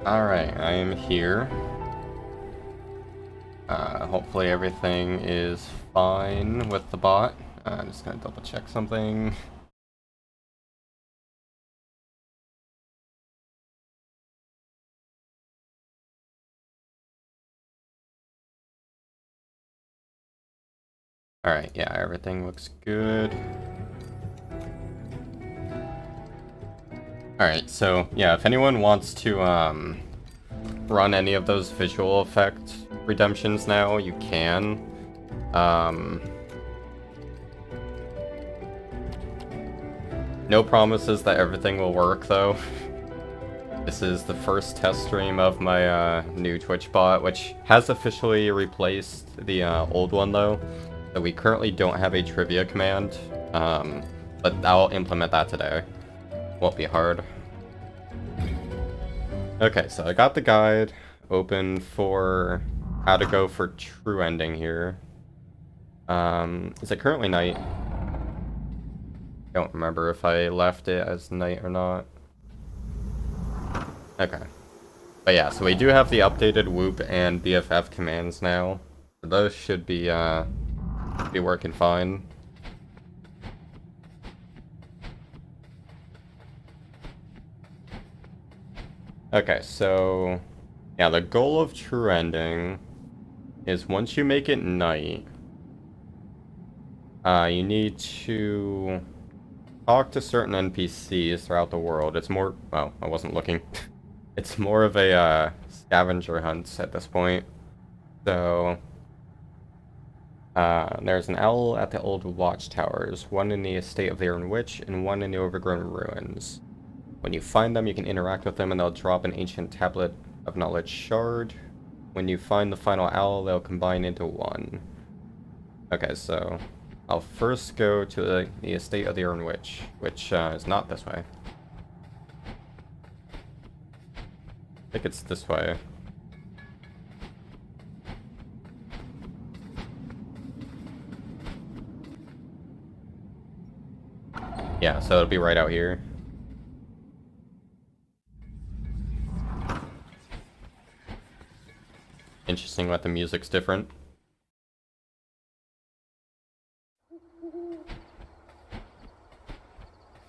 Alright, I am here. Hopefully everything is fine with the bot. I'm just gonna double check something. Alright, yeah, everything looks good. Alright, so yeah, if anyone wants to run any of those visual effect redemptions now, you can. No promises that everything will work though. This is the first test stream of my new Twitch bot, which has officially replaced the old one though. So we currently don't have a trivia command, but I'll implement that today. Won't be hard. Okay, so I got the guide open for how to go for true ending here. Is it currently night? Don't remember if I left it as night or not. Okay. But yeah, so we do have the updated Whoop and BFF commands now. So those should be working fine. Okay, so yeah, the goal of true ending is once you make it night, you need to talk to certain NPCs throughout the world. It's more, well, I wasn't looking. It's more of a scavenger hunt at this point. So there's an owl at the old watchtowers, one in the estate of the Iron Witch, and one in the overgrown ruins. When you find them, you can interact with them and they'll drop an ancient tablet of knowledge shard. When you find the final owl, they'll combine into one. Okay, so I'll first go to the estate of the Iron Witch, which is not this way. I think it's this way. Yeah, so it'll be right out here. Interesting that the music's different.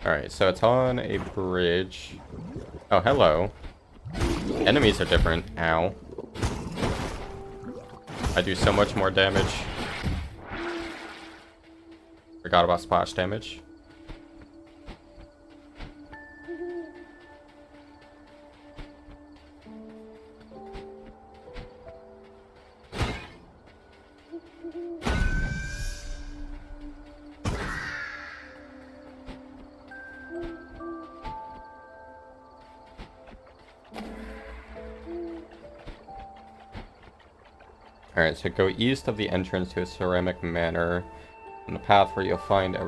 Alright, so it's on a bridge. Oh, hello. Enemies are different. Ow. I do so much more damage. Forgot about splash damage. Alright, so go east of the entrance to a ceramic manor on the path where you'll find a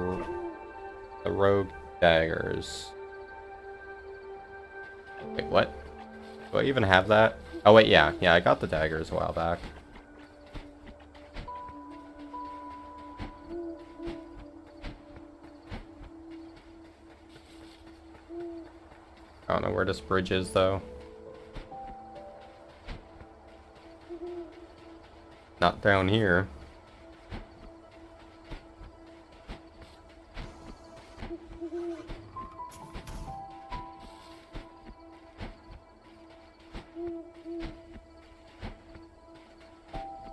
rogue daggers. Wait, what? Do I even have that? Oh wait, yeah, I got the daggers a while back. I don't know where this bridge is though. Not down here.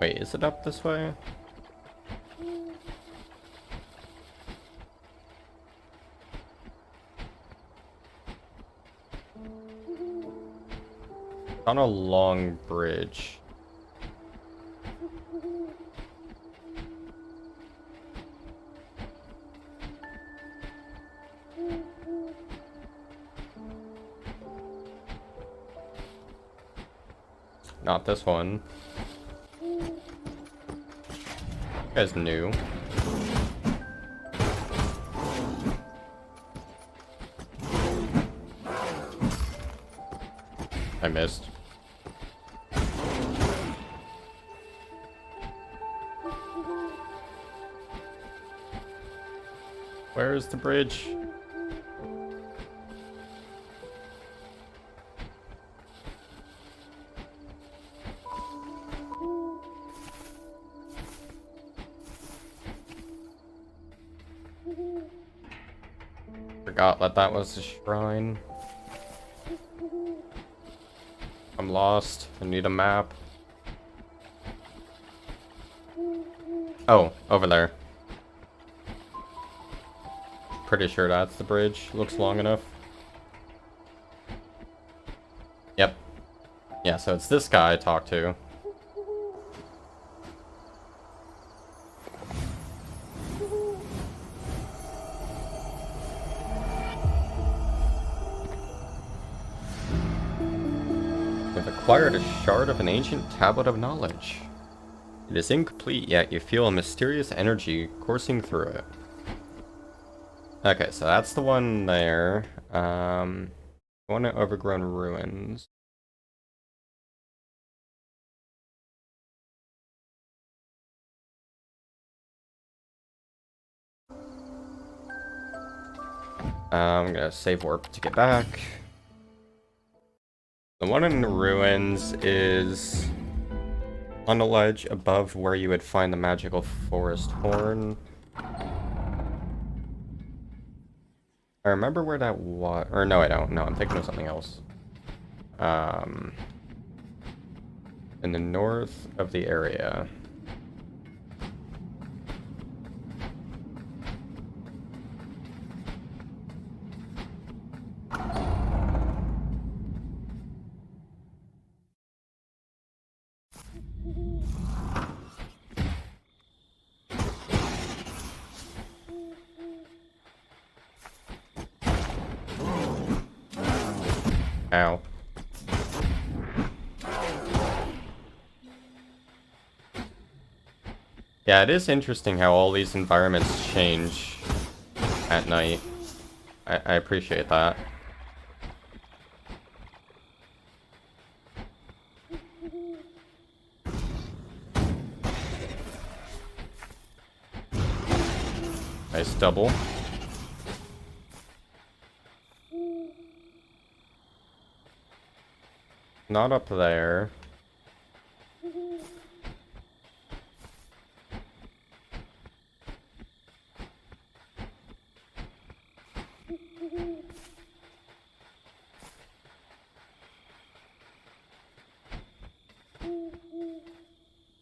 Wait, is it up this way? It's on a long bridge. Not this one. You guys new. I missed. Where is the bridge? Forgot that that was a shrine. I'm lost. I need a map. Oh, over there. Pretty sure that's the bridge. Looks long enough. Yep. Yeah, so it's this guy I talked to. We've acquired a shard of an ancient tablet of knowledge. It is incomplete, yet you feel a mysterious energy coursing through it. Okay, so that's the one there. One at Overgrown Ruins. I'm gonna save warp to get back. The one in the ruins is on the ledge above where you would find the magical forest horn. I remember where that was, or no I don't, no I'm thinking of something else. In the north of the area. Ow. Yeah, it is interesting how all these environments change at night. I appreciate that. Nice double. Not up there.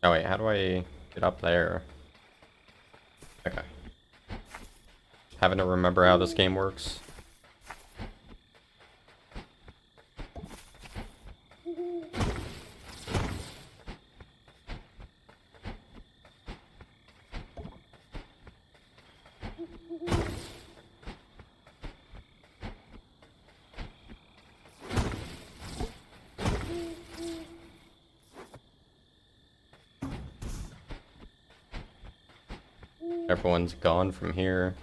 Oh wait, how do I get up there? Okay. Having to remember how this game works. Everyone's gone from here.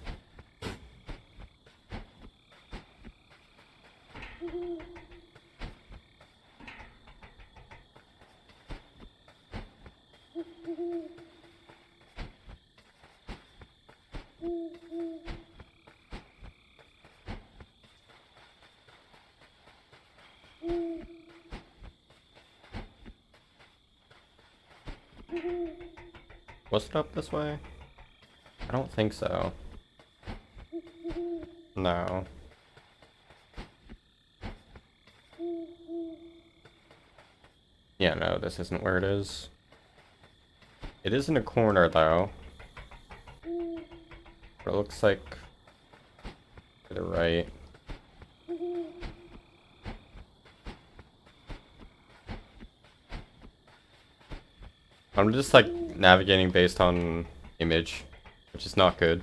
Was it up this way? I don't think so. No. Yeah, no, this isn't where it is. It is in a corner, though. But it looks like to the right. I'm just, like, navigating based on image, which is not good.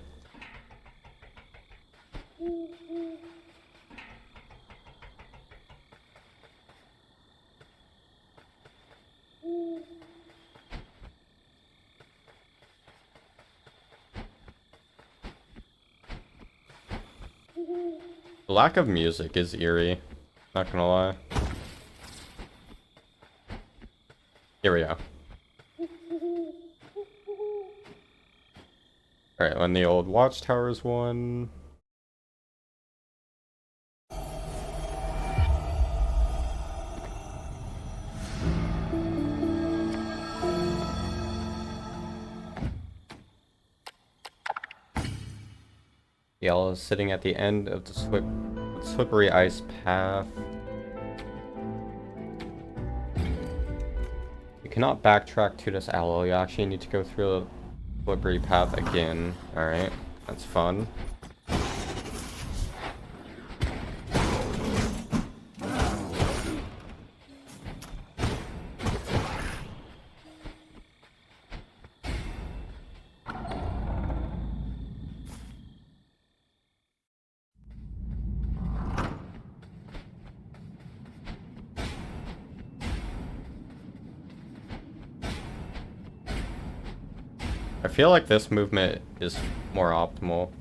The lack of music is eerie, not gonna lie. Here we go. Alright, when the old watchtowers won. Y'all sitting at the end of the slippery ice path. You cannot backtrack to this alloy. You actually need to go through the slippery path again. Alright, that's fun. I feel like this movement is more optimal.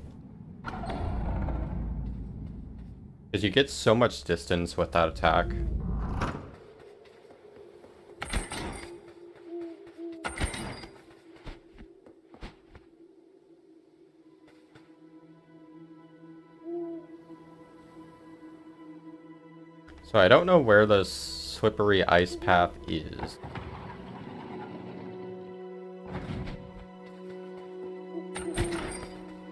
Because you get so much distance with that attack. So I don't know where the slippery ice path is.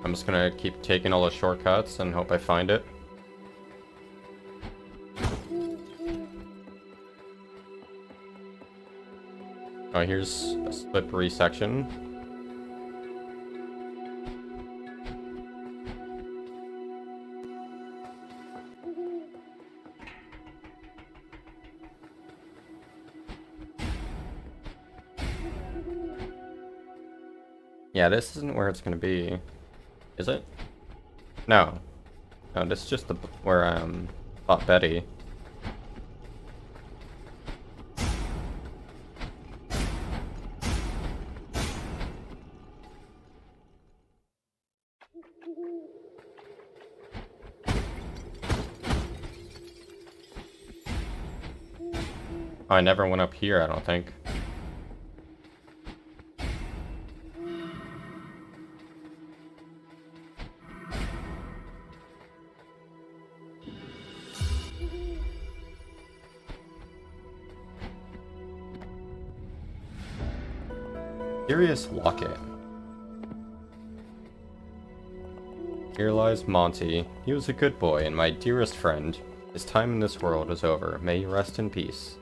I'm just gonna keep taking all the shortcuts and hope I find it. Oh, here's a slippery section. Yeah, this isn't where it's gonna be. Is it? No. No, this is just where I fought Betty. Oh, I never went up here, I don't think. Curious Locket. Here lies Monty. He was a good boy and my dearest friend. His time in this world is over. May he rest in peace.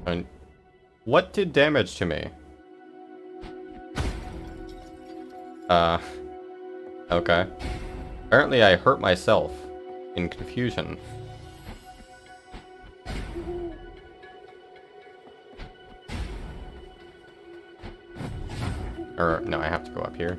And what did damage to me? Okay. Apparently I hurt myself in confusion. Or, no, I have to go up here.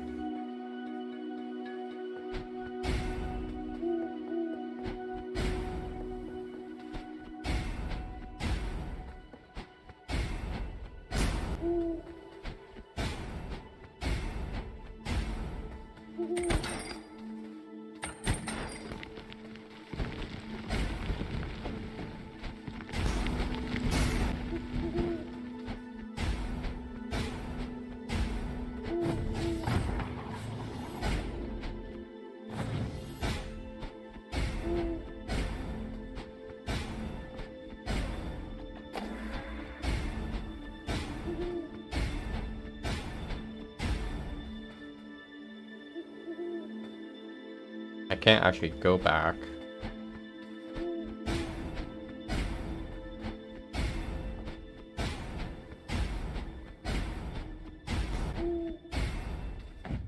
I can't actually go back.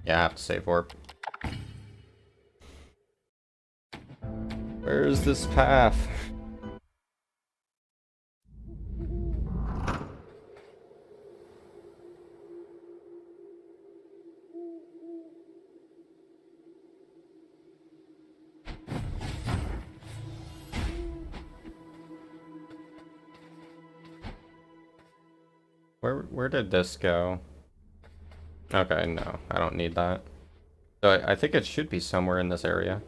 Yeah, I have to save warp. Where is this path? Where did this go? Okay, no, I don't need that. So I think it should be somewhere in this area.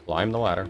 Climb the ladder.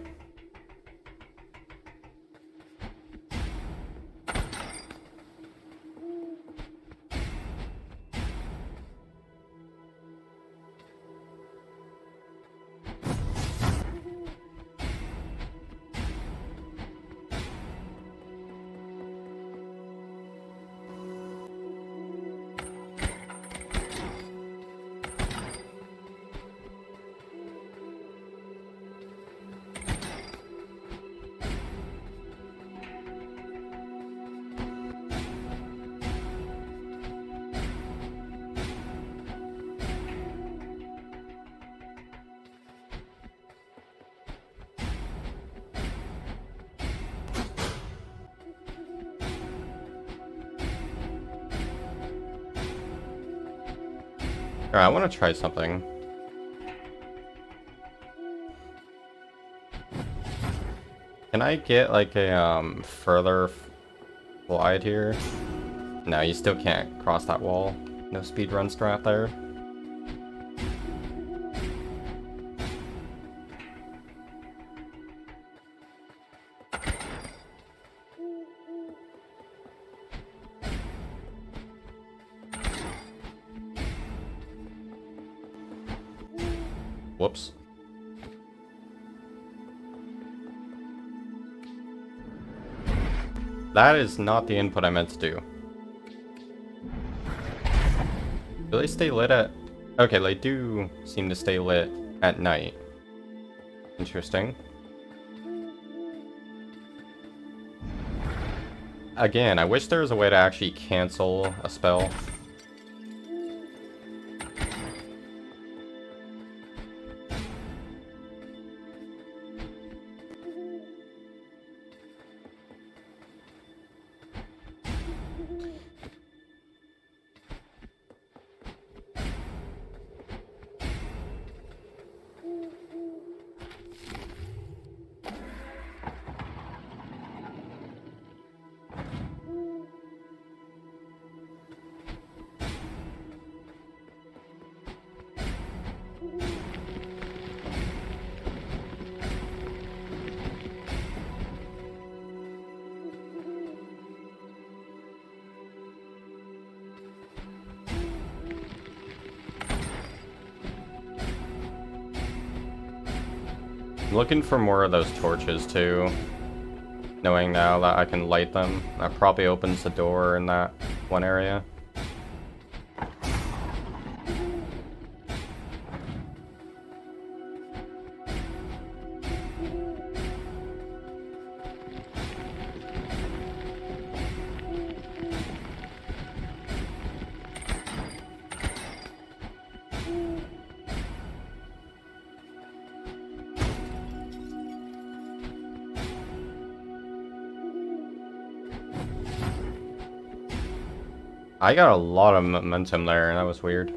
Alright, I want to try something. Can I get like a further glide here? No, you still can't cross that wall. No speedrun strat there. Whoops. That is not the input I meant to do. Do they stay lit at... Okay, they do seem to stay lit at night. Interesting. Again, I wish there was a way to actually cancel a spell. I'm looking for more of those torches too. Knowing now that I can light them. That probably opens the door in that one area. I got a lot of momentum there, and that was weird.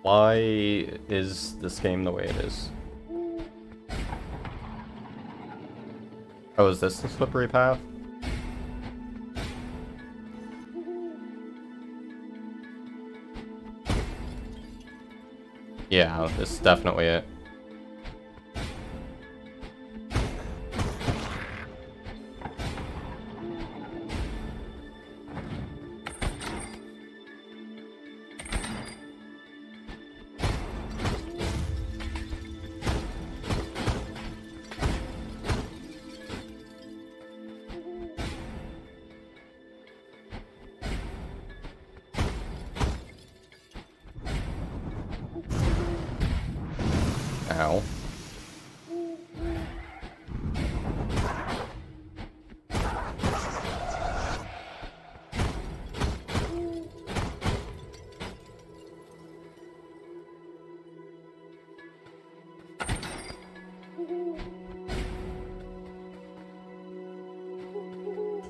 Why is this game the way it is? Oh, is this the slippery path? Yeah, this is definitely it. Ow.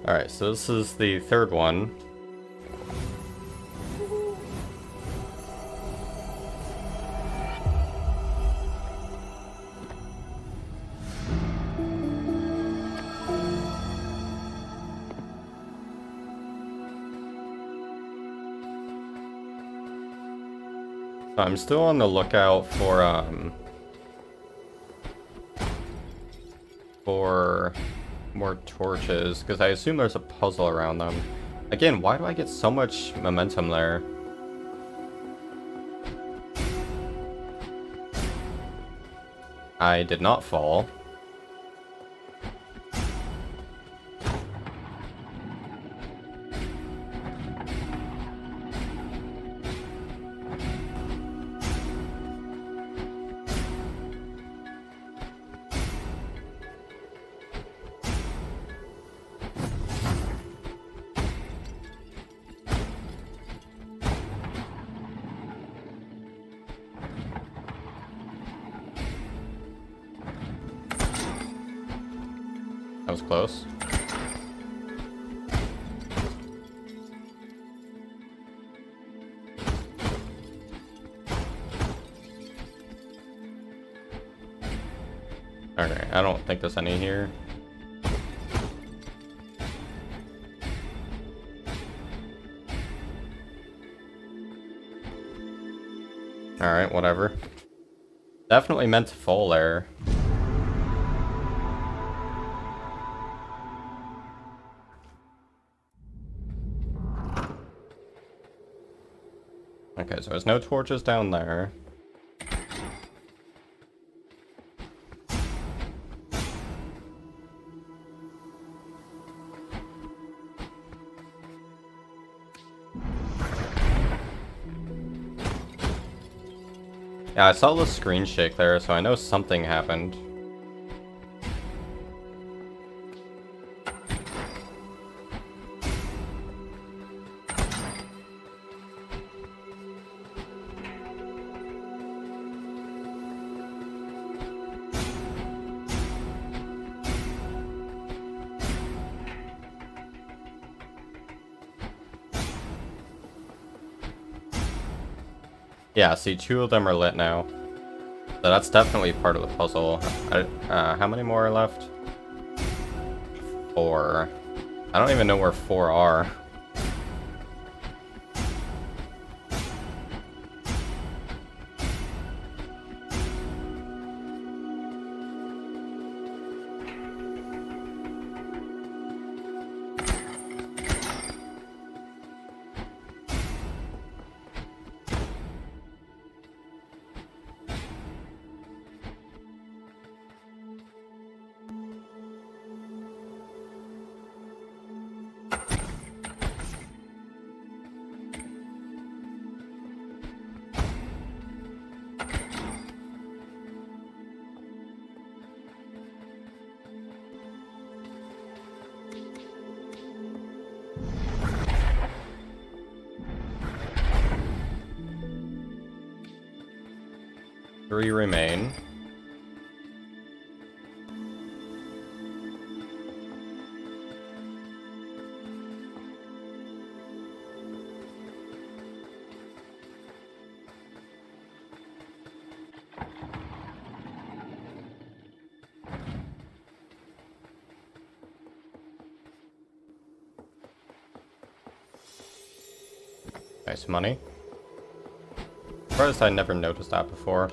Alright, so this is the third one. I'm still on the lookout for more torches, because I assume there's a puzzle around them. Again, why do I get so much momentum there? I did not fall. That was close. Okay, I don't think there's any here. Alright, whatever. Definitely meant to fall there. Okay, so there's no torches down there. Yeah, I saw the screen shake there, so I know something happened. Yeah, see, 2 of them are lit now. So that's definitely part of the puzzle. How many more are left? 4. I don't even know where 4 are. Three remain. Nice money. Surprised I never noticed that before.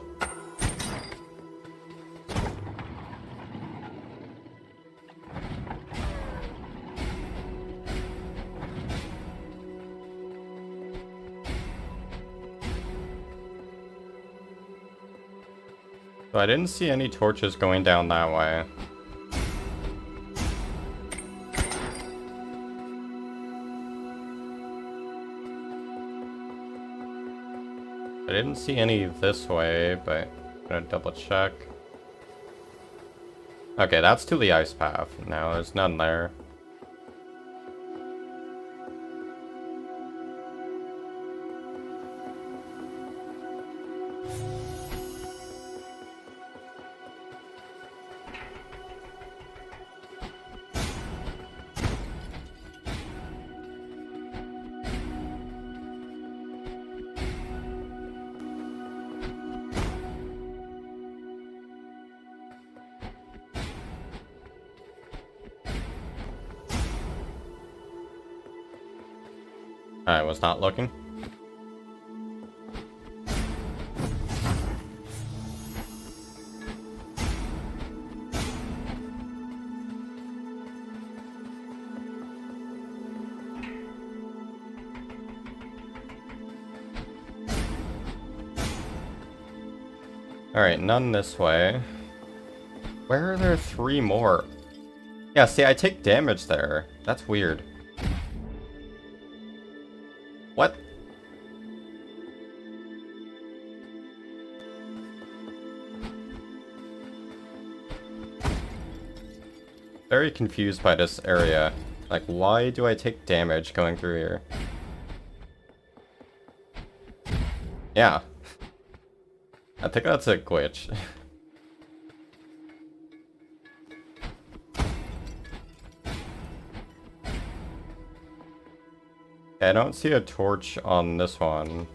So I didn't see any torches going down that way. I didn't see any this way, but I'm gonna double check. Okay, that's to the ice path. No, there's none there. I was not looking. Alright, none this way. Where are there 3 more? Yeah, see, I take damage there. That's weird. What? Very confused by this area. Like, why do I take damage going through here? Yeah. I think that's a glitch. I don't see a torch on this one.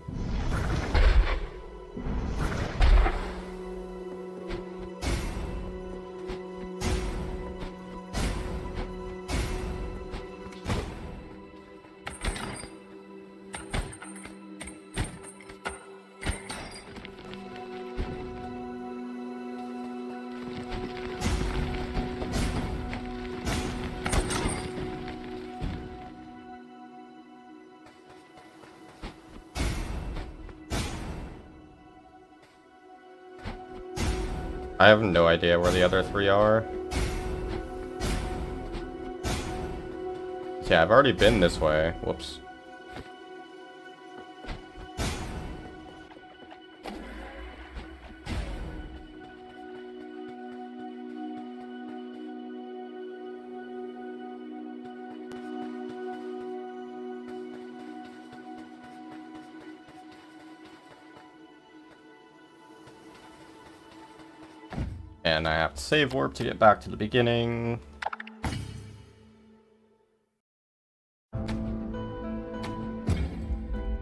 I have no idea where the other 3 are. Yeah, I've already been this way. Whoops. And I have to save warp to get back to the beginning.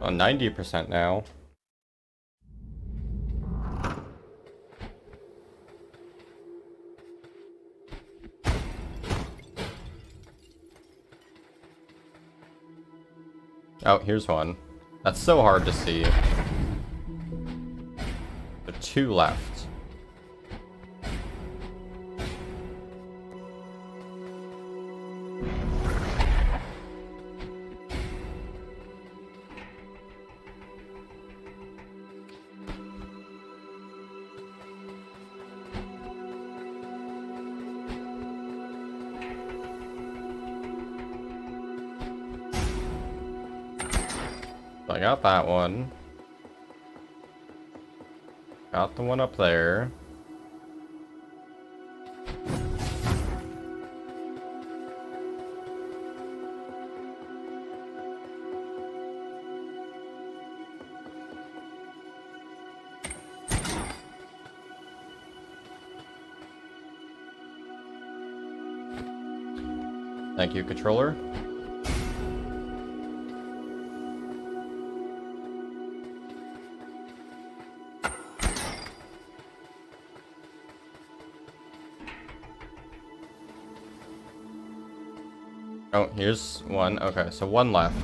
Oh, 90% now. Oh, here's one. That's so hard to see. There are 2 left. I got that one. Got the one up there. Thank you, controller. Oh, here's one. Okay, so 1 left.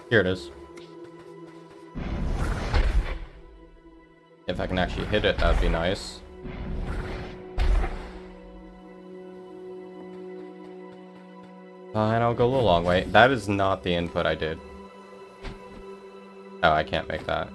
Here it is. If I can actually hit it, that'd be nice. And I'll go a long way. That is not the input I did. Oh, I can't make that.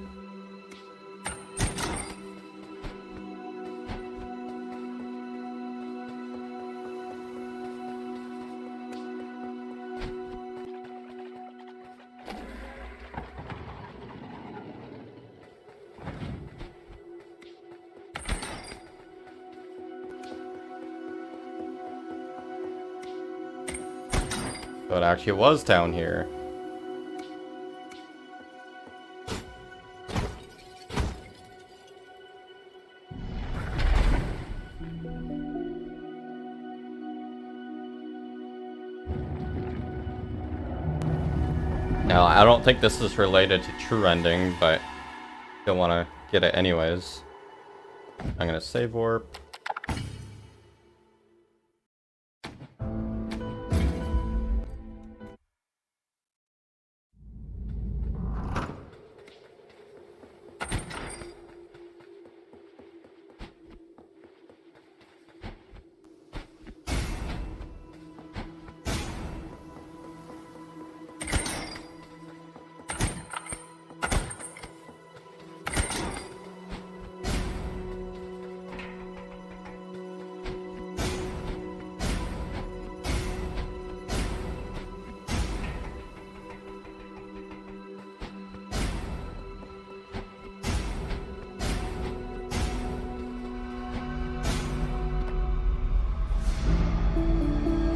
So it actually was down here. Now, I don't think this is related to True Ending, but still want to get it anyways. I'm gonna save warp.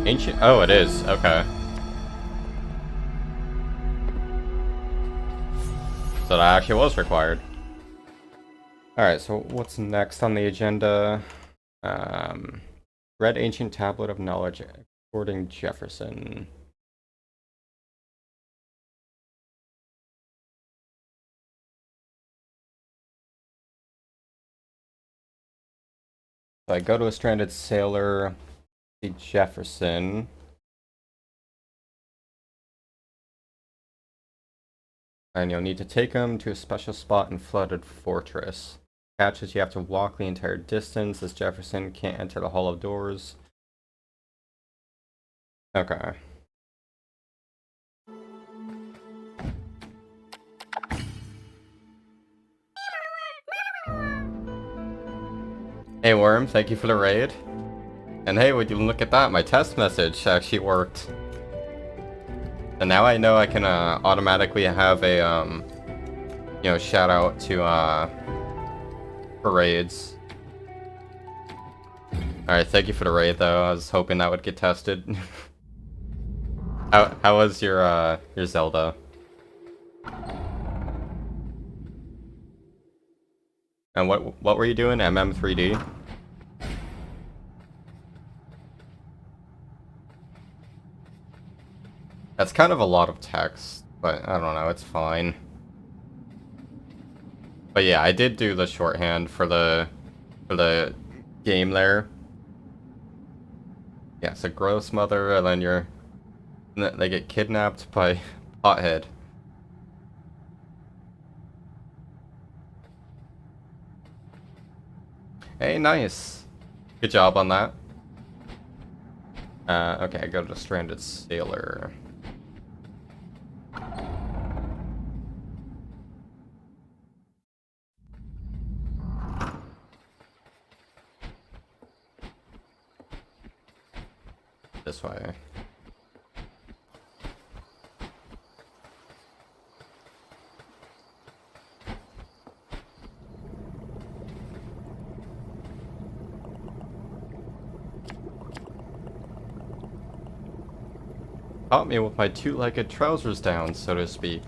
Ancient. Oh, it is. Okay. So that actually was required. Alright, so what's next on the agenda? Red Ancient Tablet of Knowledge, according Jefferson. So I go to a stranded sailor, see Jefferson. And you'll need to take him to a special spot in Flooded Fortress. Catch is you have to walk the entire distance, as Jefferson can't enter the Hall of Doors. Okay. Hey Worm, thank you for the raid. And hey, would you look at that, my test message actually worked. And now I know I can automatically have a you know, shout out to for raids. Alright, thank you for the raid though. I was hoping that would get tested. How was your Zelda? And what were you doing? MM3D? That's kind of a lot of text, but I don't know, it's fine. But yeah, I did do the shorthand for the game there. Yeah, it's a gross mother, and then they get kidnapped by Pothead. Hey, nice. Good job on that. Okay, I go to the stranded sailor. This way. Caught me with my two-legged trousers down, so to speak.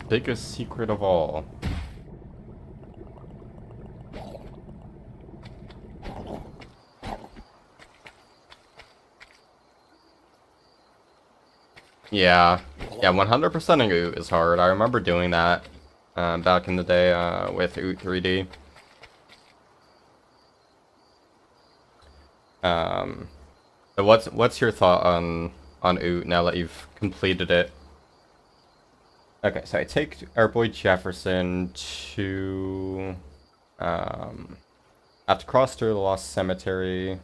Biggest secret of all. Yeah, 100%ing Oot is hard. I remember doing that back in the day with Oot 3D. So what's your thought on Oot now that you've completed it? Okay, so I take our boy Jefferson to have to cross through the Lost Cemetery,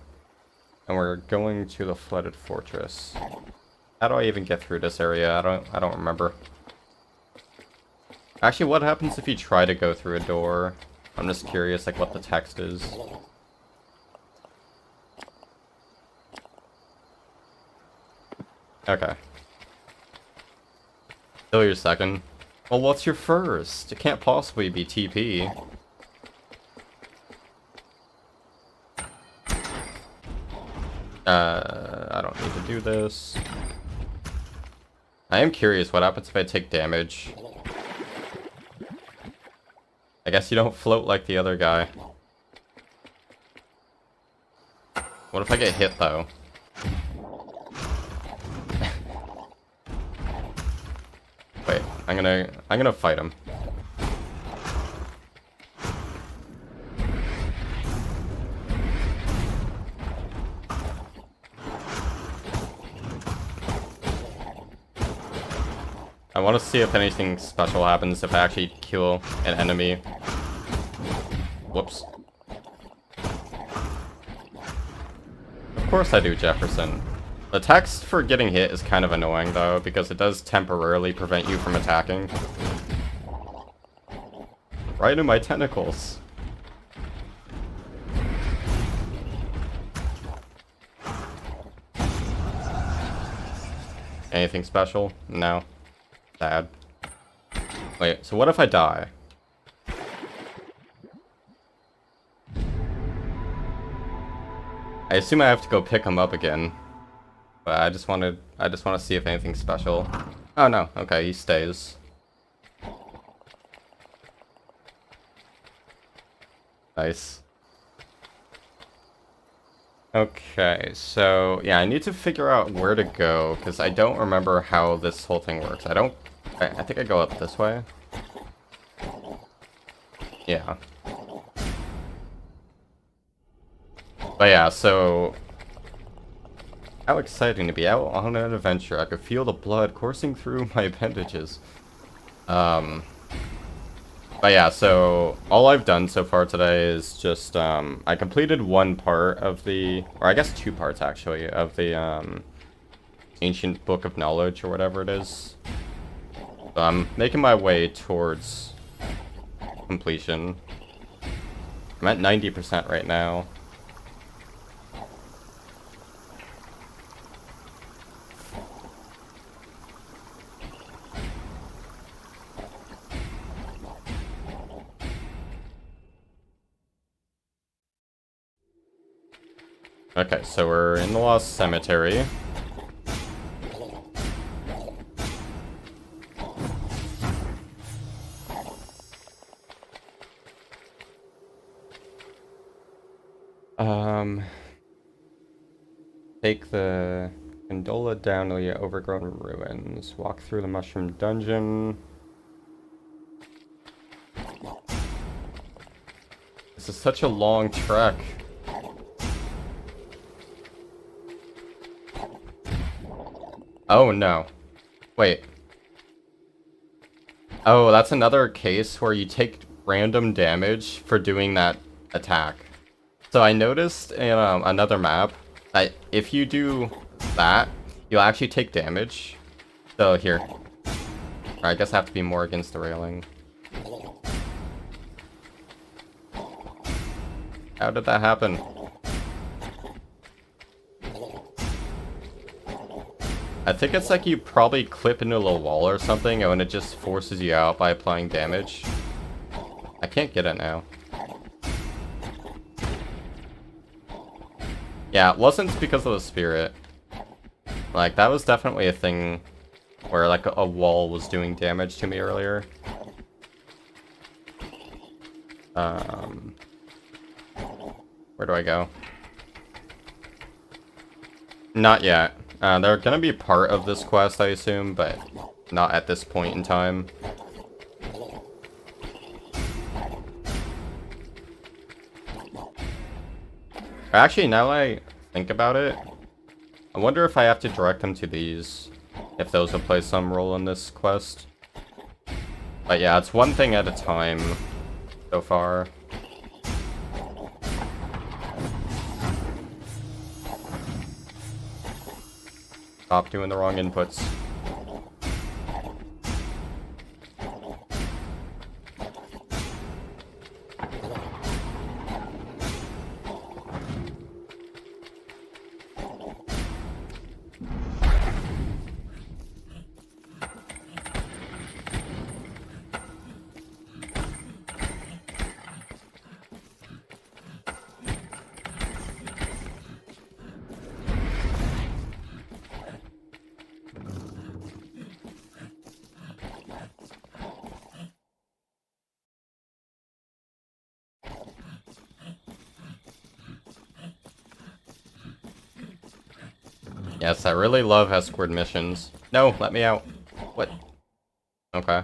and we're going to the Flooded Fortress. How do I even get through this area? I don't remember. Actually, what happens if you try to go through a door? I'm just curious, like, what the text is. Okay. Still your second. Well, what's your first? It can't possibly be TP. I don't need to do this. I am curious what happens if I take damage. I guess you don't float like the other guy. What if I get hit though? Wait, I'm gonna fight him. I want to see if anything special happens if I actually kill an enemy. Whoops. Of course I do, Jefferson. The text for getting hit is kind of annoying, though, because it does temporarily prevent you from attacking. Right in my tentacles. Anything special? No. Sad. Wait, so what if I die? I assume I have to go pick him up again. But I just want to see if anything's special. Oh no, okay, he stays. Nice. Okay, so yeah, I need to figure out where to go, because I don't remember how this whole thing works. I think I go up this way. Yeah. But yeah, so how exciting to be out on an adventure. I could feel the blood coursing through my appendages. But yeah, so all I've done so far today is just, I completed one part of the, or I guess two parts actually, of the, Ancient Book of Knowledge, or whatever it is. So I'm making my way towards completion. I'm at 90% right now. Okay, so we're in the Lost Cemetery. Take the gondola down to the overgrown ruins. Walk through the mushroom dungeon. This is such a long trek. Oh no. Wait. Oh, that's another case where you take random damage for doing that attack. So I noticed in another map that if you do that, you'll actually take damage. So here. I guess I have to be more against the railing. How did that happen? I think it's like you probably clip into a little wall or something, and it just forces you out by applying damage. I can't get it now. Yeah, it wasn't because of the spirit. Like, that was definitely a thing where, like, a wall was doing damage to me earlier. Where do I go? Not yet. They're gonna be part of this quest, I assume, but not at this point in time. Actually, now I think about it, I wonder if I have to direct them to these, if those will play some role in this quest. But yeah, it's one thing at a time so far. Stop doing the wrong inputs. Yes, I really love escort missions. No, let me out. What? Okay.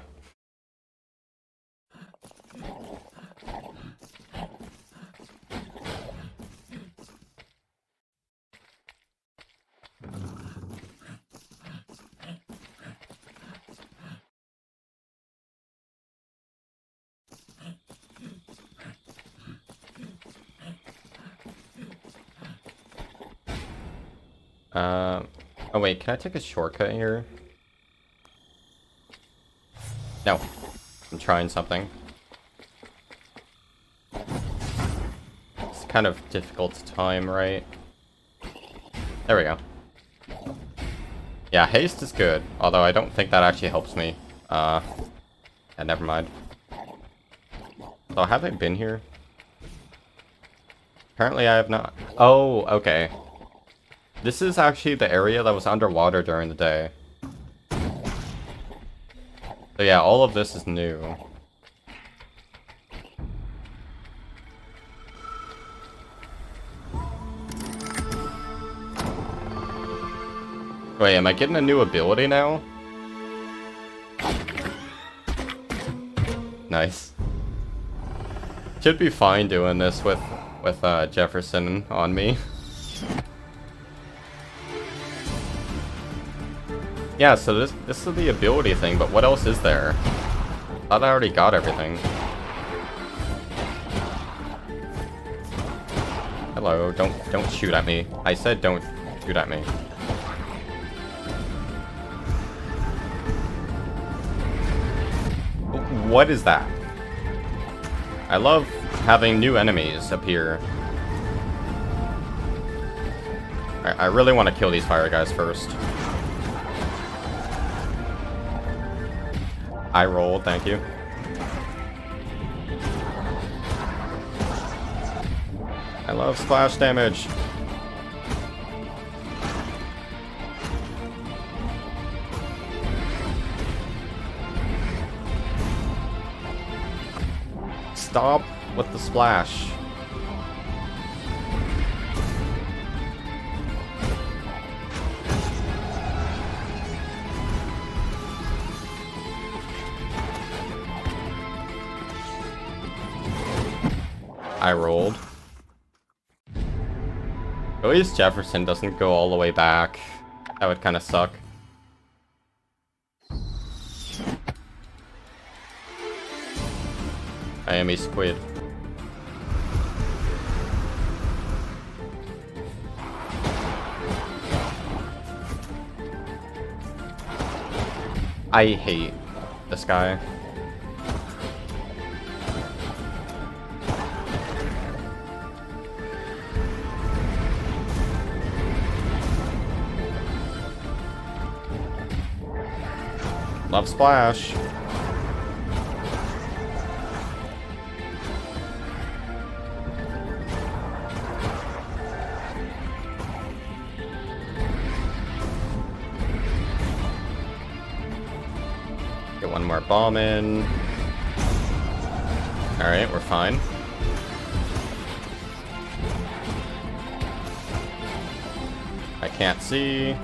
Oh wait, can I take a shortcut here? No. I'm trying something. It's kind of difficult to time, right? There we go. Yeah, haste is good, although I don't think that actually helps me. Yeah, never mind. So have I been here? Apparently I have not. Oh, okay. This is actually the area that was underwater during the day. So yeah, all of this is new. Wait, am I getting a new ability now? Nice. Should be fine doing this with Jefferson on me. Yeah, so this is the ability thing, but what else is there? I thought I already got everything. Hello, don't shoot at me. I said don't shoot at me. What is that? I love having new enemies appear. I really want to kill these fire guys first. I rolled, thank you. I love splash damage. Stop with the splash. I rolled. At least Jefferson doesn't go all the way back. That would kind of suck. I am a squid. I hate this guy. Love splash. Get one more bomb in. Alright, we're fine. I can't see.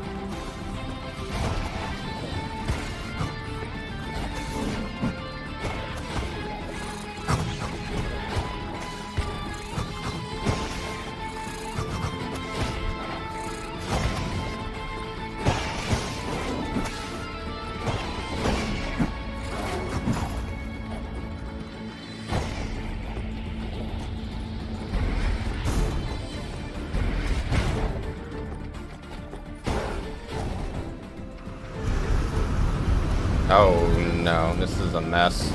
Oh no, this is a mess.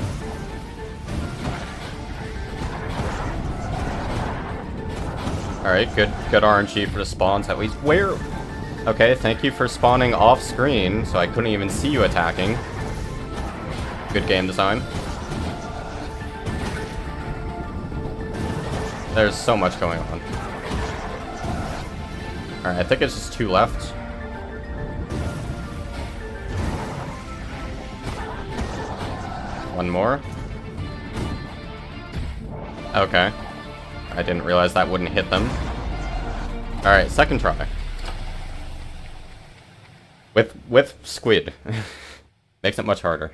Alright, good RNG for the spawns at least. Where? Okay, thank you for spawning off screen, so I couldn't even see you attacking. Good game design. There's so much going on. Alright, I think it's just 2 left. One more. Okay. I didn't realize that wouldn't hit them. Alright, second try. With squid. Makes it much harder.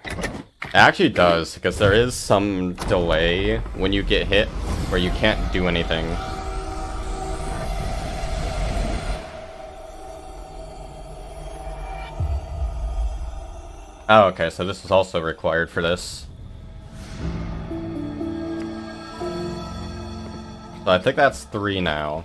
It actually does, because there is some delay when you get hit where you can't do anything. Oh, okay, so this is also required for this. So I think that's 3 now.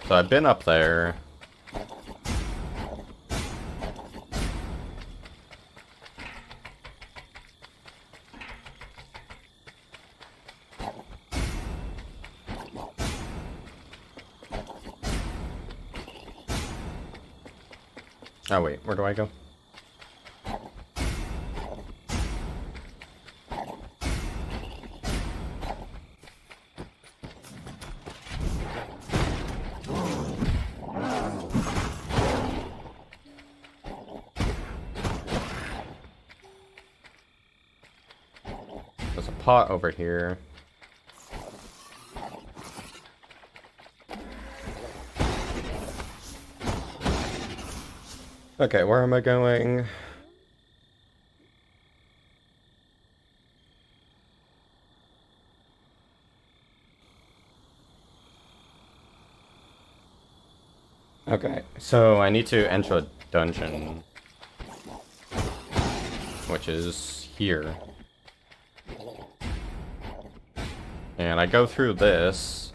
So I've been up there. Oh wait, where do I go? There's a pot over here. Okay, where am I going? Okay, so I need to enter a dungeon, which is here. And I go through this.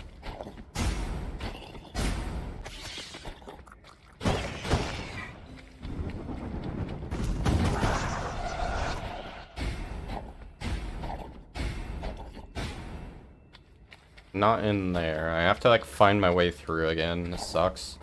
Not in there. I have to like find my way through again. This sucks.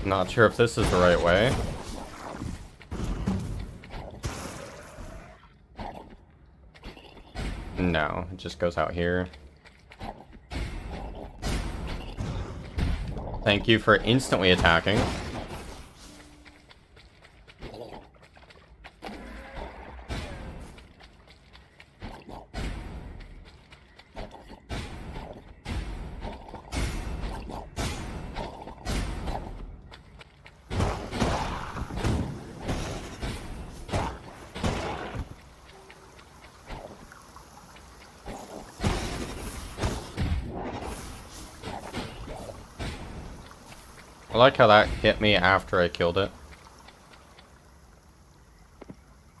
Not sure if this is the right way. No, it just goes out here. Thank you for instantly attacking. I like how that hit me after I killed it.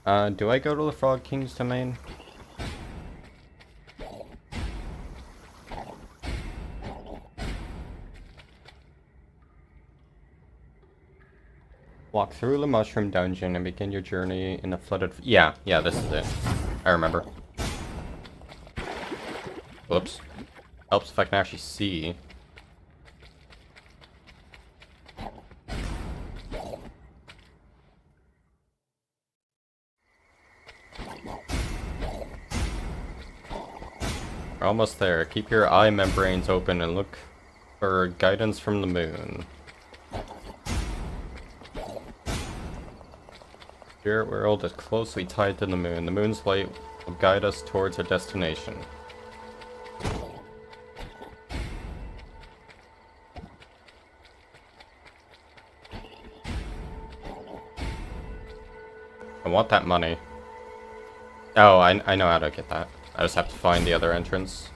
Do I go to the Frog King's domain? Walk through the Mushroom Dungeon and begin your journey in the flooded... Yeah, this is it. I remember. Whoops. Helps if I can actually see. We're almost there. Keep your eye membranes open and look for guidance from the moon. Spirit world is closely tied to the moon. The moon's light will guide us towards our destination. I want that money. Oh, I know how to get that. I just have to find the other entrance.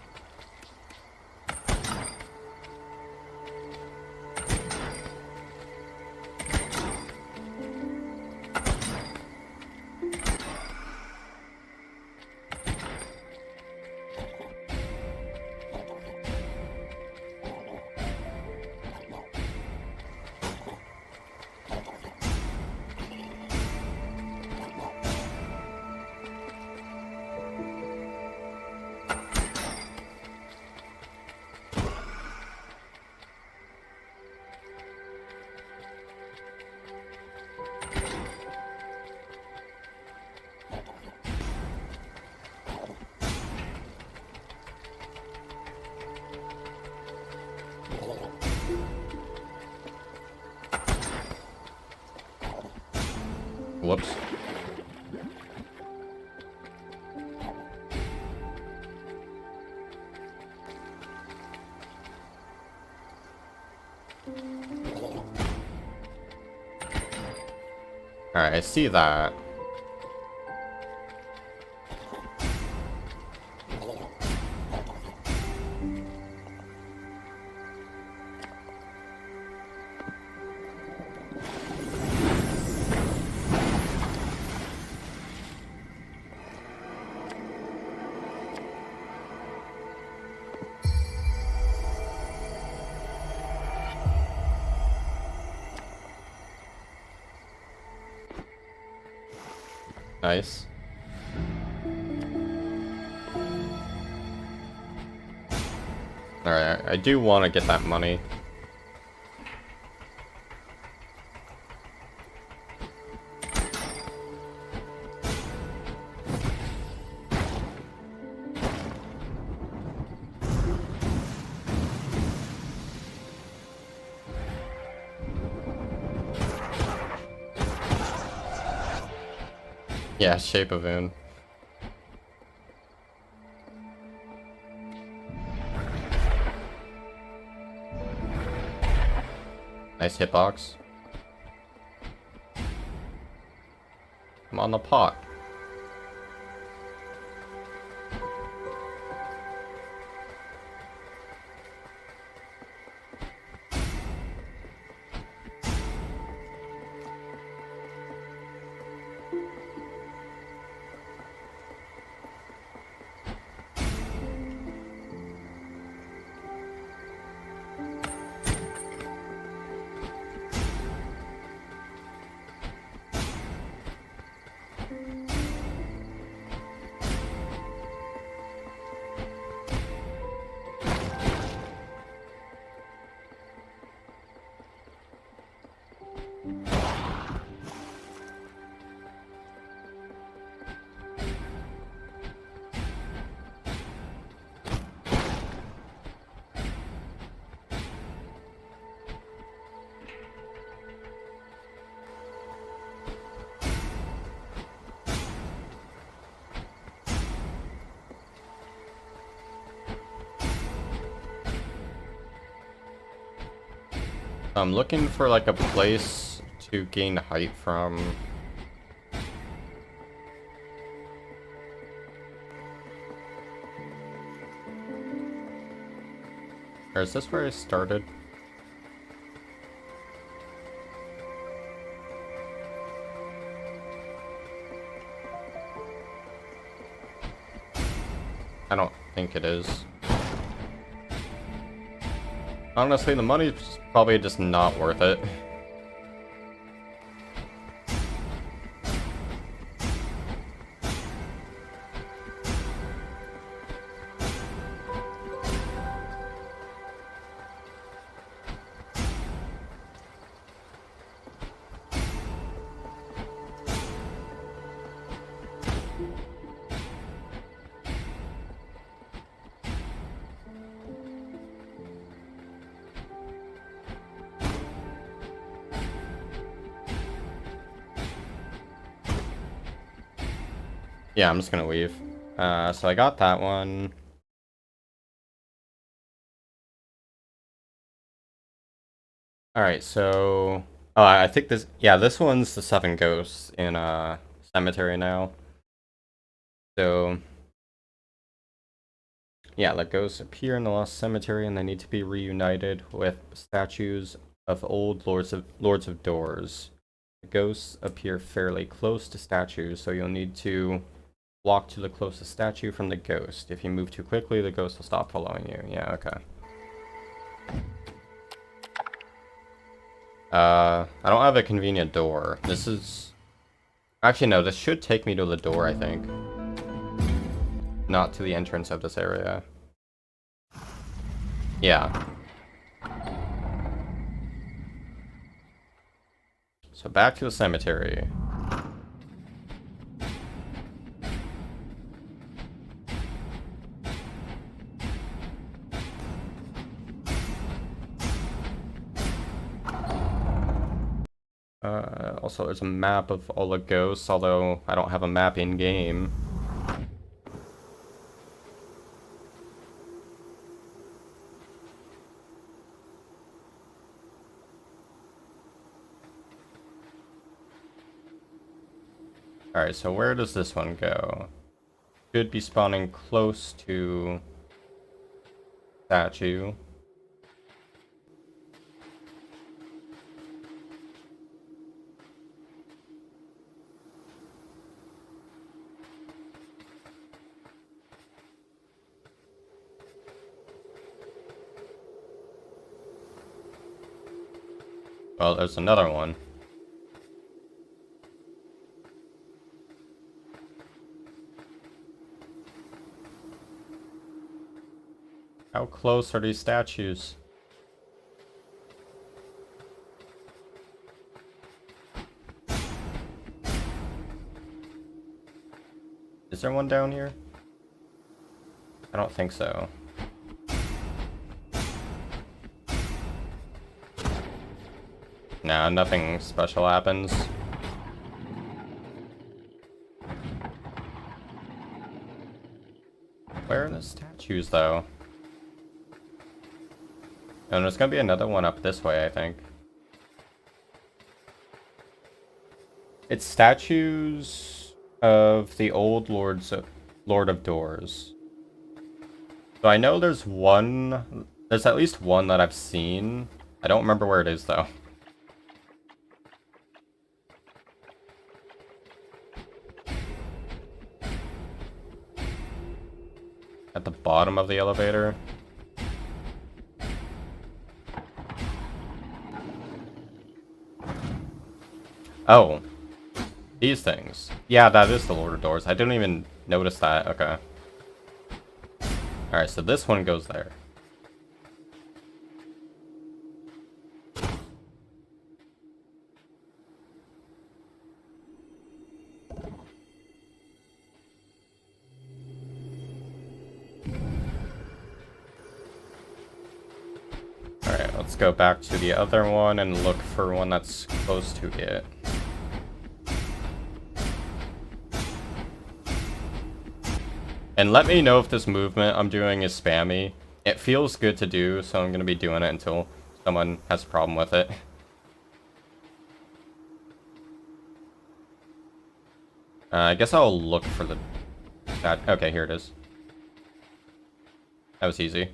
Whoops. Alright, I see that. Nice. Alright, I do want to get that money. Yeah, Shape of Moon. Nice hitbox. I'm on the pot. I'm looking for like a place to gain height from. Or is this where I started? I don't think it is. Honestly, the money's probably just not worth it. Yeah, I'm just gonna leave. So I got that one. Alright, so... Oh, I think this... Yeah, this one's the 7 ghosts in, cemetery now. So... Yeah, the ghosts appear in the Lost Cemetery and they need to be reunited with statues of old Lords of Doors. The ghosts appear fairly close to statues, so you'll need to walk to the closest statue from the ghost. If you move too quickly, the ghost will stop following you. Yeah, okay. I don't have a convenient door. This is... Actually, no, this should take me to the door, I think. Not to the entrance of this area. Yeah. So back to the cemetery. Also, there's a map of all the ghosts, although I don't have a map in-game. Alright, so where does this one go? Should be spawning close to statue. Well, there's another one. How close are these statues? Is there one down here? I don't think so. Nah, nothing special happens. Where are the statues, though? And there's gonna be another one up this way, I think. It's statues of the old Lord of Doors. So I know there's one... There's at least one that I've seen. I don't remember where it is, though. At the bottom of the elevator. Oh. These things. Yeah, that is the Lord of Doors. I didn't even notice that. Okay. Alright, so this one goes there. Alright, let's go back to the other one and look for one that's close to it. And let me know if this movement I'm doing is spammy. It feels good to do, so I'm going to be doing it until someone has a problem with it. I guess I'll look for the... Okay, here it is. That was easy.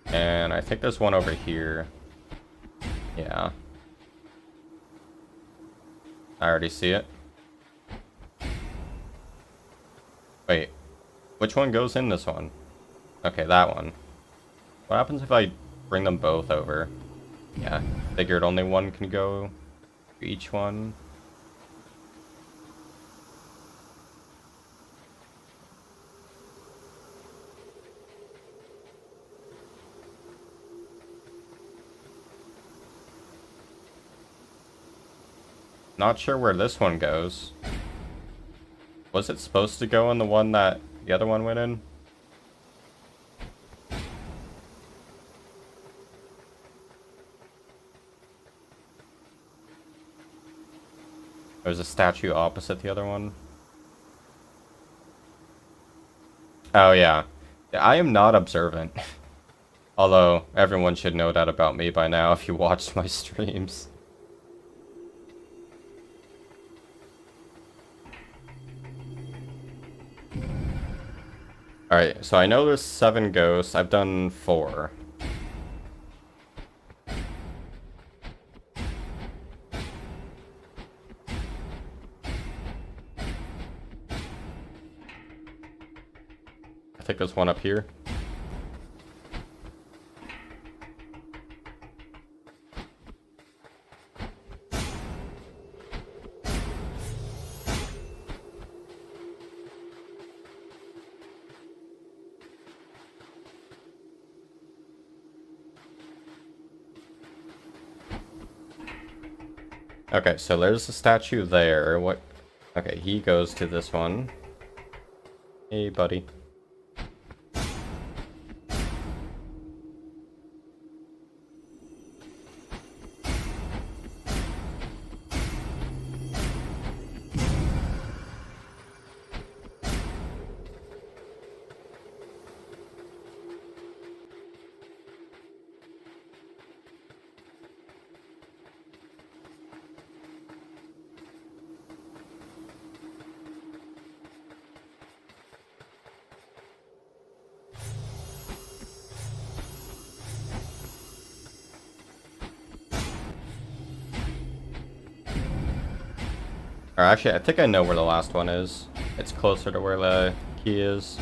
And I think there's one over here. Yeah. I already see it. Wait. Which one goes in this one? Okay, that one. What happens if I bring them both over? Yeah, figured only one can go to each one. Not sure where this one goes. Was it supposed to go in the one that the other one went in? There's a statue opposite the other one. Oh yeah. I am not observant. Although, everyone should know that about me by now if you watched my streams. Alright, so I know there's 7 ghosts. I've done 4. I think there's one up here. Okay, so there's a statue there. What? Okay, he goes to this one. Hey, buddy. Or actually, I think I know where the last one is. It's closer to where the key is.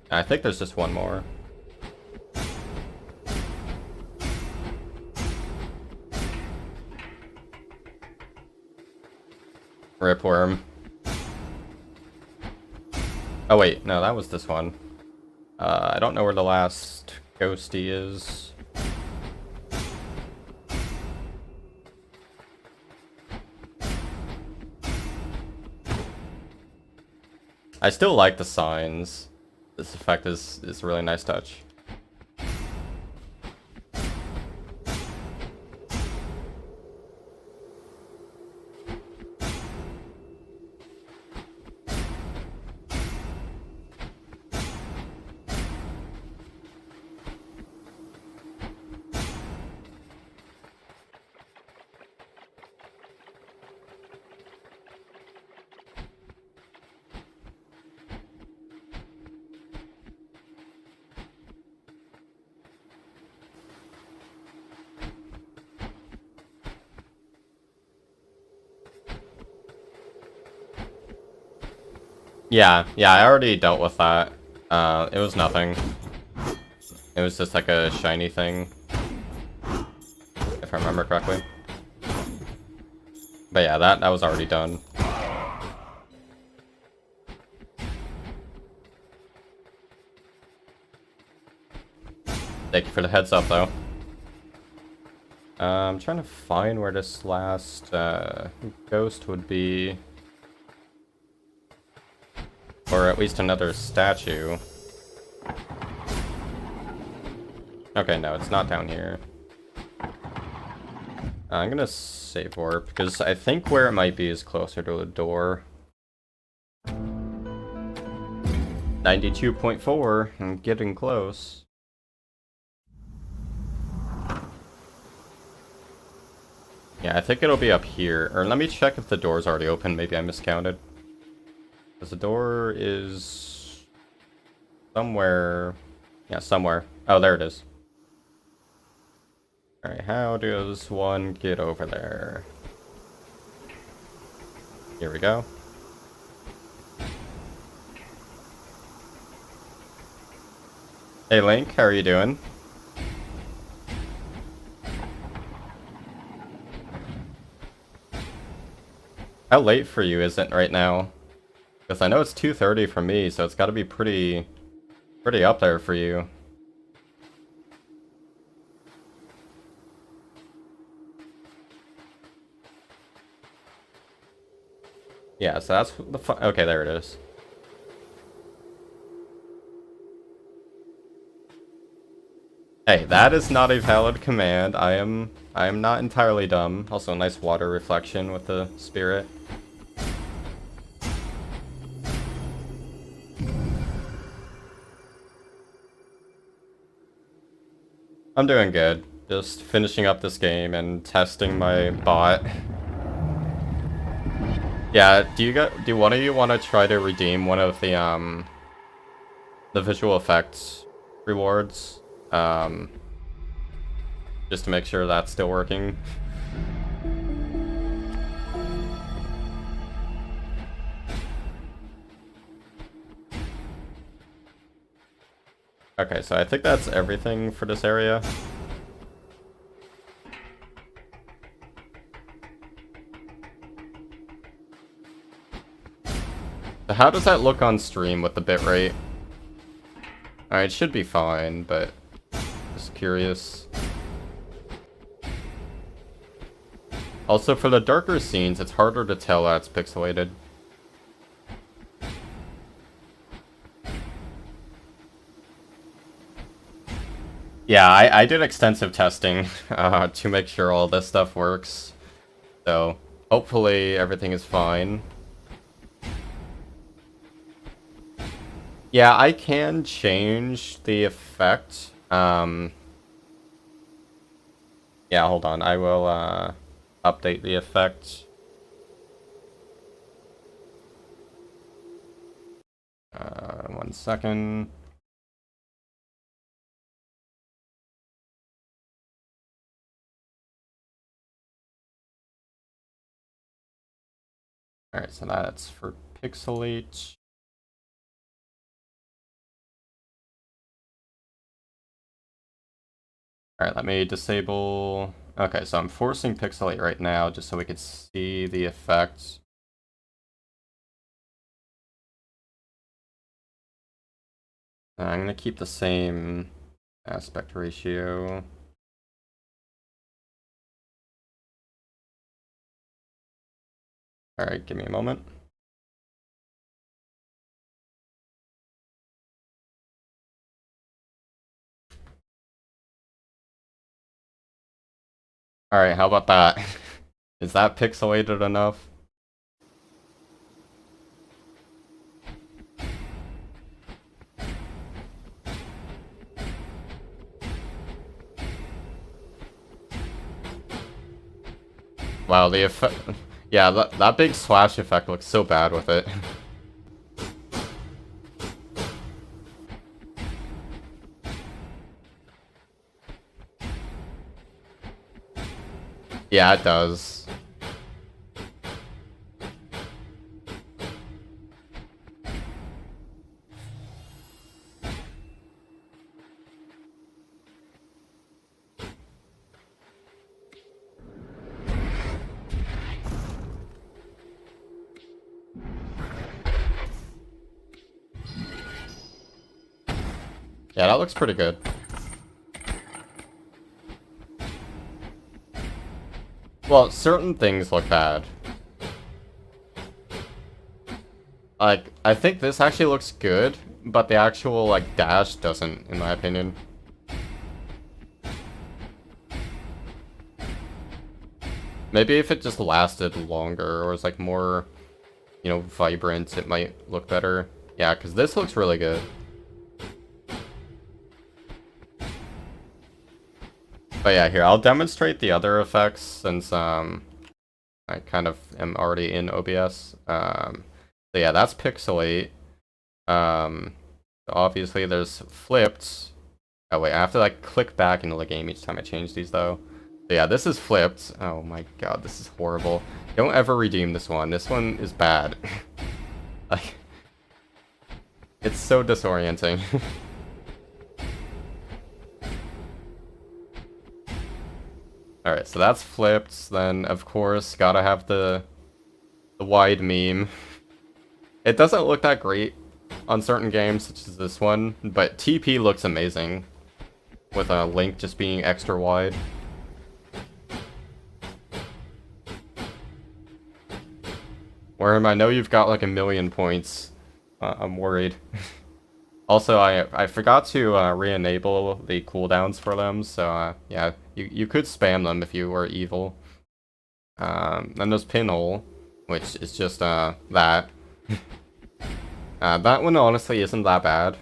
I think there's just one more. Ripworm. Oh wait, no, that was this one. I don't know where the last ghosty is. I still like the signs. This effect is a really nice touch. Yeah, I already dealt with that. It was nothing. It was just like a shiny thing, if I remember correctly. But yeah, that was already done. Thank you for the heads up, though. I'm trying to find where this last ghost would be. Or at least another statue. Okay, no, it's not down here. I'm gonna save warp, because I think where it might be is closer to a door. 92.4, I'm getting close. Yeah, I think it'll be up here. Or let me check if the door's already open. Maybe I miscounted. Because the door is somewhere. Yeah, somewhere. Oh, there it is. Alright, how does one get over there? Here we go. Hey Link, how are you doing? How late for you is it right now? Because I know it's 2:30 for me, so it's got to be pretty up there for you. Yeah, so that's the okay, there it is. Hey, that is not a valid command. I am not entirely dumb. Also, a nice water reflection with the spirit. I'm doing good. Just finishing up this game and testing my bot. Yeah, do one of you want to try to redeem one of the visual effects rewards? Just to make sure that's still working. Okay, so I think that's everything for this area. So how does that look on stream with the bitrate? Alright, it should be fine, but just curious. Also, for the darker scenes, it's harder to tell that it's pixelated. Yeah, I did extensive testing to make sure all this stuff works. So, hopefully everything is fine. Yeah, I can change the effect. Yeah, hold on. I will update the effect. 1 second. Alright, so that's for pixelate. Alright, let me disable... Okay, so I'm forcing pixelate right now just so we could see the effect. I'm gonna keep the same aspect ratio. Alright, give me a moment. Alright, how about that? Is that pixelated enough? Wow, the effect... Yeah, that big slash effect looks so bad with it. Yeah, it does. Yeah, that looks pretty good. Well, certain things look bad. Like, I think this actually looks good, but the actual, like, dash doesn't, in my opinion. Maybe if it just lasted longer, or was, like, more, you know, vibrant, it might look better. Yeah, because this looks really good. But yeah, here, I'll demonstrate the other effects, since, I kind of am already in OBS. So yeah, that's pixelate. Obviously there's flipped. Oh wait, I have to like click back into the game each time I change these though. So yeah, this is flipped. Oh my god, this is horrible. Don't ever redeem this one. This one is bad. Like, it's so disorienting. Alright, so that's flipped. Then, of course, gotta have the wide meme. It doesn't look that great on certain games, such as this one, but TP looks amazing, with a Link just being extra wide. Worm, I know you've got like 1,000,000 points. I'm worried. Also, I forgot to re-enable the cooldowns for them, so yeah, you could spam them if you were evil. Then there's Pinhole, which is just that. That one honestly isn't that bad,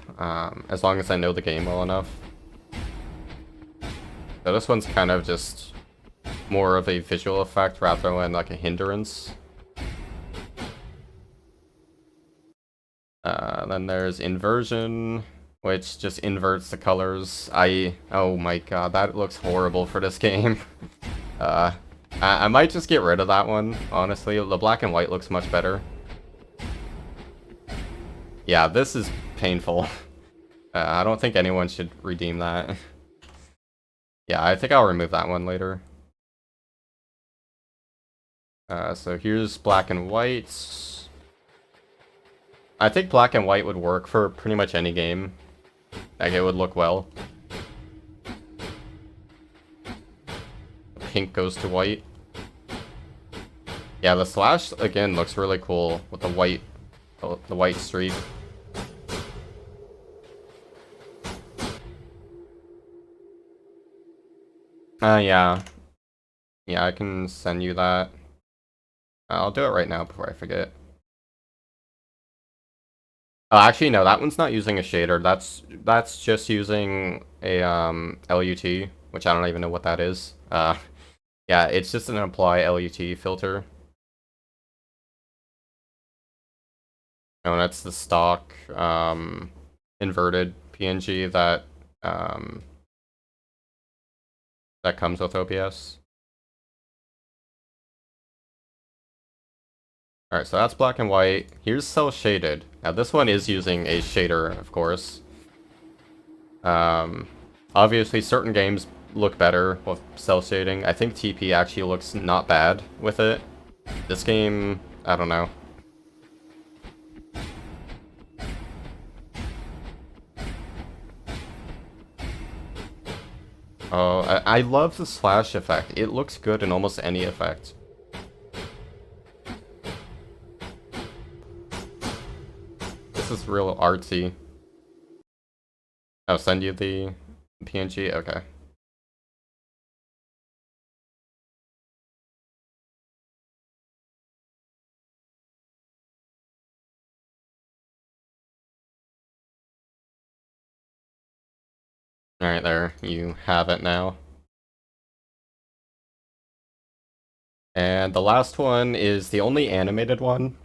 as long as I know the game well enough. So this one's kind of just more of a visual effect rather than like a hindrance. Then there's Inversion, which just inverts the colors. Oh my god, that looks horrible for this game. I might just get rid of that one, honestly. The black and white looks much better. Yeah, this is painful. I don't think anyone should redeem that. Yeah, I think I'll remove that one later. So here's black and white. I think black and white would work for pretty much any game. Like, it would look well. Pink goes to white. Yeah, the slash, again, looks really cool with the white streak. Yeah. Yeah, I can send you that. I'll do it right now before I forget. Oh, actually, no, that one's not using a shader. That's just using a LUT, which I don't even know what that is. Yeah, it's just an apply LUT filter. Oh, and that's the stock inverted PNG that that comes with OBS. Alright, so that's black and white. Here's cell shaded. Now this one is using a shader, of course. Obviously certain games look better with cell shading. I think TP actually looks not bad with it. This game, I don't know. Oh, I love the slash effect. It looks good in almost any effect. This is real artsy. I'll send you the PNG? Okay. Alright, there. You have it now. And the last one is the only animated one,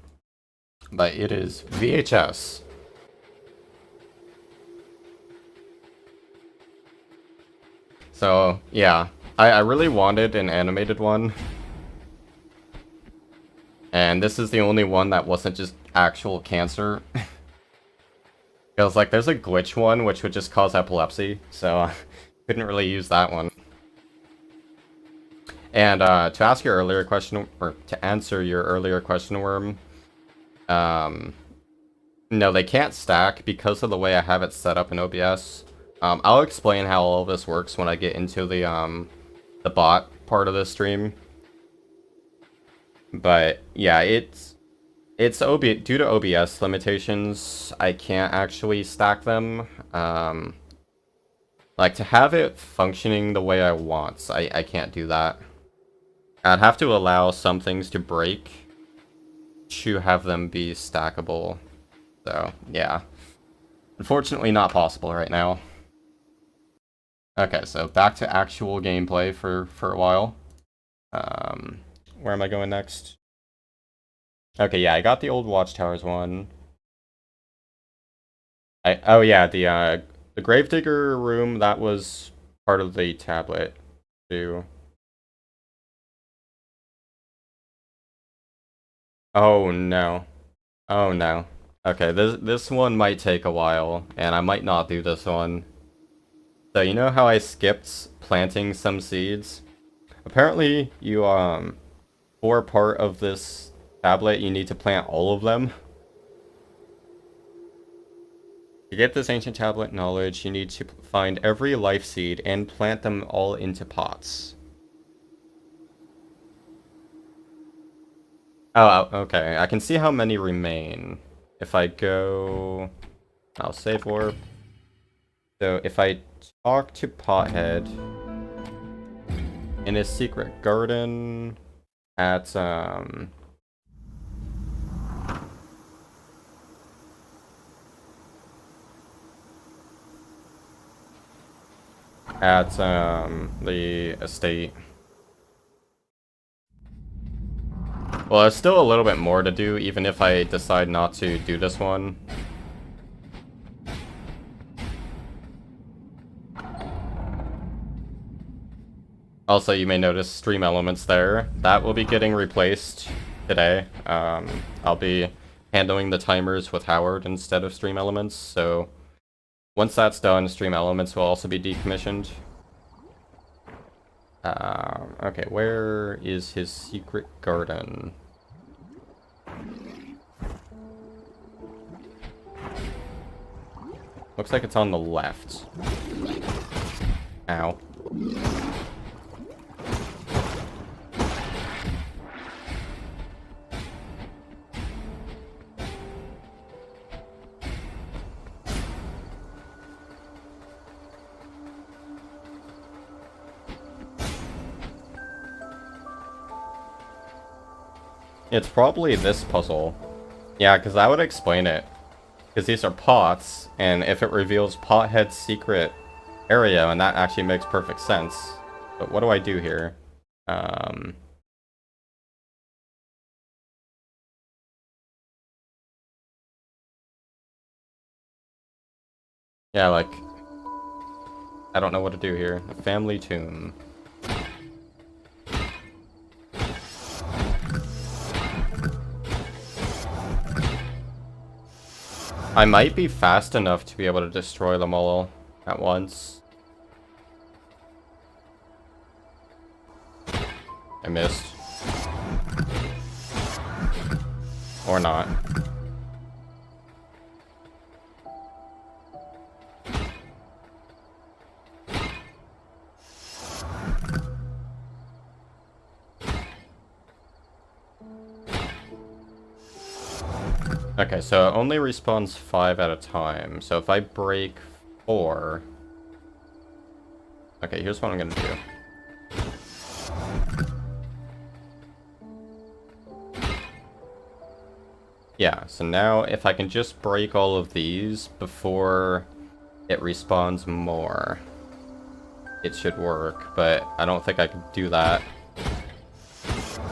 but it is VHS. So, yeah. I really wanted an animated one. And this is the only one that wasn't just actual cancer. Because, like, there's a glitch one, which would just cause epilepsy, so couldn't really use that one. And, to ask your earlier question, or to answer your earlier question, Worm, no, they can't stack because of the way I have it set up in OBS. I'll explain how all of this works when I get into the bot part of the stream. But, yeah, it's due to OBS limitations, I can't actually stack them. Like, to have it functioning the way I want, I can't do that. I'd have to allow some things to break to have them be stackable. So, yeah. Unfortunately not possible right now. Okay, so back to actual gameplay for a while. Where am I going next? Okay, yeah, I got the old Watchtowers one. Oh yeah, the Gravedigger room, that was part of the tablet too. Oh no. Oh no. Okay, this one might take a while, and I might not do this one. So you know how I skipped planting some seeds? Apparently you for part of this tablet you need to plant all of them. To get this ancient tablet knowledge, you need to find every life seed and plant them all into pots. Oh, okay. I can see how many remain. If I go... I'll save warp. So if I talk to Pothead in his secret garden at the estate. Well, there's still a little bit more to do, even if I decide not to do this one. Also, you may notice stream elements there. That will be getting replaced today. I'll be handling the timers with Howard instead of stream elements, so once that's done, stream elements will also be decommissioned. Okay, where is his secret garden? Looks like it's on the left. Ow. It's probably this puzzle. Yeah, because that would explain it. Because these are pots, and if it reveals Pothead's secret area, and that actually makes perfect sense. But what do I do here? Yeah, like... I don't know what to do here. A family tomb. I might be fast enough to be able to destroy them all at once. I missed. Or not. Okay, so it only respawns 5 at a time. So if I break 4... Okay, here's what I'm gonna do. Yeah, so now if I can just break all of these before it respawns more, it should work, but I don't think I can do that.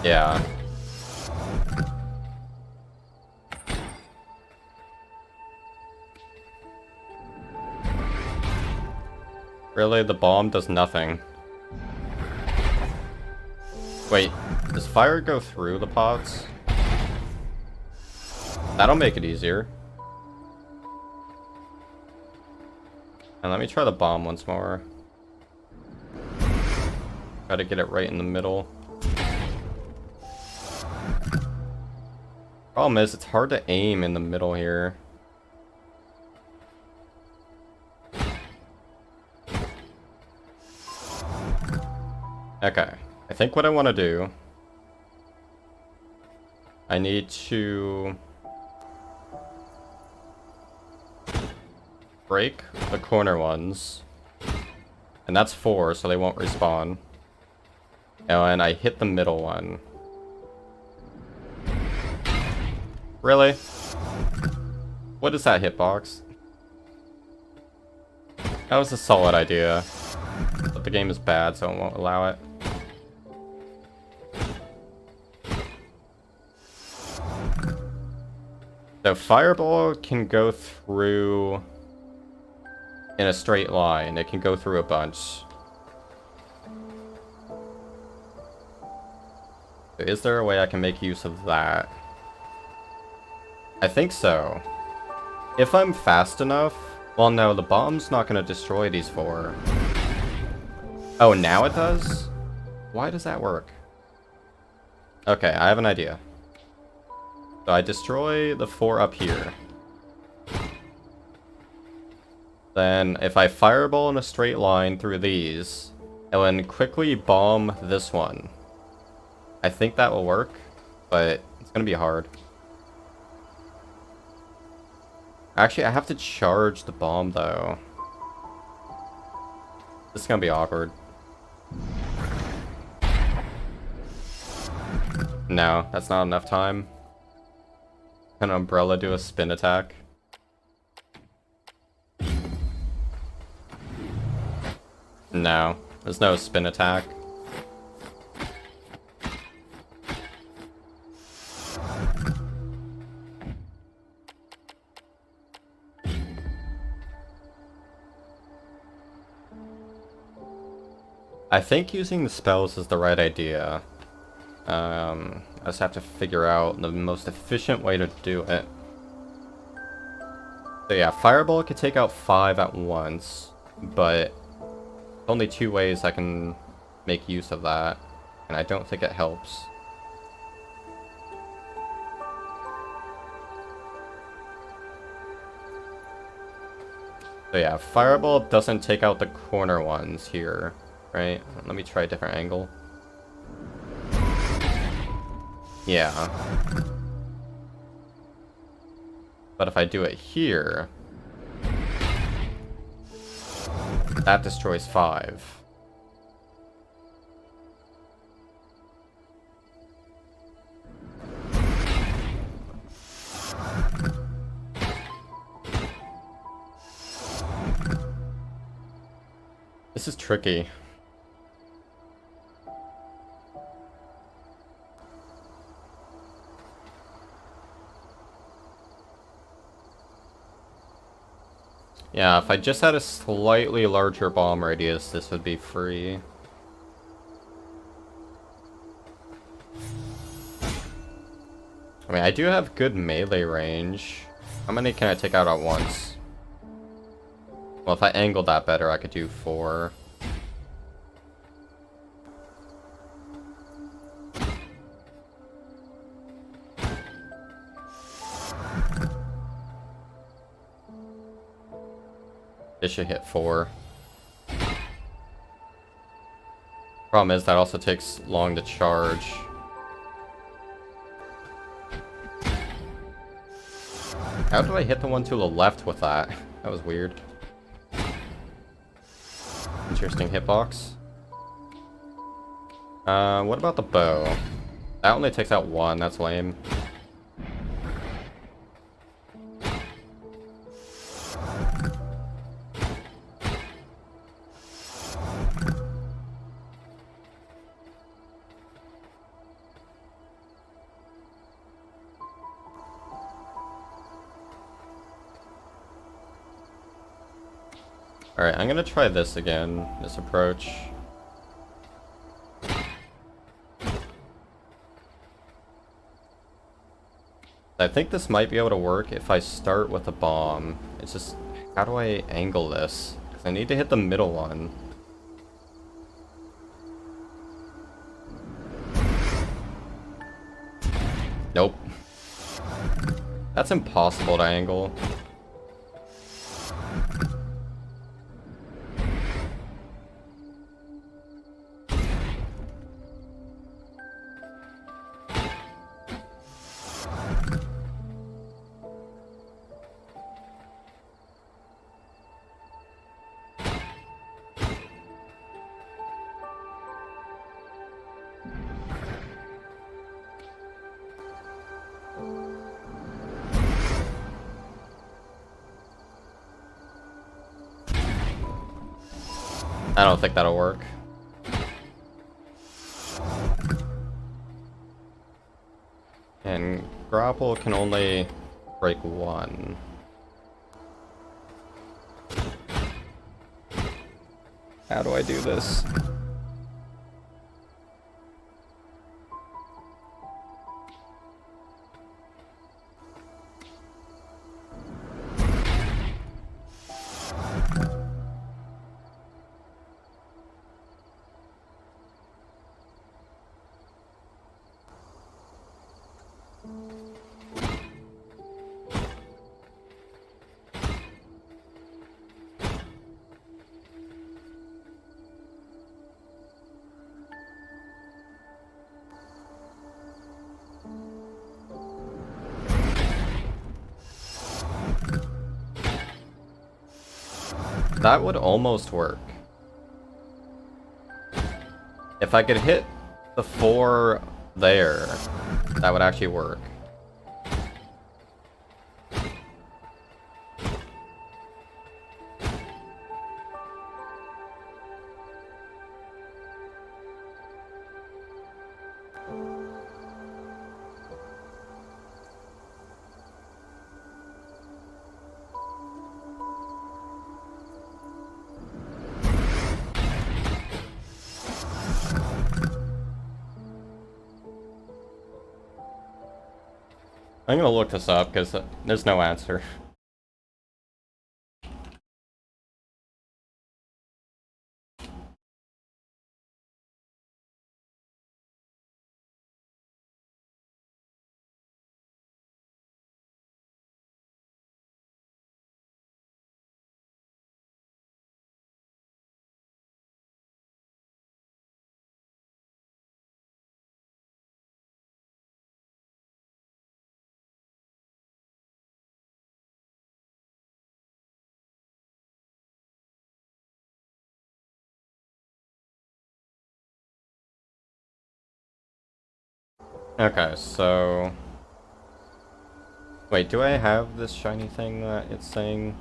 Yeah. Really, the bomb does nothing. Wait, does fire go through the pots? That'll make it easier. And let me try the bomb once more. Try to get it right in the middle. Problem is, it's hard to aim in the middle here. Okay, I think what I want to do... I need to... break the corner ones. And that's 4, so they won't respawn. And I hit the middle one. Really? What is that hitbox? That was a solid idea. But the game is bad, so it won't allow it. So Fireball can go through in a straight line. It can go through a bunch. Is there a way I can make use of that? I think so. If I'm fast enough... Well, no, the bomb's not going to destroy these 4. Oh, now it does? Why does that work? Okay, I have an idea. So I destroy the 4 up here. Then, if I fireball in a straight line through these, and then quickly bomb this one. I think that will work, but it's gonna be hard. Actually, I have to charge the bomb, though. This is gonna be awkward. No, that's not enough time. Can an umbrella do a spin attack? No, there's no spin attack. I think using the spells is the right idea. I just have to figure out the most efficient way to do it. So yeah, Fireball could take out 5 at once, but only 2 ways I can make use of that, and I don't think it helps. So yeah, Fireball doesn't take out the corner ones here, right? Let me try a different angle. Yeah. But if I do it here, that destroys 5. This is tricky. Yeah, if I just had a slightly larger bomb radius, this would be free. I mean, I do have good melee range. How many can I take out at once? Well, if I angled that better, I could do 4. It should hit 4. Problem is, that also takes long to charge. How did I hit the one to the left with that? That was weird. Interesting hitbox. What about the bow? That only takes out 1, that's lame. Alright, I'm gonna try this again, this approach. I think this might be able to work if I start with a bomb. It's just, how do I angle this? Because I need to hit the middle one. Nope. That's impossible to angle. I don't think that'll work. And grapple can only break 1. How do I do this? That would almost work. If I could hit the 4 there, that would actually work. I'm gonna look this up because there's no answer. Okay, so... Wait, do I have this shiny thing that it's saying?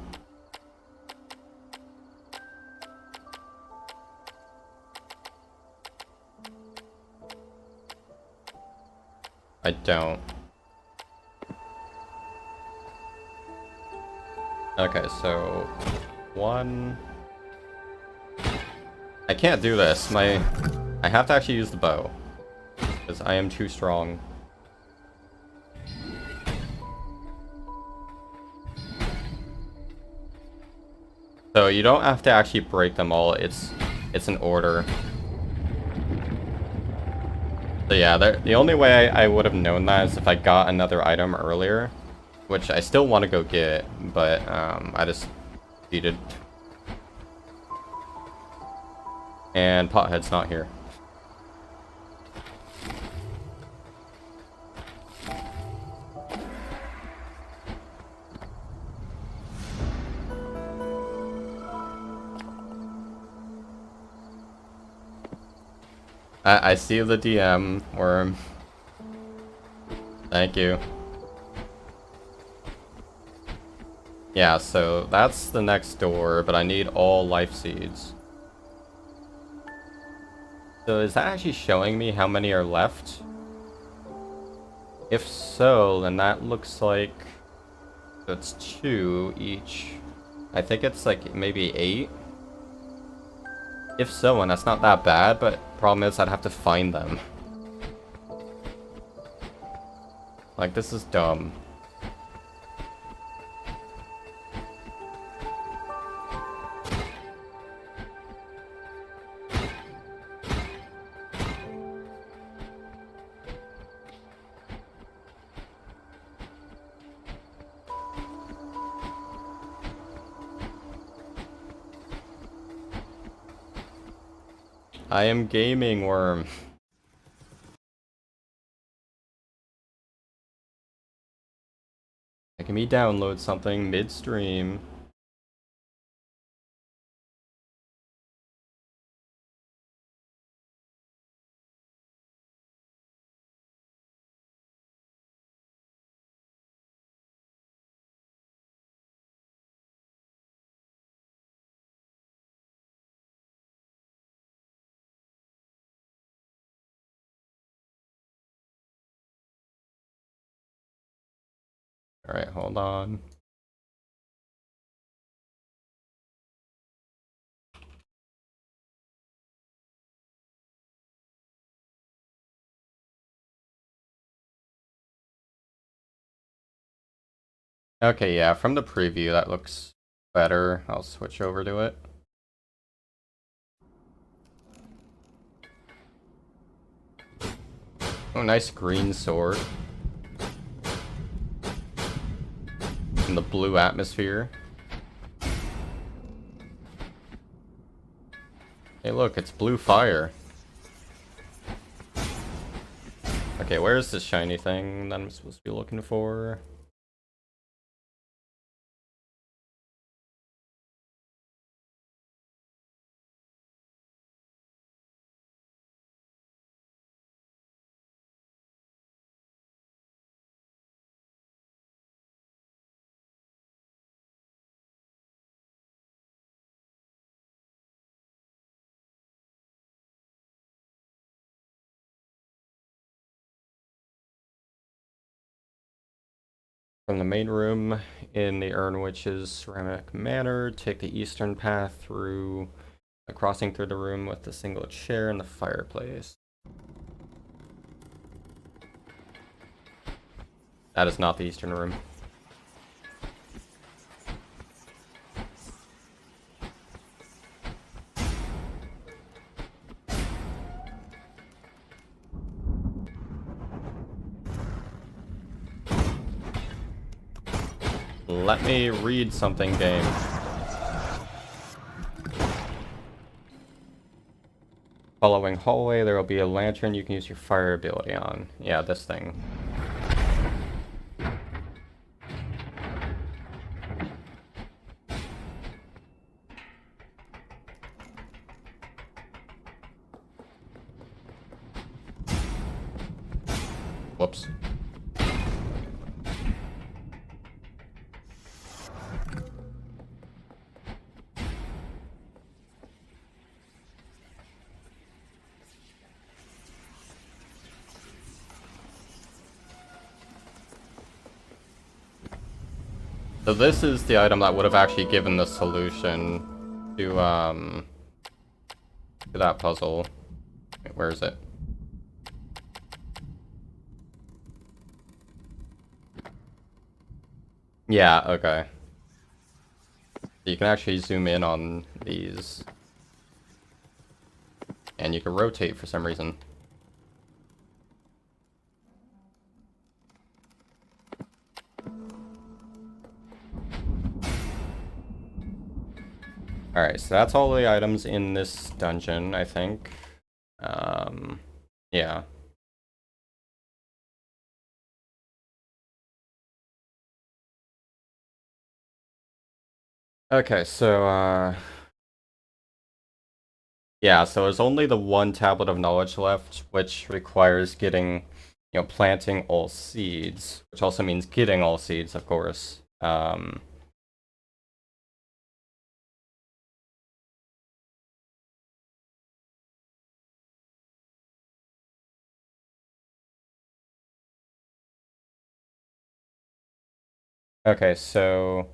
I don't. Okay, so... 1... I can't do this. I have to actually use the bow. Because I am too strong. So you don't have to actually break them all, it's an order. So yeah, the only way I would have known that is if I got another item earlier, which I still want to go get, but I just cheated. And Pothead's not here. I see the DM, Worm. Thank you. Yeah, so that's the next door, but I need all life seeds. So is that actually showing me how many are left? If so, then that looks like that's 2 each. I think it's like maybe 8. If so, and that's not that bad, but problem is I'd have to find them. Like, this is dumb. I am gaming, Worm. Making me download something midstream. Alright, hold on. Okay, yeah, from the preview that looks better. I'll switch over to it. Oh, nice green sword. In the blue atmosphere. Hey look, it's blue fire. Okay, where's this shiny thing that I'm supposed to be looking for? From the main room in the Urnwitch's ceramic manor, take the eastern path through, crossing through the room with the single chair and the fireplace. That is not the eastern room. Let me read something, game. Following hallway, there will be a lantern you can use your fire ability on. Yeah, this thing. Whoops. So this is the item that would have actually given the solution to that puzzle. Wait, where is it? Yeah, okay. You can actually zoom in on these. And you can rotate for some reason. Alright, so that's all the items in this dungeon, I think. Yeah. Okay, so, yeah, so there's only the one tablet of knowledge left, which requires getting, planting all seeds, which also means getting all seeds, of course. Okay, so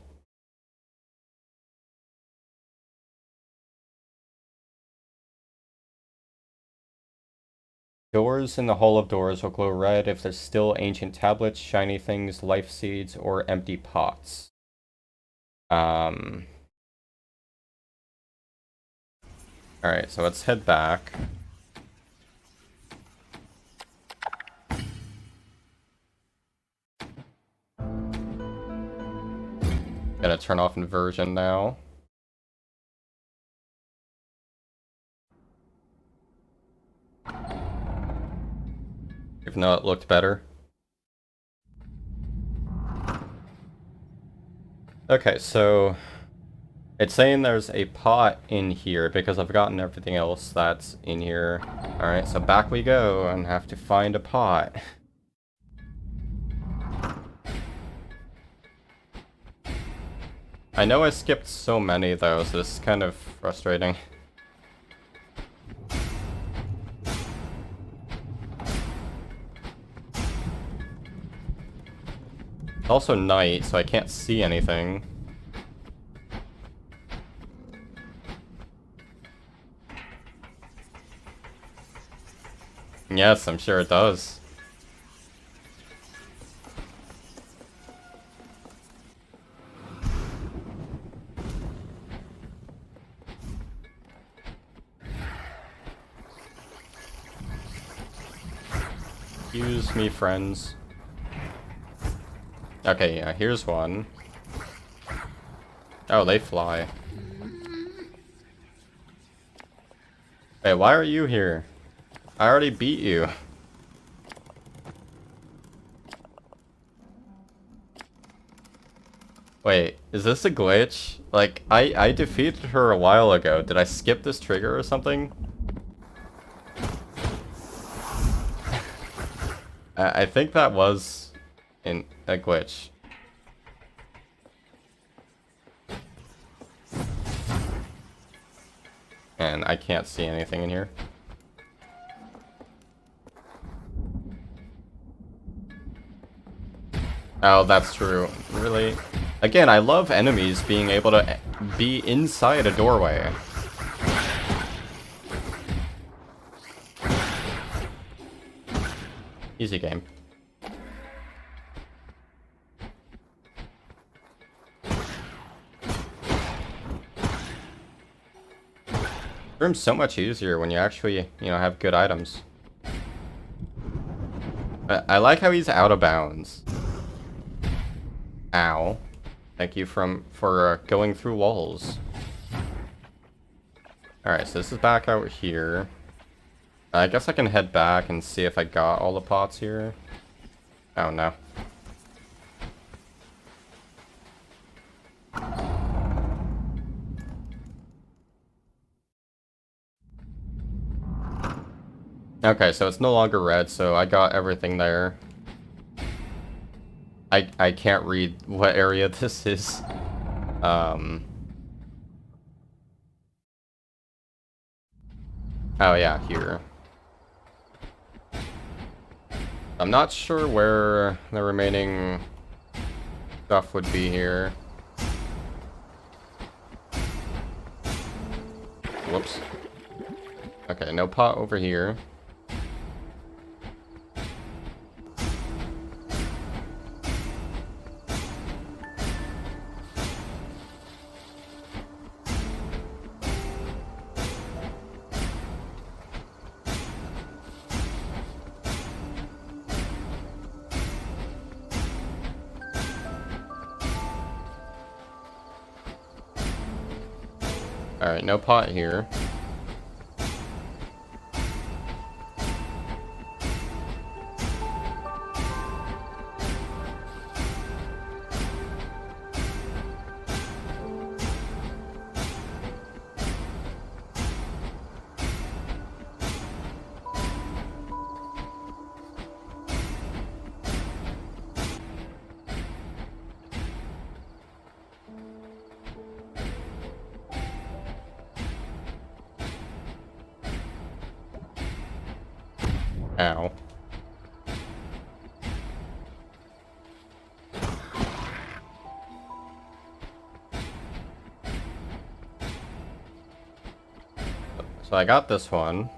doors in the Hall of Doors will glow red if there's still ancient tablets, shiny things, life seeds, or empty pots. Alright, so let's head back. Gotta turn off inversion now. Even though it looked better. Okay, so it's saying there's a pot in here because I've gotten everything else that's in here. Alright, so back we go and have to find a pot. I know I skipped so many though, so this is kind of frustrating. It's also night, so I can't see anything. Yes, I'm sure it does. Excuse me, friends. Okay, yeah, here's one. Oh, they fly. Hey, why are you here? I already beat you. Wait, is this a glitch? Like, I defeated her a while ago. Did I skip this trigger or something? I think that was in a glitch. And I can't see anything in here. Oh, that's true. Really? Again, I love enemies being able to be inside a doorway. Easy game. Room's so much easier when you actually, have good items. I like how he's out of bounds. Ow. Thank you for going through walls. Alright, so this is back out here. I guess I can head back and see if I got all the pots here. Oh, no. Okay, so it's no longer red, so I got everything there. I can't read what area this is. Oh yeah, here. I'm not sure where the remaining stuff would be here. Whoops. Okay, no pot over here. Alright, no pot here. Ow. So I got this one.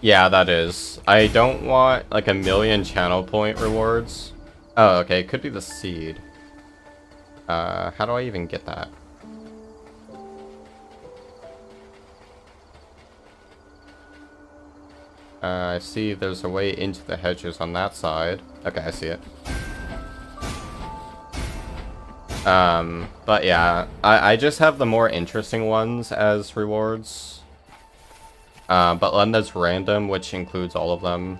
Yeah, that is. I don't want like a million channel point rewards. Oh, okay, it could be the seed. How do I even get that? I see there's a way into the hedges on that side. Okay, I see it. But yeah, I just have the more interesting ones as rewards. But then there's random, which includes all of them.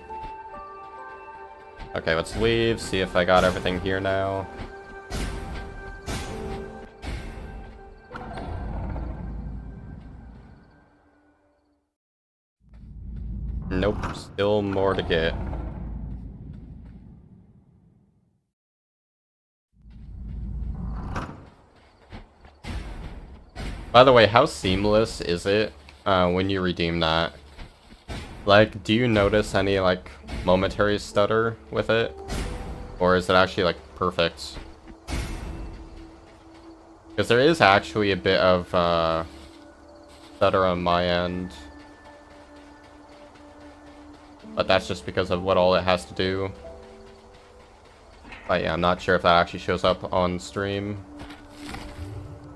Okay, let's leave, see if I got everything here now. Nope, still more to get. By the way, how seamless is it when you redeem that? Like, do you notice any, like, momentary stutter with it? Or is it actually, like, perfect? Because there is actually a bit of stutter on my end. But that's just because of what all it has to do. But yeah, I'm not sure if that actually shows up on stream.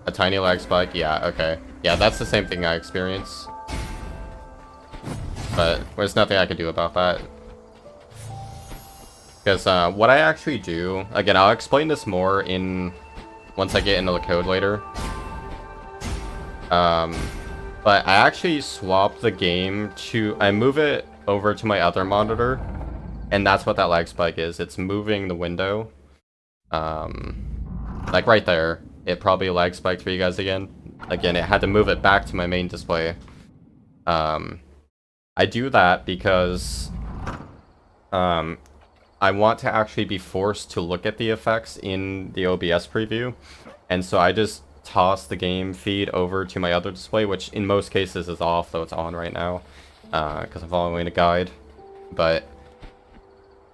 A tiny lag spike? Yeah, okay. Yeah, that's the same thing I experience. But there's nothing I can do about that. Because what I actually do... Again, I'll explain this more in... once I get into the code later. But I actually swap the game to... I move it over to my other monitor. And that's what that lag spike is. It's moving the window. Like right there. It probably lag spiked for you guys again. Again, it had to move it back to my main display. I do that because I want to actually be forced to look at the effects in the OBS preview. And so I just toss the game feed over to my other display, which in most cases is off, though it's on right now. Because I'm following a guide. But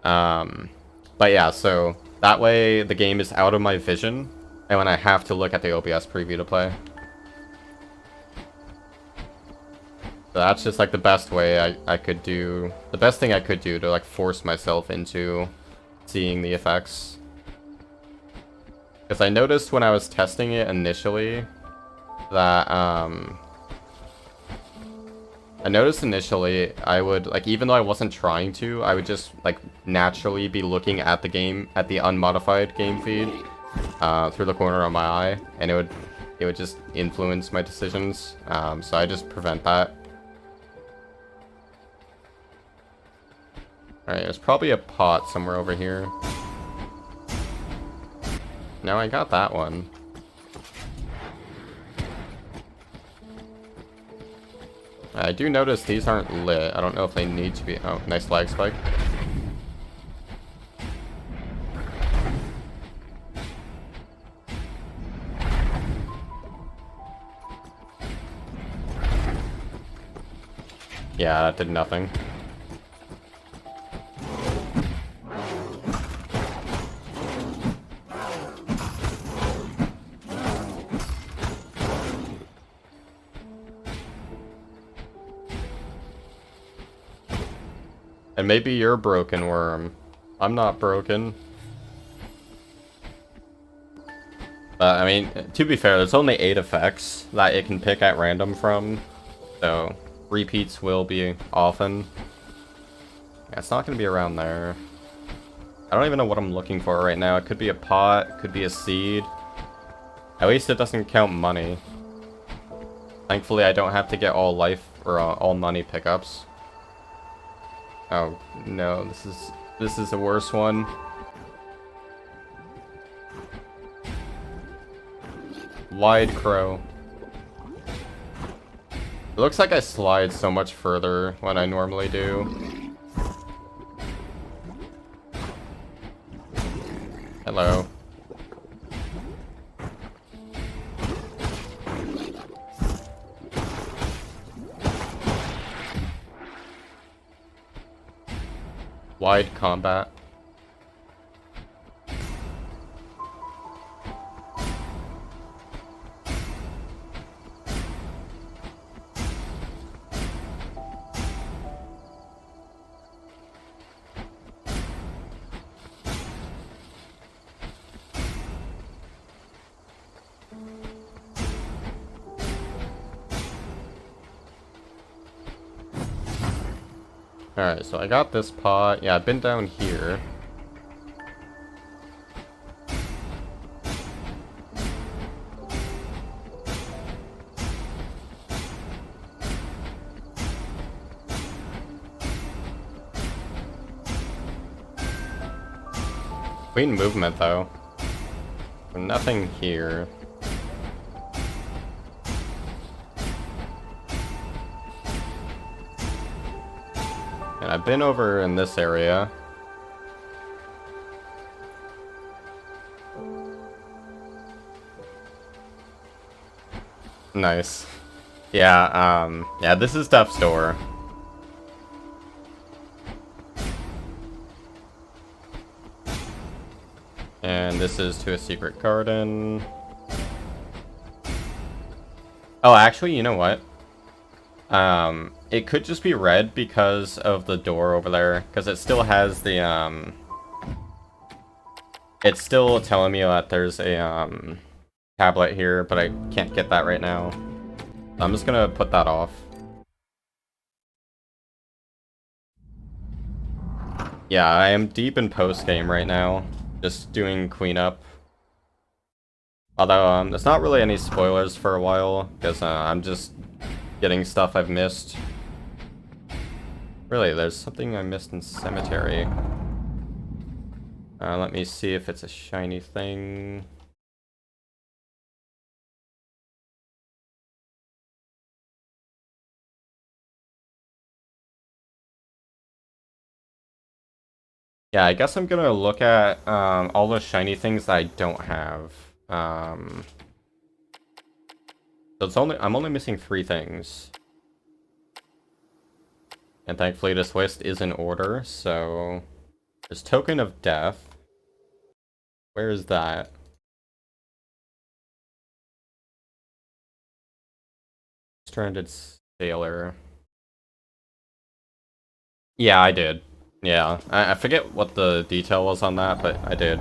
yeah, so that way the game is out of my vision. And when I have to look at the OBS preview to play. So that's just like the best way I could do, the best thing I could do to like force myself into seeing the effects. Because I noticed when I was testing it initially that I would, like, even though I wasn't trying to, I would just like naturally be looking at the game, at the unmodified game feed through the corner of my eye, and it would just influence my decisions. So I just prevent that. Alright, there's probably a pot somewhere over here. Now I got that one. I do notice these aren't lit. I don't know if they need to be. Oh, nice lag spike. Yeah, that did nothing. And maybe you're broken, Worm. I'm not broken. I mean, to be fair, there's only 8 effects that it can pick at random from. So, repeats will be often. Yeah, it's not going to be around there. I don't even know what I'm looking for right now. It could be a pot, could be a seed. At least it doesn't count money. Thankfully, I don't have to get all life or all money pickups. Oh no, this is the worst one. Wide crow. It looks like I slide so much further when I normally do. Hello. Wide combat. Alright, so I got this pot. Yeah, I've been down here. Queen movement, though. Nothing here. And I've been over in this area. Nice. Yeah, yeah, this is Death's Door. And this is to a secret garden. Oh, actually, you know what? It could just be red because of the door over there, because it still has the, it's still telling me that there's a, tablet here, but I can't get that right now. I'm just gonna put that off. Yeah, I am deep in post-game right now, just doing cleanup. Although, there's not really any spoilers for a while, because, I'm just getting stuff I've missed. Really, there's something I missed in Cemetery. Let me see if it's a shiny thing. Yeah, I guess I'm gonna look at all the shiny things that I don't have. So I'm only missing 3 things. And thankfully this list is in order, so there's Token of Death. Where is that? Stranded Sailor. Yeah, I did. Yeah, I forget what the detail was on that, but I did.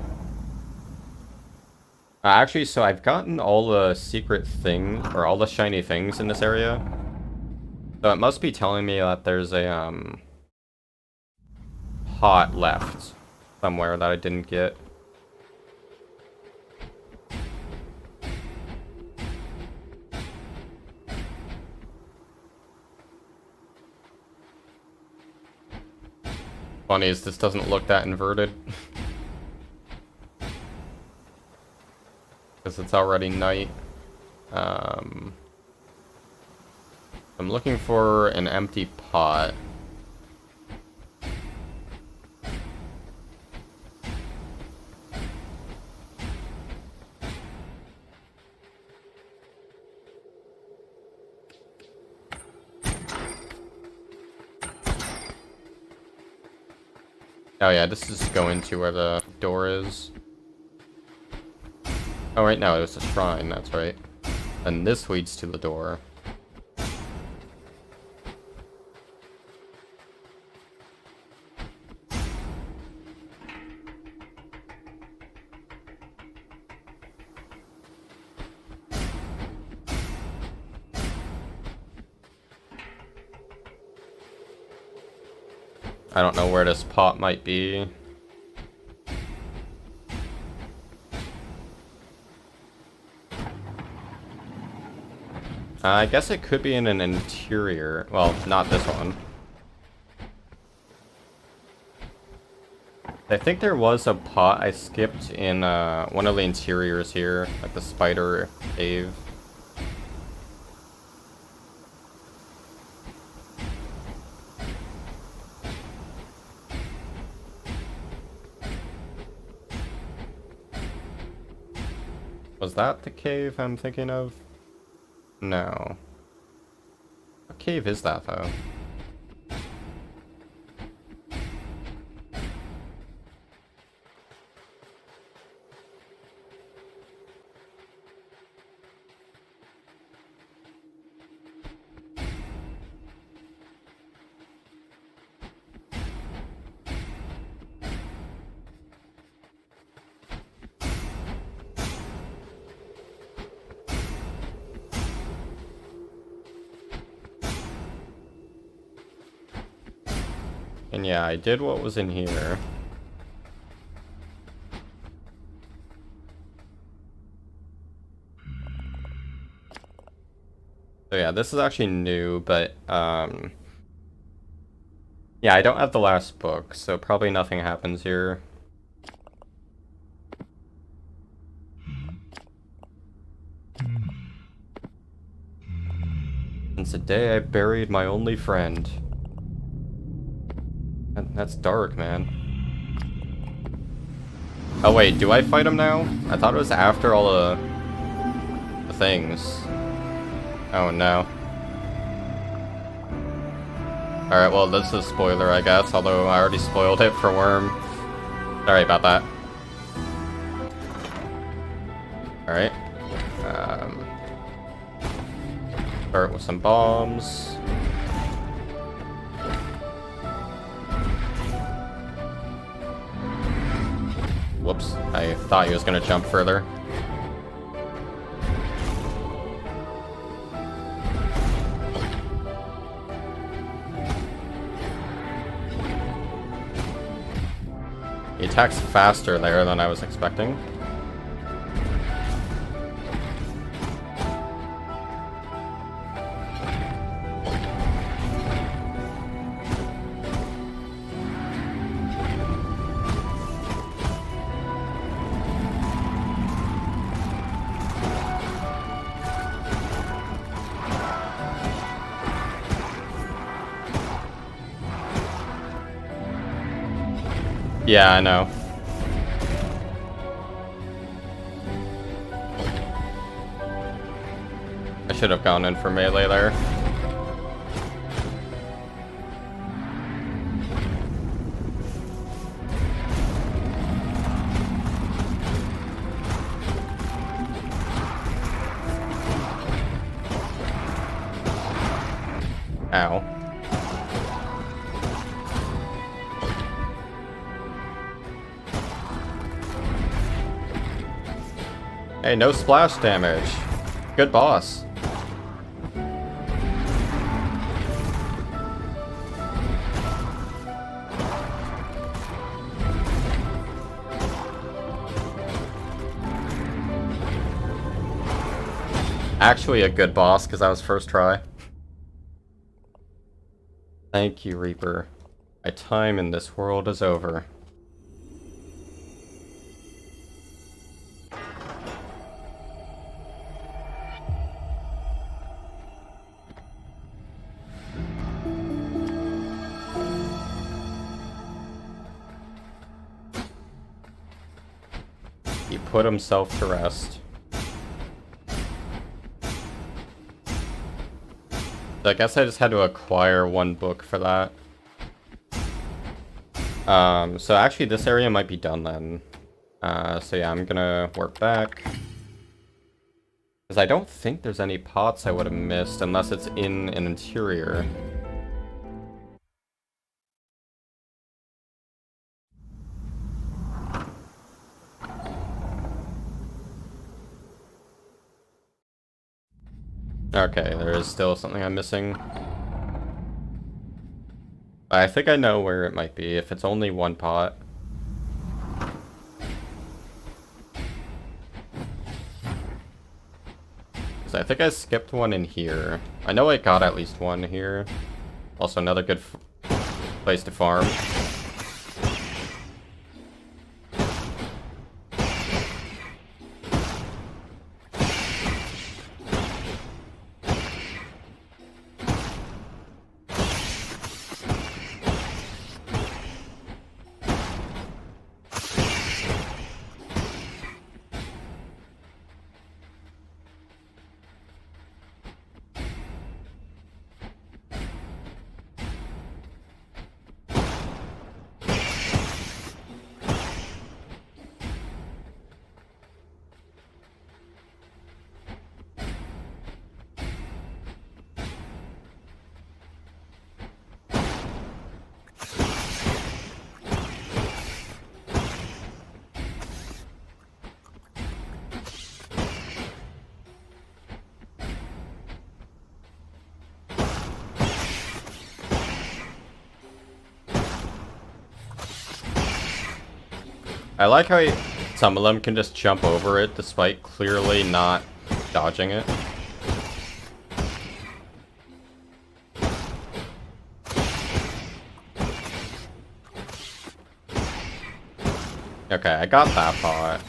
Actually, so I've gotten all the secret things, or all the shiny things in this area. So it must be telling me that there's a, pot left somewhere that I didn't get. Funny is this doesn't look that inverted. Because it's already night. I'm looking for an empty pot. Oh yeah, this is going to where the door is. Oh right, no, it was a shrine, that's right. And this leads to the door. I don't know where this pot might be. I guess it could be in an interior. Well, not this one. I think there was a pot I skipped in one of the interiors here, like the spider cave. Was that the cave I'm thinking of? No. What cave is that, though? And yeah, I did what was in here. So yeah, this is actually new, but yeah, I don't have the last book, so probably nothing happens here. Since the day I buried my only friend. That's dark, man. Oh wait, do I fight him now? I thought it was after all the things. Oh no. Alright, well this is a spoiler I guess, although I already spoiled it for Worm. Sorry about that. Alright. Start with some bombs. Whoops, I thought he was gonna jump further. He attacks faster there than I was expecting. Yeah, I know. I should have gone in for melee there. Ow. Hey, no splash damage. Good boss. Actually a good boss, because that was first try. Thank you, Reaper. My time in this world is over. He put himself to rest. So I guess I just had to acquire one book for that. So actually this area might be done then. So yeah, I'm gonna work back. Because I don't think there's any pots I would have missed unless it's in an interior. Okay, there is still something I'm missing. I think I know where it might be, if it's only one pot. Because I think I skipped one in here. I know I got at least one here. Also another good place to farm. I like how some of them can just jump over it despite clearly not dodging it. Okay, I got that pot.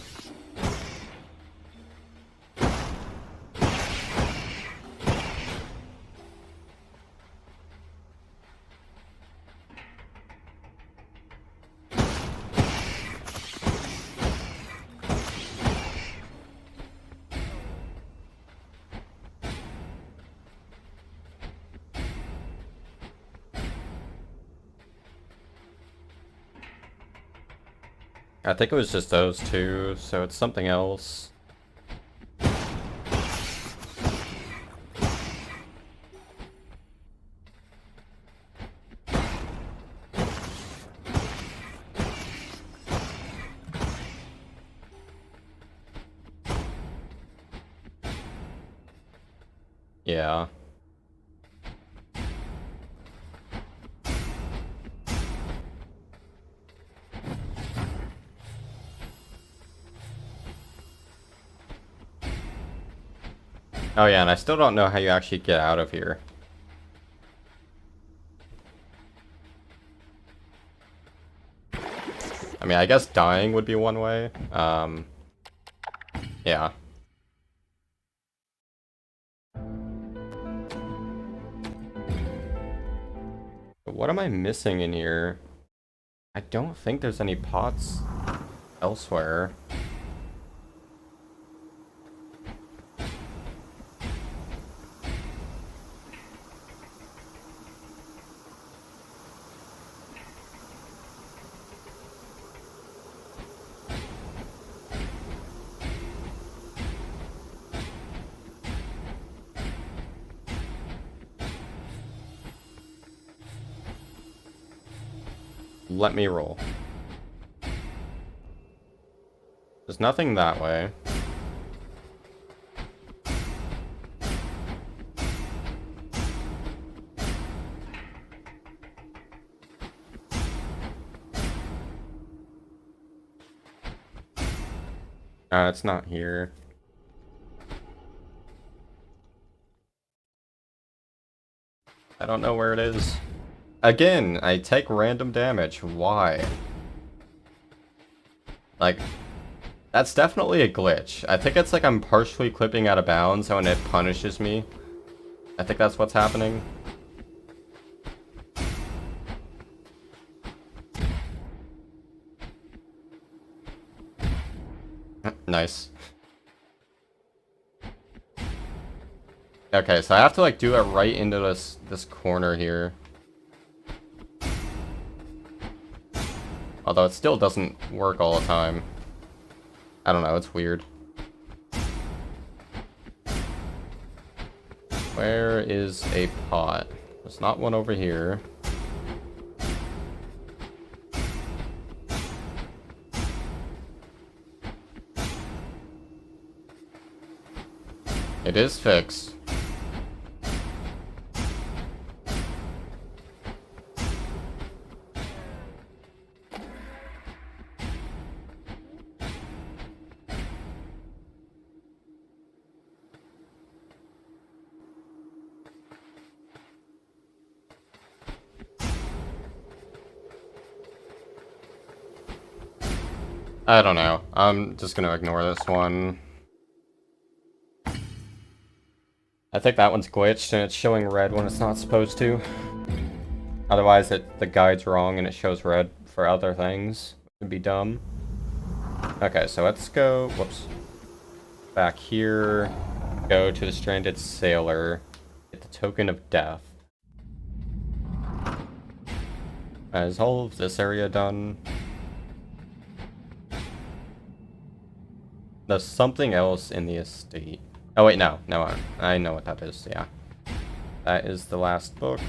I think it was just those two, so it's something else. Yeah. Oh yeah, and I still don't know how you actually get out of here. I mean, I guess dying would be one way. Yeah. But what am I missing in here? I don't think there's any pots elsewhere. Let me roll. There's nothing that way. It's not here. I don't know where it is. Again, I take random damage. Why? Like, that's definitely a glitch. I think it's like I'm partially clipping out of bounds when it punishes me. I think that's what's happening. Nice. Okay, so I have to like do it right into this corner here. Although it still doesn't work all the time. I don't know, it's weird. Where is a pot? There's not one over here. It is fixed. I don't know. I'm just gonna ignore this one. I think that one's glitched and it's showing red when it's not supposed to. Otherwise, the guide's wrong and it shows red for other things. It would be dumb. Okay, so let's go, whoops, back here, go to the Stranded Sailor, get the Token of Death. Is all of this area done? There's something else in the estate. Oh wait, no, I know what that is, yeah. That is the last book.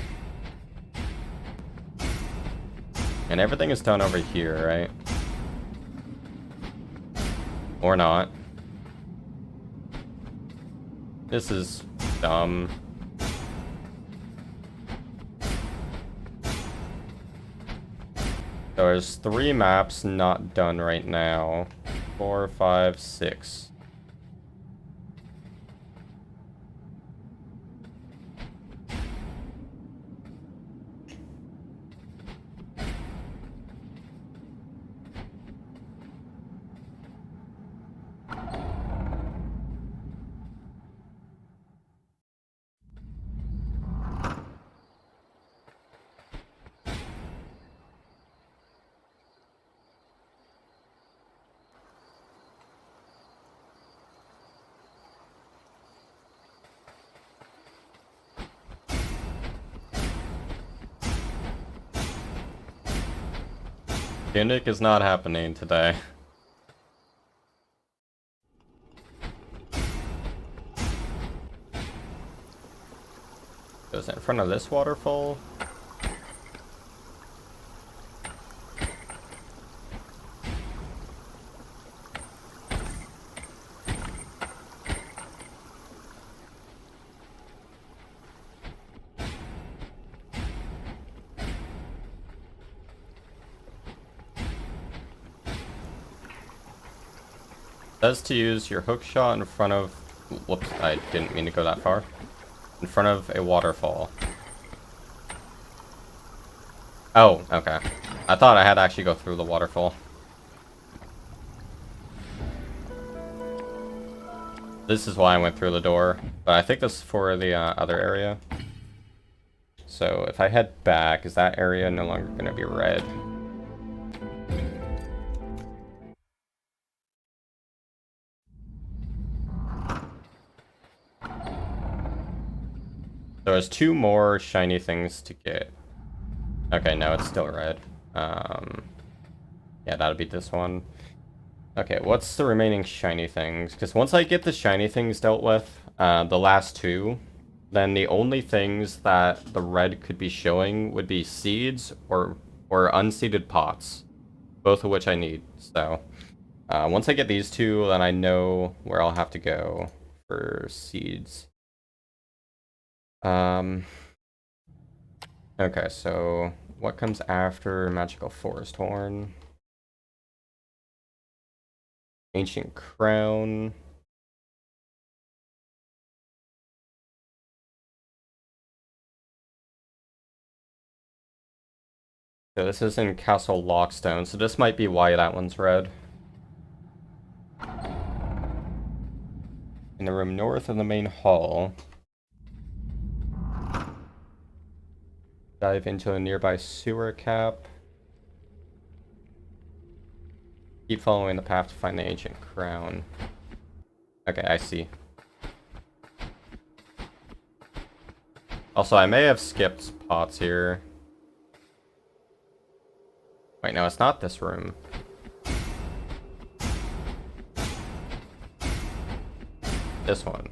And everything is done over here, right? Or not. This is dumb. There's 3 maps not done right now. 4, 5, 6. Tunic is not happening today. Goes in front of this waterfall. Says to use your hook shot in front of... Whoops, I didn't mean to go that far. In front of a waterfall. Oh, okay. I thought I had to actually go through the waterfall. This is why I went through the door. But I think this is for the other area. So if I head back, is that area no longer going to be red? There's 2 more shiny things to get. Okay, no, it's still red. Yeah, that'll be this one. Okay, what's the remaining shiny things? Because once I get the shiny things dealt with, the last 2, then the only things that the red could be showing would be seeds or unseeded pots. Both of which I need, so... once I get these 2, then I know where I'll have to go for seeds. Okay, so what comes after Magical Forest Horn? Ancient Crown. So this is in Castle Lockstone, so this might be why that one's red. In the room north of the main hall, dive into a nearby sewer cap. Keep following the path to find the ancient crown. Okay, I see. Also, I may have skipped pots here. Wait, no, it's not this room. This one.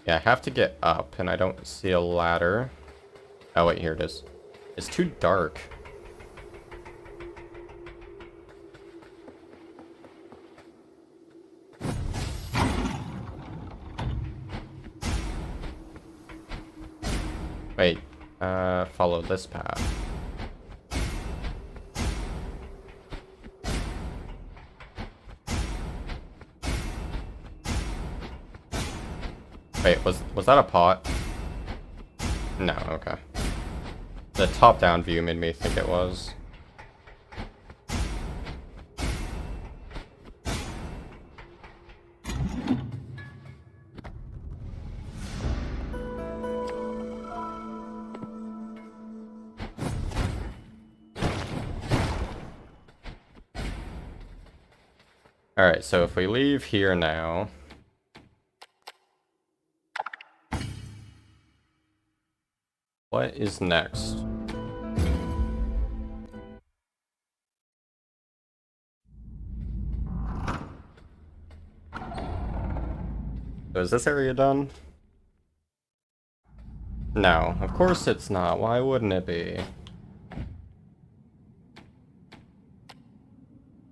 Yeah, I have to get up, and I don't see a ladder. Oh, wait, here it is. It's too dark. Wait, follow this path. Wait, was that a pot? No, okay. The top-down view made me think it was. Alright, so if we leave here now... What is next? So is this area done? No, of course it's not. Why wouldn't it be?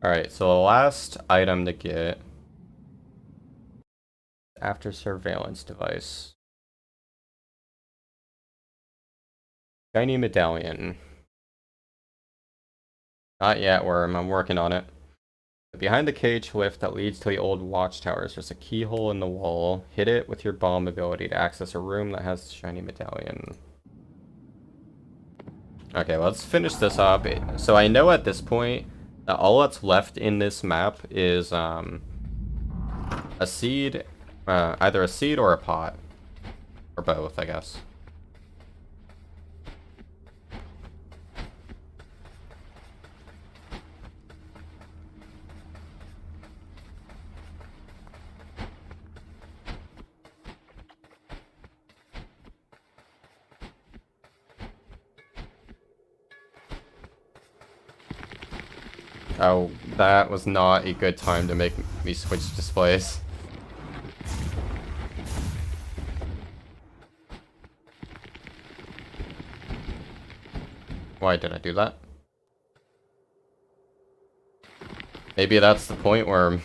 Alright, so the last item to get after surveillance device. Shiny medallion. Not yet, Worm. I'm working on it. But behind the cage lift that leads to the old watchtowers, there's a keyhole in the wall. Hit it with your bomb ability to access a room that has shiny medallion. Okay, let's finish this up. So I know at this point that all that's left in this map is a seed, either a seed or a pot. Or both, I guess. Oh, that was not a good time to make me switch displays. Why did I do that? Maybe that's the point where...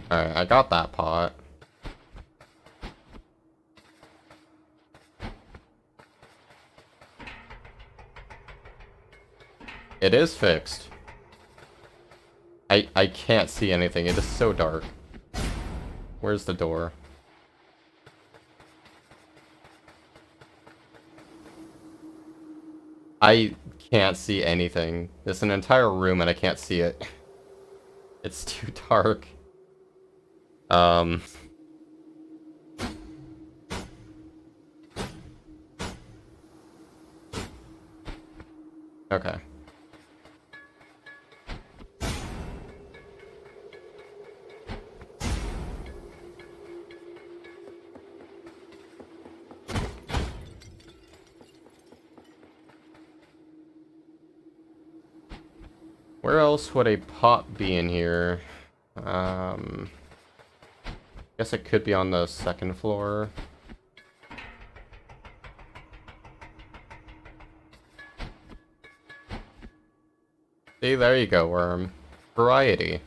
Alright, I got that pot. It is fixed. I can't see anything. It is so dark. Where's the door? I can't see anything. There's an entire room and I can't see it. It's too dark. Okay. Where else would a pot be in here? Guess it could be on the second floor. See, there you go, Worm. Variety.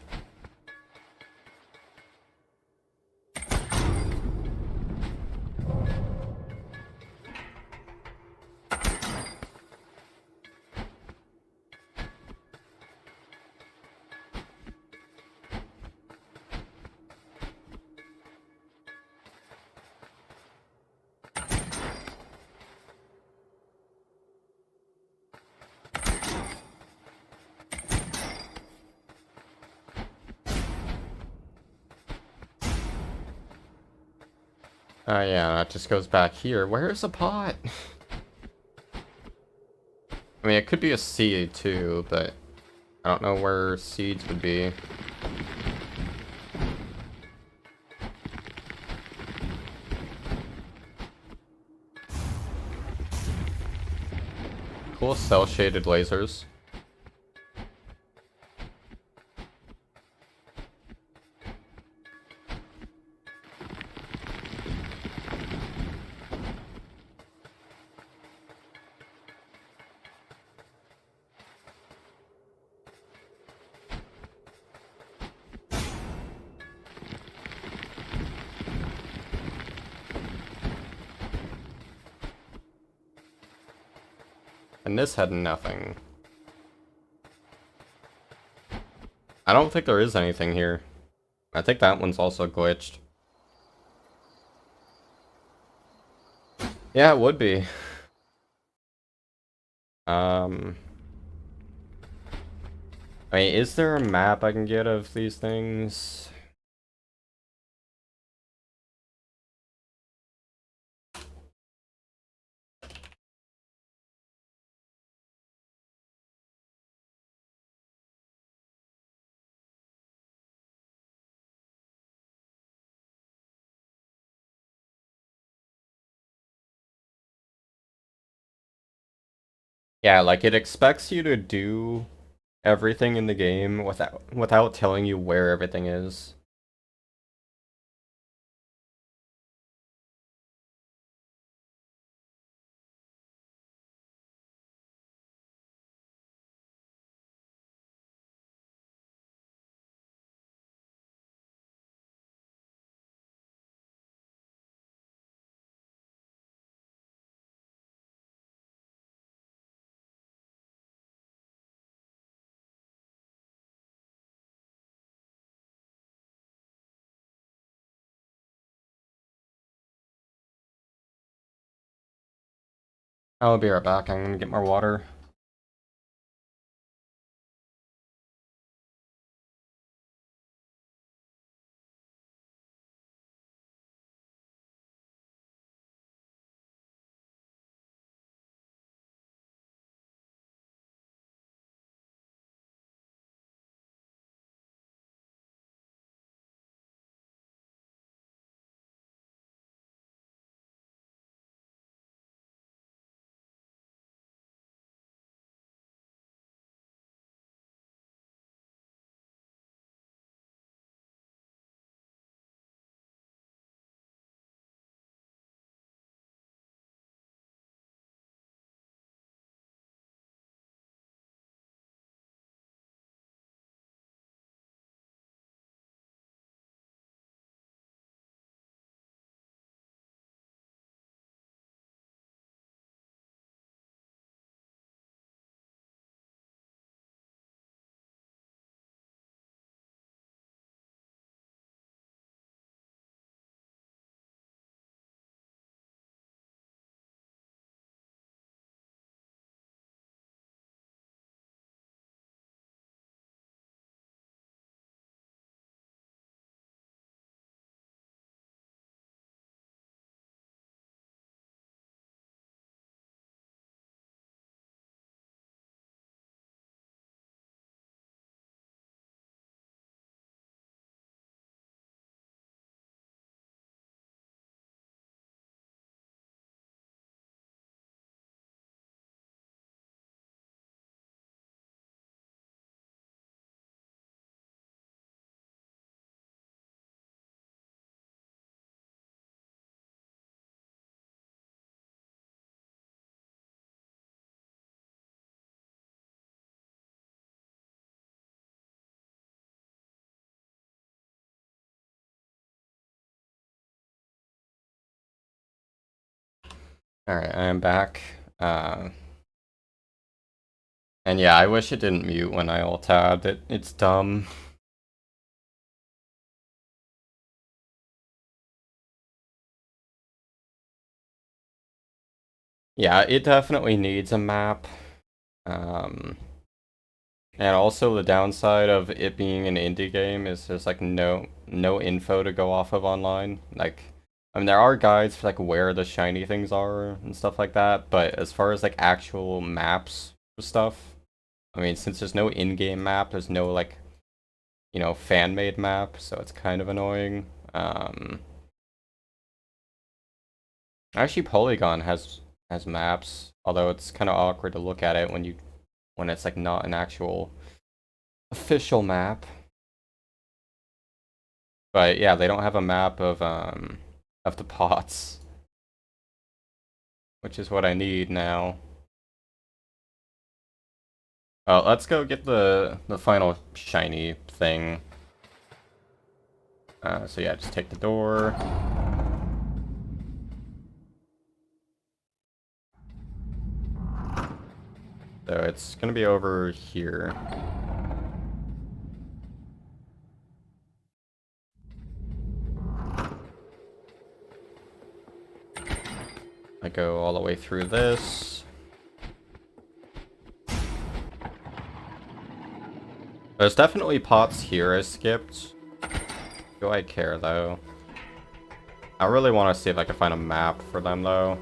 Oh yeah, that just goes back here. Where's the pot? I mean, it could be a seed too, but I don't know where seeds would be. Cool cell-shaded lasers. And this had nothing. I don't think there is anything here. I think that one's also glitched. Yeah, it would be. Um, I mean, is there a map I can get of these things? Yeah, like it expects you to do everything in the game without telling you where everything is. I'll be right back. I'm gonna get more water. Alright, I am back. And yeah, I wish it didn't mute when I alt-tabbed. It's dumb. Yeah, it definitely needs a map. Um, and also the downside of it being an indie game is there's like no info to go off of online. Like, I mean, there are guides for like where the shiny things are and stuff like that, but as far as like actual maps for stuff, I mean, since there's no in-game map, there's no like, fan-made map, so it's kind of annoying. Actually, Polygon has maps, although it's kind of awkward to look at it when it's like not an actual official map. But yeah, they don't have a map of the pots, which is what I need now. Let's go get the final shiny thing. So yeah, just take the door. So it's gonna be over here. I go all the way through this. There's definitely pots here I skipped. Do I care, though? I really want to see if I can find a map for them, though.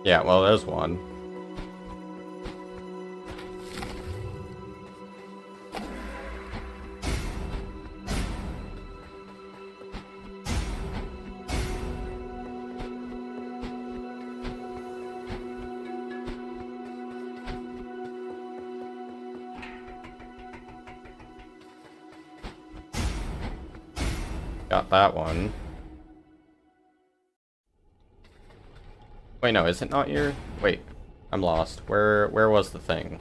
Yeah, well, there's one. Got that one. Wait, no, is it not here? Wait, I'm lost. Where was the thing?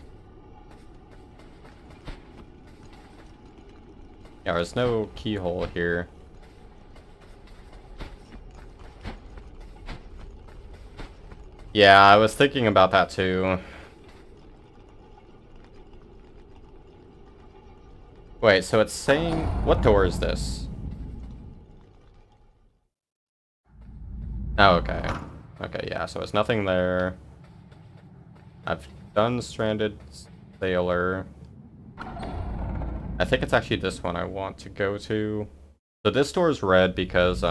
Yeah, there's no keyhole here. Yeah, I was thinking about that too. Wait, so it's saying... What door is this? Oh, okay. Okay, yeah, so it's nothing there. I've done Stranded Sailor. I think it's actually this one I want to go to. So this door is red because,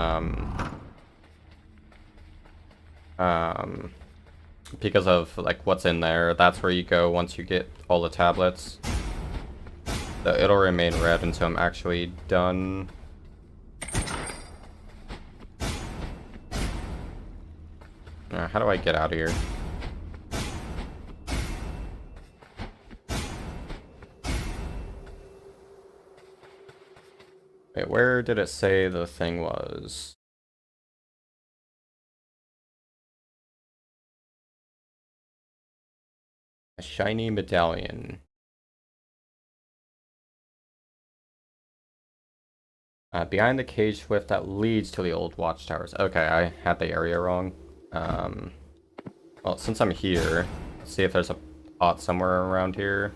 because of, like, what's in there. That's where you go once you get all the tablets. So it'll remain red until I'm actually done. How do I get out of here? Wait, where did it say the thing was? A shiny medallion. Behind the cage lift that leads to the old watchtowers. Okay, I had the area wrong. Well, since I'm here, let's see if there's a pot somewhere around here.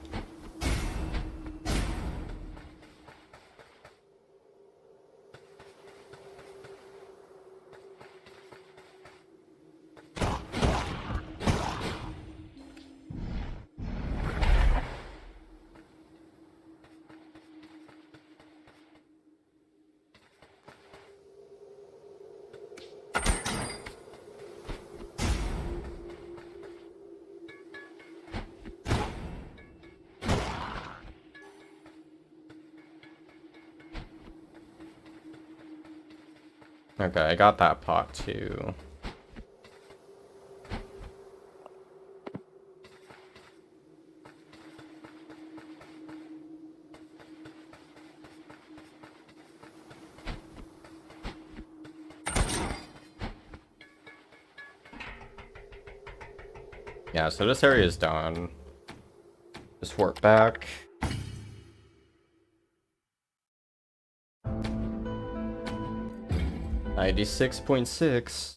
Okay, I got that pot too. Yeah, so this area is done. Just work back. $96.6.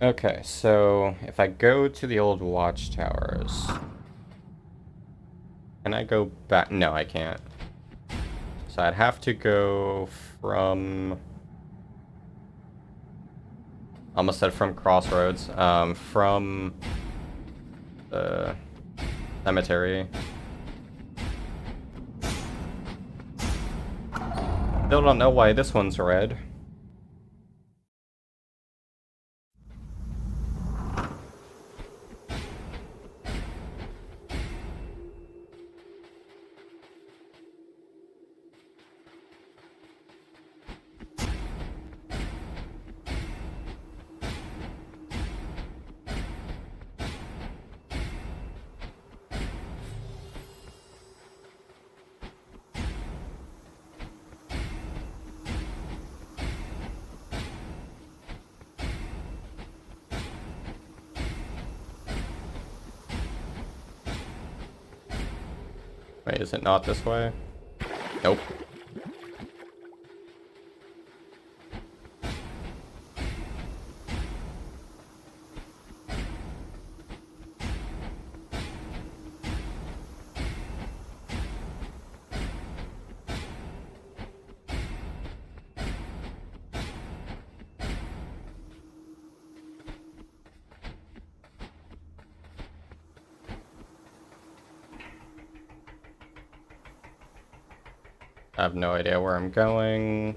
Okay, so if I go to the old watchtowers, can I go back? No, I can't. So I'd have to go from... Almost said from Crossroads. From the cemetery. Still don't know why this one's red. Wait, is it not this way? Nope. I have no idea where I'm going.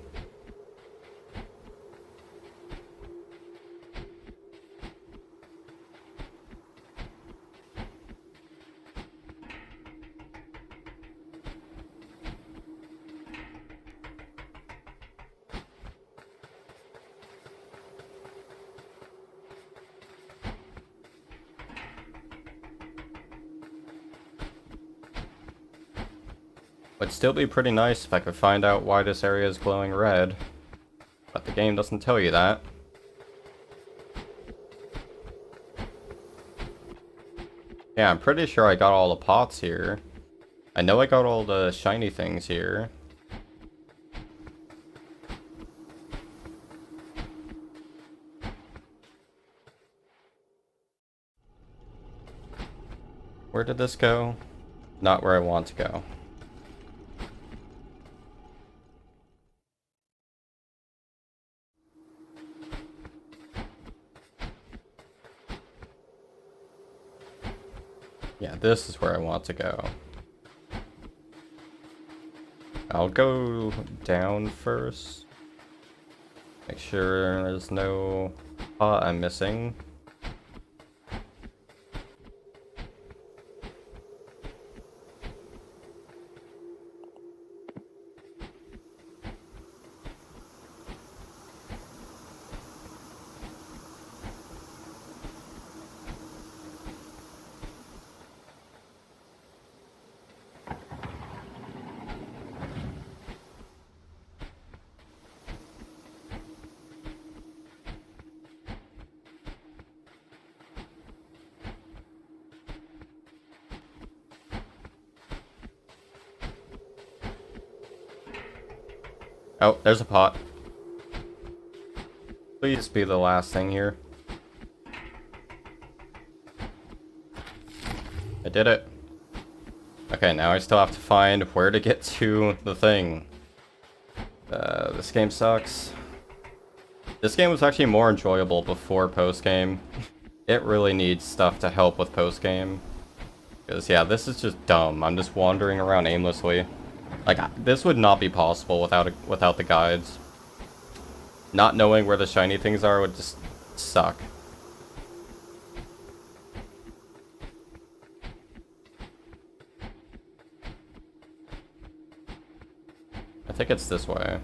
Would still be pretty nice if I could find out why this area is glowing red. But the game doesn't tell you that. Yeah, I'm pretty sure I got all the pots here. I know I got all the shiny things here. Where did this go? Not where I want to go. Yeah, this is where I want to go. I'll go down first. Make sure there's no pot I'm missing. Oh, there's a pot. Please be the last thing here. I did it. Okay, now I still have to find where to get to the thing. This game sucks. This game was actually more enjoyable before post-game. It really needs stuff to help with post-game. Because, yeah, this is just dumb. I'm just wandering around aimlessly. Like, this would not be possible without the guides. Not knowing where the shiny things are would just suck. I think it's this way.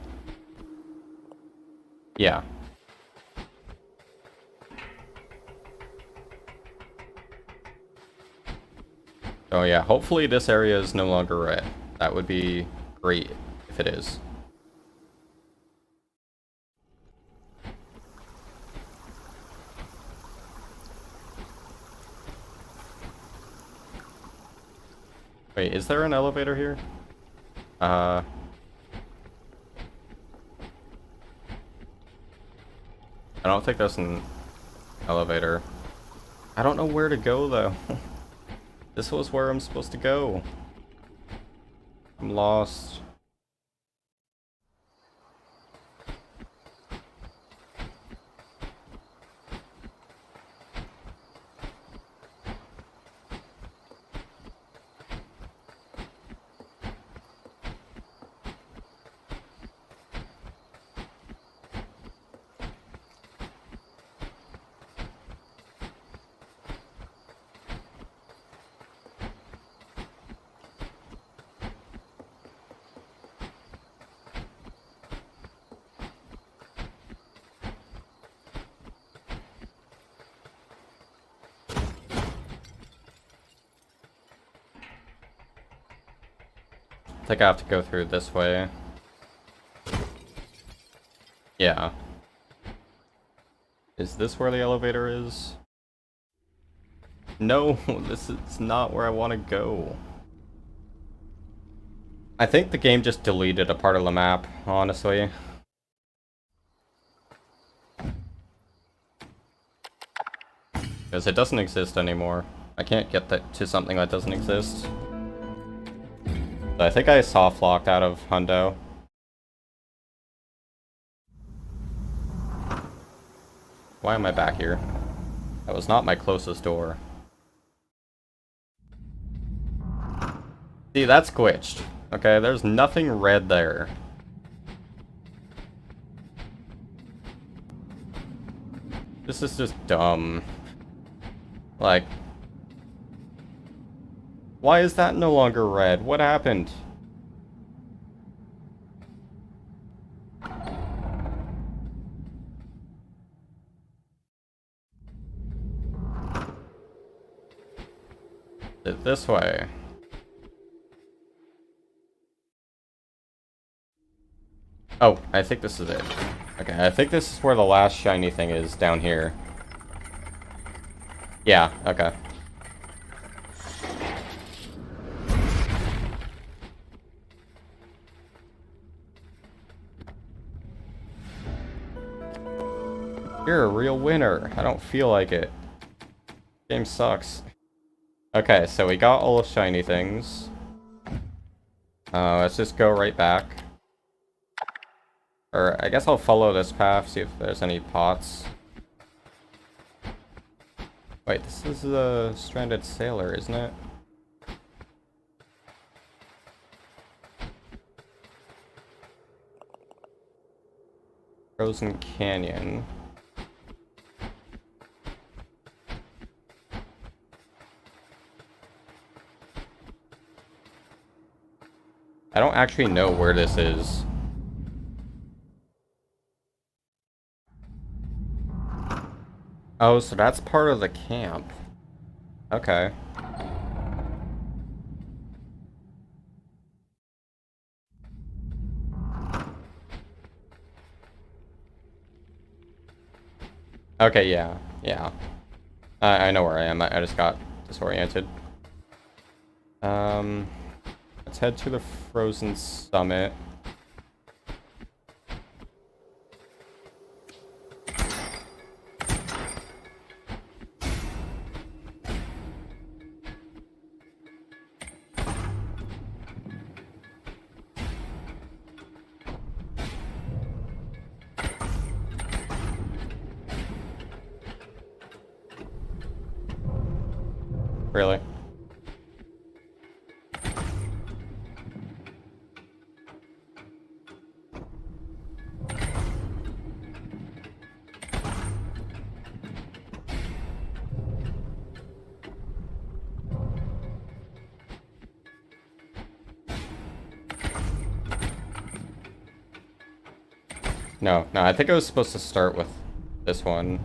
Yeah. Oh yeah, hopefully this area is no longer red. That would be great if it is. Wait, is there an elevator here? I don't think there's an elevator. I don't know where to go though. This was where I'm supposed to go. I'm lost. I think I have to go through this way. Yeah. Is this where the elevator is? No, this is not where I want to go. I think the game just deleted a part of the map, honestly. Because it doesn't exist anymore. I can't get that to something that doesn't exist. So I think I soft locked out of Hundo. Why am I back here? That was not my closest door. See, that's glitched. Okay, there's nothing red there. This is just dumb. Like, why is that no longer red? What happened? This way. Oh, I think this is it. Okay, I think this is where the last shiny thing is, down here. Yeah, okay. You're a real winner. I don't feel like it. Game sucks. Okay, so we got all the shiny things. Let's just go right back. Or, I guess I'll follow this path, see if there's any pots. Wait, this is the Stranded Sailor, isn't it? Frozen Canyon. I don't actually know where this is. Oh, so that's part of the camp. Okay. Okay, yeah. Yeah. I know where I am. I just got disoriented. Let's head to the Frozen Summit. Really? No, I think I was supposed to start with this one.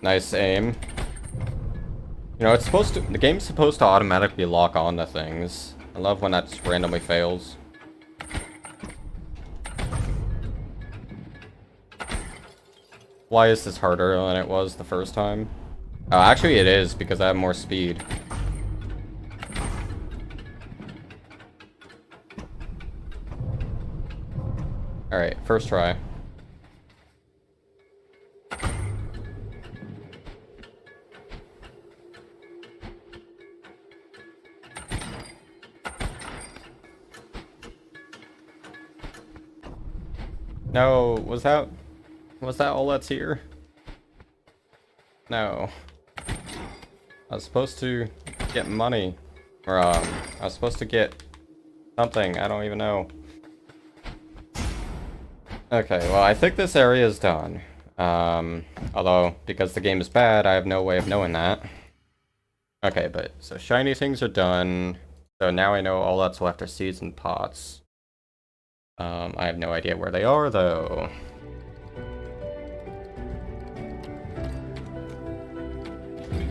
Nice aim. You know, the game's supposed to automatically lock on to things. I love when that just randomly fails. Why is this harder than it was the first time? Oh, actually it is, because I have more speed. Alright, first try. No, was that all that's here? No. I was supposed to get money. Or, I was supposed to get something. I don't even know. Okay, well, I think this area is done. Although, because the game is bad, I have no way of knowing that. Okay, but, so shiny things are done. So now I know all that's left are seeds and pots. I have no idea where they are, though.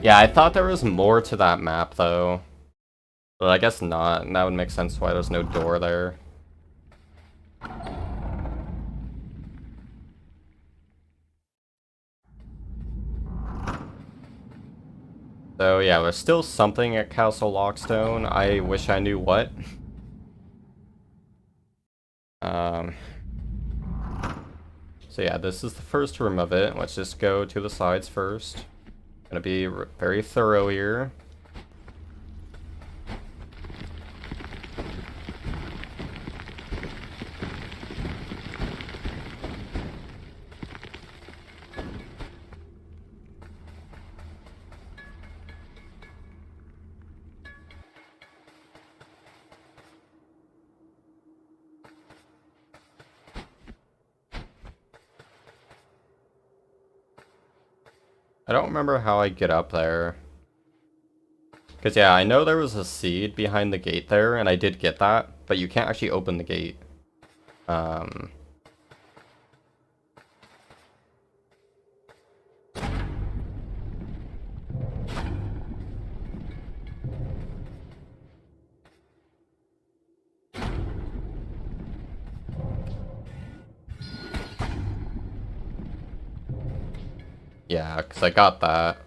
Yeah, I thought there was more to that map, though. But I guess not, and that would make sense why there's no door there. So yeah, there's still something at Castle Lockstone. I wish I knew what. So yeah, this is the first room of it. Let's just go to the sides first. Gonna be very thorough here. I don't remember how I get up there. Because, yeah, I know there was a seed behind the gate there, and I did get that, but you can't actually open the gate. Yeah, because I got that.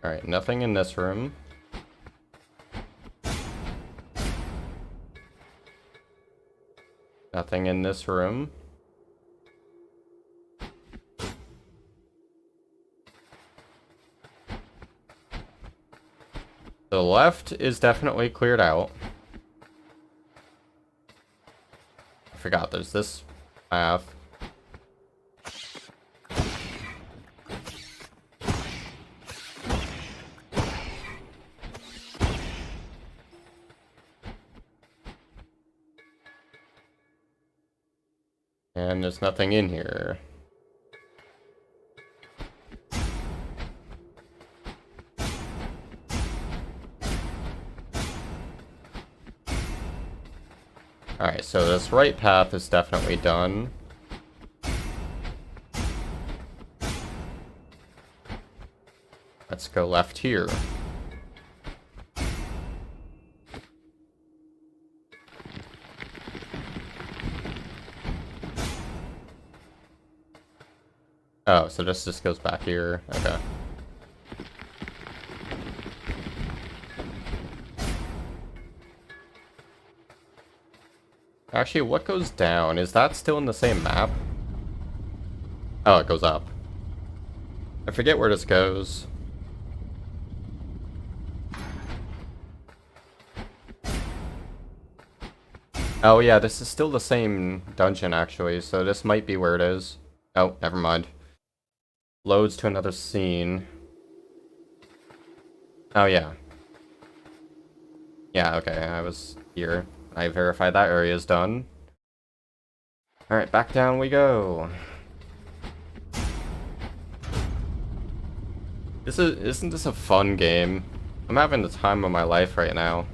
Alright, nothing in this room. Nothing in this room. The left is definitely cleared out. I forgot there's this path. And there's nothing in here. Alright, so this right path is definitely done. Let's go left here. Oh, so this just goes back here. Okay. Actually, what goes down? Is that still in the same map? Oh, it goes up. I forget where this goes. Oh yeah, this is still the same dungeon actually, so this might be where it is. Oh, never mind. Loads to another scene. Oh yeah. Yeah, okay, I was here. I verified that area is done. Alright, back down we go. Isn't this a fun game? I'm having the time of my life right now.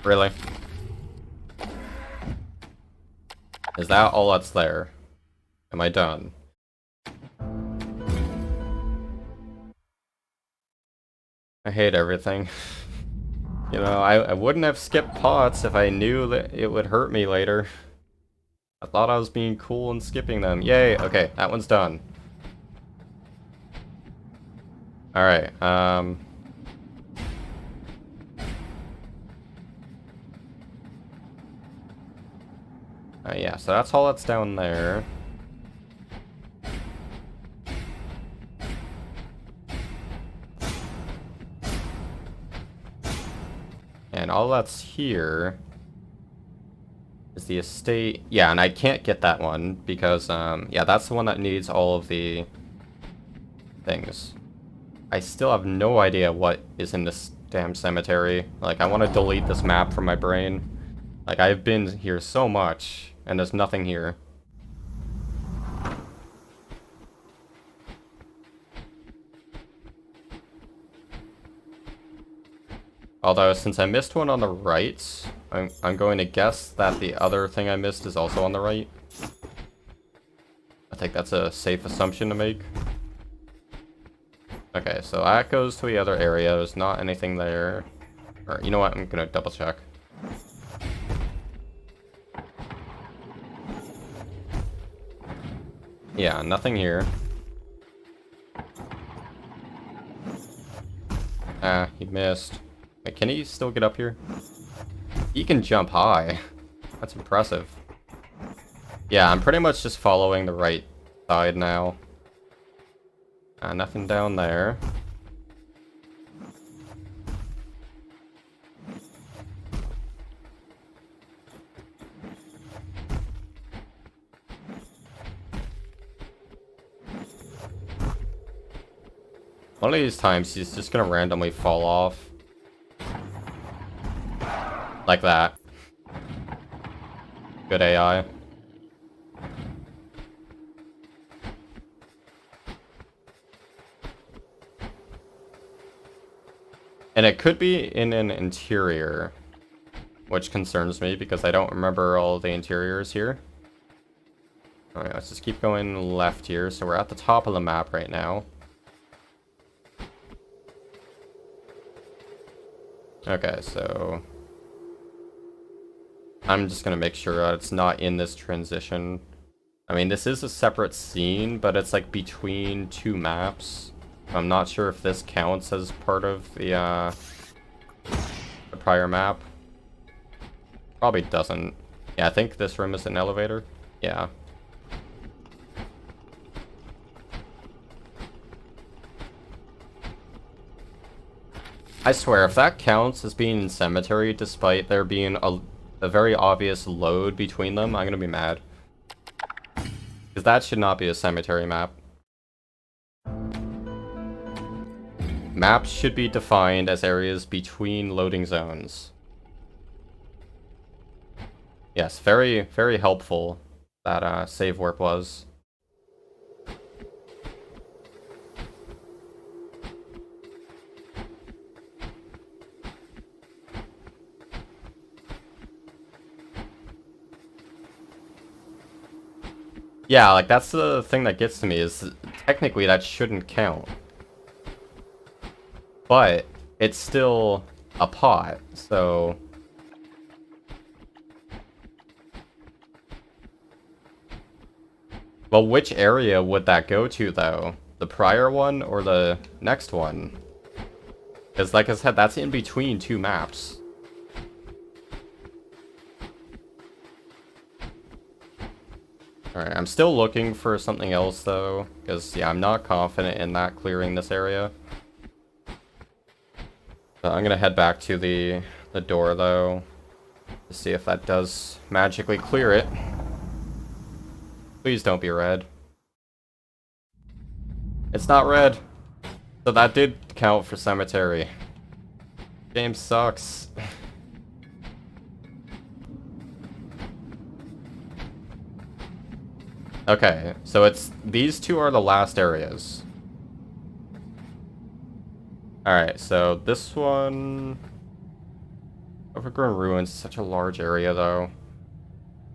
Really? Is that all that's there? Am I done? I hate everything. You know, I wouldn't have skipped pots if I knew that it would hurt me later. I thought I was being cool and skipping them. Yay! Okay, that one's done. Alright, yeah, so that's all that's down there. And all that's here is the estate. Yeah, and I can't get that one because, yeah, that's the one that needs all of the things. I still have no idea what is in this damn cemetery. Like, I want to delete this map from my brain. Like, I've been here so much, and there's nothing here. Although, since I missed one on the right, I'm going to guess that the other thing I missed is also on the right. I think that's a safe assumption to make. Okay, so that goes to the other area. There's not anything there. Or, you know what? I'm gonna double check. Yeah, nothing here. Ah, he missed. Wait, can he still get up here? He can jump high. That's impressive. Yeah, I'm pretty much just following the right side now. Nothing down there. One of these times, he's just gonna randomly fall off. Like that. Good AI. And it could be in an interior, which concerns me because I don't remember all the interiors here. Alright, let's just keep going left here. So we're at the top of the map right now. Okay, so I'm just gonna make sure that it's not in this transition. I mean, this is a separate scene, but it's like between two maps. I'm not sure if this counts as part of the prior map. Probably doesn't. Yeah, I think this room is an elevator. Yeah. I swear, if that counts as being in cemetery, despite there being a very obvious load between them, I'm gonna be mad. Because that should not be a cemetery map. Maps should be defined as areas between loading zones. Yes, very, very helpful that save warp was. Yeah, like that's the thing that gets to me is technically that shouldn't count. But it's still a pot, so well, which area would that go to though? The prior one or the next one? Because like I said, that's in between two maps. Alright, I'm still looking for something else though, because yeah, I'm not confident in that clearing this area. But I'm gonna head back to the door though, to see if that does magically clear it. Please don't be red. It's not red. So that did count for cemetery. Game sucks. Okay, so it's these two are the last areas. Alright, so this one... Overgrown Ruins is such a large area though.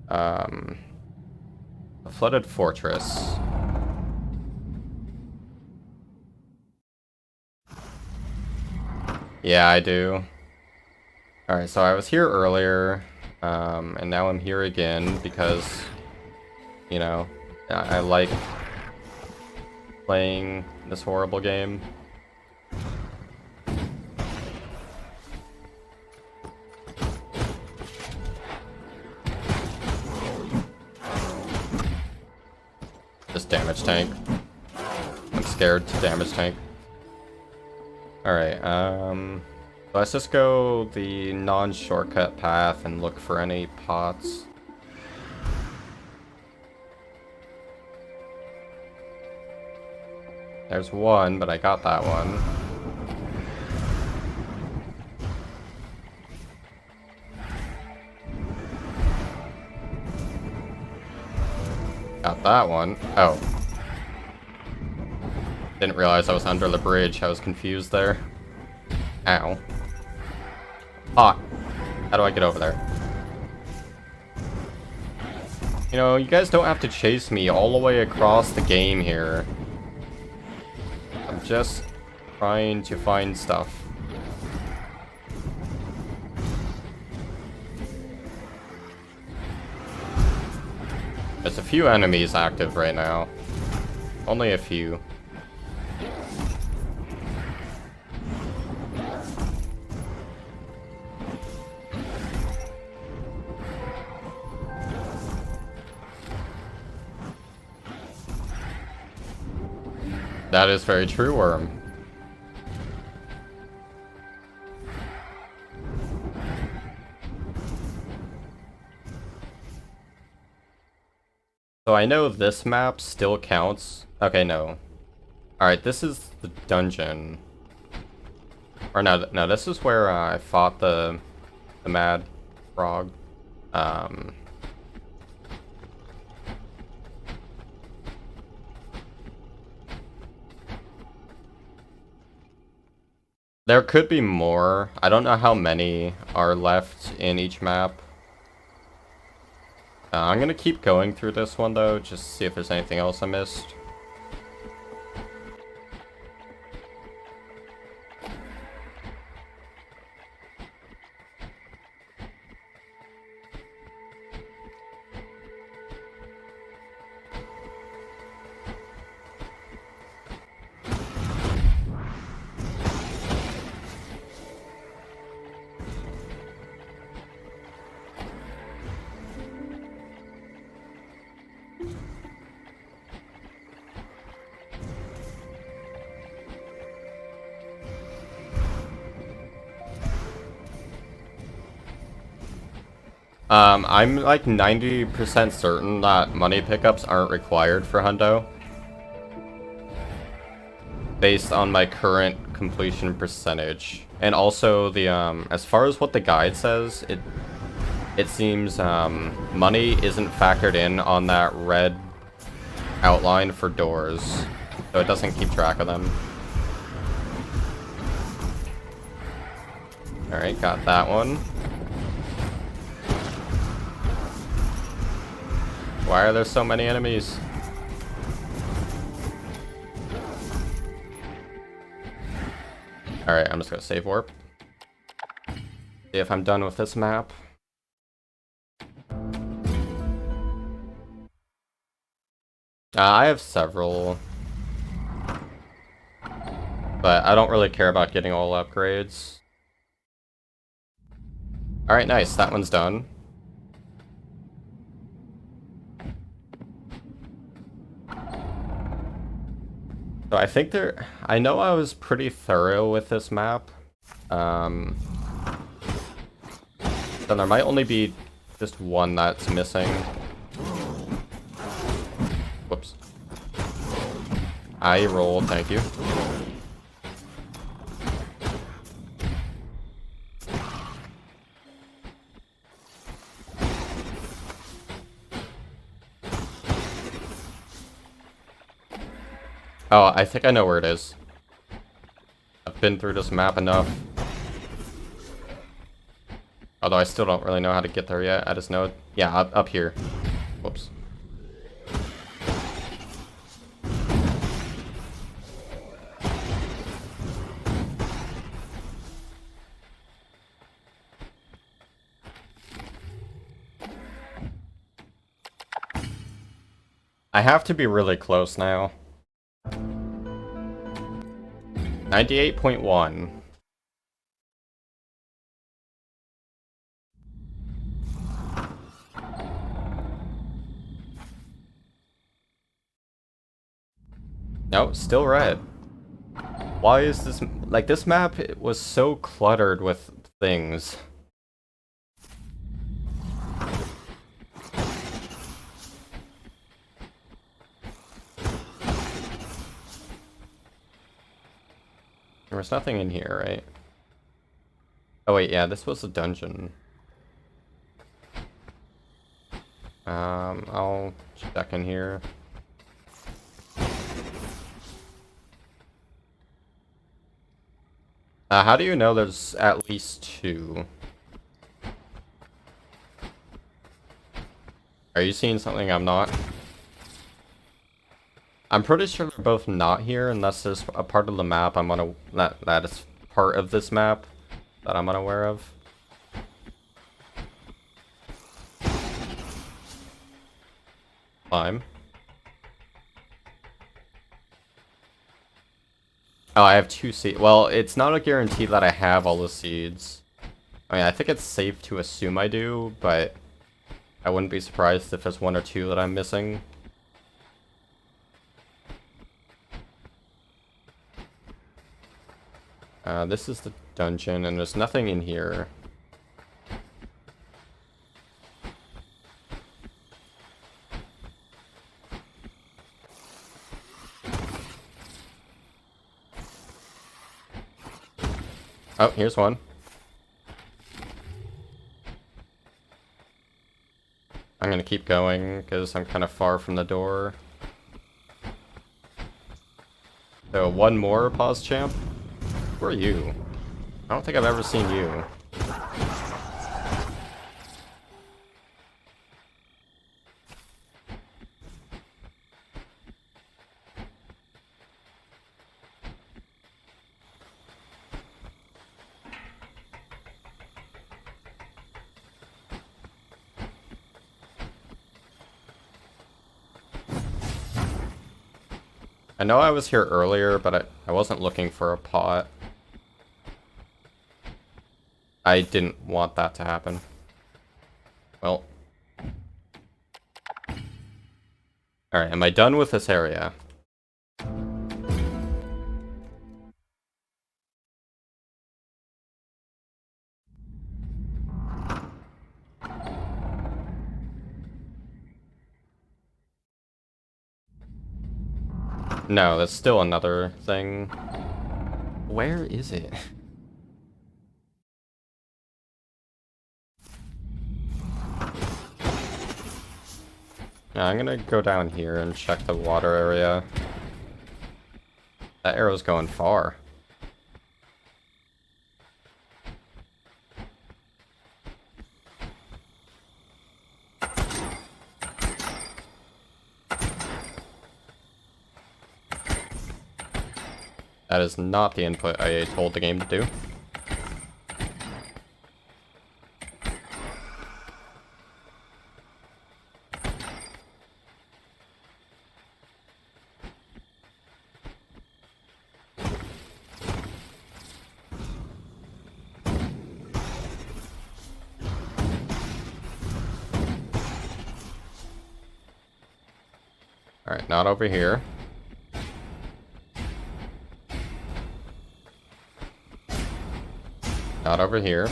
A flooded fortress. Yeah, I do. Alright, so I was here earlier, and now I'm here again because, you know, I like playing this horrible game. Just damage tank. I'm scared to damage tank. Alright, let's just go the non-shortcut path and look for any pots. There's one, but I got that one. Got that one. Oh. Didn't realize I was under the bridge. I was confused there. Ow. Pot. How do I get over there? You know, you guys don't have to chase me all the way across the game here. I'm just trying to find stuff. There's a few enemies active right now. Only a few. That is very true, Worm. So I know this map still counts. Okay, no. Alright, this is the dungeon. Or no, this is where I fought the mad frog. There could be more. I don't know how many are left in each map. I'm gonna keep going through this one though, just to see if there's anything else I missed. I'm like 90% certain that money pickups aren't required for Hundo. Based on my current completion percentage. And also the, as far as what the guide says, it seems, money isn't factored in on that red outline for doors. So it doesn't keep track of them. Alright, got that one. Why are there so many enemies? Alright, I'm just gonna save warp. See if I'm done with this map. I have several. But I don't really care about getting all upgrades. Alright, nice. That one's done. So I think I know I was pretty thorough with this map. So there might only be just one that's missing. Whoops. I rolled, thank you. Oh, I think I know where it is. I've been through this map enough. Although I still don't really know how to get there yet. I just know it. Yeah, up here. Whoops. I have to be really close now. 98.1. Nope, still red. Why is this... Like, this map was so cluttered with things. There was nothing in here, right? Oh wait, yeah, this was a dungeon. I'll check in here. How do you know there's at least two? Are you seeing something I'm not? I'm pretty sure they're both not here unless there's a part of the map I'm that is part of this map that I'm unaware of. Climb. Oh, I have 2 seeds. Well, it's not a guarantee that I have all the seeds. I mean, I think it's safe to assume I do, but I wouldn't be surprised if there's 1 or 2 that I'm missing. This is the dungeon, and there's nothing in here. Oh, here's one. I'm gonna keep going because I'm kind of far from the door. So one more pause champ. Who are you? I don't think I've ever seen you. I know I was here earlier, but I wasn't looking for a pot. I didn't want that to happen. Well. Alright, am I done with this area? No, that's still another thing. Where is it? Yeah, I'm gonna go down here and check the water area. That arrow's going far. That is not the input I told the game to do. Alright, not over here. Not over here.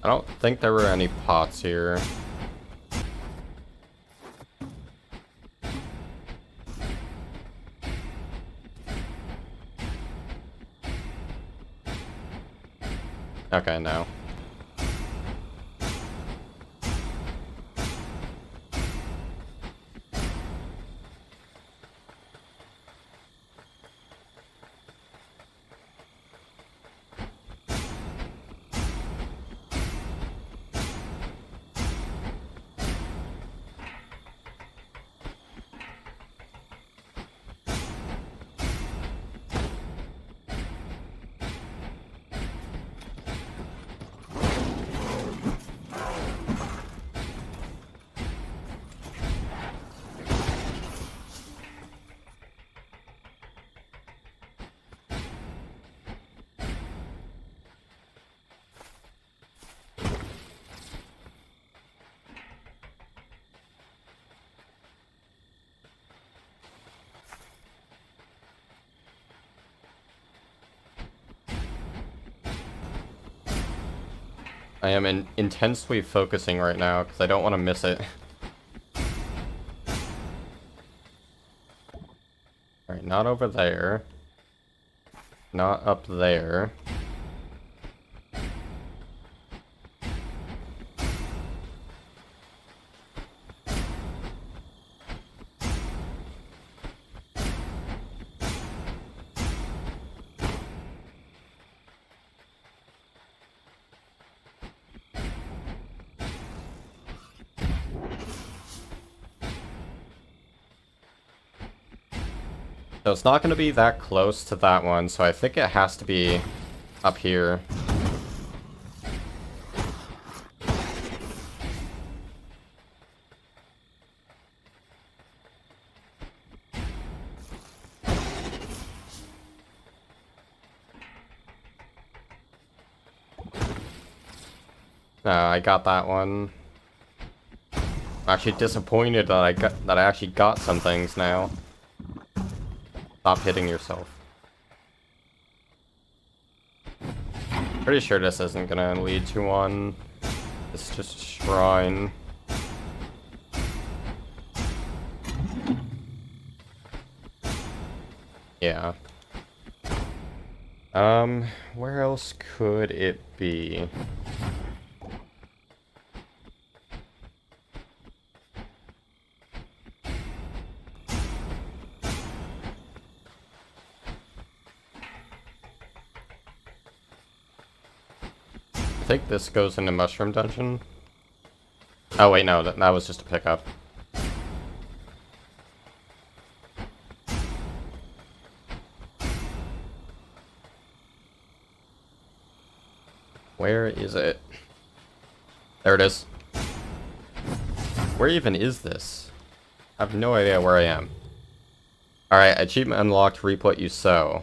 I don't think there were any pots here. Okay, no. I am intensely focusing right now because I don't want to miss it. Alright, not over there. Not up there. So it's not going to be that close to that one, so I think it has to be up here. I got that one. I'm actually disappointed that I actually got some things now. Stop hitting yourself. Pretty sure this isn't gonna lead to one. It's just a shrine. Yeah. Where else could it be? I think this goes into Mushroom Dungeon. Oh wait, no, that was just a pickup. Where is it? There it is. Where even is this? I have no idea where I am. Alright, achievement unlocked, reap what you sow.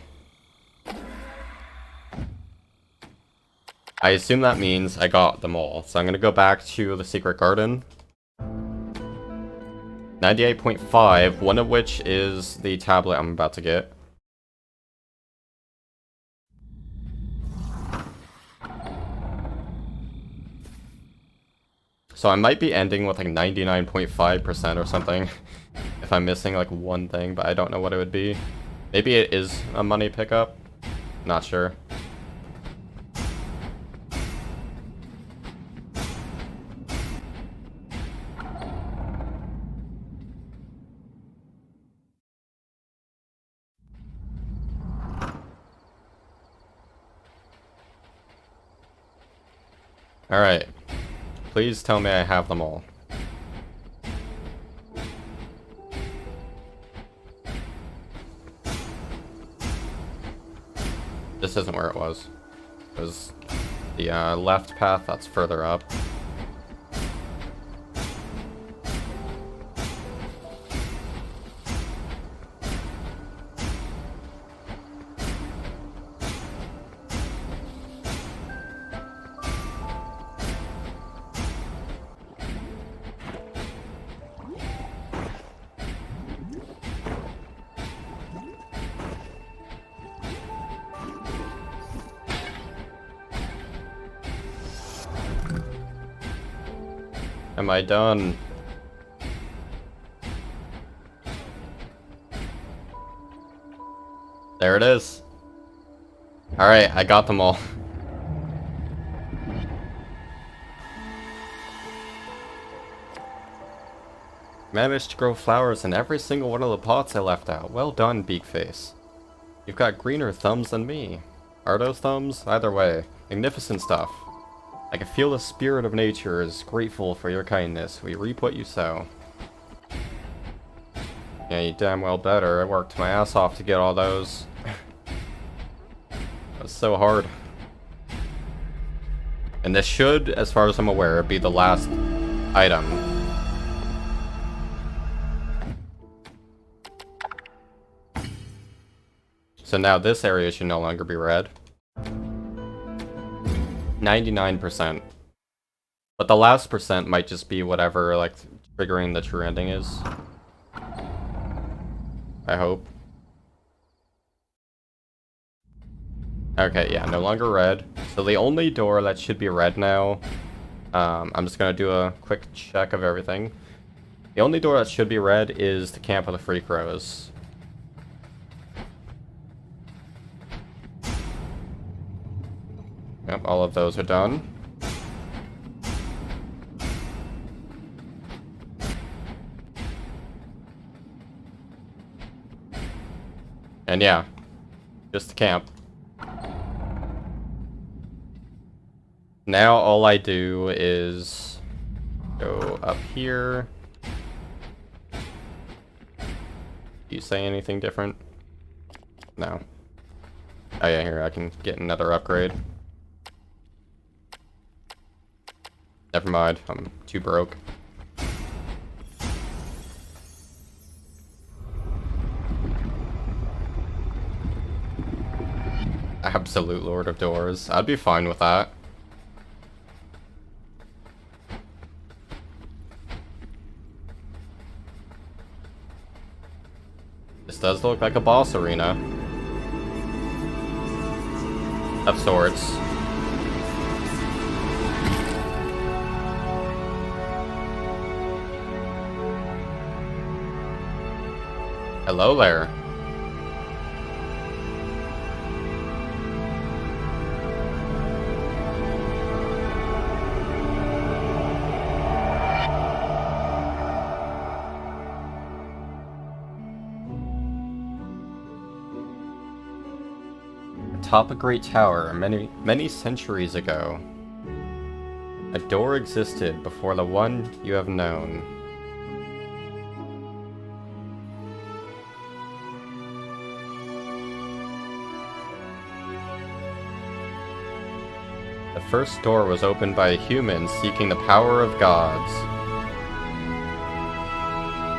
I assume that means I got them all. So I'm gonna go back to the secret garden. 98.5, one of which is the tablet I'm about to get. So I might be ending with like 99.5% or something. If I'm missing like one thing, but I don't know what it would be. Maybe it is a money pickup. Not sure. Alright. Please tell me I have them all. This isn't where it was. It was the left path that's further up. Am I done? There it is. Alright, I got them all. Managed to grow flowers in every single one of the pots I left out. Well done, Beakface. You've got greener thumbs than me. Are those thumbs? Either way. Magnificent stuff. I can feel the spirit of nature is grateful for your kindness. We reap what you sow. Yeah, you damn well better. I worked my ass off to get all those. It was so hard. And this should, as far as I'm aware, be the last item. So now this area should no longer be red. 99%. But the last percent might just be whatever, like, triggering the true ending is. I hope. Okay, yeah, no longer red. So the only door that should be red now, I'm just gonna do a quick check of everything. The only door that should be red is the Camp of the Free Crows. Yep, all of those are done. And yeah, just the camp. Now all I do is go up here. Do you say anything different? No. Oh yeah, here, I can get another upgrade. Never mind, I'm too broke. Absolute Lord of Doors. I'd be fine with that. This does look like a boss arena. Of sorts. Hello there. Atop a great tower many centuries ago, a door existed before the one you have known. The first door was opened by a human seeking the power of gods.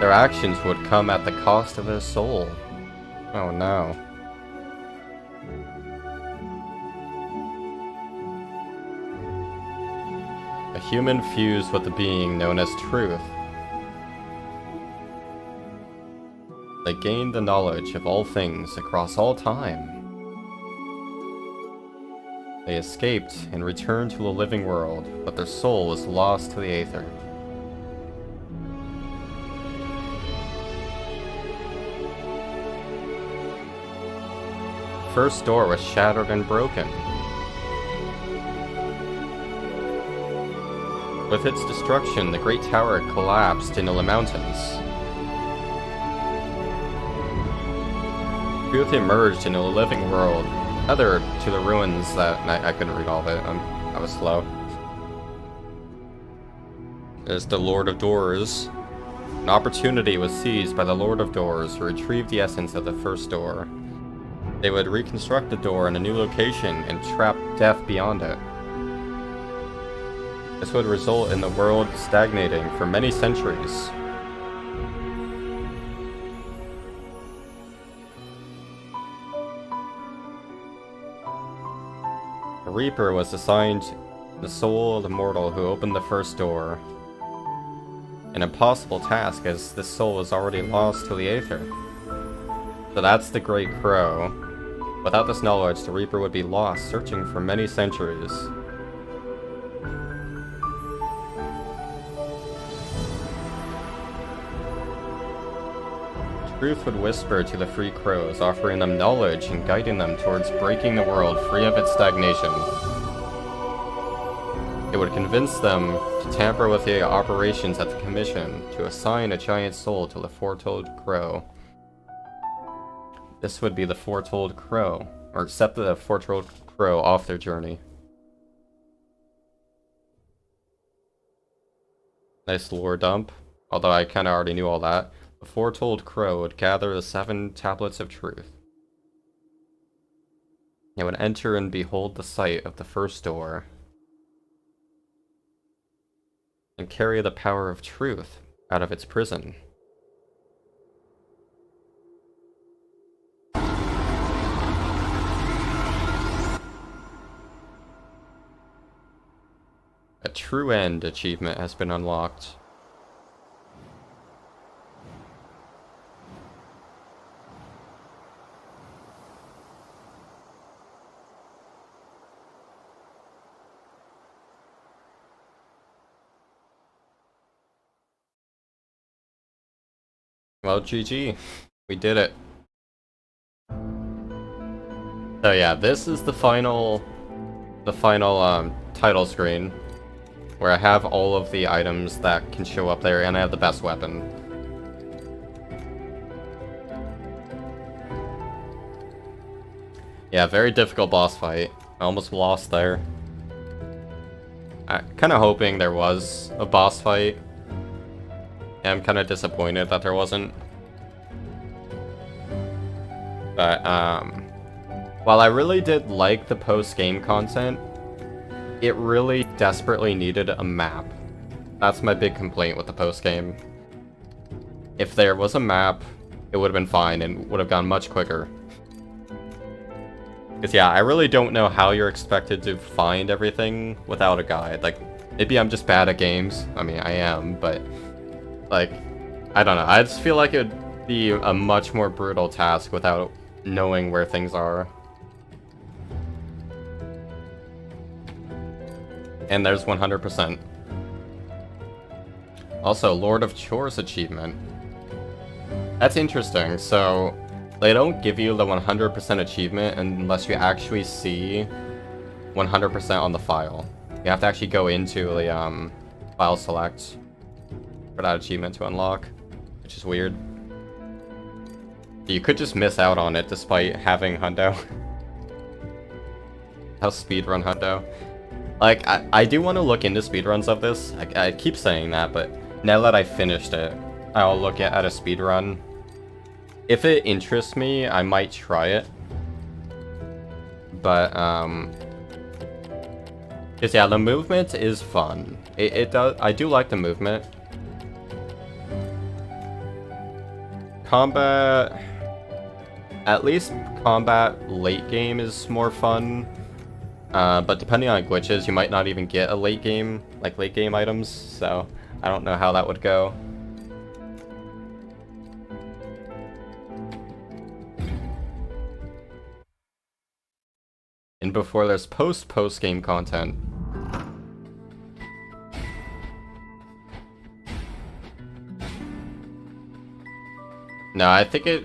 Their actions would come at the cost of their soul. Oh no. A human fused with a being known as Truth. They gained the knowledge of all things across all time. They escaped and returned to the living world, but their soul was lost to the aether. The first door was shattered and broken. With its destruction, the great tower collapsed into the mountains. Truth emerged into the living world, other to the ruins that I couldn't read all of it. I was slow. There's the Lord of Doors. An opportunity was seized by the Lord of Doors to retrieve the essence of the first door. They would reconstruct the door in a new location and trap death beyond it. This would result in the world stagnating for many centuries. The Reaper was assigned the soul of the mortal who opened the first door. An impossible task, as this soul was already lost to the aether. So that's the Great Crow. Without this knowledge, the Reaper would be lost, searching for many centuries. Truth would whisper to the free crows, offering them knowledge and guiding them towards breaking the world free of its stagnation. It would convince them to tamper with the operations at the Commission to assign a giant soul to the Foretold Crow. This would be the Foretold Crow, or set the Foretold Crow off their journey. Nice lore dump, although I kinda already knew all that. The Foretold Crow would gather the 7 tablets of truth. It would enter and behold the sight of the first door, and carry the power of truth out of its prison. A True End achievement has been unlocked. Well, GG. We did it. So yeah, this is the final title screen, where I have all of the items that can show up there, and I have the best weapon. Yeah, very difficult boss fight. I almost lost there. I'm kind of hoping there was a boss fight. I'm kind of disappointed that there wasn't. But, while I really did like the post-game content, it really desperately needed a map. That's my big complaint with the post-game. If there was a map, it would have been fine and would have gone much quicker. Because yeah, I really don't know how you're expected to find everything without a guide. Like, maybe I'm just bad at games. I mean, I am, but... like, I don't know. I just feel like it would be a much more brutal task without knowing where things are. And there's 100%. Also, Lord of Chores achievement. That's interesting. So, they don't give you the 100% achievement unless you actually see 100% on the file. You have to actually go into the file select for that achievement to unlock, which is weird. You could just miss out on it despite having Hundo. How speedrun Hundo. Like, I do want to look into speedruns of this. I keep saying that, but now that I finished it, I'll look at a speedrun. If it interests me, I might try it. But, because yeah, the movement is fun. It does. I do like the movement. Combat, at least combat late game is more fun. But depending on glitches, you might not even get a late game items. So I don't know how that would go. And before there's post game content. No, I think it...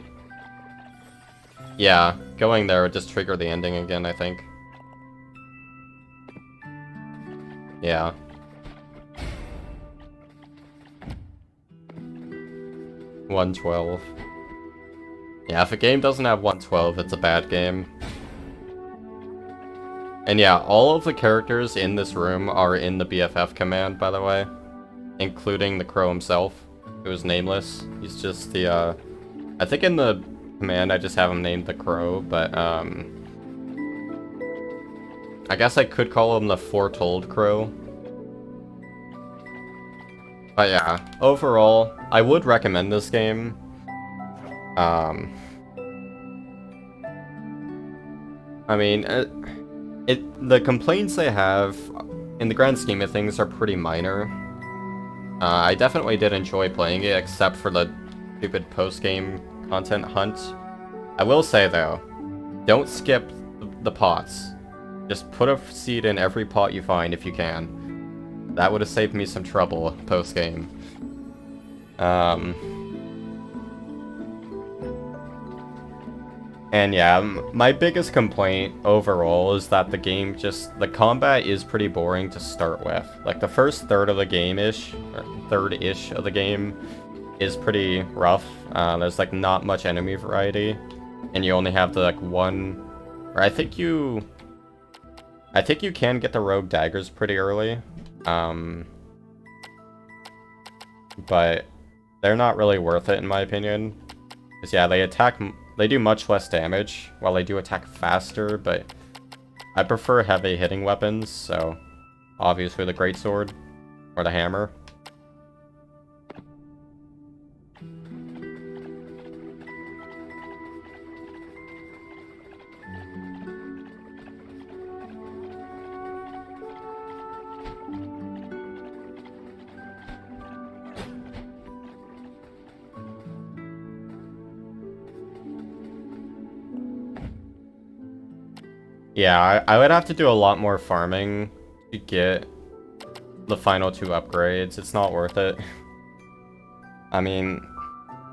Yeah, going there would just trigger the ending again, I think. Yeah. $112. Yeah, if a game doesn't have $112, it's a bad game. And yeah, all of the characters in this room are in the BFF command, by the way. Including the Crow himself, who is nameless. He's just the, I think in the command I just have him named the Crow, but, I guess I could call him the Foretold Crow. But yeah, overall, I would recommend this game. I mean, the complaints I have, in the grand scheme of things, are pretty minor. I definitely did enjoy playing it, except for the stupid post-game content hunt. I will say, though, don't skip the pots. Just put a seed in every pot you find if you can. That would have saved me some trouble post-game. And yeah, my biggest complaint overall is that the game the combat is pretty boring to start with. Like, the first third of the game-ish, or third-ish of the game, is pretty rough. There's, like, not much enemy variety, and you only have the, like, one... Or I think you can get the rogue daggers pretty early. But they're not really worth it, in my opinion. Because, yeah, they do much less damage, while they do attack faster, but I prefer heavy hitting weapons, so obviously the greatsword or the hammer. Yeah, I would have to do a lot more farming to get the final 2 upgrades. It's not worth it. I mean,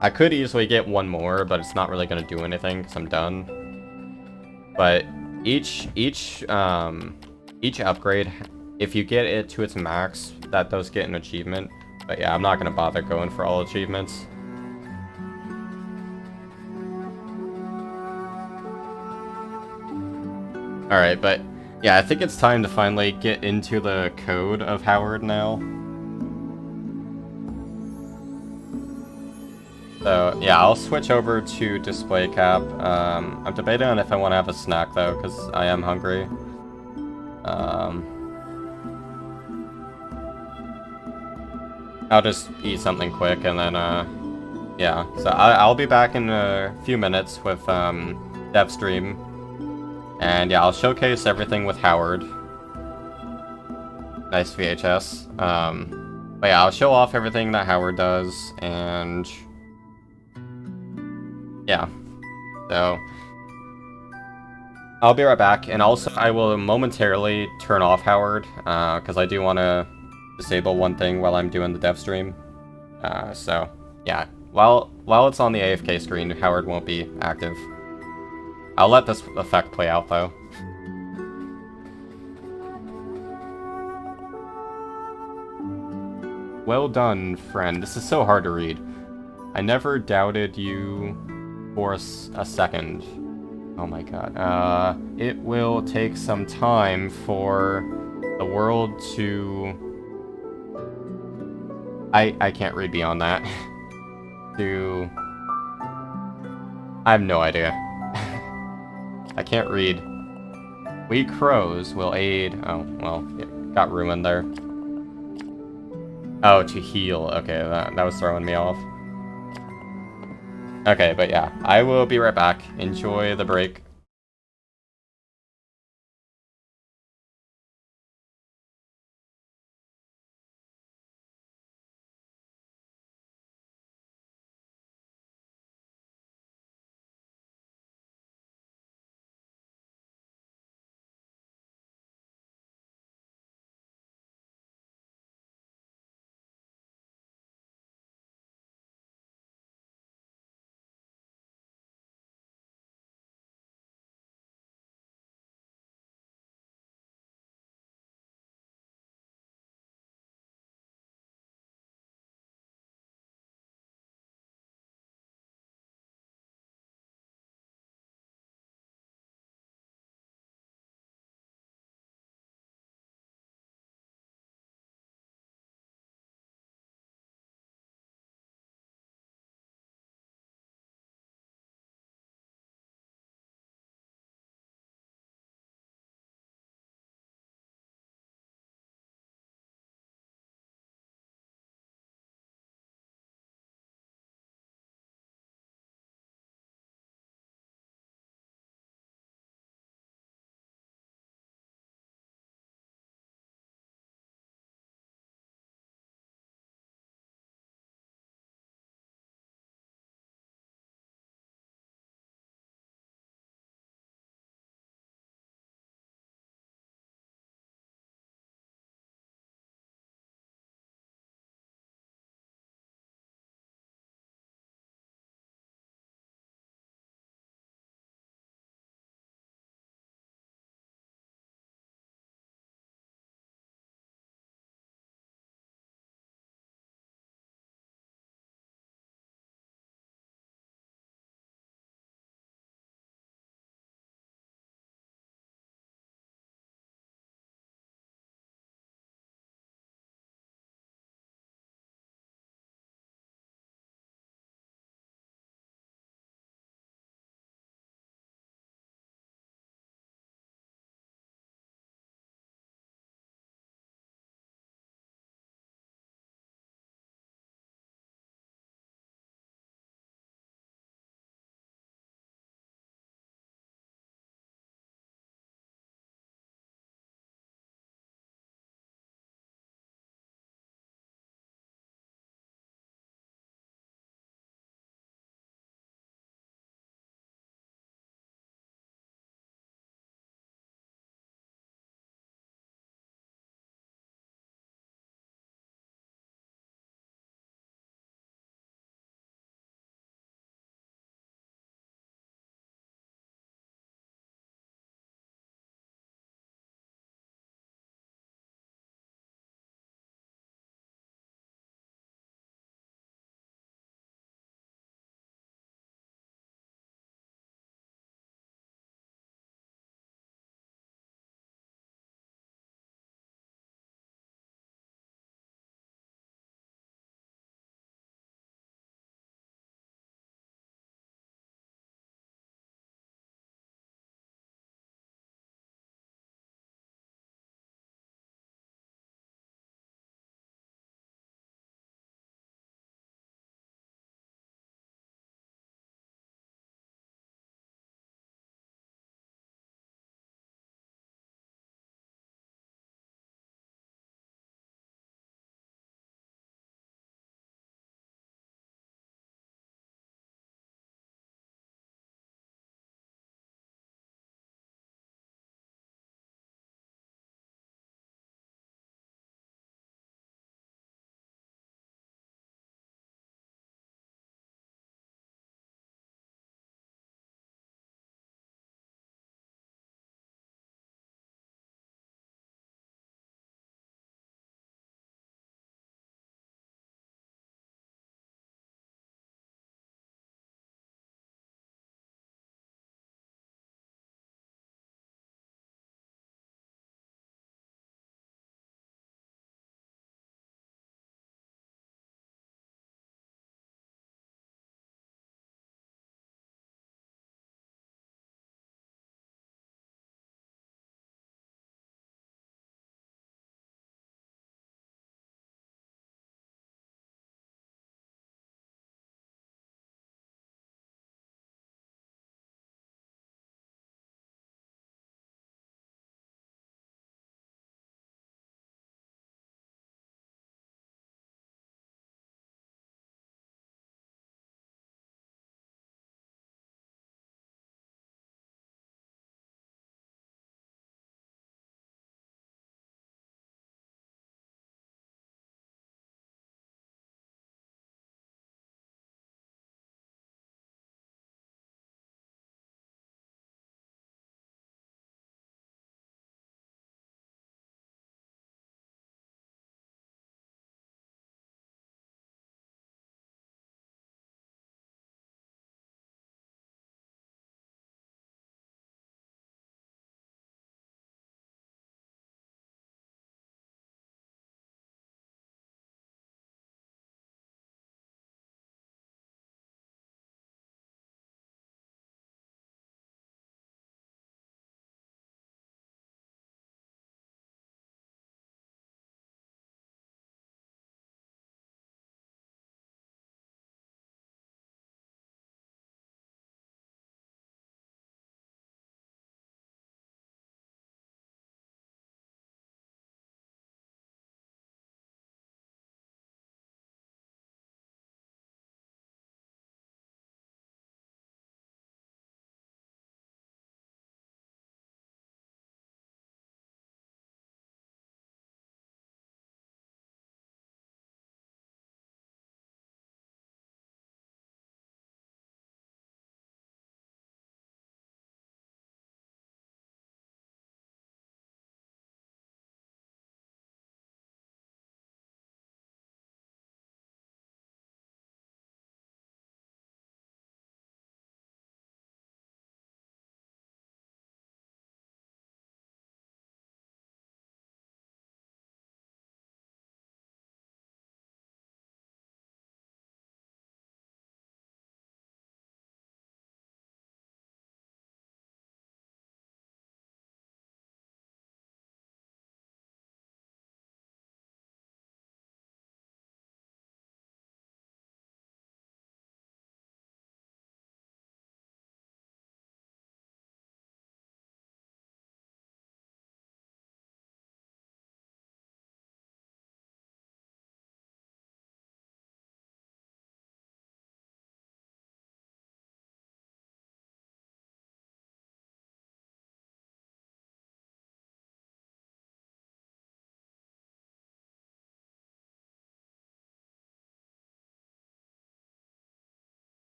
I could easily get one more, but it's not really going to do anything because I'm done. But each upgrade, if you get it to its max, that does get an achievement. But yeah, I'm not going to bother going for all achievements. Alright, but yeah, I think it's time to finally get into the code of Howard now. So yeah, I'll switch over to display cap. I'm debating on if I want to have a snack though, because I am hungry. I'll just eat something quick and then yeah. So I'll be back in a few minutes with DevStream. And yeah, I'll showcase everything with Howard. Nice VHS. But yeah, I'll show off everything that Howard does, and yeah. So I'll be right back, and also I will momentarily turn off Howard, because I do want to disable one thing while I'm doing the dev stream. So yeah, While it's on the AFK screen, Howard won't be active. I'll let this effect play out, though. Well done, friend. This is so hard to read. I never doubted you for a second. Oh my god. It will take some time for the world to... I can't read beyond that. To... I have no idea. I can't read. We crows will aid... Oh, well, it got ruined there. Oh, to heal. Okay, that was throwing me off. Okay, but yeah, I will be right back. Enjoy the break.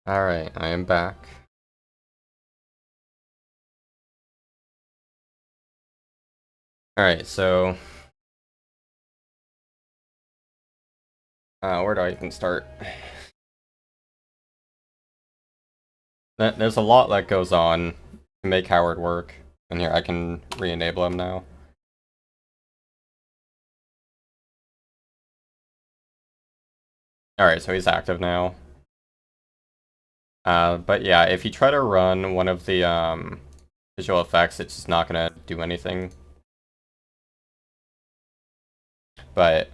Alright, I am back. Alright, so... where do I even start? There's a lot that goes on to make Howard work. And here, I can re-enable him now. Alright, so he's active now. But yeah, if you try to run one of the visual effects, it's just not gonna do anything. But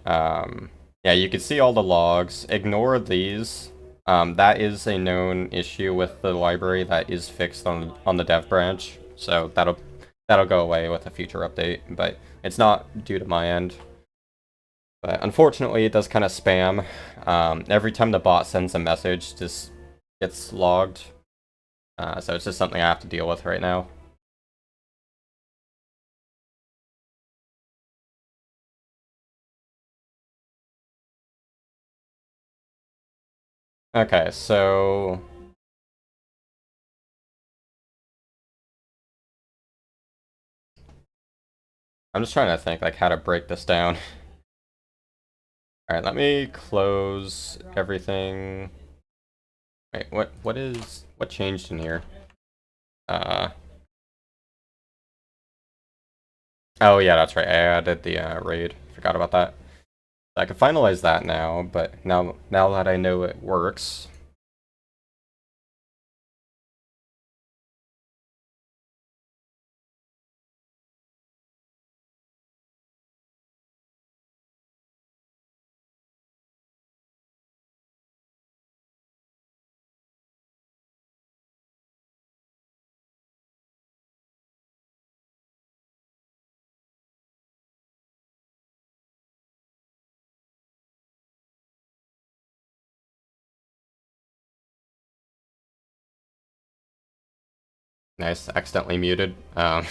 yeah, you can see all the logs. Ignore these. That is a known issue with the library that is fixed on the dev branch. So that'll go away with a future update, but it's not due to my end. But unfortunately, it does kind of spam. Every time the bot sends a message, just gets logged. So it's just something I have to deal with right now. Okay, so... I'm just trying to think, like, how to break this down. Alright, let me close everything. Wait, what changed in here? Oh yeah, that's right, I added the raid. Forgot about that. I can finalize that now, but now that I know it works... Nice, accidentally muted. I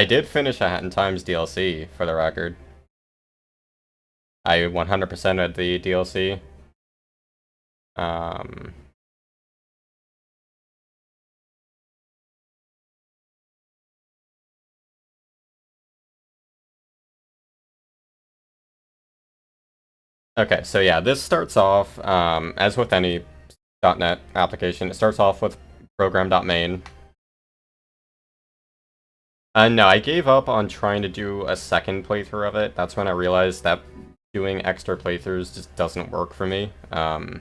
did finish a Hat in Times DLC, for the record. I 100%ed the DLC. Okay, so yeah, this starts off, as with any .NET application, it starts off with program.main. No, I gave up on trying to do a second playthrough of it. That's when I realized that doing extra playthroughs just doesn't work for me. No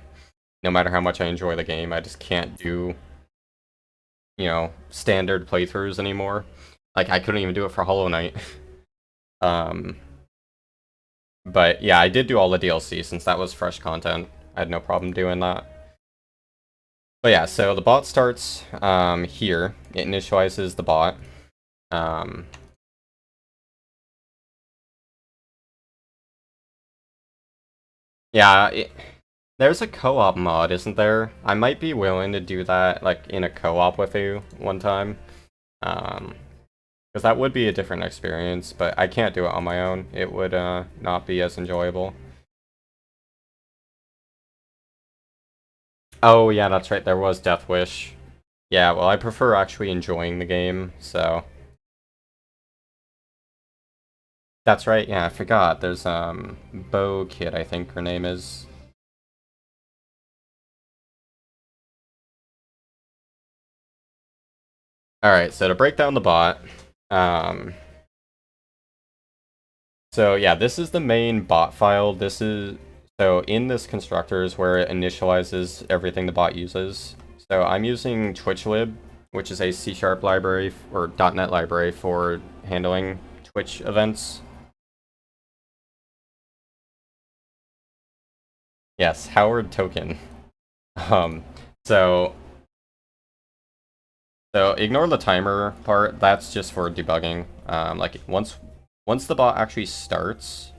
matter how much I enjoy the game, I just can't do, you know, standard playthroughs anymore. Like, I couldn't even do it for Hollow Knight. But yeah, I did do all the DLC since that was fresh content. I had no problem doing that. But yeah, so the bot starts here. It initializes the bot. Yeah, there's a co-op mod, isn't there? I might be willing to do that, like, in a co-op with you one time. Because that would be a different experience, but I can't do it on my own. It would not be as enjoyable. Oh, yeah, that's right, there was Death Wish. Yeah, well, I prefer actually enjoying the game, so... That's right, yeah, I forgot. There's, Bo Kid, I think her name is. Alright, so to break down the bot, so yeah, this is the main bot file. This is, so in this constructor is where it initializes everything the bot uses. So I'm using TwitchLib, which is a C# library, or .NET library for handling Twitch events. Yes, Howard Token. So ignore the timer part. That's just for debugging. Like once the bot actually starts,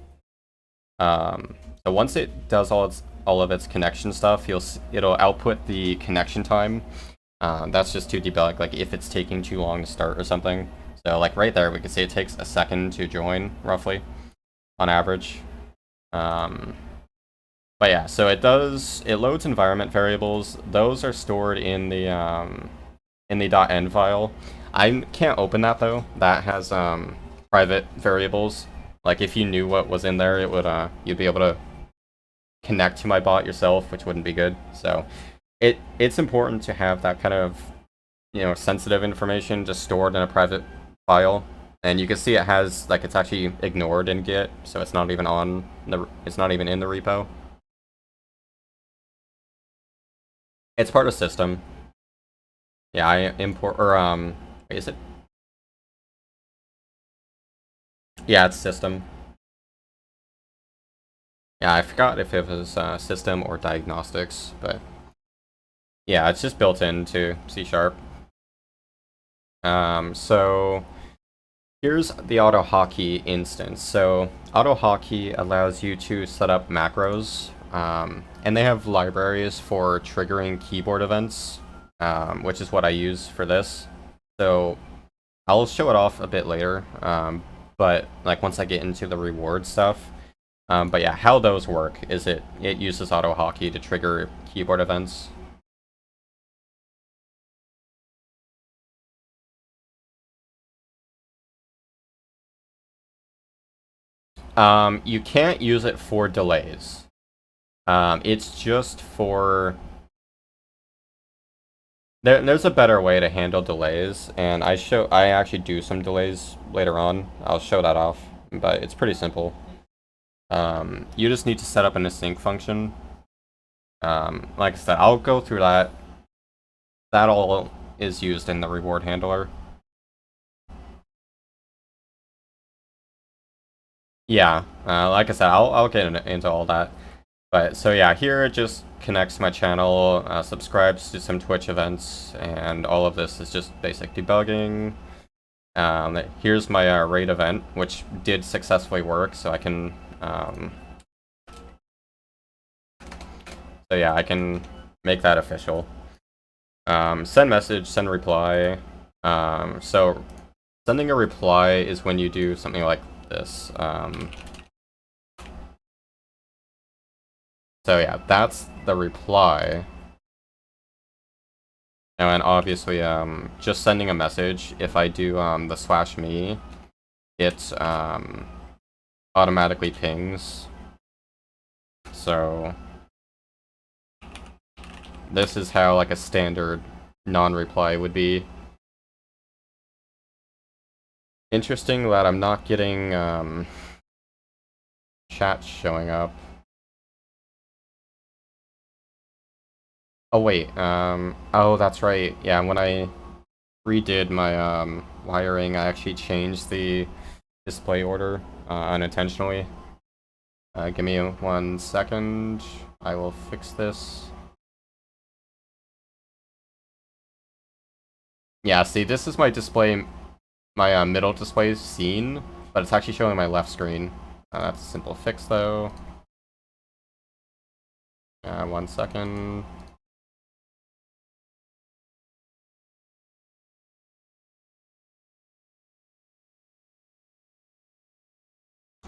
so once it does all of its connection stuff, it'll output the connection time. That's just to debug, like if it's taking too long to start or something. So like right there, we can see it takes a second to join roughly, on average. But But yeah, so it loads environment variables. Those are stored in the .env file. I can't open that though. That has private variables. Like if you knew what was in there, it would you'd be able to connect to my bot yourself, which wouldn't be good. So it's important to have that kind of, you know, sensitive information just stored in a private file. And you can see it has, like, it's actually ignored in Git, so it's not even it's not even in the repo. It's part of system. Yeah, I import, or, is it? Yeah, it's system. Yeah, I forgot if it was system or diagnostics, but yeah, it's just built into C#. So here's the AutoHotkey instance. So AutoHotkey allows you to set up macros, and they have libraries for triggering keyboard events, which is what I use for this. So I'll show it off a bit later, but like once I get into the reward stuff. But yeah, how those work is it uses AutoHotkey to trigger keyboard events. You can't use it for delays. It's just for... There's a better way to handle delays, and I actually do some delays later on. I'll show that off, but it's pretty simple. You just need to set up an async function. Like I said, I'll go through that. That all is used in the reward handler. Yeah, like I said, I'll get into all that. But so yeah, here it just connects my channel, subscribes to some Twitch events, and all of this is just basic debugging. Here's my raid event, which did successfully work, so I can so yeah, I can make that official. Send message, send reply. So sending a reply is when you do something like this. So yeah, that's the reply. And obviously, just sending a message, if I do the /me, it automatically pings. So this is how like a standard non-reply would be. Interesting that I'm not getting chats showing up. Oh wait, oh that's right. Yeah, when I redid my wiring, I actually changed the display order unintentionally. Give me 1 second. I will fix this. Yeah, see, this is my display, my middle display scene, but it's actually showing my left screen. That's a simple fix though. 1 second.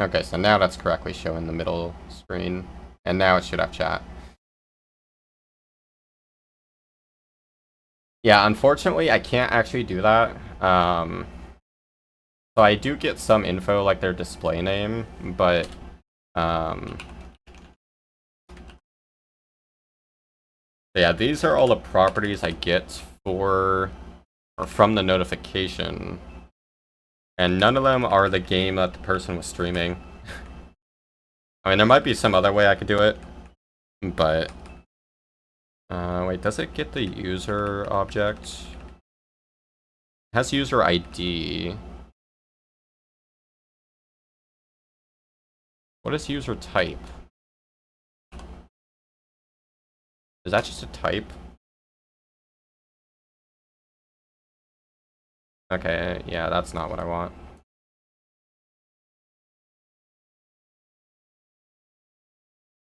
Okay, so now that's correctly showing the middle screen, and now it should have chat. Yeah, unfortunately, I can't actually do that. So I do get some info, like their display name, but yeah, these are all the properties I get for or from the notification, and none of them are the game that the person was streaming. I mean, there might be some other way I could do it, but wait, does it get the user object? It has user ID. What is user type? Is that just a type? Okay, yeah, that's not what I want.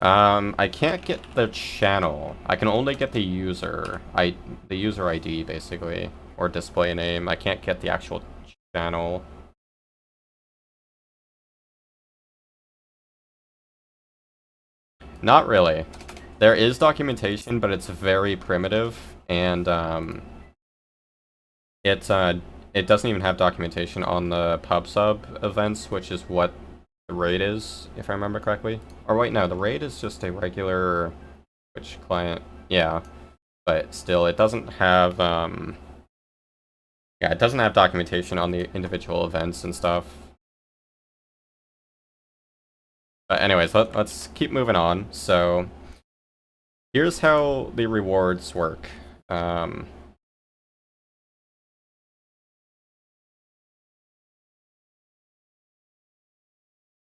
I can't get the channel. I can only get the user ID basically, or display name. I can't get the actual channel. Not really. There is documentation, but it's very primitive, and it doesn't even have documentation on the PubSub events, which is what the raid is, if I remember correctly. Or wait, no, the raid is just a regular Twitch client. Yeah, but still, it doesn't have yeah, it doesn't have documentation on the individual events and stuff. But anyways, let's keep moving on. So here's how the rewards work.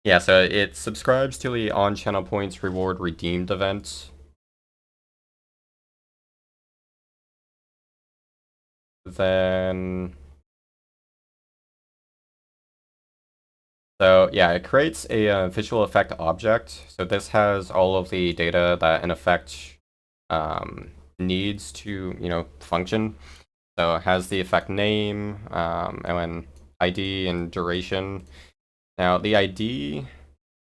Yeah, so it subscribes to the on-channel points reward redeemed event. Then... So yeah, it creates a visual effect object. So this has all of the data that an effect needs to, function. So it has the effect name, and then ID and duration. Now the ID,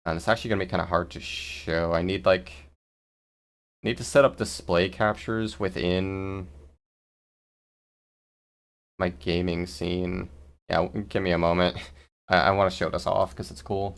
and it's actually gonna be kind of hard to show. I need to set up display captures within my gaming scene. Yeah, give me a moment. I want to show this off because it's cool.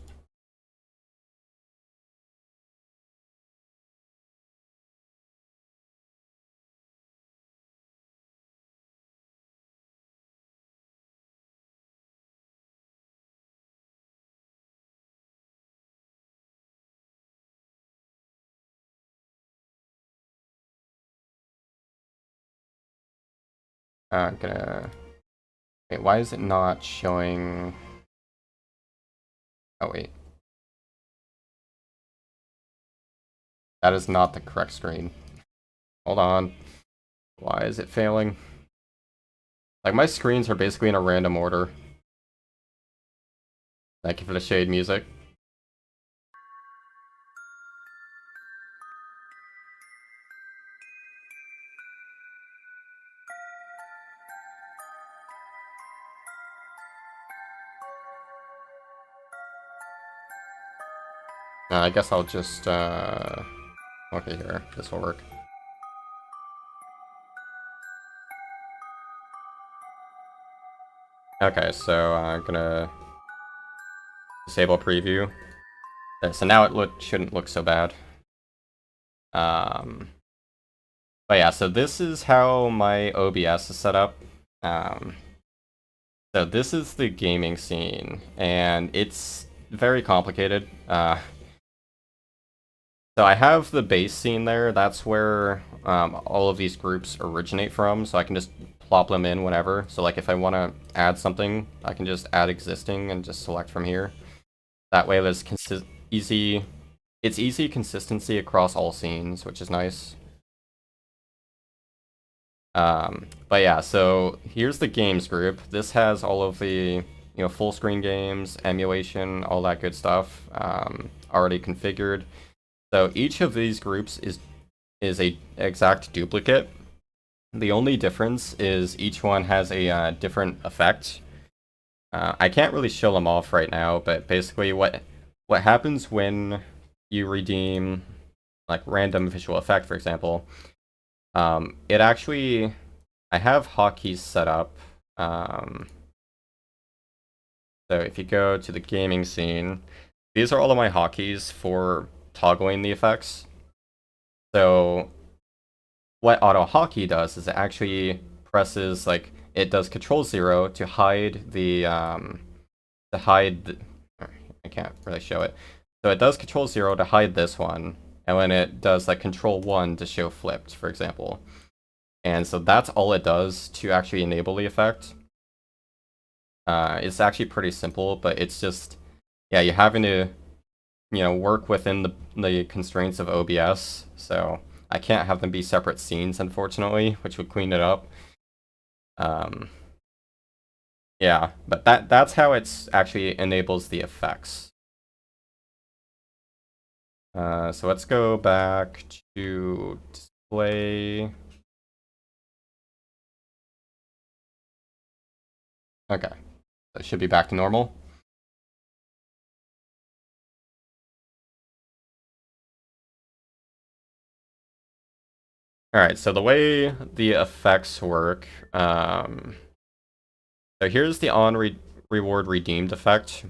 I'm gonna... Wait, why is it not showing... Oh, wait. That is not the correct screen. Hold on. Why is it failing? Like, my screens are basically in a random order. Thank you for the shade music. I guess I'll just, okay, here. This will work. Okay, so I'm gonna disable preview. So now it shouldn't look so bad. But yeah, so this is how my OBS is set up. So this is the gaming scene, and it's very complicated. So I have the base scene there. That's where all of these groups originate from, so I can just plop them in whenever. So like if I want to add something, I can just add existing and just select from here. That way there's easy consistency across all scenes, which is nice. But yeah, so here's the games group. This has all of the full screen games, emulation, all that good stuff already configured. So each of these groups is a exact duplicate. The only difference is each one has a different effect. I can't really show them off right now, but basically what happens when you redeem like random visual effect, for example, it actually, I have hotkeys set up. So if you go to the gaming scene, these are all of my hotkeys for toggling the effects. So what auto hotkey does is it actually presses like it does Control-0 to hide the I can't really show it. So it does Control-0 to hide this one, and then it does like Control-1 to show flipped, for example. And so that's all it does to actually enable the effect. It's actually pretty simple, but it's just, yeah, you're having to, work within the constraints of OBS. So I can't have them be separate scenes, unfortunately, which would clean it up. Yeah, but that's how it's actually enables the effects. So let's go back to display. Okay, that should be back to normal. Alright, so the way the effects work, so here's the reward redeemed effect.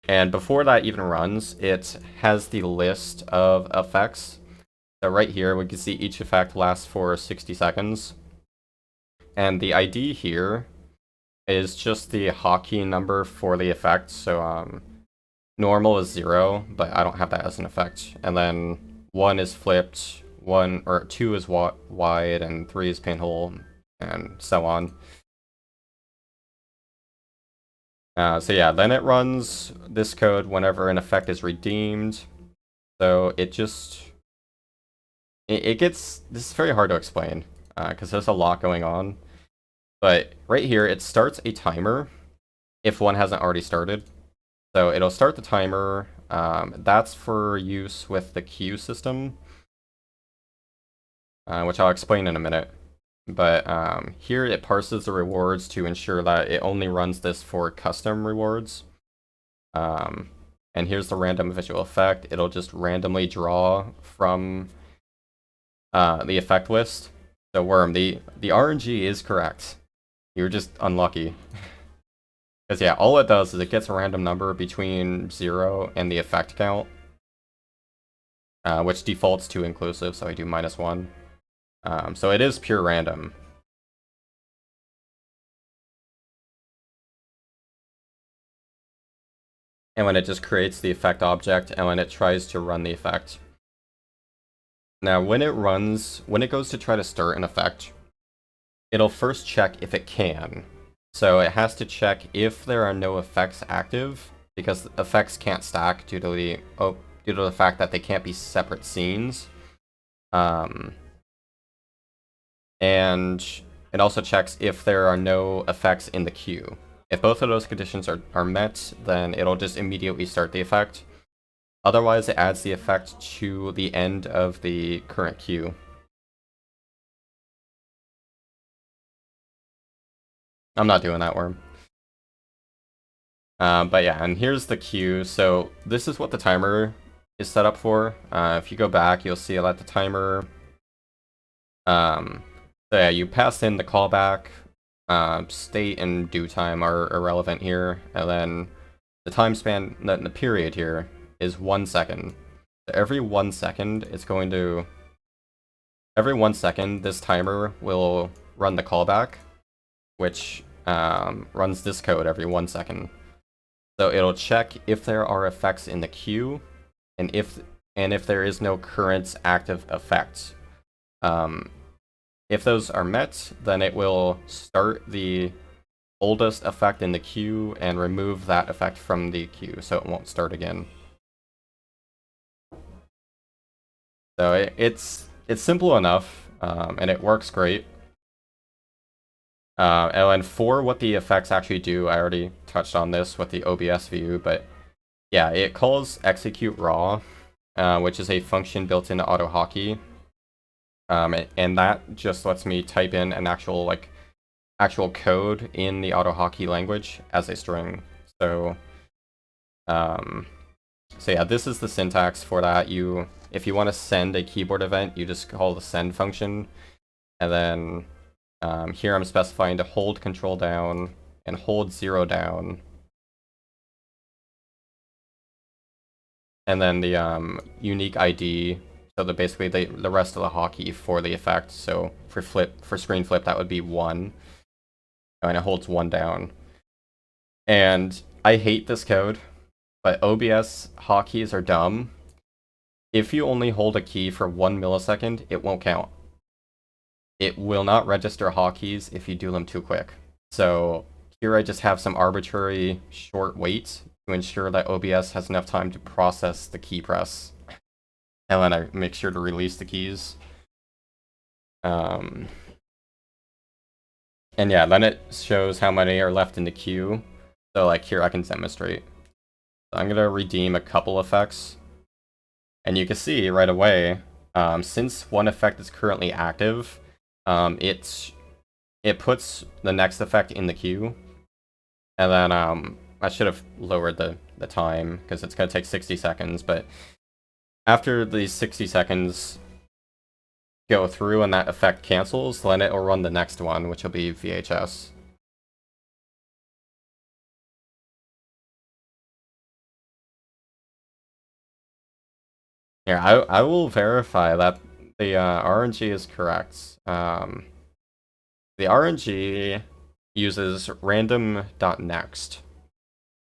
And before that even runs, it has the list of effects. So right here, we can see each effect lasts for 60 seconds. And the ID here is just the hotkey number for the effect. So normal is 0, but I don't have that as an effect. And then 1 is flipped, 2 is wide, and 3 is pinhole, and so on. So yeah, then it runs this code whenever an effect is redeemed. So it just... It gets... This is very hard to explain, because there's a lot going on. But right here, it starts a timer if one hasn't already started. So it'll start the timer. That's for use with the queue system, which I'll explain in a minute. But here it parses the rewards to ensure that it only runs this for custom rewards. And here's the random visual effect. It'll just randomly draw from the effect list. So Worm, the RNG is correct. You're just unlucky. Because yeah, all it does is it gets a random number between 0 and the effect count. Which defaults to inclusive, so I do -1. So it is pure random. And when it just creates the effect object, and when it tries to run the effect. Now, when it goes to try to start an effect, it'll first check if it can. So it has to check if there are no effects active, because effects can't stack due to the fact that they can't be separate scenes. And it also checks if there are no effects in the queue. If both of those conditions are met, then it'll just immediately start the effect. Otherwise, it adds the effect to the end of the current queue. I'm not doing that, Worm. But yeah, and here's the queue. So this is what the timer is set up for. If you go back, you'll see that the timer... so yeah, you pass in the callback. State and due time are irrelevant here. And then the time span, the period here, is 1 second. So every 1 second, every 1 second, this timer will run the callback, which runs this code every 1 second. So it'll check if there are effects in the queue, and if there is no current active effect. If those are met, then it will start the oldest effect in the queue and remove that effect from the queue, so it won't start again. So it's simple enough, and it works great. And for what the effects actually do, I already touched on this with the OBS view, but yeah, it calls execute raw, which is a function built into AutoHotkey. And that just lets me type in an actual code in the AutoHotkey language as a string. So yeah, this is the syntax for that. If you want to send a keyboard event, you just call the send function, and then here I'm specifying to hold control down and hold 0 down. And then the unique ID, so basically the rest of the hotkey for the effect. So for screen flip, that would be 1. And it holds 1 down. And I hate this code, but OBS hotkeys are dumb. If you only hold a key for 1 millisecond, it won't count. It will not register hotkeys if you do them too quick. So here I just have some arbitrary short wait to ensure that OBS has enough time to process the key press. And then I make sure to release the keys. And yeah, then it shows how many are left in the queue. So like here I can demonstrate. So I'm gonna redeem a couple effects. And you can see right away, since one effect is currently active, it puts the next effect in the queue. And then I should have lowered the time because it's gonna take 60 seconds, but after these 60 seconds, go through and that effect cancels, then it will run the next one, which will be VHS. Here, I will verify that the RNG is correct. The RNG uses random.next.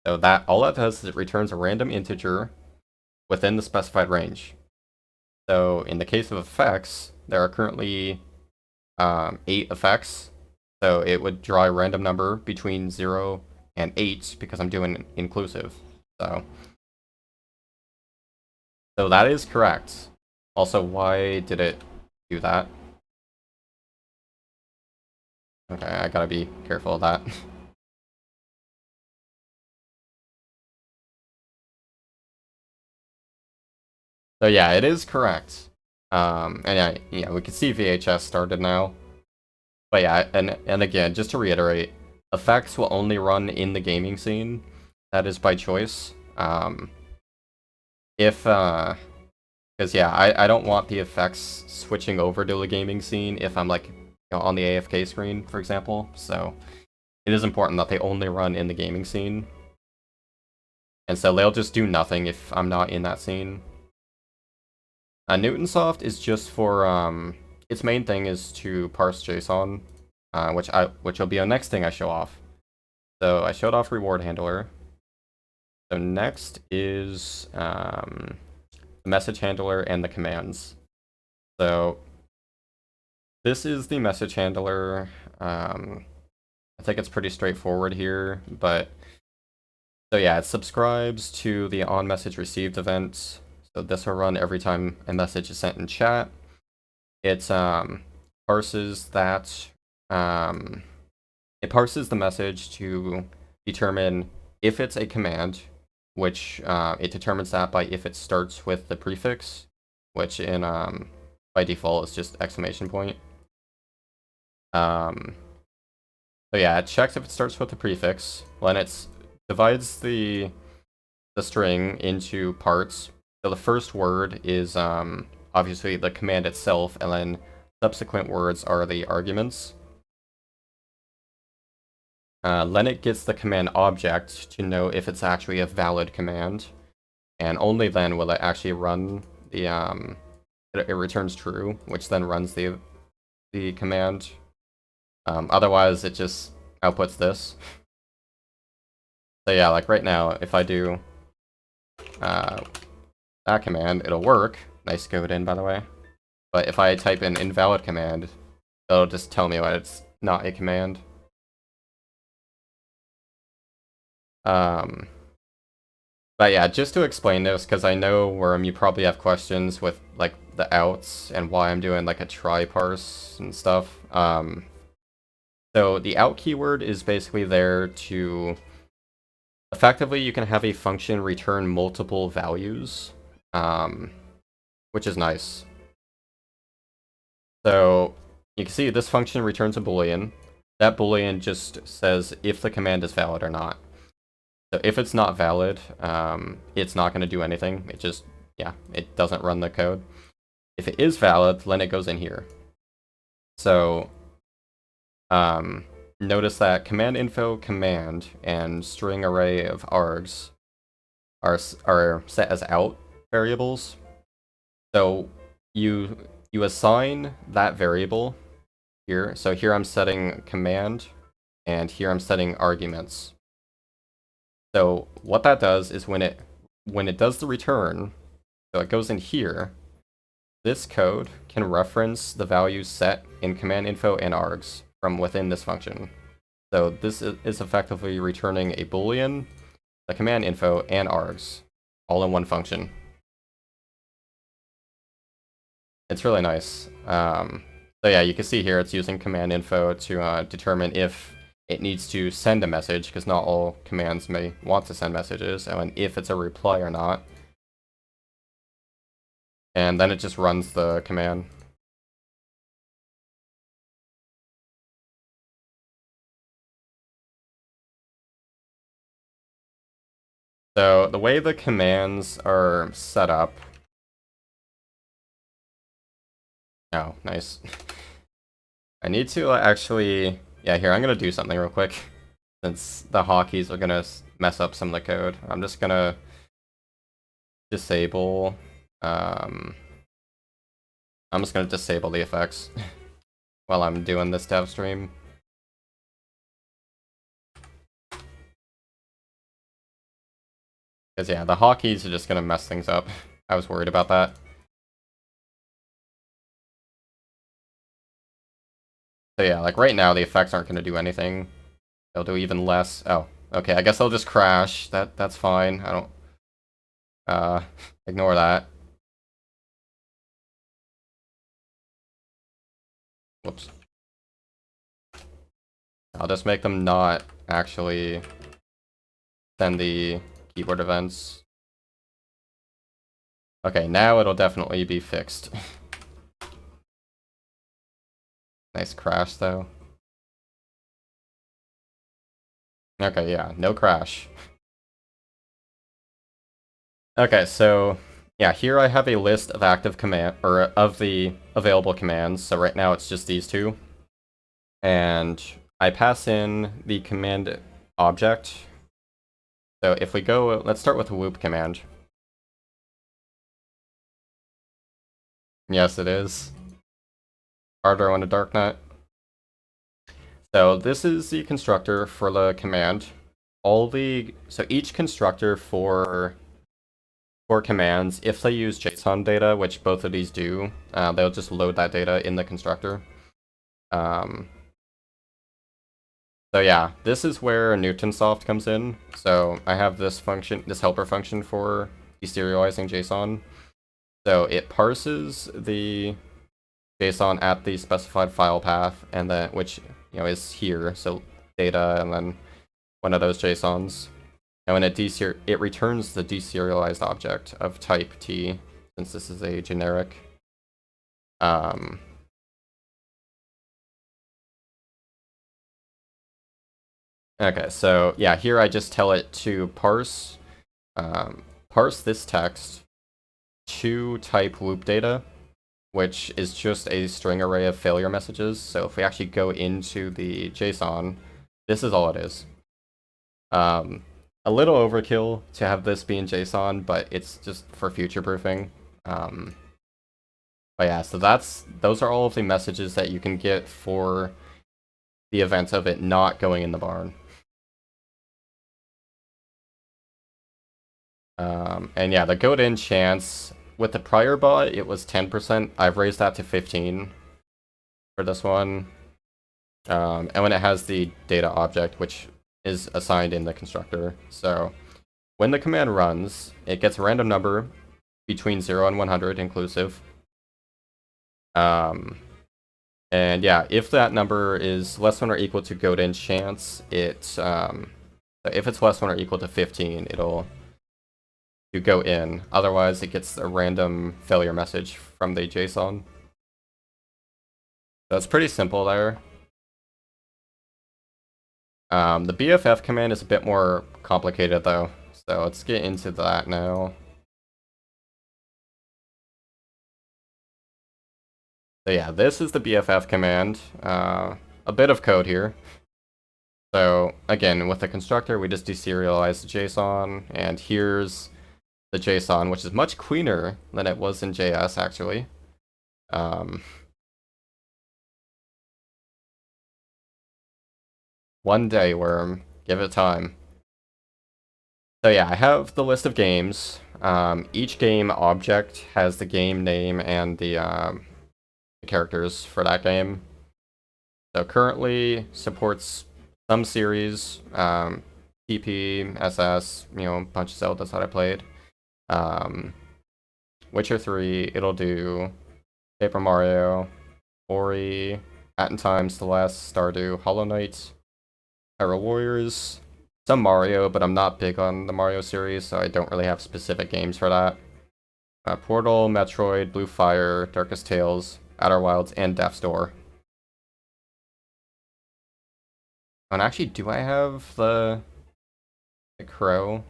So that all that does is it returns a random integer within the specified range. So in the case of effects, there are currently 8 effects. So it would draw a random number between 0 and 8 because I'm doing inclusive. So that is correct. Also, why did it do that? Okay, I gotta be careful of that. So yeah, it is correct. And yeah, we can see VHS started now. But yeah, and again, just to reiterate, effects will only run in the gaming scene. That is by choice. Because yeah, I don't want the effects switching over to the gaming scene if I'm like on the AFK screen, for example. So it is important that they only run in the gaming scene. And so they'll just do nothing if I'm not in that scene. Newtonsoft is just for its main thing is to parse JSON, which will be the next thing I show off. So I showed off reward handler. So next is the message handler and the commands. So this is the message handler. I think it's pretty straightforward here, but so yeah, it subscribes to the on message received event. So this will run every time a message is sent in chat. It parses that it parses the message to determine if it's a command, which it determines that by if it starts with the prefix, which in by default is just exclamation point. So yeah, it checks if it starts with the prefix. Then it divides the string into parts. So the first word is obviously the command itself, and then subsequent words are the arguments. Then it gets the command object to know if it's actually a valid command, and only then will it actually run the it returns true, which then runs the command. Otherwise, it just outputs this. So yeah, like right now, if I do that command, it'll work. Nice code in, by the way. But if I type in invalid command, it'll just tell me that it's not a command. But yeah, just to explain this, because I know, Worm, you probably have questions with like the outs and why I'm doing like a try parse and stuff. So the out keyword is basically there to effectively you can have a function return multiple values, which is nice. So you can see this function returns a boolean. That boolean just says if the command is valid or not. So if it's not valid, it's not going to do anything. It just, yeah, it doesn't run the code. If it is valid, then it goes in here. So notice that command info command and string array of args are set as out variables. So you assign that variable here. So here I'm setting command, and here I'm setting arguments. So what that does is when it does the return, so it goes in here, this code can reference the values set in command info and args from within this function. So this is effectively returning a boolean, the command info, and args all in one function. It's really nice. So yeah, you can see here it's using command info to determine if it needs to send a message, because not all commands may want to send messages, and if it's a reply or not. And then it just runs the command. So the way the commands are set up, Oh, nice. I need to actually... Yeah, here, I'm gonna do something real quick. Since the hotkeys are gonna mess up some of the code. I'm just gonna disable... I'm just gonna disable the effects while I'm doing this dev stream. Because yeah, the hotkeys are just gonna mess things up. I was worried about that. So yeah, like right now the effects aren't gonna do anything. They'll do even less. Oh, okay, I guess they'll just crash. That's fine. I don't ignore that. Whoops. I'll just make them not actually send the keyboard events. Okay, now it'll definitely be fixed. Nice crash though. Okay, yeah, no crash. Okay, so yeah, here I have a list of active command or of the available commands. So right now it's just these two. And I pass in the command object. So if we go, let's start with the whoop command. Yes, it is. Hardware on a darknet. So this is the constructor for the command. So each constructor for commands, if they use JSON data, which both of these do, they'll just load that data in the constructor. So yeah, this is where Newtonsoft comes in. So I have this function, this helper function for deserializing JSON. So it parses the JSON at the specified file path, and then which is here. So data, and then one of those JSONs. And when it returns the deserialized object of type T, since this is a generic. Okay, so yeah, here I just tell it to parse this text to type whoop data, which is just a string array of failure messages. So if we actually go into the JSON, this is all it is. A little overkill to have this be in JSON, but it's just for future proofing. But yeah, so those are all of the messages that you can get for the event of it not going in the barn. And yeah, the goat in chance with the prior bot, it was 10%. I've raised that to 15 for this one. And when it has the data object, which is assigned in the constructor. So when the command runs, it gets a random number between 0 and 100 inclusive. And yeah, if that number is less than or equal to goat in chance, if it's less than or equal to 15, it'll go in. Otherwise, it gets a random failure message from the JSON. That's pretty simple there. The BFF command is a bit more complicated though, so let's get into that now. So yeah, this is the BFF command. A bit of code here. So again, with the constructor, we just deserialize the JSON, and here's the JSON, which is much cleaner than it was in JS actually. One day, Worm. Give it time. So yeah, I have the list of games. Each game object has the game name and the characters for that game. So currently supports some series, TP, SS, a bunch of Zeldas that I played. Witcher 3, it'll do Paper Mario, Ori, Hat in Time, Celeste, Stardew, Hollow Knight, Hyrule Warriors, some Mario, but I'm not big on the Mario series, so I don't really have specific games for that. Portal, Metroid, Blue Fire, Darkest Tales, Outer Wilds, and Death's Door. And actually, do I have the Crow?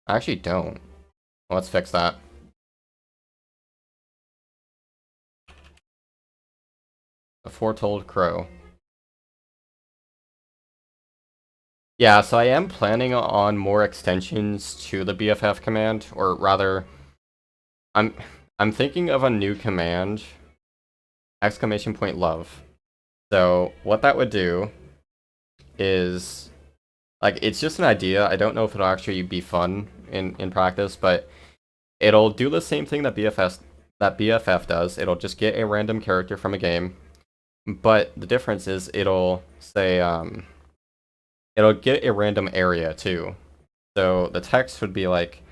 I actually don't. Let's fix that. A foretold crow. Yeah, so I am planning on more extensions to the BFF command, or rather, I'm I'm thinking of a new command, !love. So what that would do is, like, it's just an idea. I don't know if it'll actually be fun in practice, but it'll do the same thing that BFF does. It'll just get a random character from a game, but the difference is it'll say it'll get a random area too. So the text would be like,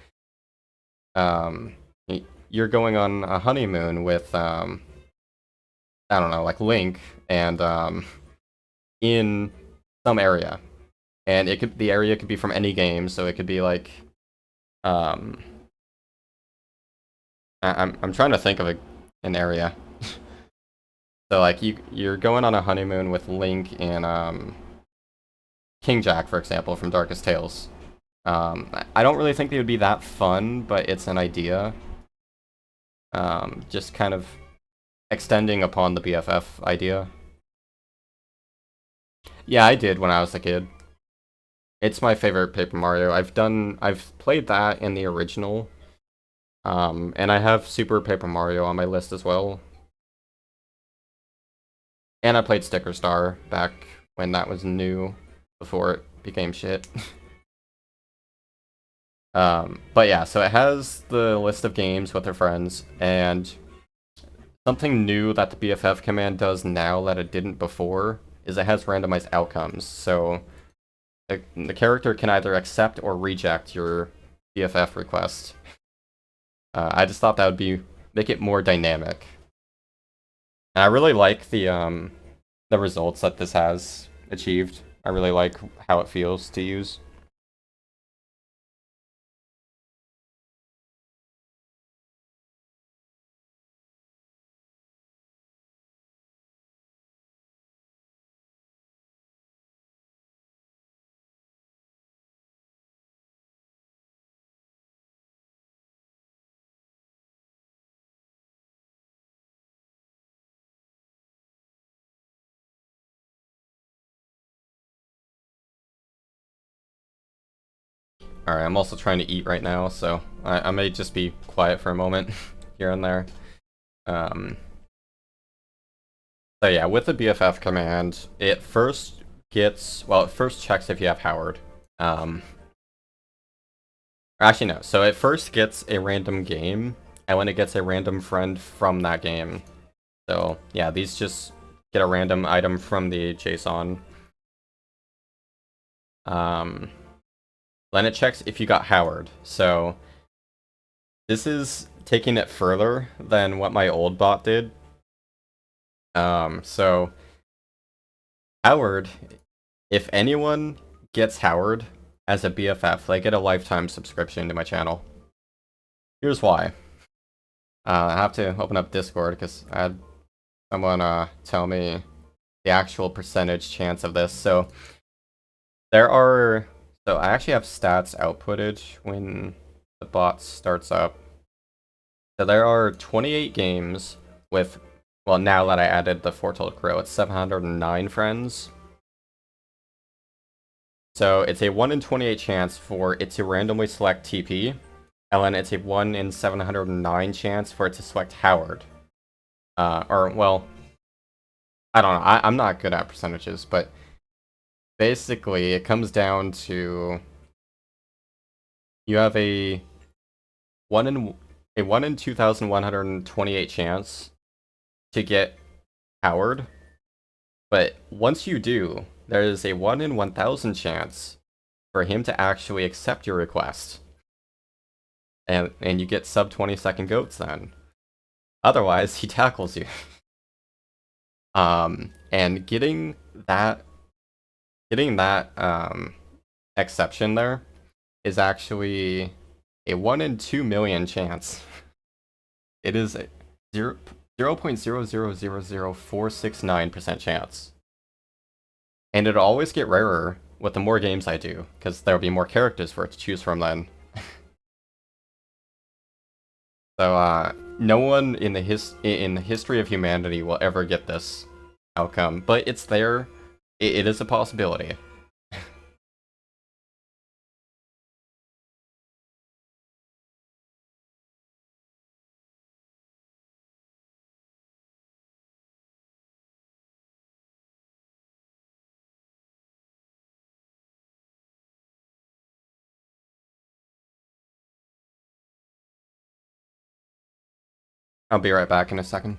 you're going on a honeymoon with I don't know, like Link, and in some area, and the area could be from any game, so it could be like I'm trying to think of an area. So like you're going on a honeymoon with Link and King Jack, for example, from Darkest Tales. I don't really think they would be that fun, but it's an idea. Just kind of extending upon the BFF idea. Yeah, I did when I was a kid. It's my favorite Paper Mario. I've played that in the original. And I have Super Paper Mario on my list as well. And I played Sticker Star back when that was new, before it became shit. But yeah, so it has the list of games with their friends, and something new that the BFF command does now that it didn't before is it has randomized outcomes. So the character can either accept or reject your BFF request. I just thought that would make it more dynamic. And I really like the results that this has achieved. I really like how it feels to use. Alright, I'm also trying to eat right now, so I may just be quiet for a moment here and there. So yeah, with the BFF command, it first checks if you have Howard. Actually, no. So it first gets a random game, and when it gets a random friend from that game. So yeah, these just get a random item from the JSON. Then it checks if you got Howard. So this is taking it further than what my old bot did. So Howard, if anyone gets Howard as a BFF, they get a lifetime subscription to my channel. Here's why. I have to open up Discord because I had someone tell me the actual percentage chance of this. So so I actually have stats outputted when the bot starts up. So there are 28 games with, well, now that I added the Foretold Crow, it's 709 friends. So it's a 1 in 28 chance for it to randomly select TP, and then it's a 1 in 709 chance for it to select Howard. Well, I don't know, I'm not good at percentages, but basically it comes down to you have a 1 in 2,128 chance to get Howard, but once you do, there is a 1 in 1,000 chance for him to actually accept your request. And you get sub 20-second goats then. Otherwise, he tackles you. And getting that exception there is actually a 1 in 2 million chance. It is a 0.0000469% chance. And it'll always get rarer with the more games I do, because there'll be more characters for it to choose from then. So, no one in the history of humanity will ever get this outcome, but it's there. It is a possibility. I'll be right back in a second.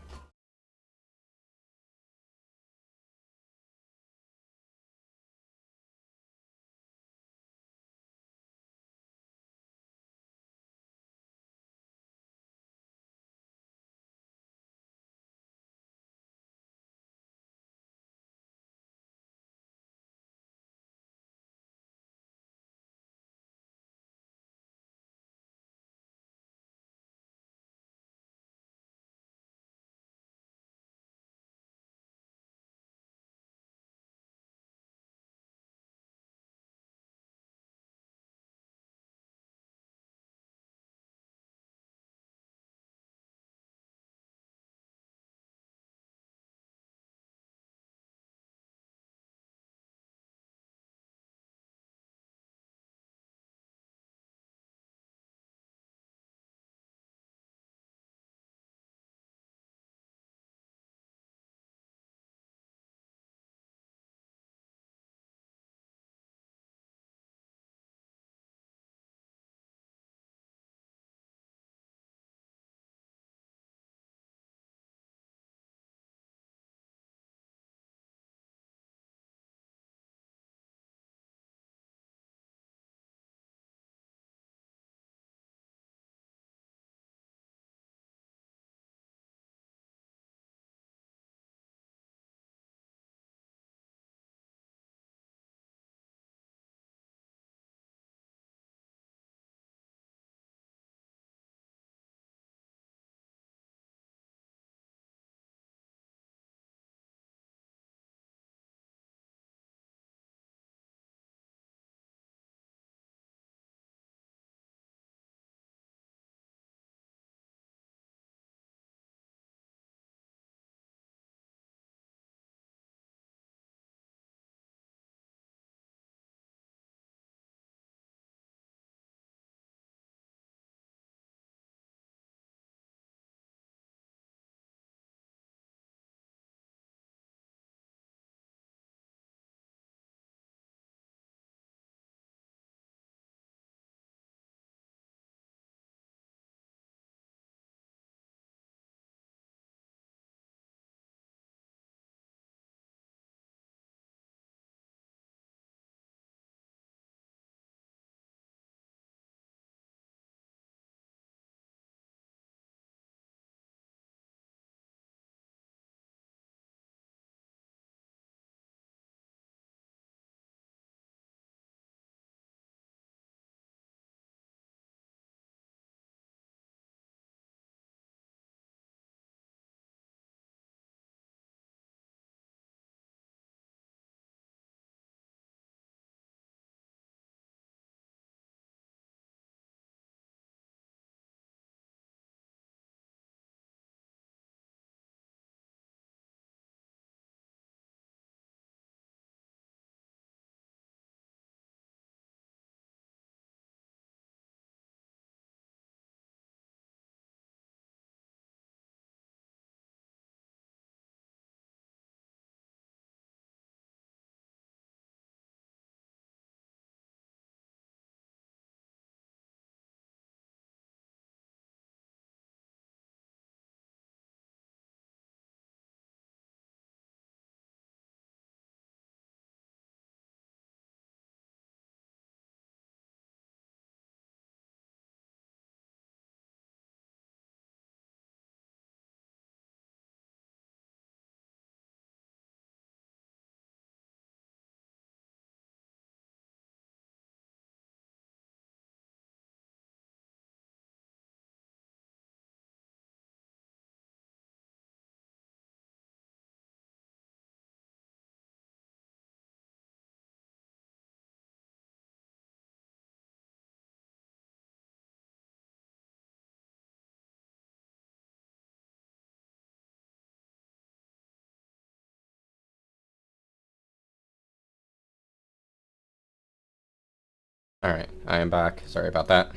Alright, I am back. Sorry about that.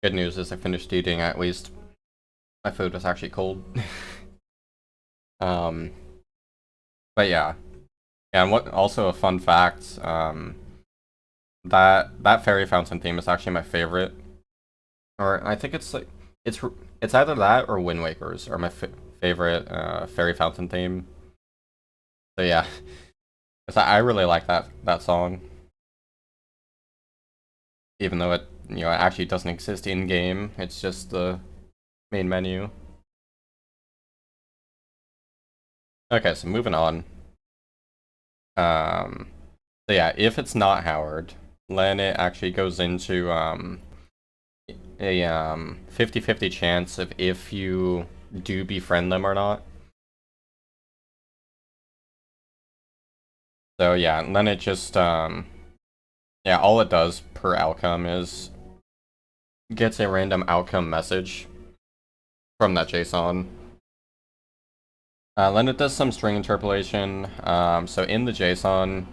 Good news is I finished eating at least. My food was actually cold. um, but yeah. Yeah, and what also a fun fact, that fairy fountain theme is actually my favorite. Or I think it's like it's either that or Wind Waker's are my favorite fairy fountain theme. So yeah, I really like that song, even though it it actually doesn't exist in game. It's just the main menu. Okay, so moving on. So yeah, if it's not Howard, then it actually goes into a 50-50 chance of if you do befriend them or not. So yeah, and then it just yeah, all it does per outcome is gets a random outcome message from that JSON. Then it does some string interpolation. So in the JSON,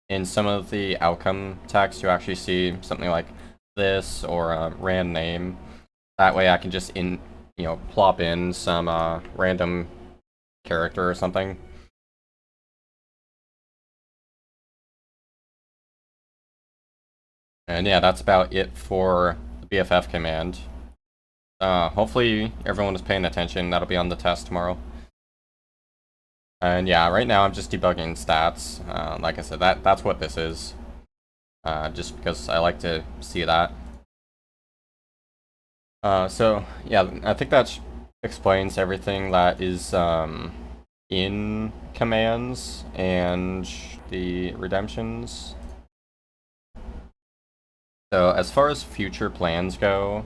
in some of the outcome text, you actually see something like this or a rand name. That way I can just plop in some random character or something. And yeah, that's about it for the BFF command. Hopefully everyone is paying attention. That'll be on the test tomorrow. And yeah, right now I'm just debugging stats. Like I said, that's what this is. Just because I like to see that. So yeah, I think that explains everything that is in commands and the redemptions. So as far as future plans go,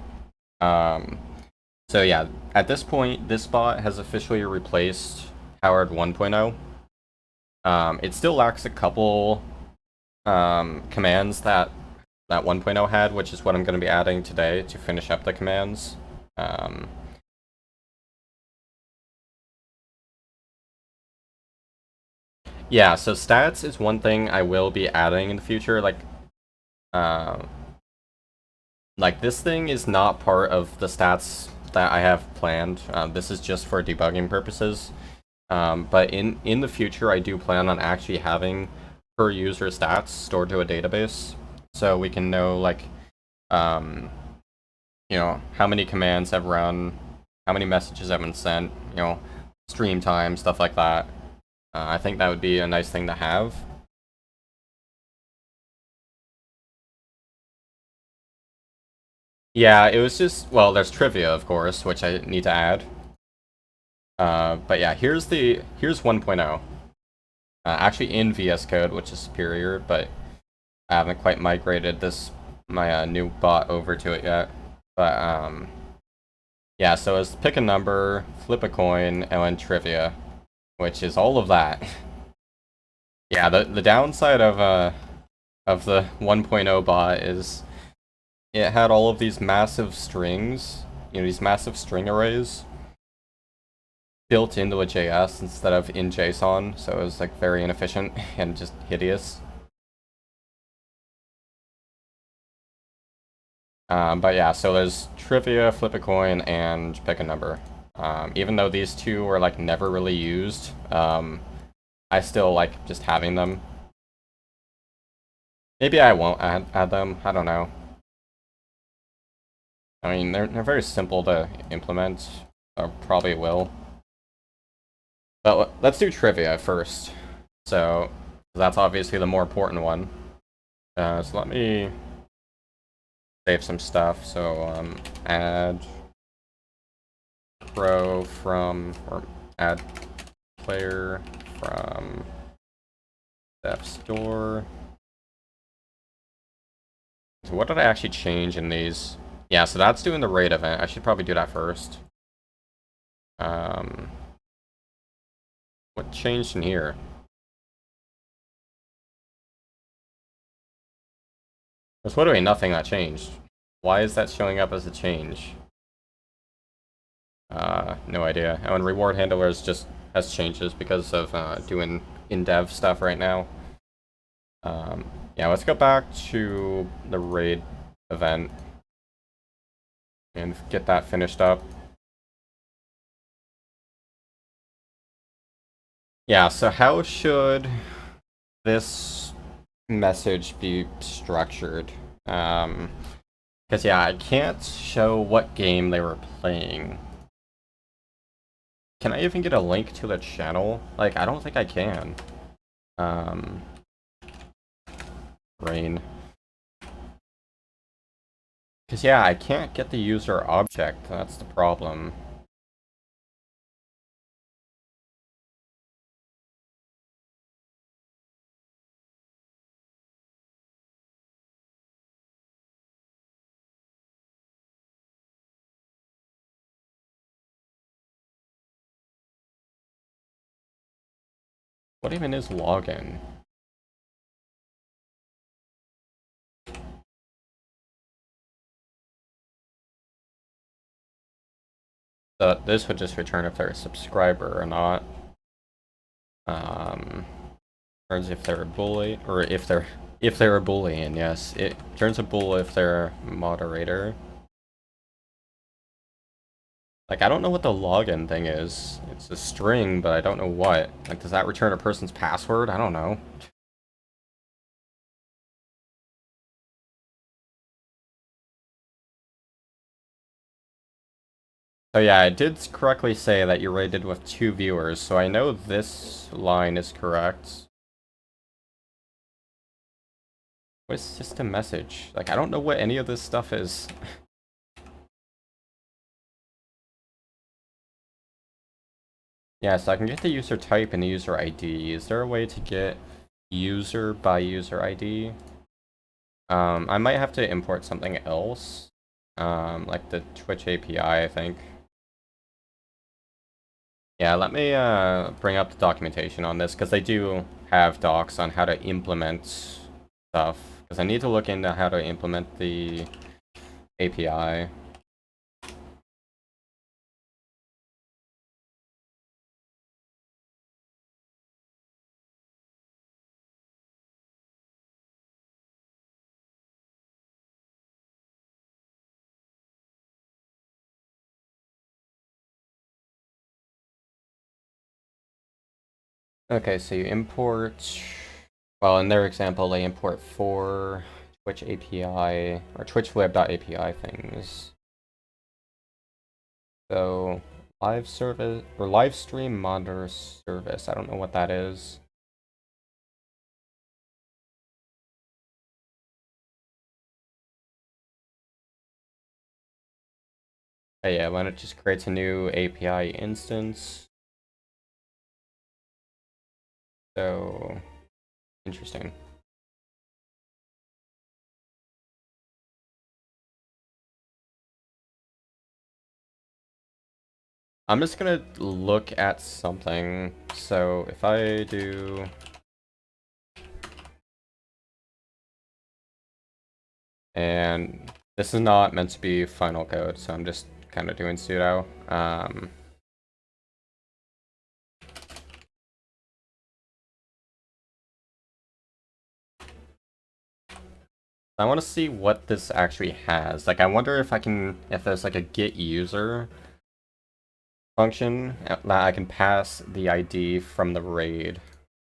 so yeah, at this point, this bot has officially replaced Howard 1.0. It still lacks a couple commands that 1.0 had, which is what I'm going to be adding today to finish up the commands. Yeah, so stats is one thing I will be adding in the future. Like this thing is not part of the stats that I have planned. This is just for debugging purposes. But in the future, I do plan on actually having per user stats stored to a database, so we can know like, how many commands have run, how many messages have been sent, stream time, stuff like that. I think that would be a nice thing to have. Yeah, it was just, well, there's trivia, of course, which I need to add. But yeah, here's 1.0. Actually in VS Code, which is superior, but I haven't quite migrated my new bot over to it yet. But yeah, so it's pick a number, flip a coin, and then trivia, which is all of that. Yeah, the downside of the 1.0 bot is it had all of these massive strings, these massive string arrays built into a JS instead of in JSON, so it was like very inefficient and just hideous. But yeah, so there's trivia, flip a coin, and pick a number. Even though these two were like never really used, I still like just having them. Maybe I won't add them, I don't know. I mean, they're very simple to implement, or probably will. But let's do trivia first. So, that's obviously the more important one. So let me save some stuff. So, add pro from, or add player from dev store. So what did I actually change in these? Yeah, so that's doing the raid event. I should probably do that first. What changed in here? There's literally nothing that changed. Why is that showing up as a change? No idea. Oh, and reward handlers just has changes because of doing in-dev stuff right now. Yeah, let's go back to the raid event and get that finished up. Yeah, so how should this message be structured? Because yeah, I can't show what game they were playing. Can I even get a link to the channel? Like, I don't think I can. Um, Rain. Because yeah, I can't get the user object. That's the problem. What even is login? This would just return if they're a subscriber or not. Turns if they're a bully, or if they're a bully, yes, it turns a bull if they're a moderator. Like, I don't know what the login thing is. It's a string, but I don't know what. Like, does that return a person's password? I don't know. So yeah, I did correctly say that you rated with 2 viewers, so I know this line is correct. What's system message? Like, I don't know what any of this stuff is. Yeah, so I can get the user type and the user ID. Is there a way to get user by user ID? I might have to import something else. Like the Twitch API, I think. Yeah, let me bring up the documentation on this, because they do have docs on how to implement stuff. Because I need to look into how to implement the API. Okay, so you import... Well, in their example, they import 4 Twitch API, or twitchweb.api things. So, live service, or live stream monitor service, I don't know what that is. Oh yeah, when it just creates a new API instance. So, interesting. I'm just gonna look at something. So if I do... And this is not meant to be final code, so I'm just kind of doing sudo. I want to see what this actually has. Like, I wonder if I can, if there's like a get user function that I can pass the ID from the raid.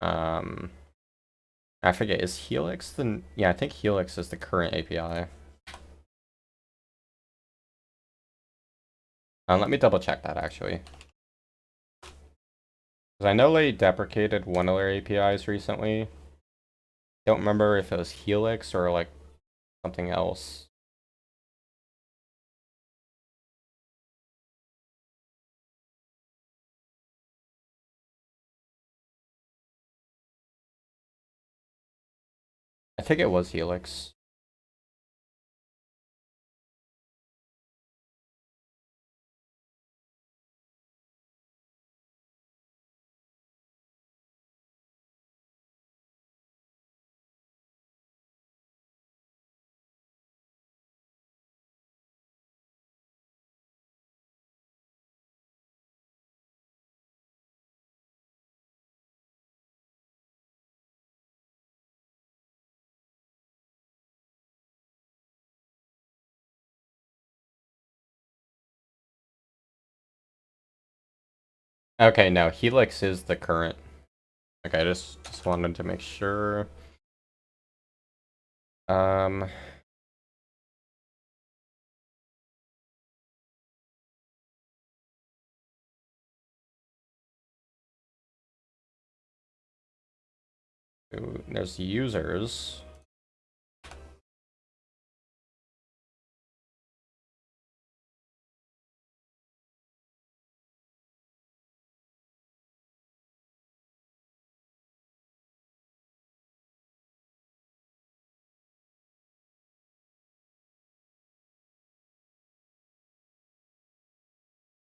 I forget, is Helix the... Yeah, I think Helix is the current API. Let me double check that actually. Because I know they deprecated one of their APIs recently. Don't remember if it was Helix or like something else. I think it was Helix. Okay, no, Helix is the current. Okay, just wanted to make sure. Um, there's users.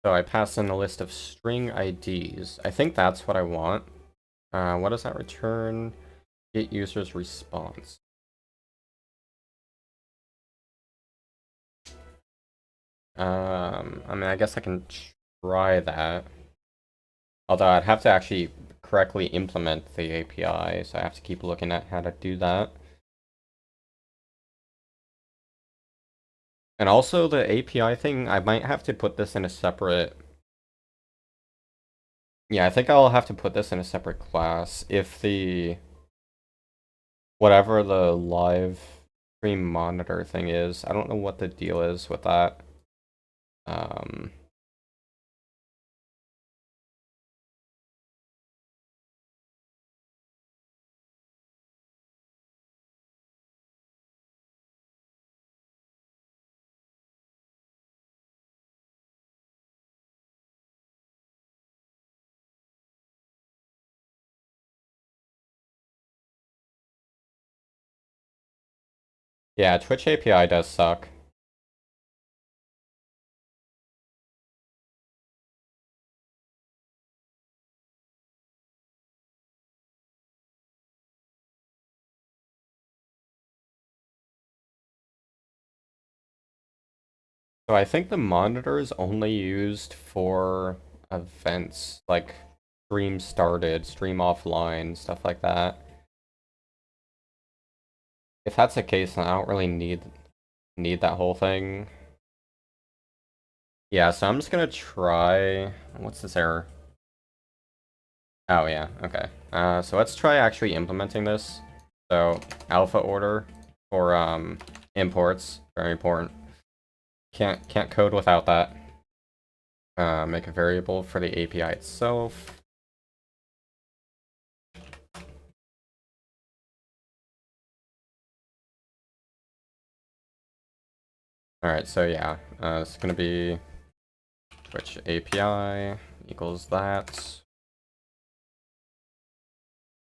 So I pass in a list of string IDs. I think that's what I want. What does that return? Get users response. I mean, I guess I can try that. Although I'd have to actually correctly implement the API, so I have to keep looking at how to do that. And also the API thing, I might have to put this in a separate... Yeah, I think I'll have to put this in a separate class if the... Whatever the live stream monitor thing is. I don't know what the deal is with that. Um... Yeah, Twitch API does suck. So I think the monitor is only used for events, like stream started, stream offline, stuff like that. If that's the case, then I don't really need that whole thing. Yeah, so I'm just gonna try... What's this error? Oh yeah, okay. So let's try actually implementing this. So alpha order for imports, very important. Can't code without that. Make a variable for the API itself. Alright, so yeah, it's gonna be Twitch API equals that.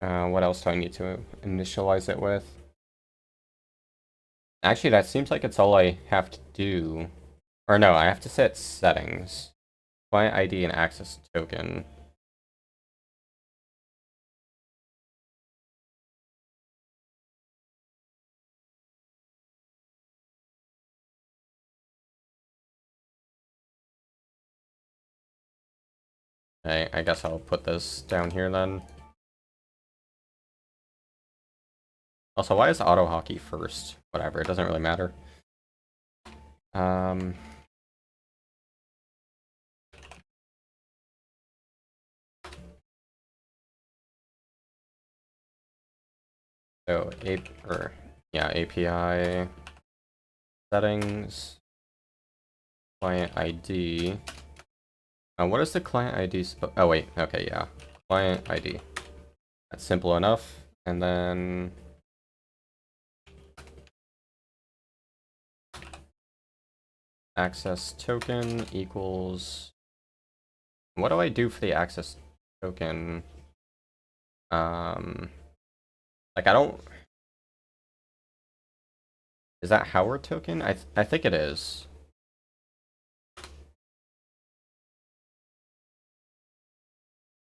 What else do I need to initialize it with? Actually, that seems like it's all I have to do. Or no, I have to set settings. Client ID and access token. I guess I'll put this down here then. Also, why is auto hockey first? Whatever, it doesn't really matter. Um, so API settings, client ID. What is the client ID? Oh wait, okay, yeah, client ID. That's simple enough. And then access token equals... What do I do for the access token? Like I don't... Is that Howard token? I think it is.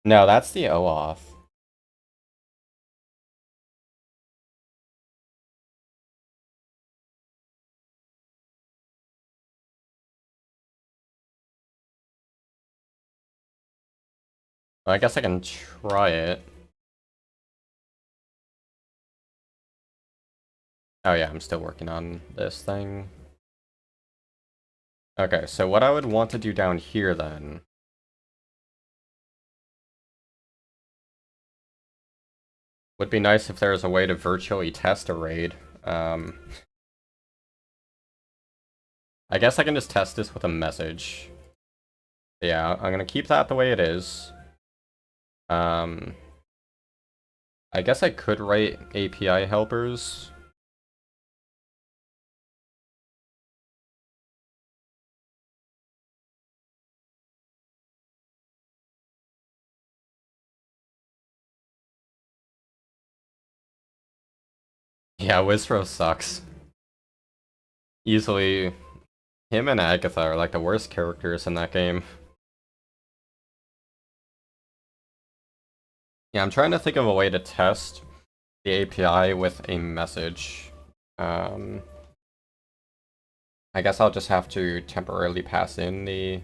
No, that's the OAuth. Well, I guess I can try it. Oh yeah, I'm still working on this thing. Okay, so what I would want to do down here then Would be nice if there was a way to virtually test a raid. I guess I can just test this with a message. Yeah, I'm gonna keep that the way it is. I guess I could write API helpers. Yeah, Wizro sucks. Easily, him and Agatha are like the worst characters in that game. Yeah, I'm trying to think of a way to test the API with a message. I guess I'll just have to temporarily pass in the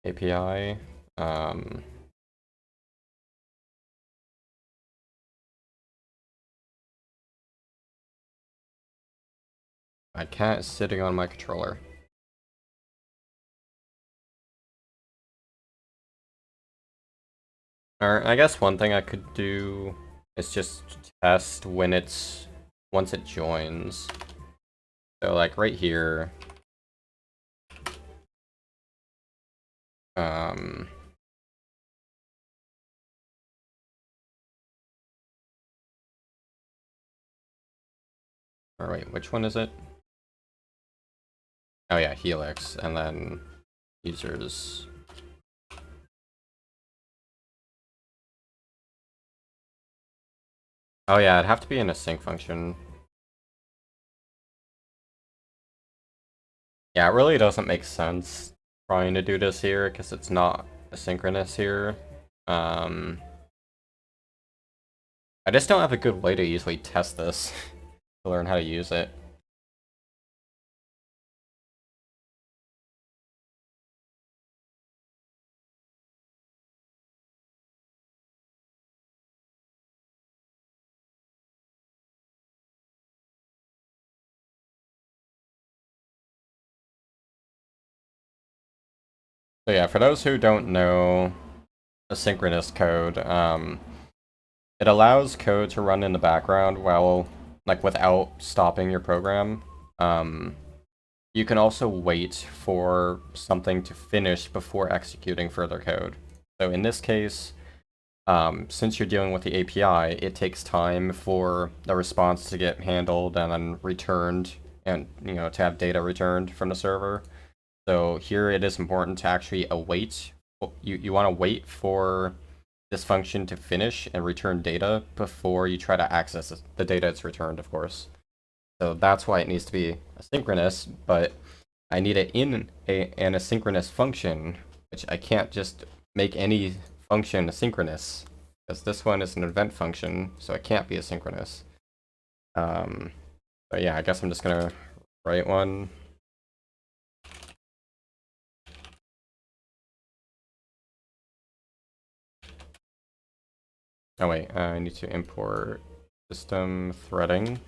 API. My cat is sitting on my controller. Alright, I guess one thing I could do is just test when once it joins. So like right here. Alright, which one is it? Oh yeah, Helix, and then users. Oh yeah, it'd have to be in a sync function. Yeah, it really doesn't make sense trying to do this here, because it's not asynchronous here. I just don't have a good way to easily test this, to learn how to use it. So yeah, for those who don't know asynchronous code, it allows code to run in the background while, like, without stopping your program. You can also wait for something to finish before executing further code. So in this case, since you're dealing with the API, it takes time for the response to get handled and then returned, and to have data returned from the server. So here it is important to actually await. You want to wait for this function to finish and return data before you try to access the data it's returned, of course. So that's why it needs to be asynchronous, but I need it in an asynchronous function, which I can't just make any function asynchronous, because this one is an event function, so it can't be asynchronous. But yeah, I guess I'm just gonna write one. Oh wait, I need to import system threading.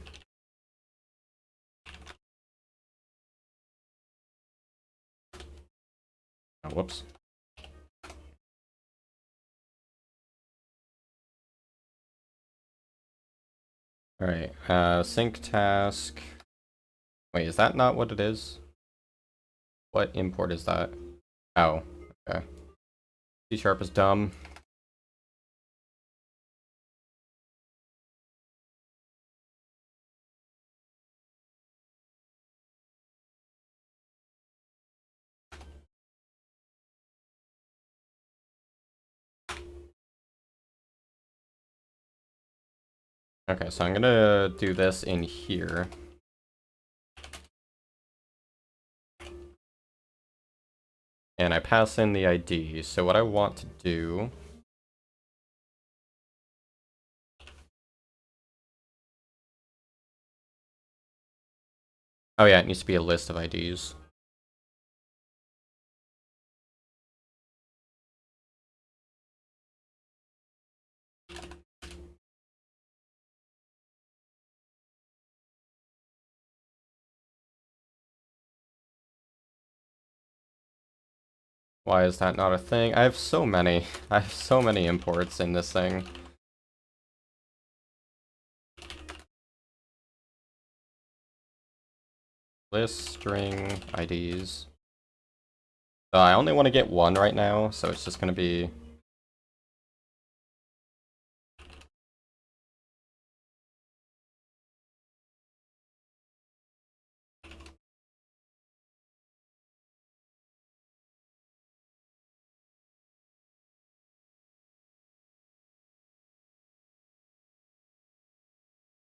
Oh, whoops. Alright, sync task. Wait, is that not what it is? What import is that? Oh, okay. C# is dumb. Okay, so I'm gonna do this in here. And I pass in the ID. So what I want to do... Oh yeah, it needs to be a list of IDs. Why is that not a thing? I have so many. I have so many imports in this thing. List string IDs. So I only want to get one right now, so it's just going to be...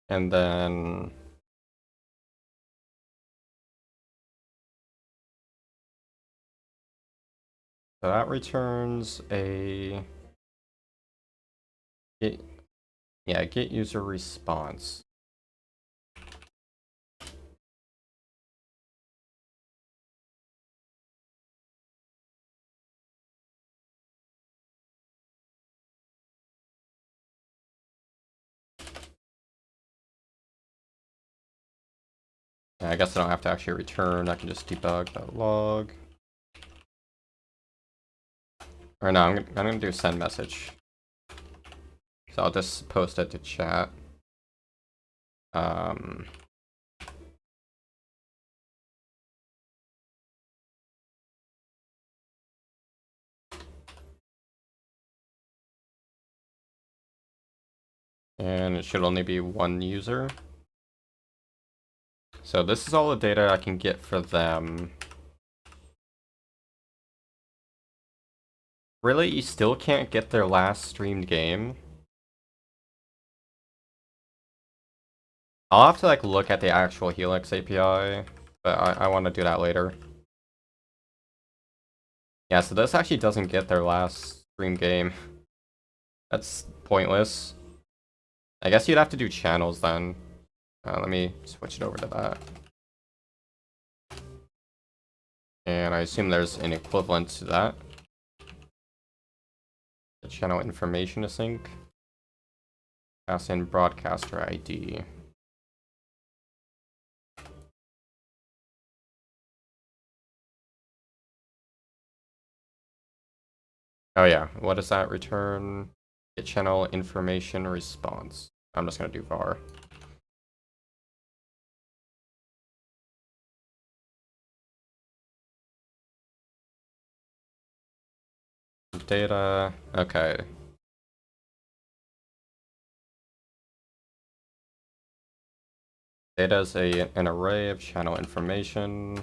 And then... So that returns a... get user response. Yeah, I guess I don't have to actually return, I can just debug that log. Or no, I'm gonna do send message. So I'll just post it to chat. And it should only be one user. So this is all the data I can get for them. Really, you still can't get their last streamed game? I'll have to like look at the actual Helix API, but I want to do that later. Yeah, so this actually doesn't get their last stream game. That's pointless. I guess you'd have to do channels then. Let me switch it over to that. And I assume there's an equivalent to that. The channel information to sync. Pass in broadcaster ID. Oh yeah, what does that return? Get channel information response. I'm just gonna do var. Data, okay. Data is an array of channel information.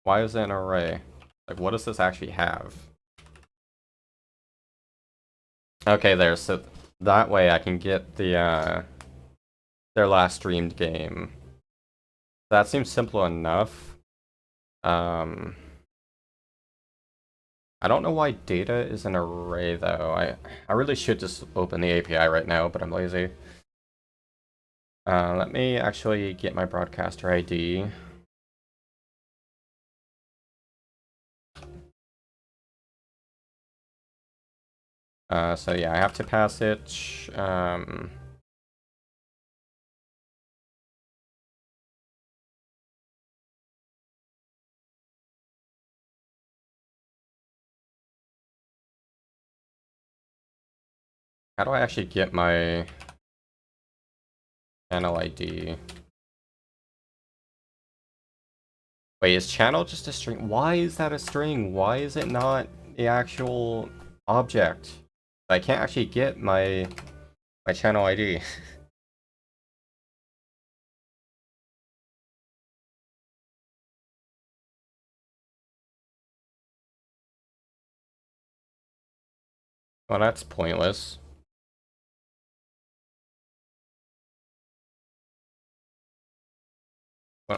Why is it an array? Like, what does this actually have? Okay, there, so that way I can get the, their last streamed game. That seems simple enough. I don't know why data is an array, though. I really should just open the API right now, but I'm lazy. Let me actually get my broadcaster ID. So yeah, I have to pass it. How do I actually get my channel ID? Wait, is channel just a string? Why is that a string? Why is it not the actual object? I can't actually get my channel ID. Well, that's pointless.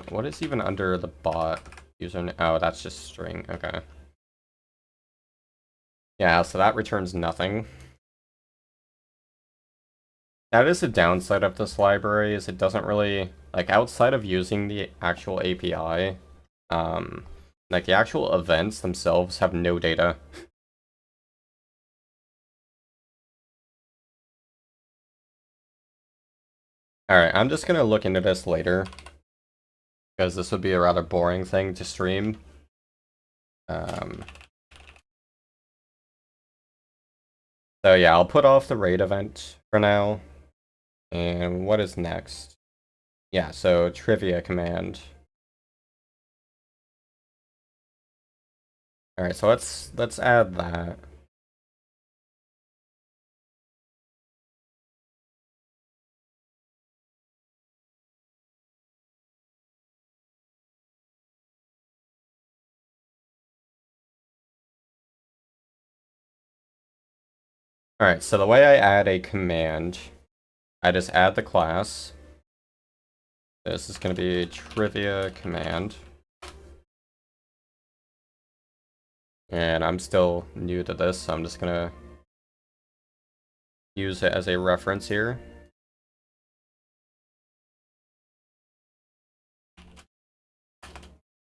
What is even under the bot user? Oh, that's just string. Okay. Yeah, so that returns nothing. That is a downside of this library, is it doesn't really, like, outside of using the actual API, like, the actual events themselves have no data. Alright, I'm just gonna look into this later, because this would be a rather boring thing to stream. So yeah, I'll put off the raid event for now. And what is next? Yeah, so trivia command. Alright, so let's add that. Alright, so the way I add a command, I just add the class. This is going to be a trivia command. And I'm still new to this, so I'm just going to use it as a reference here.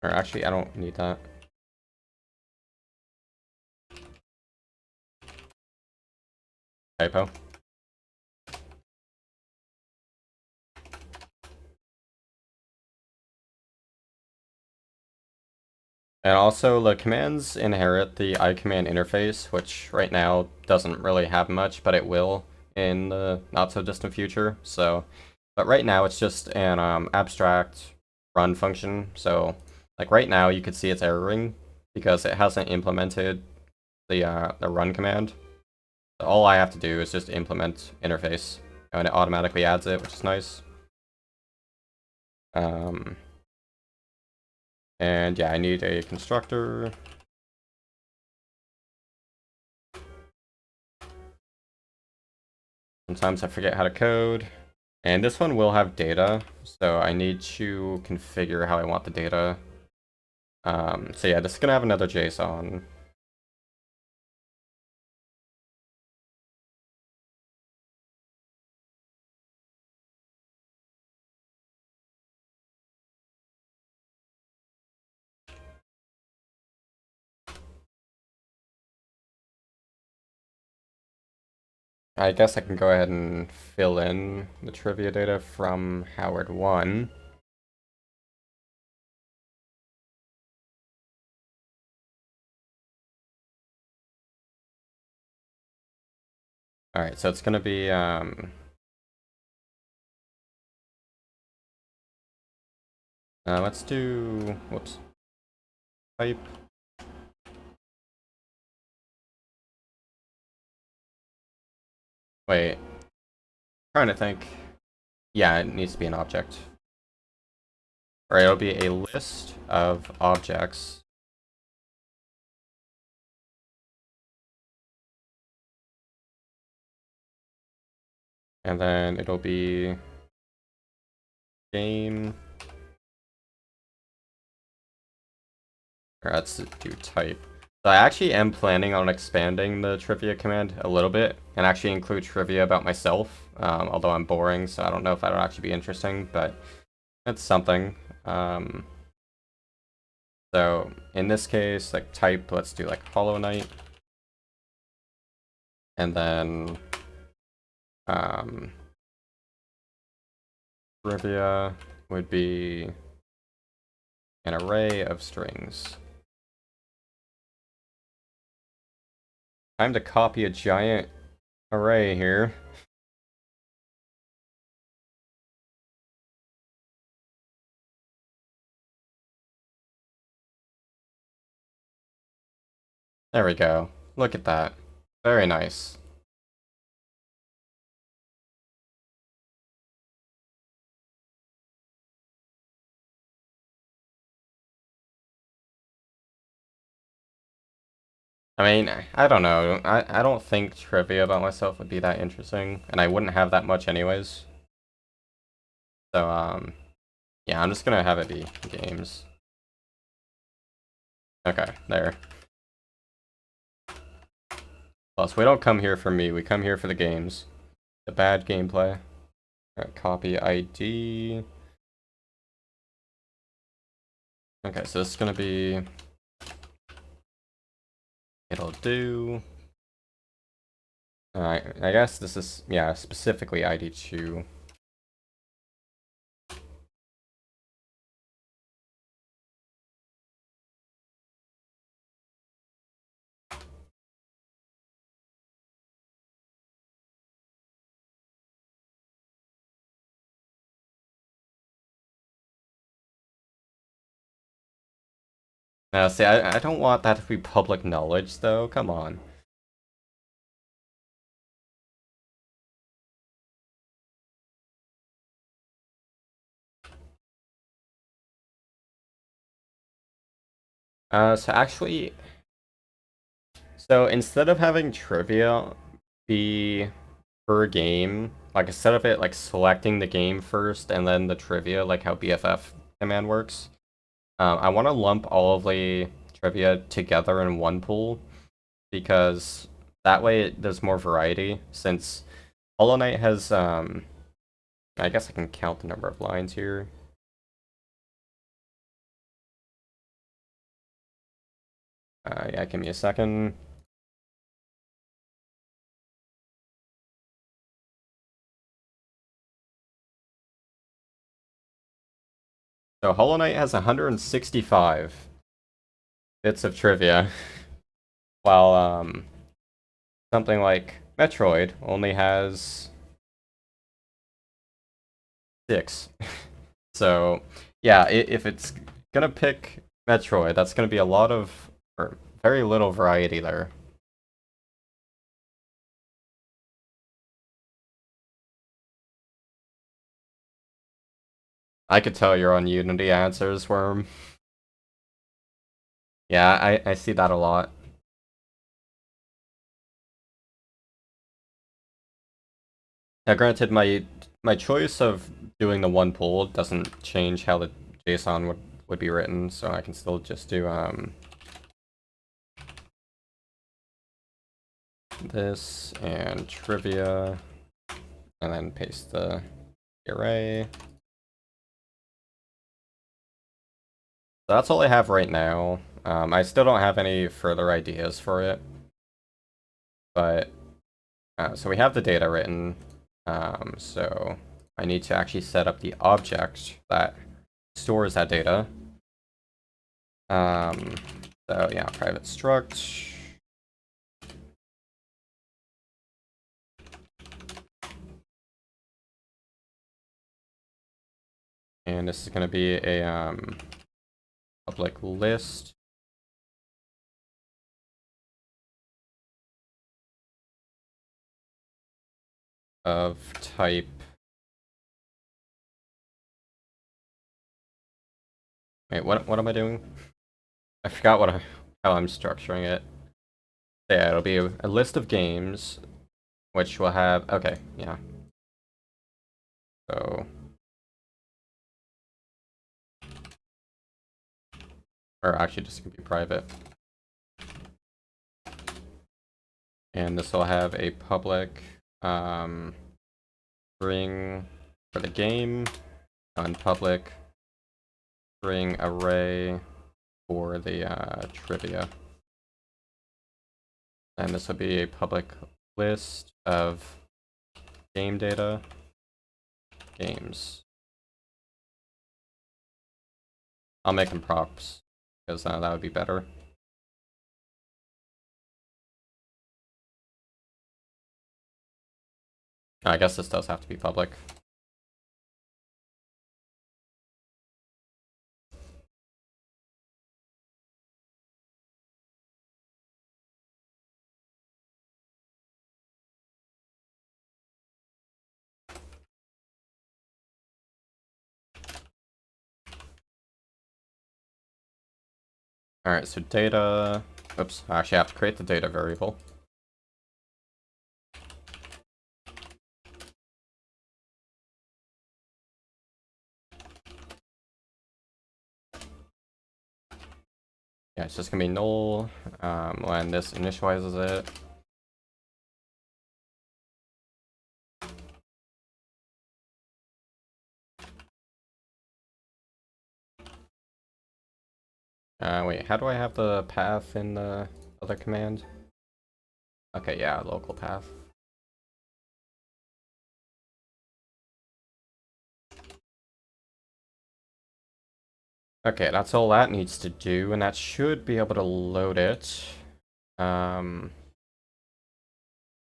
Or actually, I don't need that. Typo. And also, the commands inherit the iCommand interface, which right now doesn't really have much, but it will in the not-so-distant future. So, but right now it's just an abstract run function. So, like right now, you could see it's erroring because it hasn't implemented the run command. So all I have to do is just implement interface, and it automatically adds it, which is nice. And yeah, I need a constructor. Sometimes I forget how to code. And this one will have data, so I need to configure how I want the data. So yeah, this is gonna have another JSON. I guess I can go ahead and fill in the trivia data from Howard 1. Alright, so it's gonna be let's do whoops. Type. Wait. Trying to think. Yeah, it needs to be an object. Alright, it'll be a list of objects. And then it'll be game. Or let's do type. So I actually am planning on expanding the trivia command a little bit and actually include trivia about myself. Although I'm boring, so I don't know if that'll actually be interesting, but it's something. So in this case, like type, let's do like Hollow Knight. And then trivia would be an array of strings. Time to copy a giant array here. There we go. Look at that. Very nice. I mean, I don't know. I don't think trivia about myself would be that interesting, and I wouldn't have that much anyways. So, yeah, I'm just gonna have it be games. Okay, there. Plus, we don't come here for me, we come here for the games. The bad gameplay. Alright, copy ID. Okay, so this is gonna be... It'll do... Alright, I guess this is, yeah, specifically ID2. Now, see, I don't want that to be public knowledge, though. Come on. So actually, so instead of having trivia be per game, like instead of it like selecting the game first and then the trivia, like how BFF command works, I want to lump all of the trivia together in one pool because that way there's more variety. Since Hollow Knight has, I guess I can count the number of lines here. Yeah, give me a second. So Hollow Knight has 165 bits of trivia, while something like Metroid only has 6. So yeah, if it's gonna pick Metroid, that's gonna be a lot of or very little variety there. I could tell you're on Unity answers, Worm. Yeah, I see that a lot. Now, granted, my choice of doing the one pool doesn't change how the JSON would be written, so I can still just do this and trivia, and then paste the array. So that's all I have right now. I still don't have any further ideas for it, but so we have the data written. So I need to actually set up the object that stores that data. So yeah, private struct. And this is going to be a public list of type. Wait, what am I doing? I forgot how I'm structuring it. Yeah, it'll be a list of games, which will have okay, yeah. So, or actually, just gonna be private. And this will have a public string for the game, unpublic string array for the trivia. And this will be a public list of game data, games. I'll make them props, because that would be better. I guess this does have to be public. Alright, so data... Oops, I actually have to create the data variable. Yeah, it's just gonna be null when this initializes it. Wait, how do I have the path in the other command? Okay, yeah, local path. Okay, that's all that needs to do, and that should be able to load it. I'm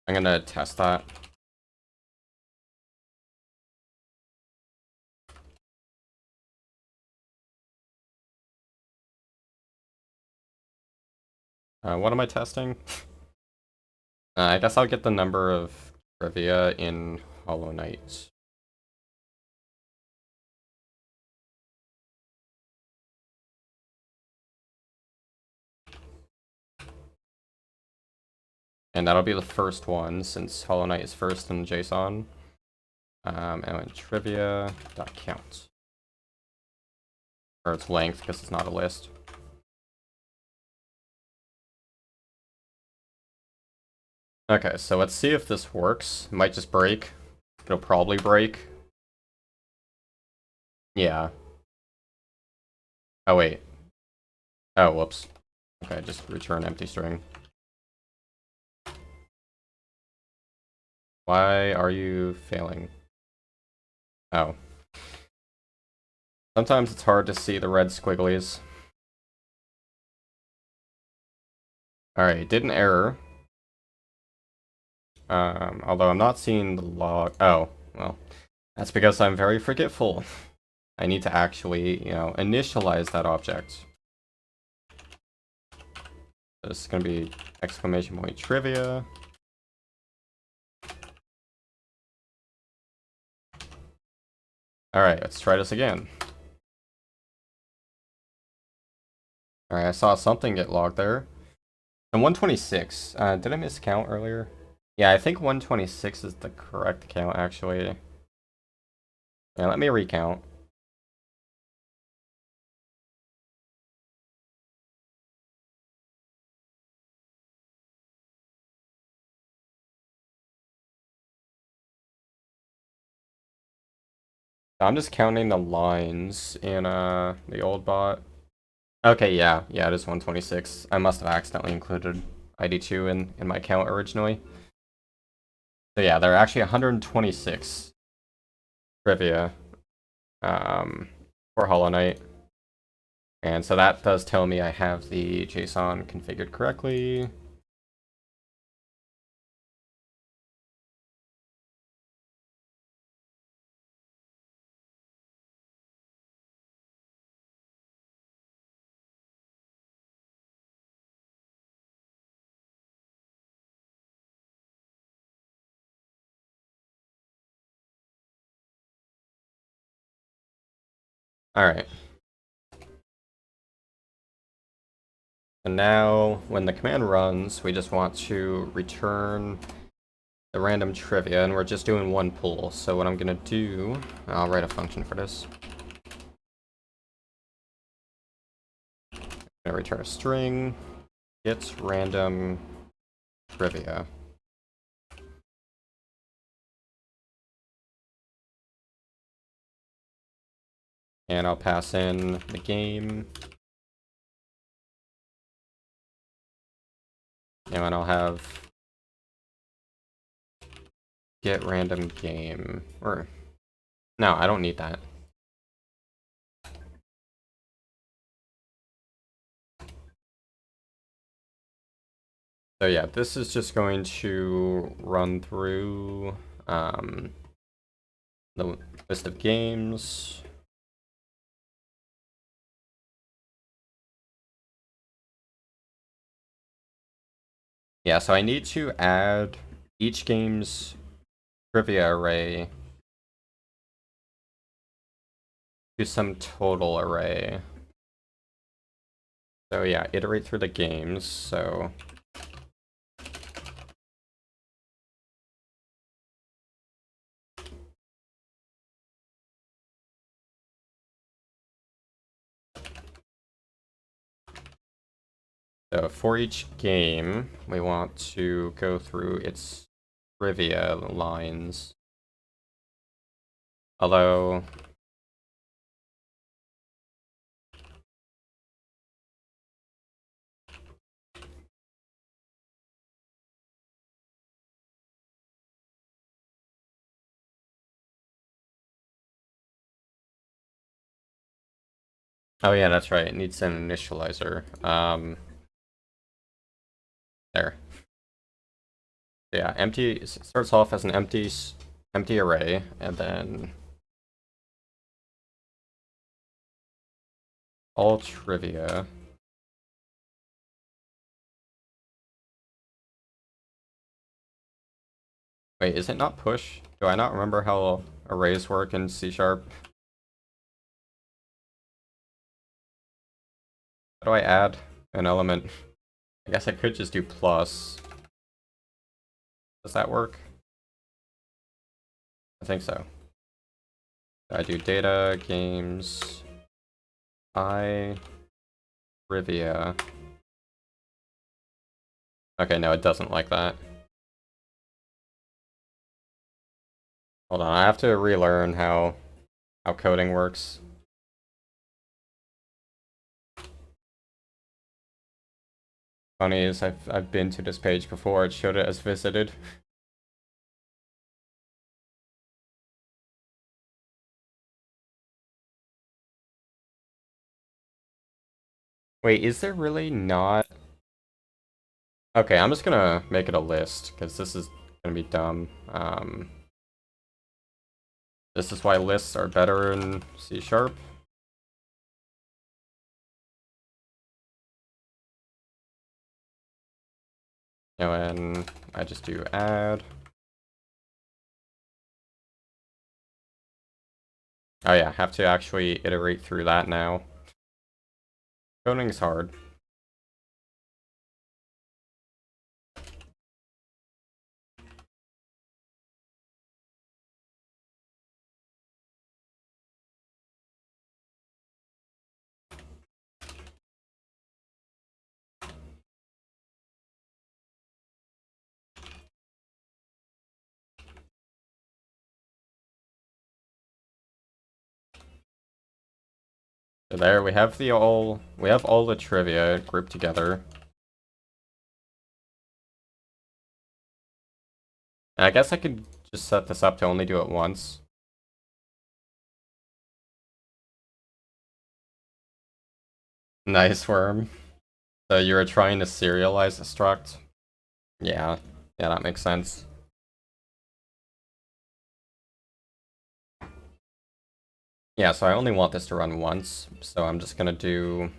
gonna test that. What am I testing? I guess I'll get the number of trivia in Hollow Knight. And that'll be the first one, since Hollow Knight is first in JSON. And then trivia.count. Or its length, because it's not a list. Okay, so let's see if this works. It might just break. It'll probably break. Yeah. Oh, wait. Oh, whoops. Okay, just return empty string. Why are you failing? Oh. Sometimes it's hard to see the red squigglies. Alright, did an error. Although I'm not seeing the log. Oh, well. That's because I'm very forgetful. I need to actually, initialize that object. This is gonna be exclamation point trivia. Alright, let's try this again. Alright, I saw something get logged there. And 126. Did I miscount earlier? Yeah, I think 126 is the correct count, actually. Yeah, let me recount. I'm just counting the lines in the old bot. Okay, yeah, it is 126. I must have accidentally included ID2 in my count originally. So yeah, there are actually 126 trivia for Hollow Knight. And so that does tell me I have the JSON configured correctly. Alright. And now, when the command runs, we just want to return the random trivia, and we're just doing one pull. So what I'm gonna do, I'll write a function for this. I'm gonna return a string, get random trivia. And I'll pass in the game. And then I'll have get random game. Or no, I don't need that. So yeah, this is just going to run through the list of games. Yeah, so I need to add each game's trivia array to some total array. So yeah, iterate through the games, so... So for each game, we want to go through its trivia lines. Although... Oh yeah, that's right, it needs an initializer. There. Yeah, empty, it starts off as an empty array, and then all trivia. Wait, is it not push? Do I not remember how arrays work in C#? How do I add an element? I guess I could just do plus. Does that work? I think so. I do data, games, trivia. Okay, no, it doesn't like that. Hold on, I have to relearn how coding works. Funny is I've been to this page before, it showed it as visited. Wait, is there really not? Okay, I'm just gonna make it a list, because this is gonna be dumb. This is why lists are better in C#. And I just do add. Oh yeah, have to actually iterate through that now. Coding is hard. So there we have all the trivia grouped together. And I guess I could just set this up to only do it once. Nice worm. So you were trying to serialize the struct? Yeah, that makes sense. Yeah, so I only want this to run once, so I'm just gonna do...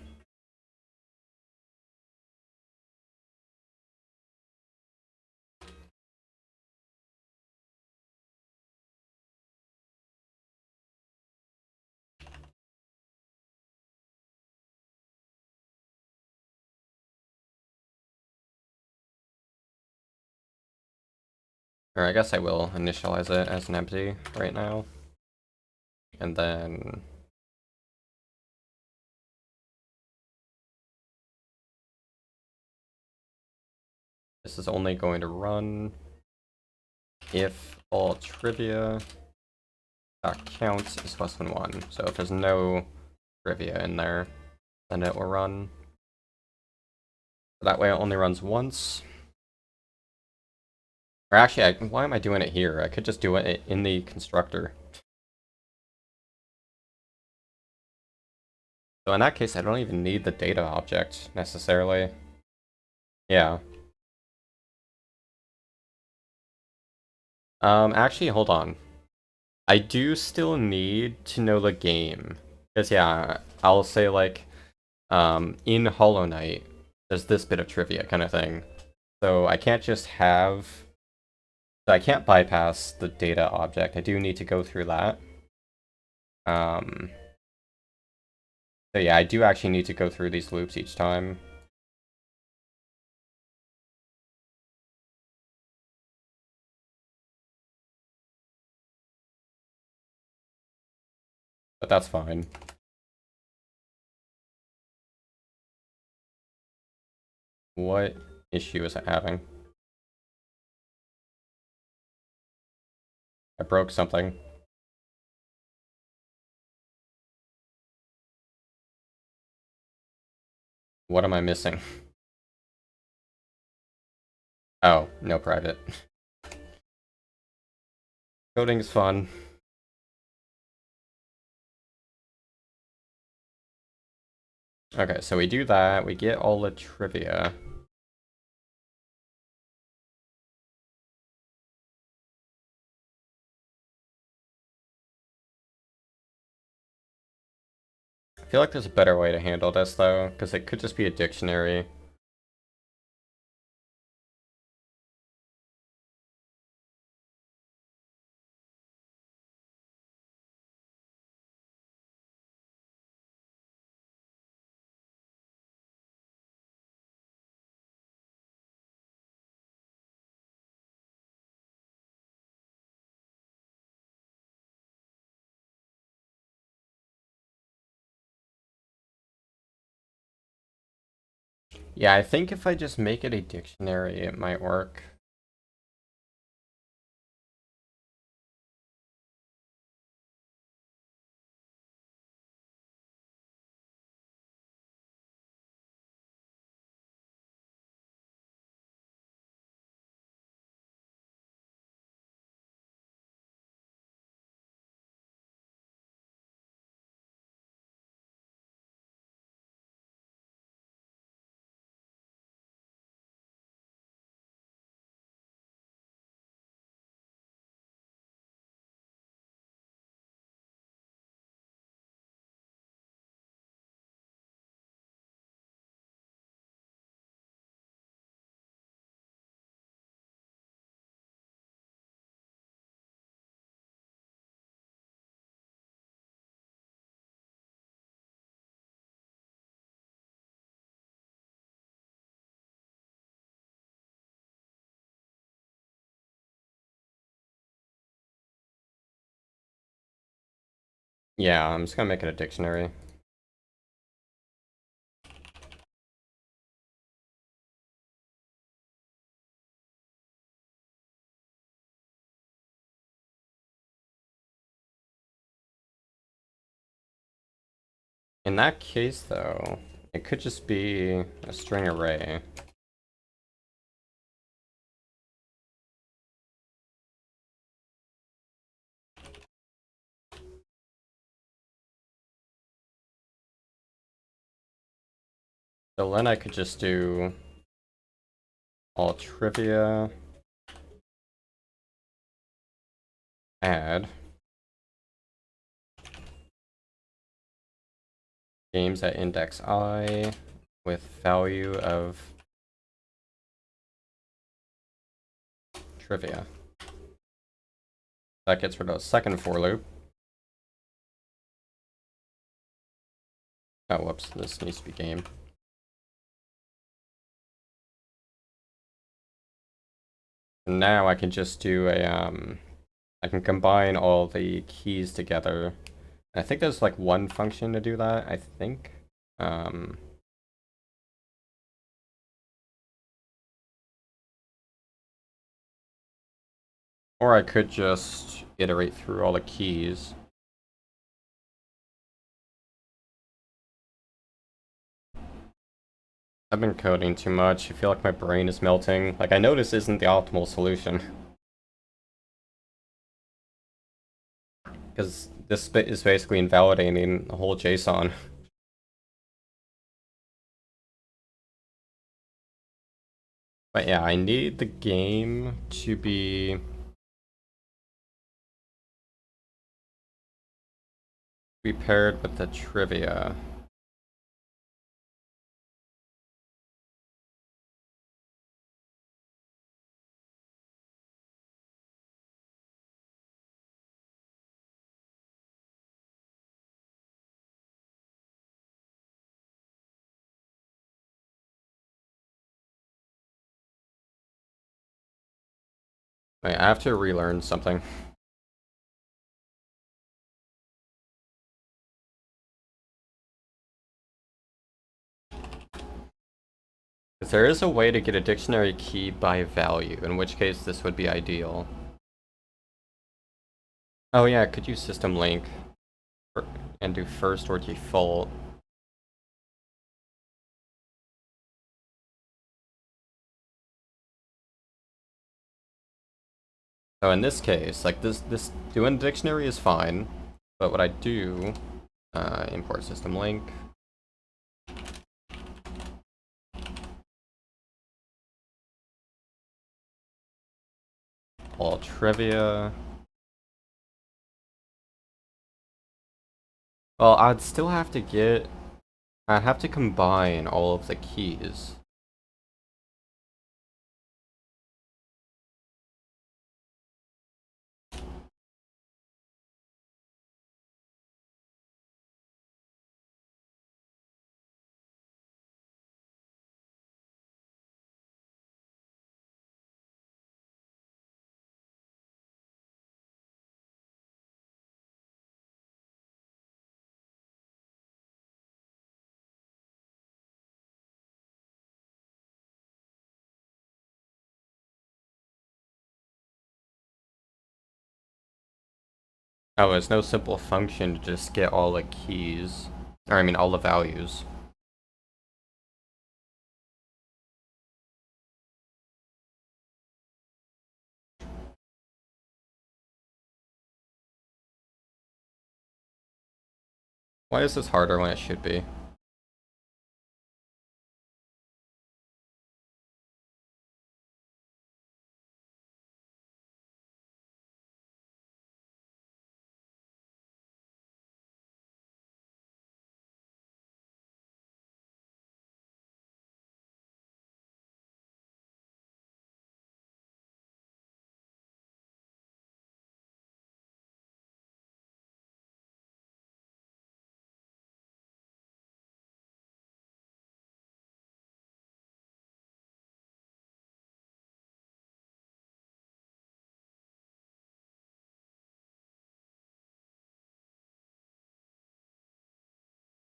Or I guess I will initialize it as an empty right now. And then... this is only going to run if all trivia counts is less than 1. So if there's no trivia in there, then it will run. That way it only runs once. Or actually, why am I doing it here? I could just do it in the constructor. So in that case, I don't even need the data object, necessarily. Yeah. Actually, hold on. I do still need to know the game. Because, yeah, I'll say, like, in Hollow Knight, there's this bit of trivia kind of thing. So I can't just have... so I can't bypass the data object. I do need to go through that. So yeah, I do actually need to go through these loops each time. But that's fine. What issue is it having? I broke something. What am I missing? Oh, no private. Coding's fun. Okay, so we do that, we get all the trivia. I feel like there's a better way to handle this though, because it could just be a dictionary. Yeah, I think if I just make it a dictionary, it might work. Yeah, I'm just gonna make it a dictionary. In that case, though, it could just be a string array. So then I could just do all trivia, add games at index I with value of trivia. That gets rid of a second for loop. Oh, whoops, this needs to be game. And now I can just do I can combine all the keys together. I think there's like one function to do that, I think. Um, or I could just iterate through all the keys. I've been coding too much. I feel like my brain is melting. Like, I know this isn't the optimal solution. Because this bit is basically invalidating the whole JSON. But yeah, I need the game to be paired with the trivia. Wait, I have to relearn something. Because there is a way to get a dictionary key by value, in which case this would be ideal. Oh yeah, could use system link and do first or default. So in this case, like this doing dictionary is fine, but what I do, import system link. All trivia. Well, I'd have to combine all of the keys. Oh, there's no simple function to just get all the keys. Or I mean all the values. Why is this harder when it should be?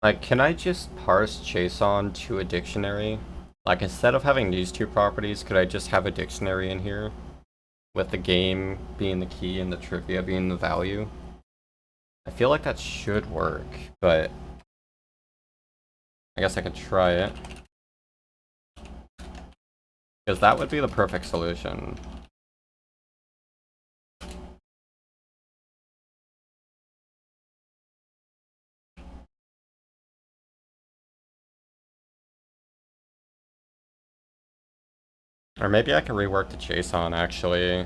Like, can I just parse JSON to a dictionary? Like, instead of having these two properties, could I just have a dictionary in here? With the game being the key and the trivia being the value? I feel like that should work, but I guess I could try it. Because that would be the perfect solution. Or maybe I can rework the JSON, actually.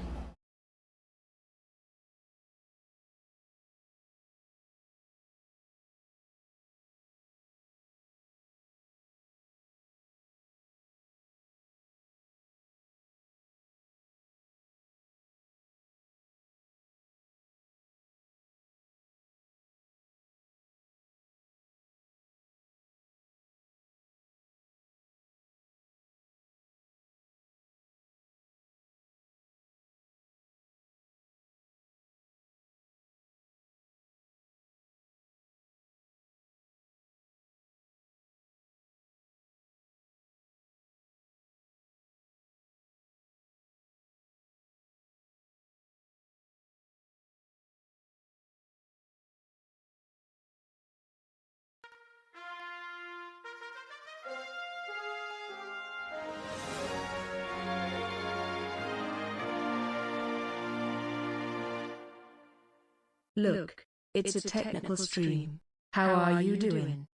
Look, it's a technical stream. How are you doing?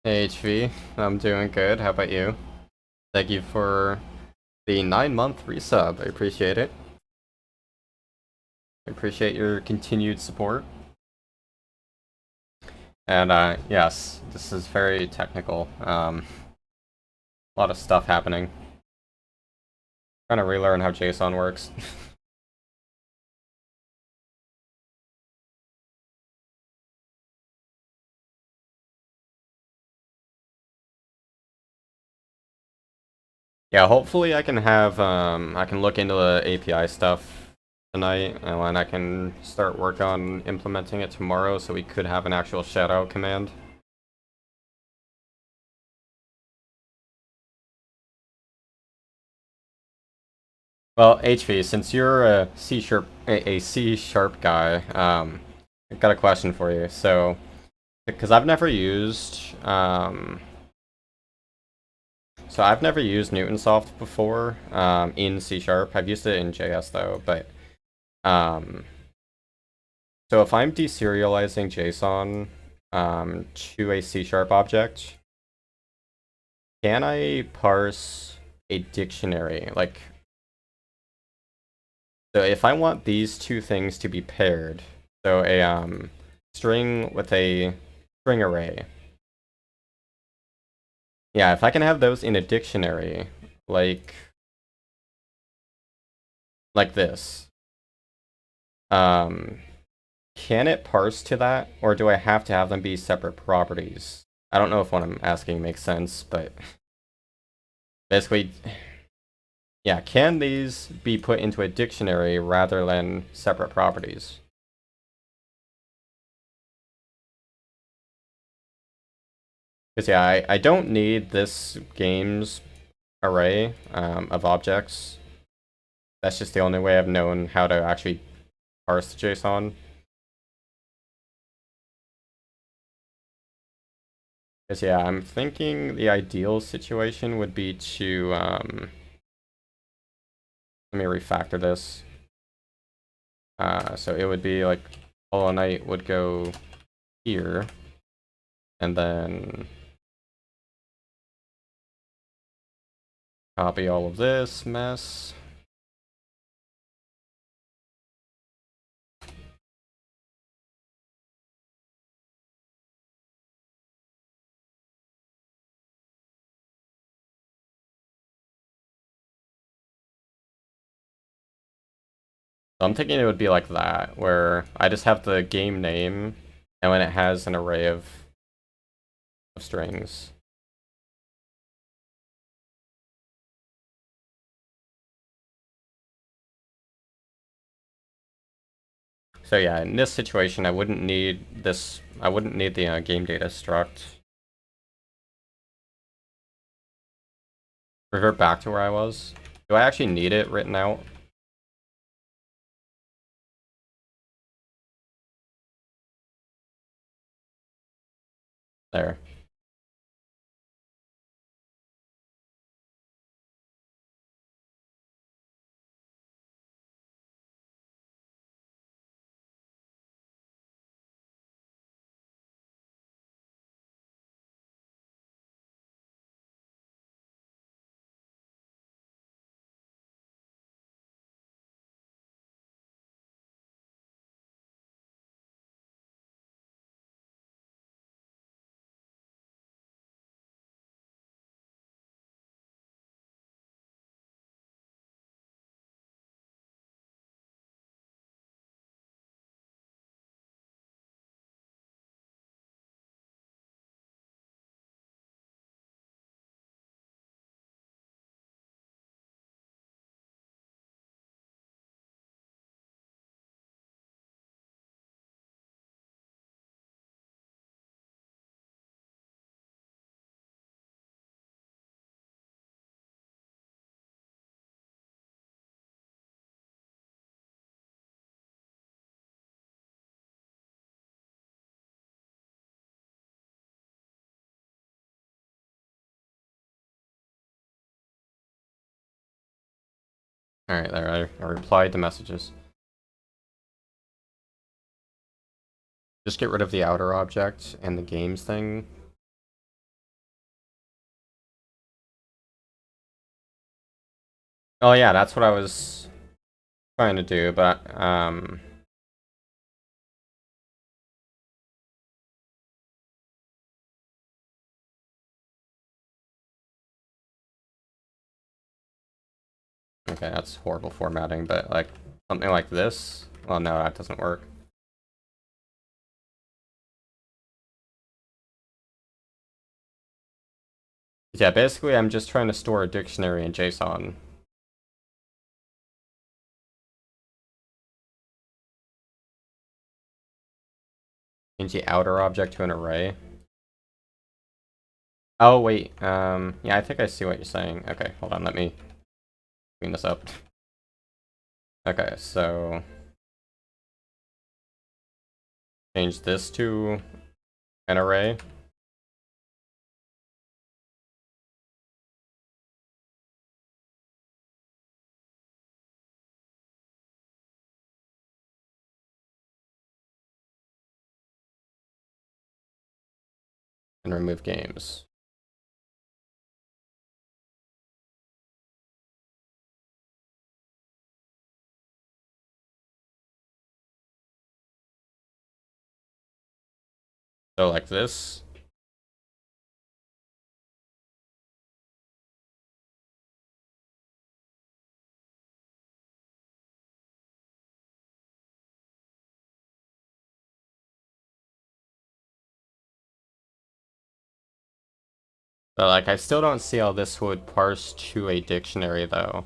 Hey HV, I'm doing good. How about you? Thank you for the 9-month resub. I appreciate it. I appreciate your continued support. And yes, this is very technical. A lot of stuff happening. Trying to relearn how JSON works. Yeah, hopefully I can have I can look into the API stuff tonight, and then I can start work on implementing it tomorrow, so we could have an actual shoutout command. Well, HV, since you're a C sharp guy, I've got a question for you. So, because I've never used so I've never used Newtonsoft before in C sharp. I've used it in JS though, but um, so if I'm deserializing JSON to a C sharp object, can I parse a dictionary? Like, so if I want these two things to be paired, so a string with a string array. Yeah, if I can have those in a dictionary, like this, can it parse to that, or do I have to have them be separate properties? I don't know if what I'm asking makes sense, but basically, yeah, can these be put into a dictionary rather than separate properties? Because yeah, I don't need this game's array of objects. That's just the only way I've known how to actually parse the JSON. Because yeah, I'm thinking the ideal situation would be to, let me refactor this. So it would be like Hollow Knight would go here, and then copy all of this mess. So I'm thinking it would be like that, where I just have the game name, and when it has an array of strings. So yeah, in this situation, I wouldn't need this. I wouldn't need the game data struct. Revert back to where I was. Do I actually need it written out? There. Alright, there. I replied to messages. Just get rid of the outer object and the games thing. Oh yeah, that's what I was trying to do, but okay, that's horrible formatting, but like something like this. Well, no, that doesn't work. Yeah, basically I'm just trying to store a dictionary in JSON. Change the outer object to an array. Oh wait, yeah, I think I see what you're saying. Okay, hold on, let me clean this up. Okay, so change this to an array. And remove games. So like this. But like I still don't see how this would parse to a dictionary though.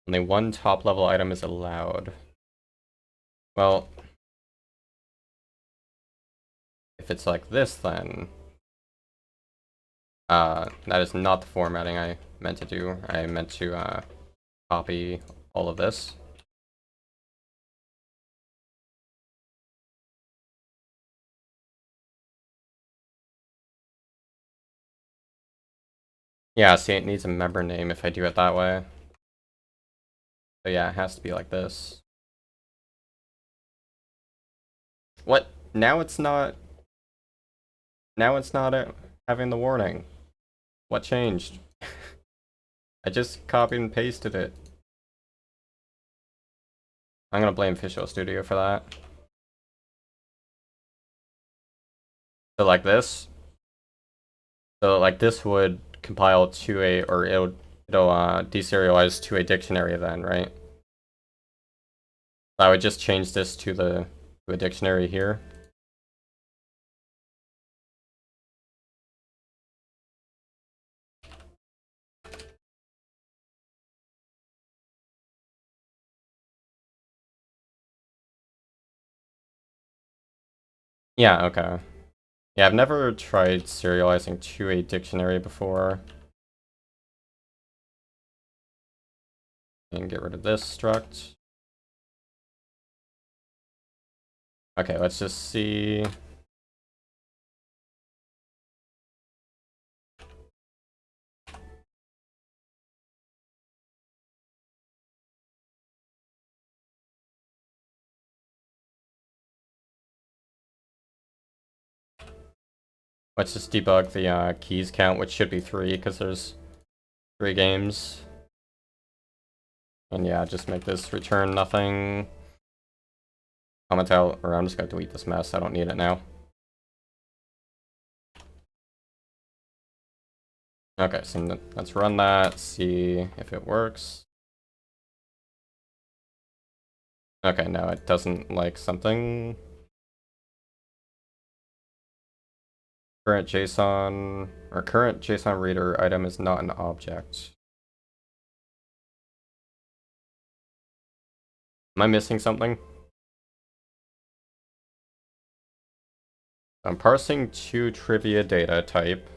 Only one top level item is allowed. Well, if it's like this, then that is not the formatting I meant to do. I meant to copy all of this. Yeah, see, it needs a member name if I do it that way. So yeah, it has to be like this. What? Now it's not... Now it's not having the warning. What changed? I just copied and pasted it. I'm gonna blame Visual Studio for that. So like this. So like this would compile to a, or it'll deserialize to a dictionary then, right? I would just change this to a dictionary here. Yeah, okay. Yeah, I've never tried serializing to a dictionary before. And get rid of this struct. Okay, let's just see. Let's just debug the keys count, which should be 3, because there's 3 games. And yeah, just make this return nothing. Comment out, or I'm just gonna delete this mess, I don't need it now. Okay, so let's run that, see if it works. Okay, no, it doesn't like something. Current JSON, or current JSON reader item is not an object. Am I missing something? I'm parsing to trivia data type.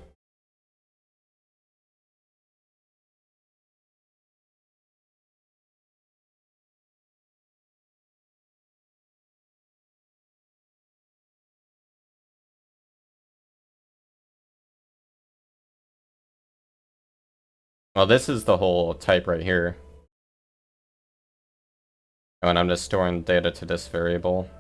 Well, this is the whole type right here. And I'm just storing data to this variable.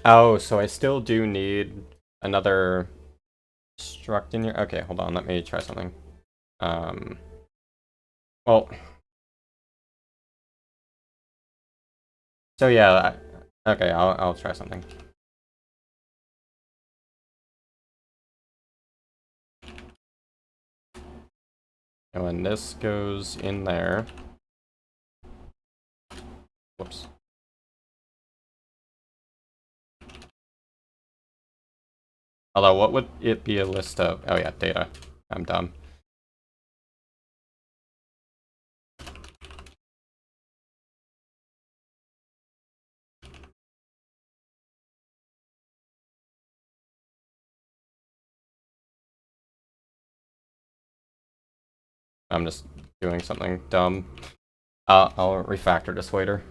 Oh, so I still do need another struct in here. Okay, hold on, let me try something. Well, so yeah, okay, I'll try something. And when this goes in there, whoops. Although, what would it be a list of? Oh yeah, data. I'm dumb. I'm just doing something dumb. I'll refactor this later.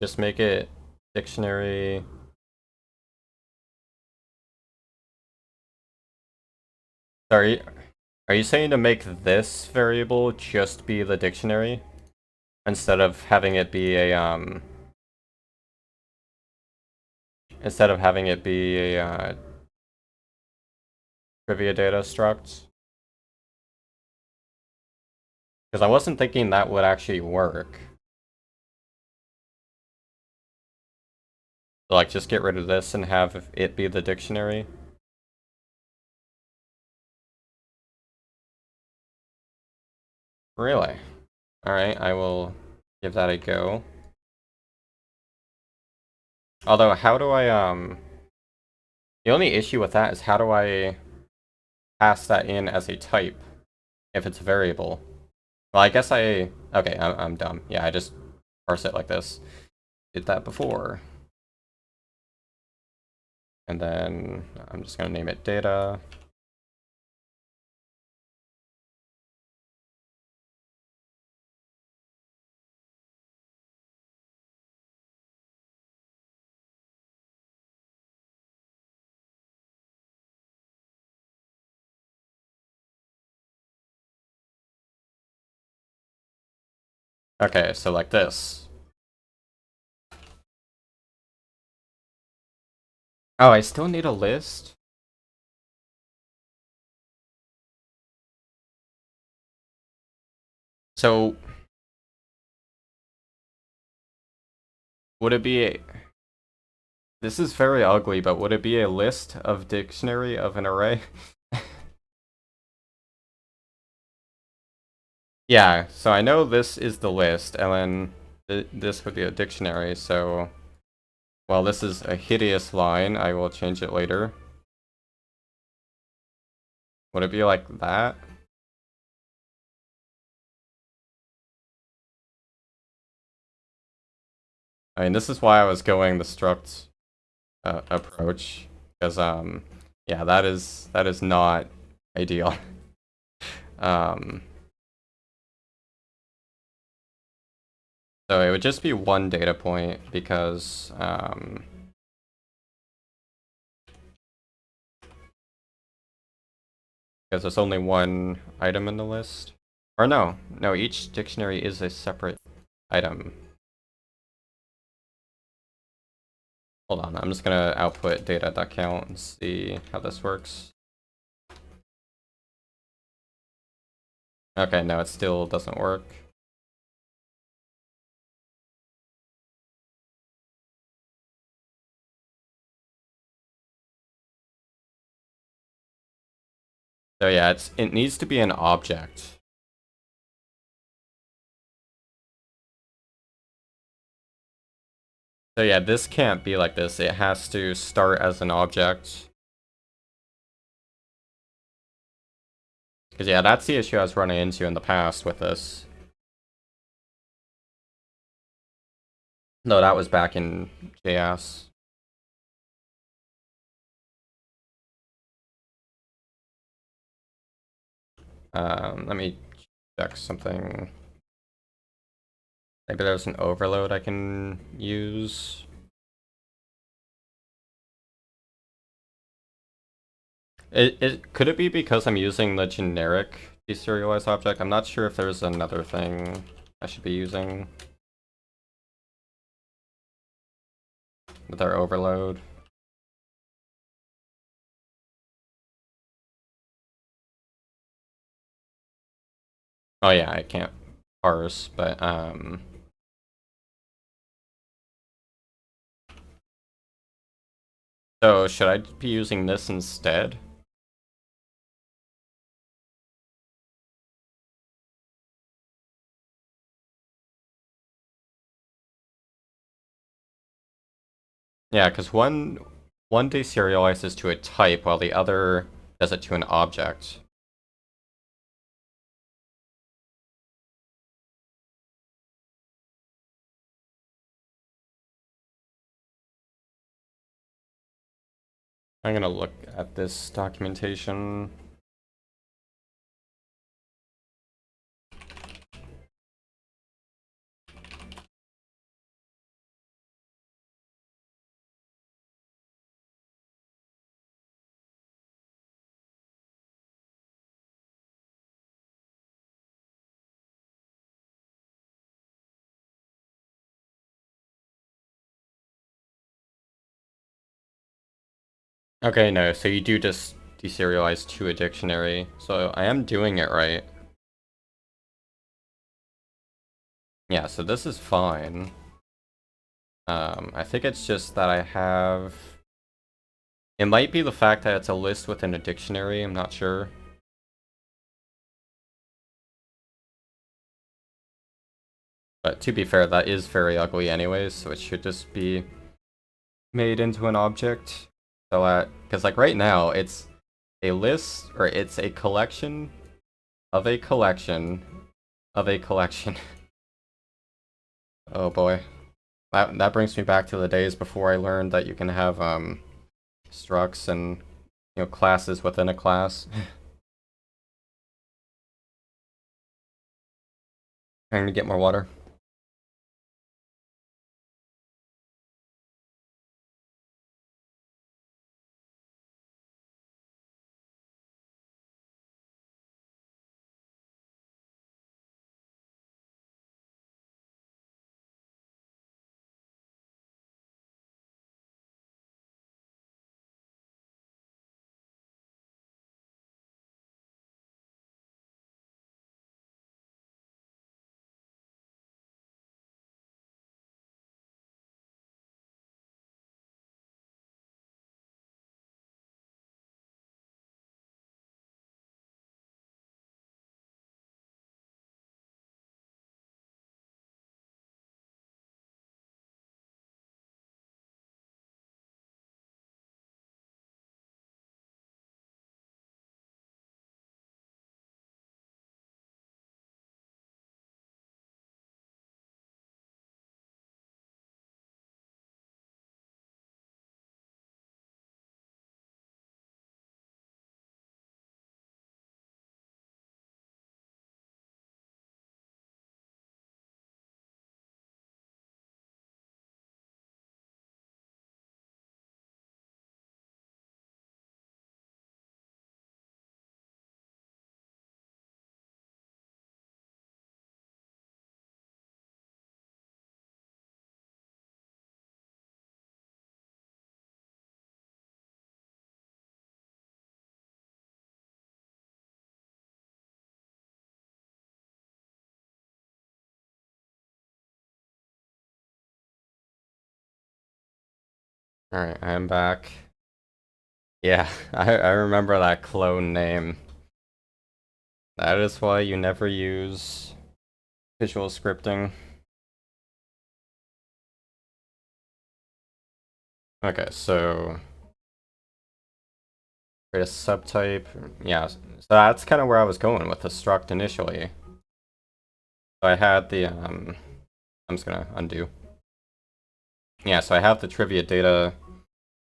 Just make it dictionary. Sorry, Are you saying to make this variable just be the dictionary? Instead of having it be a, instead of having it be a, trivia data struct? Because I wasn't thinking that would actually work. So, like, just get rid of this and have it be the dictionary? Really? Alright, I will give that a go. Although, how do I, the only issue with that is how do I pass that in as a type if it's a variable? Well, I guess okay, I'm dumb. Yeah, I just parse it like this. Did that before. And then I'm just gonna name it data. Okay, so like this. Oh, I still need a list? So, would it be a... This is very ugly, but would it be a list of dictionary of an array? Yeah, so I know this is the list, and then this would be a dictionary, so... Well, this is a hideous line, I will change it later. Would it be like that? I mean, this is why I was going the struct approach, because, yeah, that is not ideal. um... So it would just be one data point because there's only one item in the list. Or no, each dictionary is a separate item. Hold on, I'm just gonna output data.count and see how this works. Okay, no, it still doesn't work. So yeah, it needs to be an object. So yeah, this can't be like this. It has to start as an object. Because yeah, that's the issue I was running into in the past with this. No, that was back in JS. Let me check something. Maybe there's an overload I can use. Could it be because I'm using the generic deserialized object? I'm not sure if there's another thing I should be using with our overload. Oh yeah, I can't parse, but so should I be using this instead? Yeah, because one deserializes to a type while the other does it to an object. I'm gonna look at this documentation. Okay, no, so you do just deserialize to a dictionary, so I am doing it right. Yeah, so this is fine. I think it's just that I have... It might be the fact that it's a list within a dictionary, I'm not sure. But to be fair, that is very ugly anyways, so it should just be made into an object. So, because like right now, it's a list, or it's a collection of a collection of a collection. Oh boy. That brings me back to the days before I learned that you can have, structs and, you know, classes within a class. I'm gonna get more water. Alright, I am back. Yeah, I remember that clone name. That is why you never use visual scripting. Okay, so create a subtype. Yeah, so that's kind of where I was going with the struct initially. So I had the I'm just gonna undo. Yeah, so I have the trivia data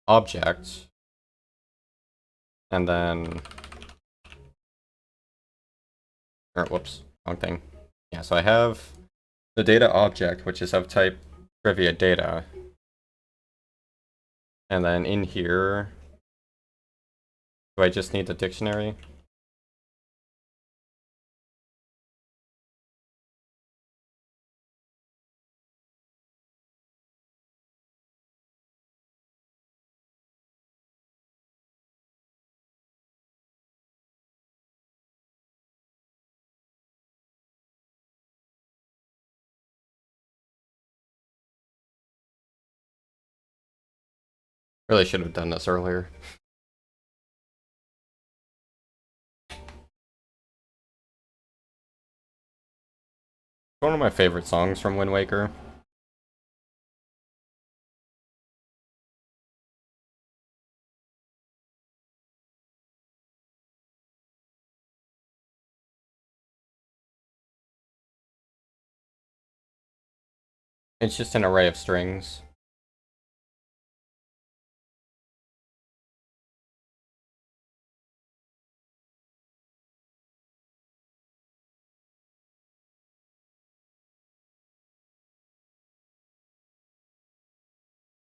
object, and then, or whoops, wrong thing. Yeah, so I have the data object, which is of type trivia data, and then in here, do I just need the dictionary? Really should have done this earlier. One of my favorite songs from Wind Waker. It's just an array of strings.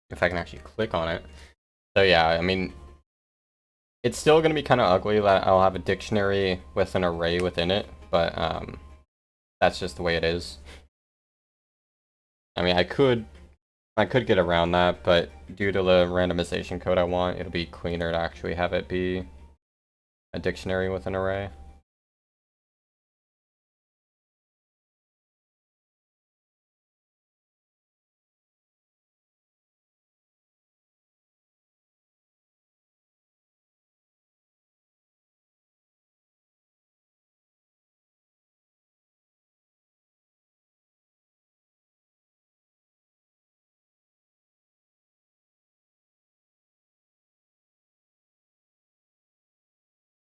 If I can actually click on it. So yeah, I mean, it's still going to be kind of ugly that I'll have a dictionary with an array within it, but that's just the way it is. I mean, I could get around that, but due to the randomization code I want, it'll be cleaner to actually have it be a dictionary with an array.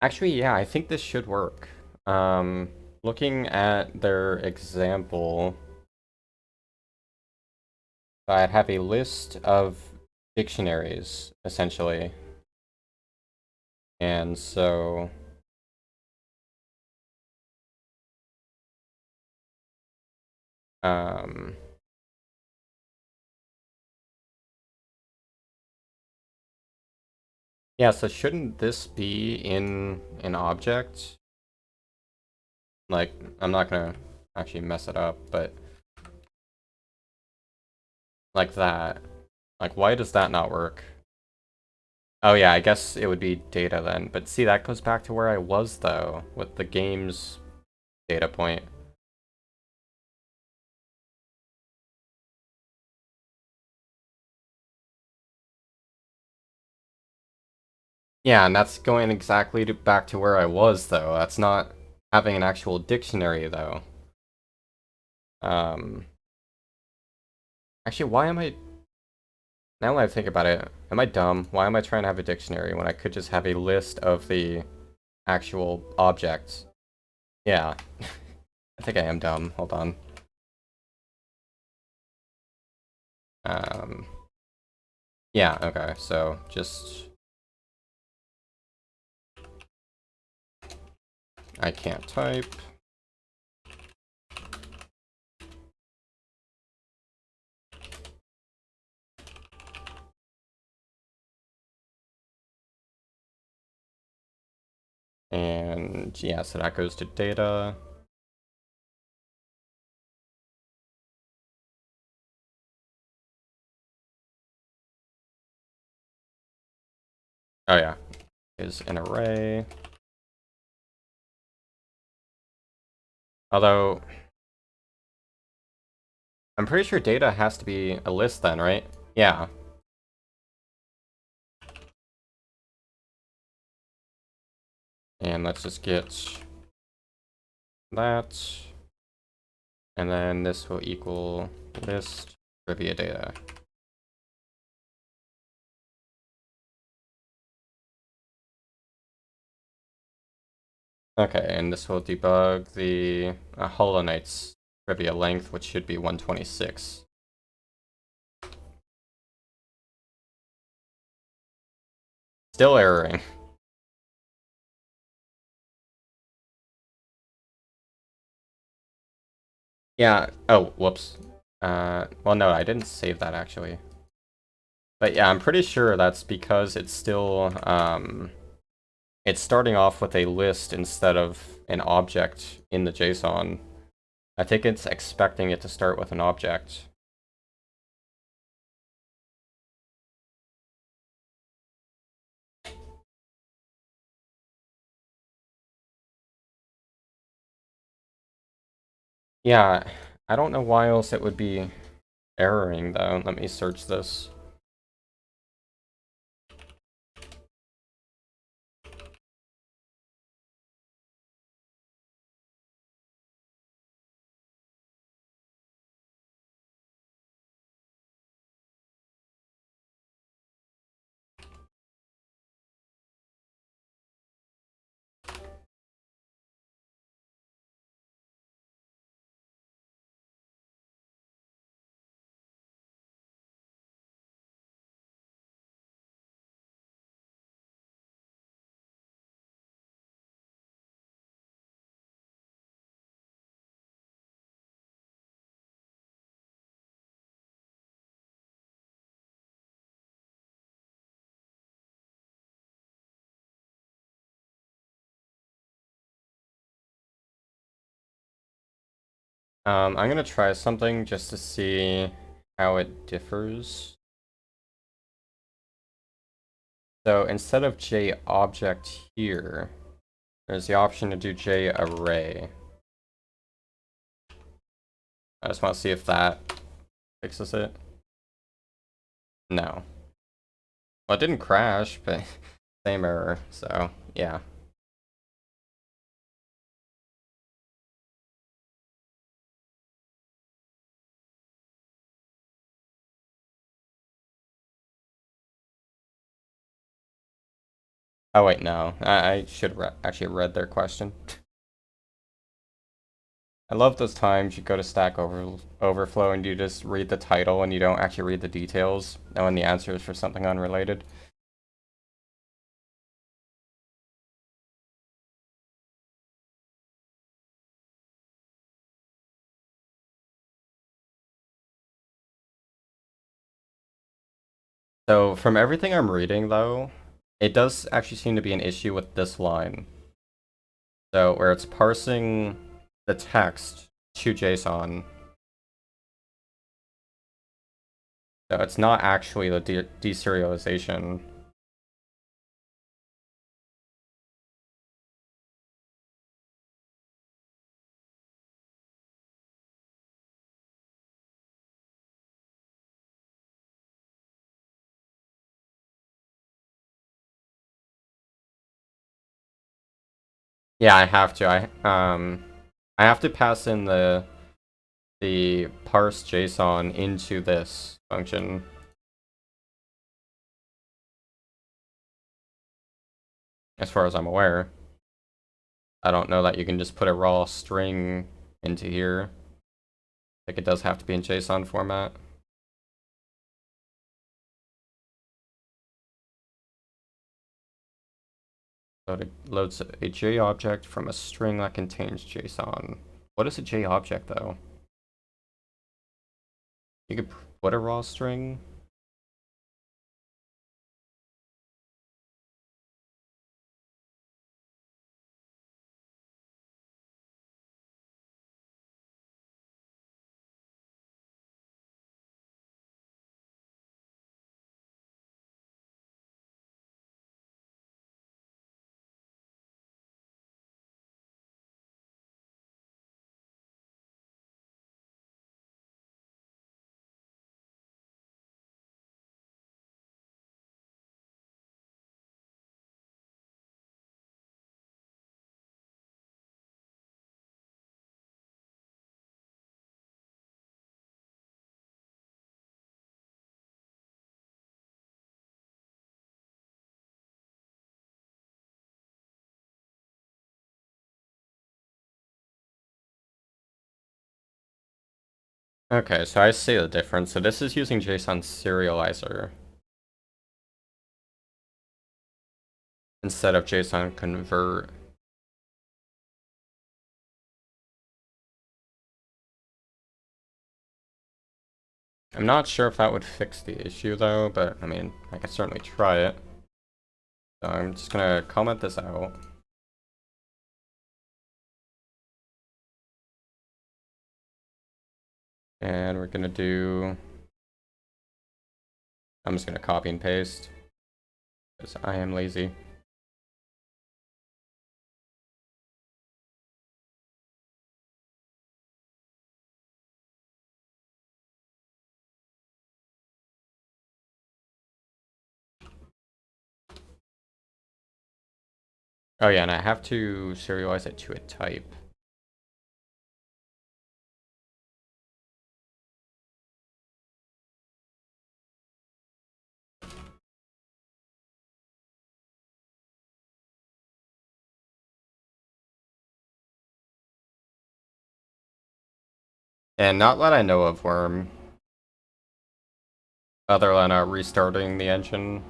Actually, yeah, I think this should work. Looking at their example, I'd have a list of dictionaries, essentially. And so... Um, yeah, so shouldn't this be in an object? Like, I'm not gonna actually mess it up, but like that. Like, why does that not work? Oh yeah, I guess it would be data then. But see, that goes back to where I was, though, with the game's data point. Yeah, and that's going exactly back to where I was, though. That's not having an actual dictionary, though. Um, actually, why am I... Now that I think about it, am I dumb? Why am I trying to have a dictionary when I could just have a list of the actual objects? Yeah. I think I am dumb. Hold on. Um, yeah, okay, so just... I can't type. And yeah, so that goes to data. Oh yeah, is an array. Although, I'm pretty sure data has to be a list then, right? Yeah. And let's just get that. And then this will equal list trivia data. Okay, and this will debug the Hollow Knight's trivia length, which should be 126. Still erroring. Yeah, oh, whoops. Well, no, I didn't save that actually. But yeah, I'm pretty sure that's because it's still, it's starting off with a list instead of an object in the JSON. I think it's expecting it to start with an object. Yeah, I don't know why else it would be erroring though. Let me search this. I'm gonna try something just to see how it differs. So instead of JObject here, there's the option to do JArray. I just want to see if that fixes it. No. Well, it didn't crash, but same error, so yeah. Oh wait, no. I should actually read their question. I love those times you go to Stack Overflow and you just read the title and you don't actually read the details, knowing the answer is for something unrelated. So from everything I'm reading though, it does actually seem to be an issue with this line. So where it's parsing the text to JSON. So it's not actually the deserialization. Yeah, I have to. I have to pass in the parse JSON into this function. As far as I'm aware. I don't know that you can just put a raw string into here. Like it does have to be in JSON format. So it loads a J object from a string that contains JSON. What is a J object though? You could put a raw string. Okay, so I see the difference. So this is using JSON serializer instead of JSON convert. I'm not sure if that would fix the issue though, but I mean, I can certainly try it. So I'm just gonna comment this out. And we're gonna do, I'm just gonna copy and paste because I am lazy. Oh yeah, and I have to serialize it to a type. And not that I know of, Worm. Other than restarting the engine.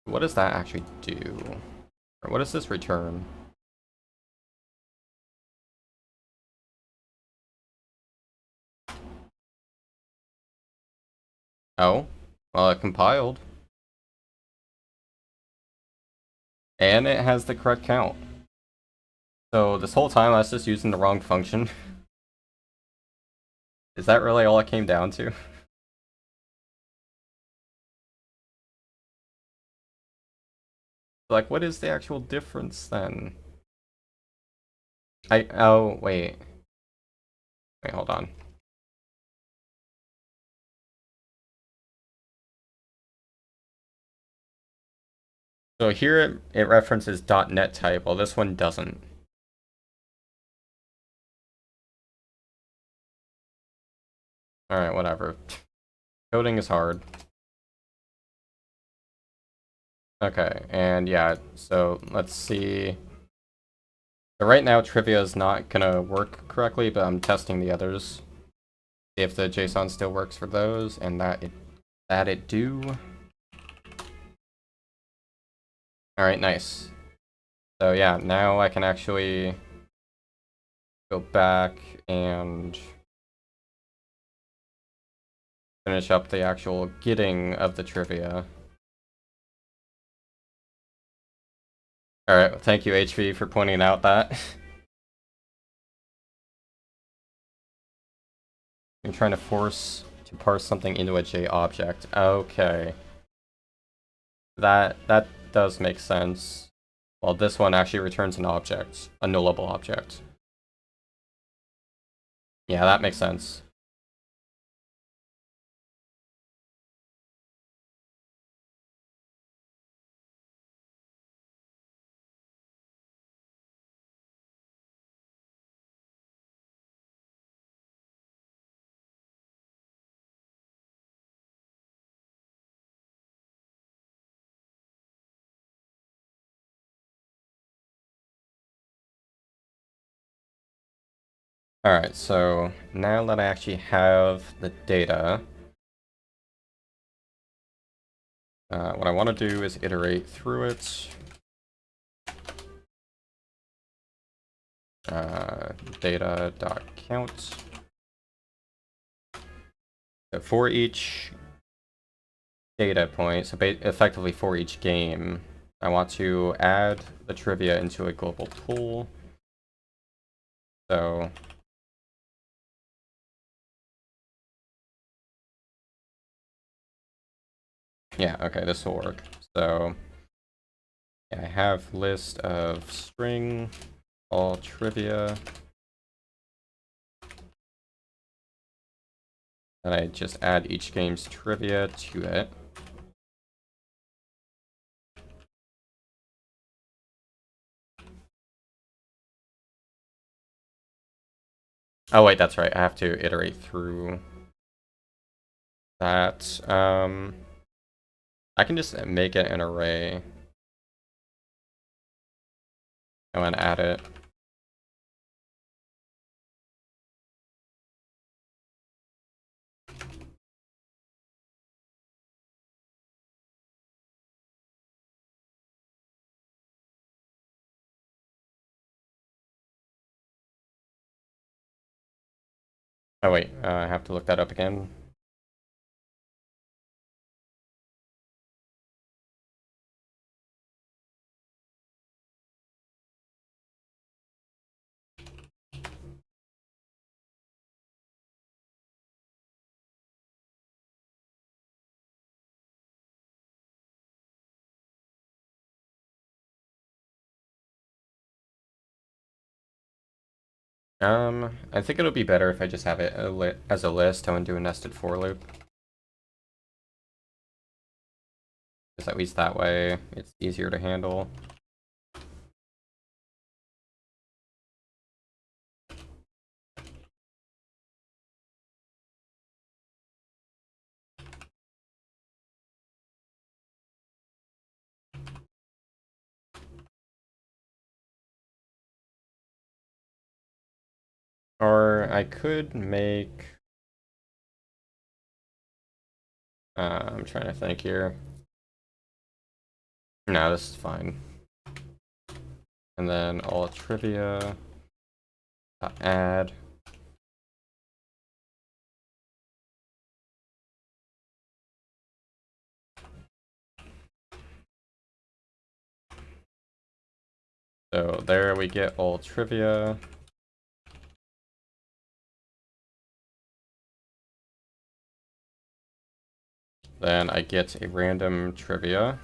What does that actually do? Or what does this return? Oh, well, it compiled. And it has the correct count. So this whole time I was just using the wrong function. Is that really all it came down to? Like, what is the actual difference then? Oh, wait. Wait, hold on. So here it references .NET type, while this one doesn't. Alright, whatever. Coding is hard. Okay, and yeah, so let's see. So right now, trivia is not gonna work correctly, but I'm testing the others. See if the JSON still works for those, and that it do. Alright, nice. So yeah, now I can actually go back and finish up the actual getting of the trivia. Alright, thank you HV for pointing out that. I'm trying to force to parse something into a J object. Okay. That does make sense. Well, this one actually returns an object, a nullable object. Yeah, that makes sense. Alright, so now that I actually have the data, what I want to do is iterate through it. Data.count. So for each data point, so effectively for each game, I want to add the trivia into a global pool. So yeah, okay, this will work. So yeah, I have list of string all trivia. And I just add each game's trivia to it. Oh wait, that's right. I have to iterate through that. I can just make it an array. And then add it. Oh wait, I have to look that up again. I think it'll be better if I just have it as a list and do a nested for loop. Because at least that way it's easier to handle. Or I could make... I'm trying to think here. No, this is fine. And then all trivia, add. So there we get all trivia. Then I get a random trivia.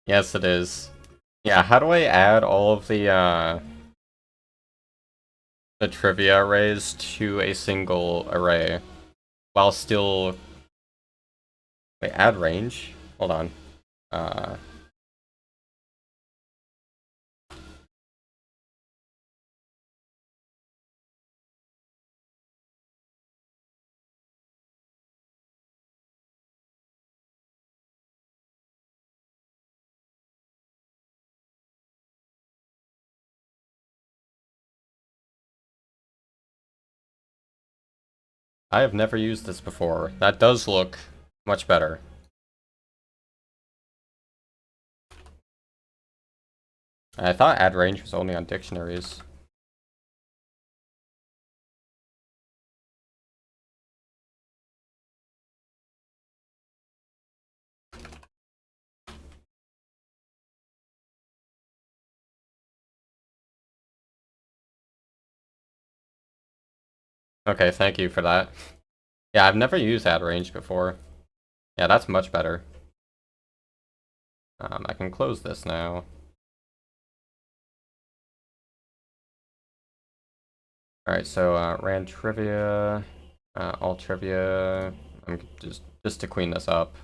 Yes, it is. Yeah, how do I add all of the trivia arrays to a single array while still... Wait, add range? Hold on. Uh, I have never used this before. That does look much better. I thought add range was only on dictionaries. Okay, thank you for that. Yeah, I've never used add range before. Yeah, that's much better. I can close this now. Alright, so ran trivia, all trivia. I'm just to clean this up,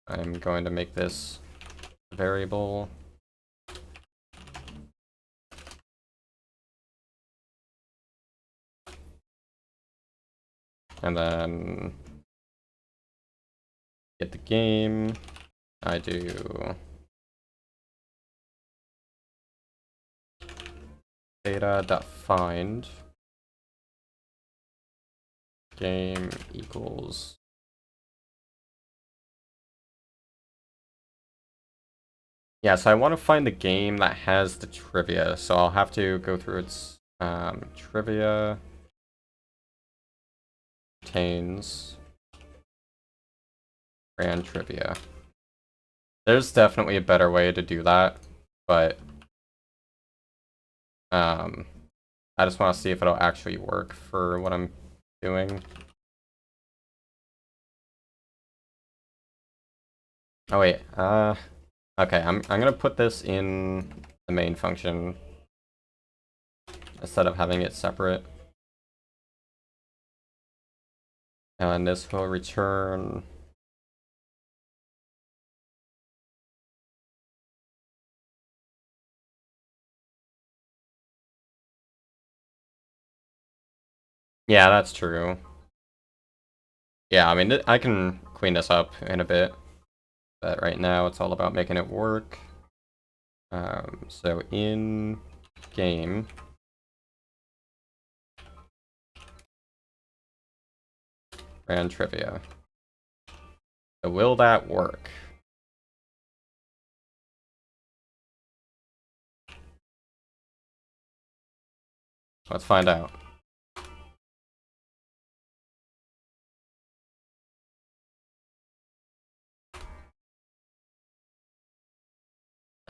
I'm going to make this a variable. And then get the game. I do data.find game equals yeah, so I want to find the game that has the trivia, so I'll have to go through its trivia contains ran trivia. There's definitely a better way to do that, but I just want to see if it'll actually work for what I'm doing. Oh wait, okay, I'm gonna put this in the main function instead of having it separate. And this will return yeah, that's true. Yeah, I mean, I can clean this up in a bit, but right now it's all about making it work. So in game, ran trivia. So will that work? Let's find out.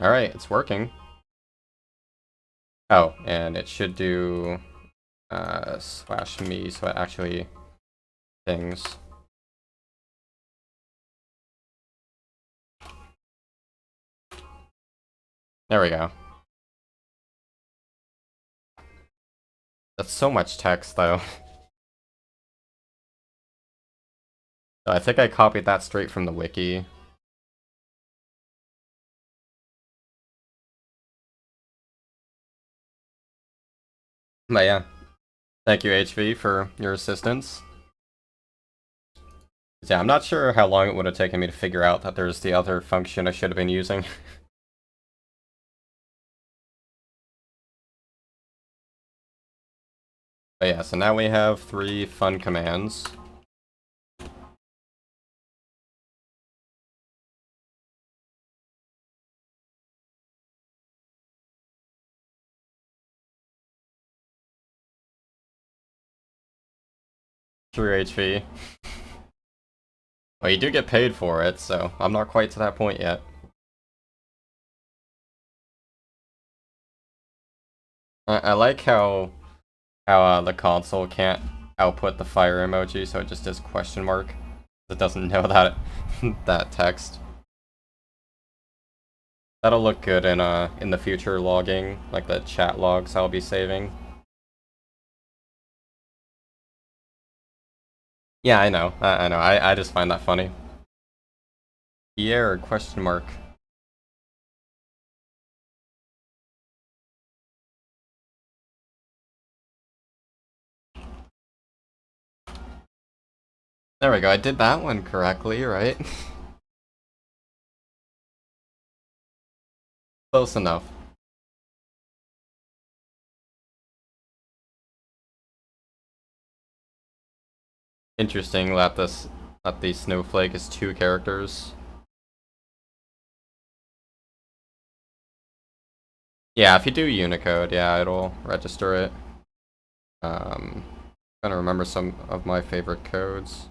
Alright, it's working. Oh, and it should do /me, so it actually things. There we go. That's so much text, though. I think I copied that straight from the wiki. But yeah, thank you HV for your assistance. Yeah, I'm not sure how long it would have taken me to figure out that there's the other function I should have been using. But yeah, so now we have 3 fun commands. Through HV. Well, you do get paid for it, so I'm not quite to that point yet. I like how the console can't output the fire emoji, so it just does question mark. It doesn't know that that text. That'll look good in the future logging, like the chat logs I'll be saving. Yeah, I know. I know. I just find that funny. Pierre, question mark. There we go. I did that one correctly, right? Close enough. Interesting that the snowflake is 2 characters. Yeah, if you do Unicode, yeah, it'll register it. Trying to remember some of my favorite codes.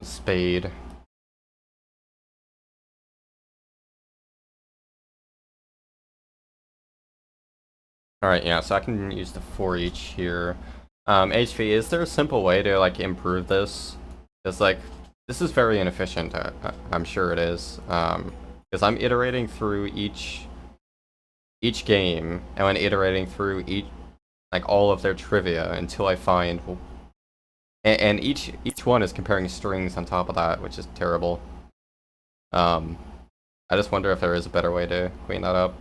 Spade. Alright, yeah, so I can use the for each here. HV, is there a simple way to, like, improve this? Because, like, this is very inefficient, I'm sure it is. Because I'm iterating through each game, and when iterating through all of their trivia until I find... And each one is comparing strings on top of that, which is terrible. I just wonder if there is a better way to clean that up.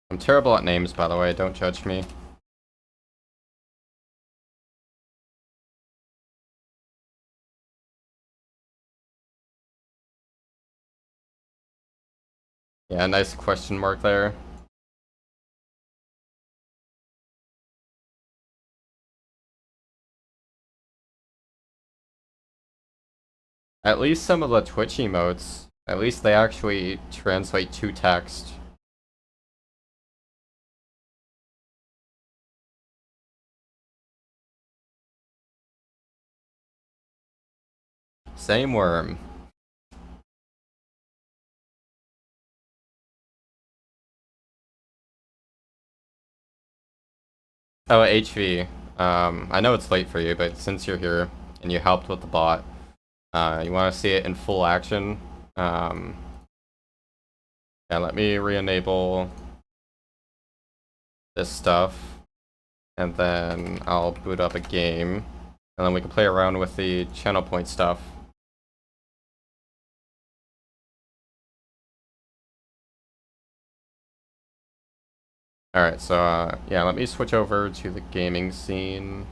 I'm terrible at names, by the way, don't judge me. Yeah, nice question mark there. At least some of the Twitch emotes, at least they actually translate to text. Same worm. Oh, HV. I know it's late for you, but since you're here and you helped with the bot, you want to see it in full action. Yeah, let me re-enable this stuff, and then I'll boot up a game, and then we can play around with the channel point stuff. Alright, so yeah, let me switch over to the gaming scene.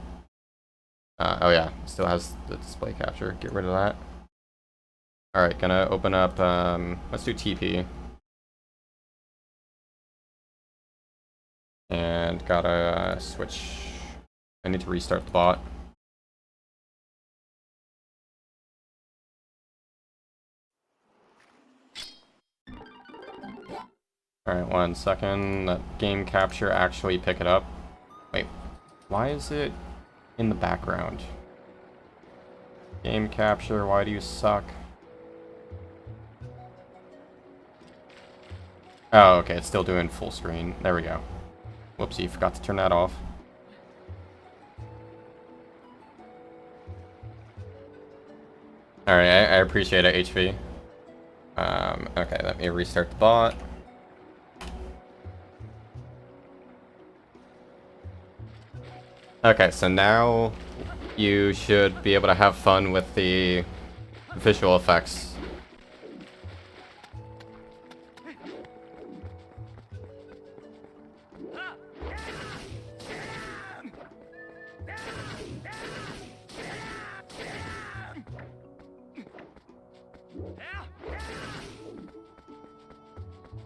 Oh yeah, still has the display capture. Get rid of that. Alright, gonna open up, let's do TP. And gotta switch. I need to restart the bot. Alright, 1 second. Let game capture actually pick it up. Wait, why is it in the background? Game capture, why do you suck? Oh, okay, it's still doing full screen. There we go. Whoopsie, forgot to turn that off. Alright, I appreciate it, HV. Okay, let me restart the bot. Okay, so now you should be able to have fun with the visual effects.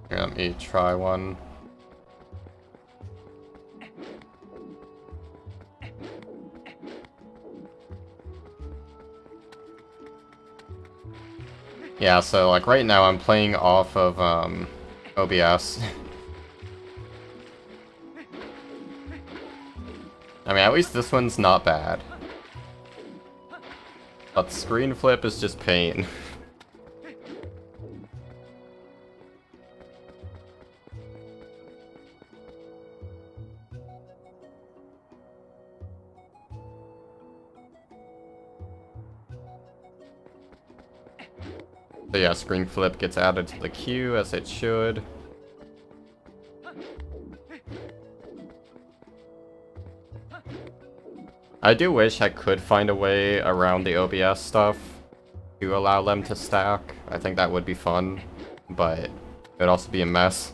Here, let me try one. Yeah, so like right now I'm playing off of OBS. I mean, at least this one's not bad. But screen flip is just pain. So yeah, screen flip gets added to the queue as it should. I do wish I could find a way around the OBS stuff to allow them to stack. I think that would be fun, but it would also be a mess.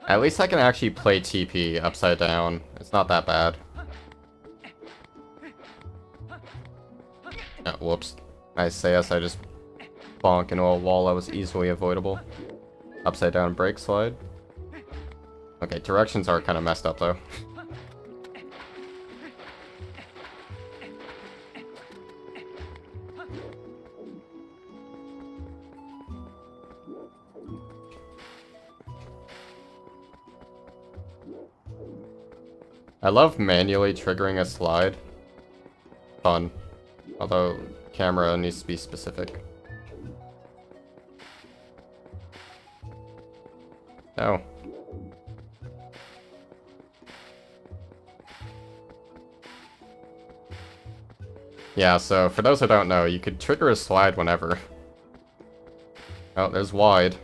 At least I can actually play TP upside down. It's not that bad. Oh, whoops. I say as I just bonk into a wall that was easily avoidable. Upside down brake slide. Okay, directions are kind of messed up though. I love manually triggering a slide. Fun. Although, camera needs to be specific. No. Yeah, so for those who don't know, you could trigger a slide whenever. Oh, there's wide.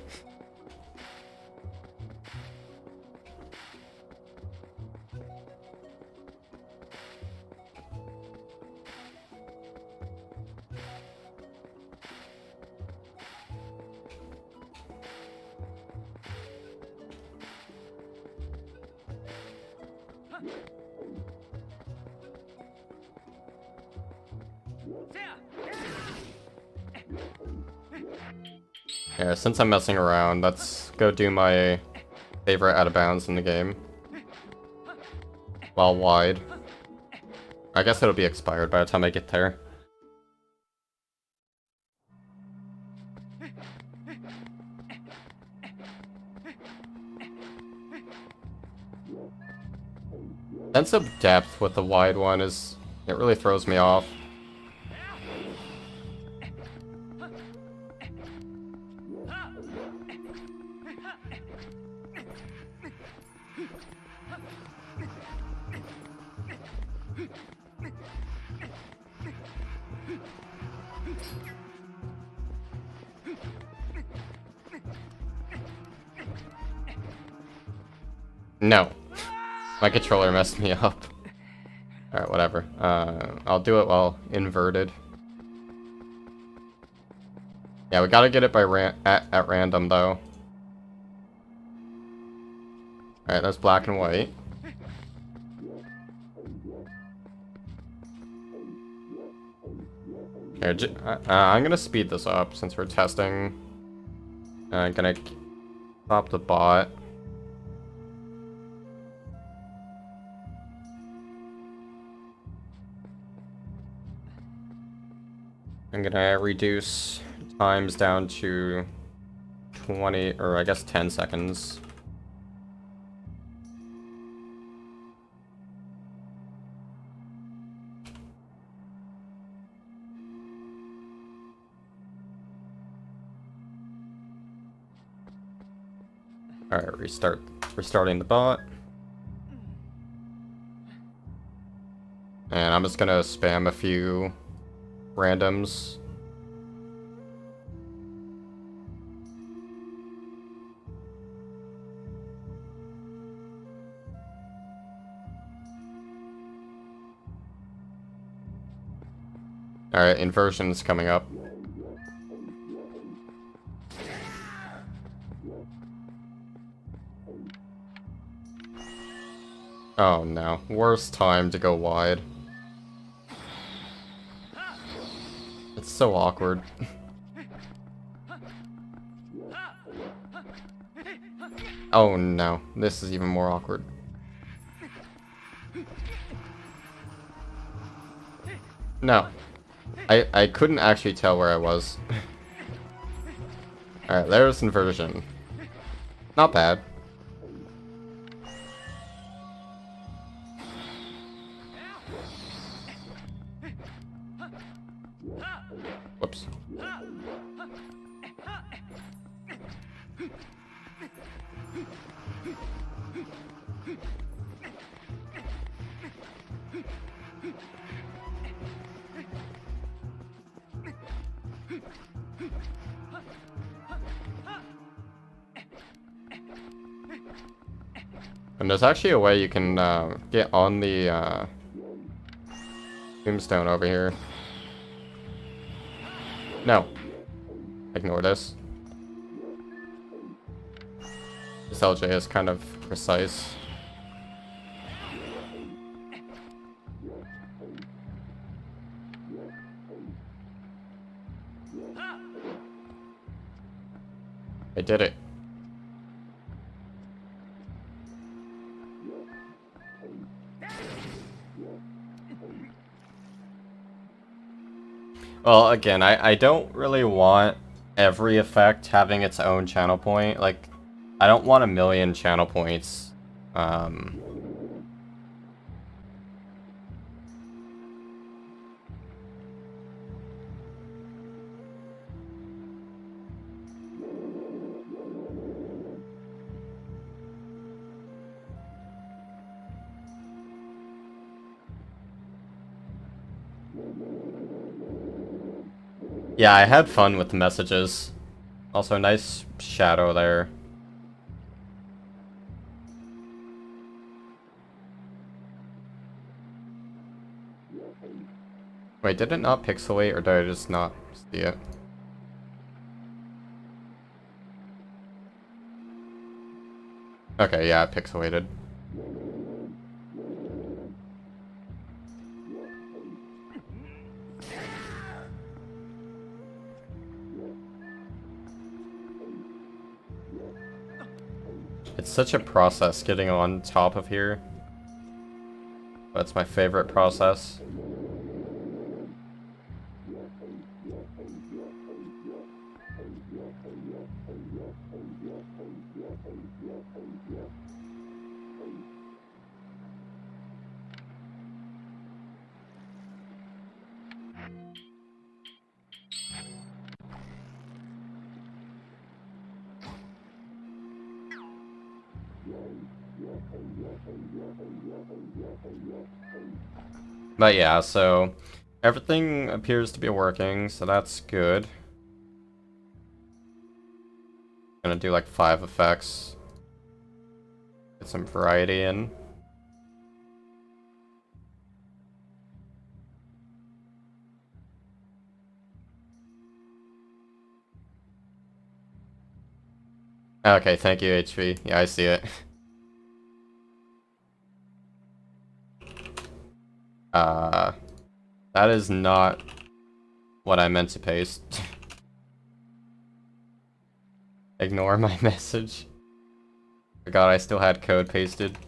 Yeah, since I'm messing around, let's go do my favorite out of bounds in the game. While wide. I guess it'll be expired by the time I get there. Sense of depth with the wide one is... it really throws me off. No. My controller messed me up. Alright, whatever. I'll do it while inverted. Yeah, we gotta get it by at random, though. Alright, that's black and white. Here, I'm gonna speed this up since we're testing. I'm gonna stop the bot. I'm gonna reduce times down to 20, or I guess 10 seconds. Alright, restarting the bot. And I'm just gonna spam a few randoms. Alright, inversion's coming up. Oh no, worst time to go wide. It's so awkward. Oh no, this is even more awkward. No. I couldn't actually tell where I was. Alright, there's inversion. Not bad. Whoops. And there's actually a way you can get on the tombstone over here. No. Ignore this. This LJ is kind of precise. I did it. Well, again, I don't really want every effect having its own channel point. Like, I don't want 1,000,000 channel points. Yeah, I had fun with the messages. Also, nice shadow there. Wait, did it not pixelate, or did I just not see it? Okay, yeah, it pixelated. It's such a process getting on top of here. That's my favorite process. But yeah, so everything appears to be working, so that's good. Gonna do like 5 effects. Get some variety in. Okay, thank you, HV. Yeah, I see it. That is not what I meant to paste. Ignore my message. Forgot I still had code pasted.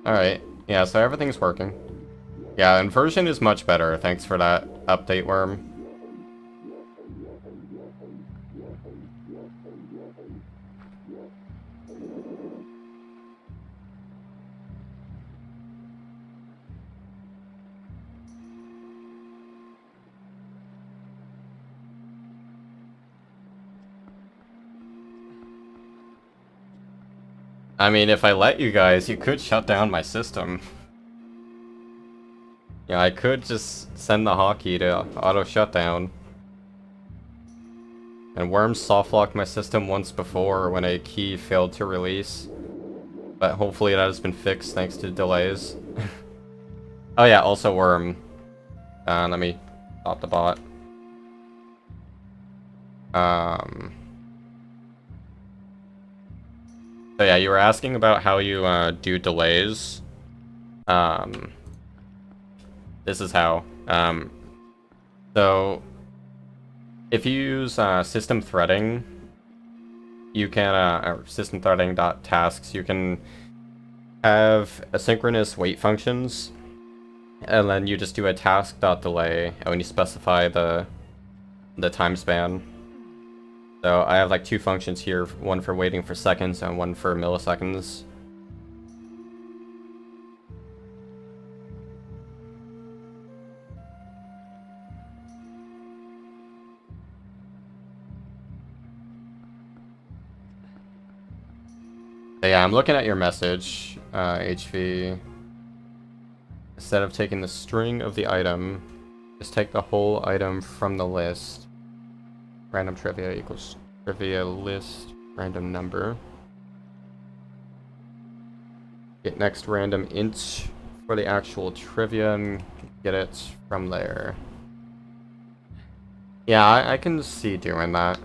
Alright, yeah, so everything's working. Yeah, inversion is much better, thanks for that update, Worm. I mean, if I let you guys, you could shut down my system. Yeah, I could just send the hotkey to auto shutdown. And Worm softlocked my system once before when a key failed to release. But hopefully that has been fixed thanks to delays. Oh yeah, also Worm. Let me stop the bot. So yeah, you were asking about how you do delays. This is how. So if you use system threading, you can or system threading dot tasks. You can have asynchronous wait functions, and then you just do a task dot delay, and when you specify the time span. So I have like two functions here, one for waiting for seconds and one for milliseconds. So yeah, I'm looking at your message, HV. Instead of taking the string of the item, just take the whole item from the list. Random trivia equals trivia list, random number. Get next random int for the actual trivia and get it from there. Yeah, I can see doing that.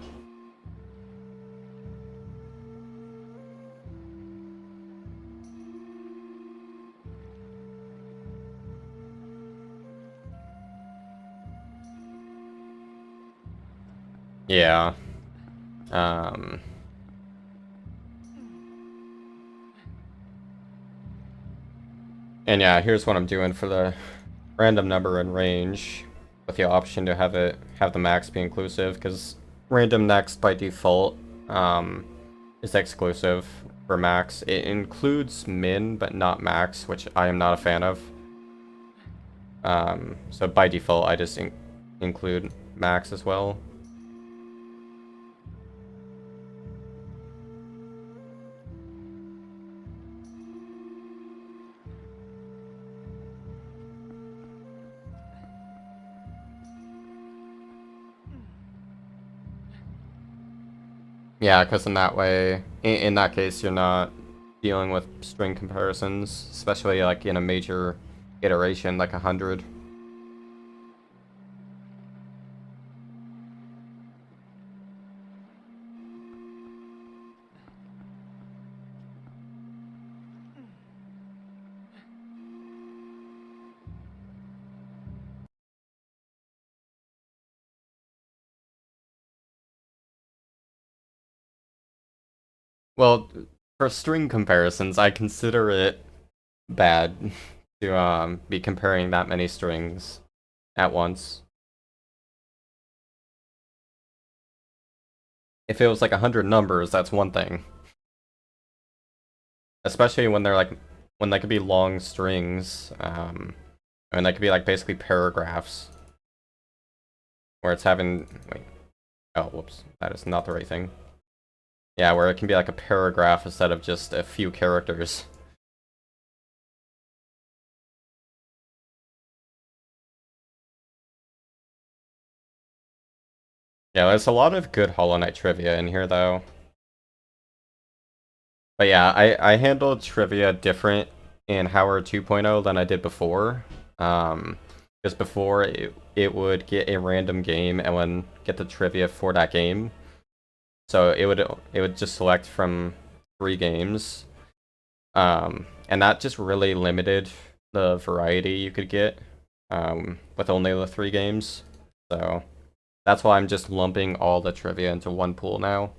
Yeah. Um... And yeah, here's what I'm doing for the random number and range, with the option to have the max be inclusive, because random next by default is exclusive for max. It includes min, but not max, which I am not a fan of. So by default, I just include max as well. Yeah, because in that way, in that case, you're not dealing with string comparisons, especially like in a major iteration like 100. Well, for string comparisons, I consider it bad to be comparing that many strings at once. If it was like 100 numbers, that's one thing. Especially when they're like, when they could be long strings, and they could be like basically paragraphs. Where it's having, wait, oh, whoops, that is not the right thing. Yeah, where it can be like a paragraph instead of just a few characters. Yeah, there's a lot of good Hollow Knight trivia in here, though. But yeah, I handled trivia different in Howard 2.0 than I did before. Because before, it would get a random game and then get the trivia for that game. So it would just select from 3 games. And that just really limited the variety you could get with only the 3 games. So that's why I'm just lumping all the trivia into one pool now.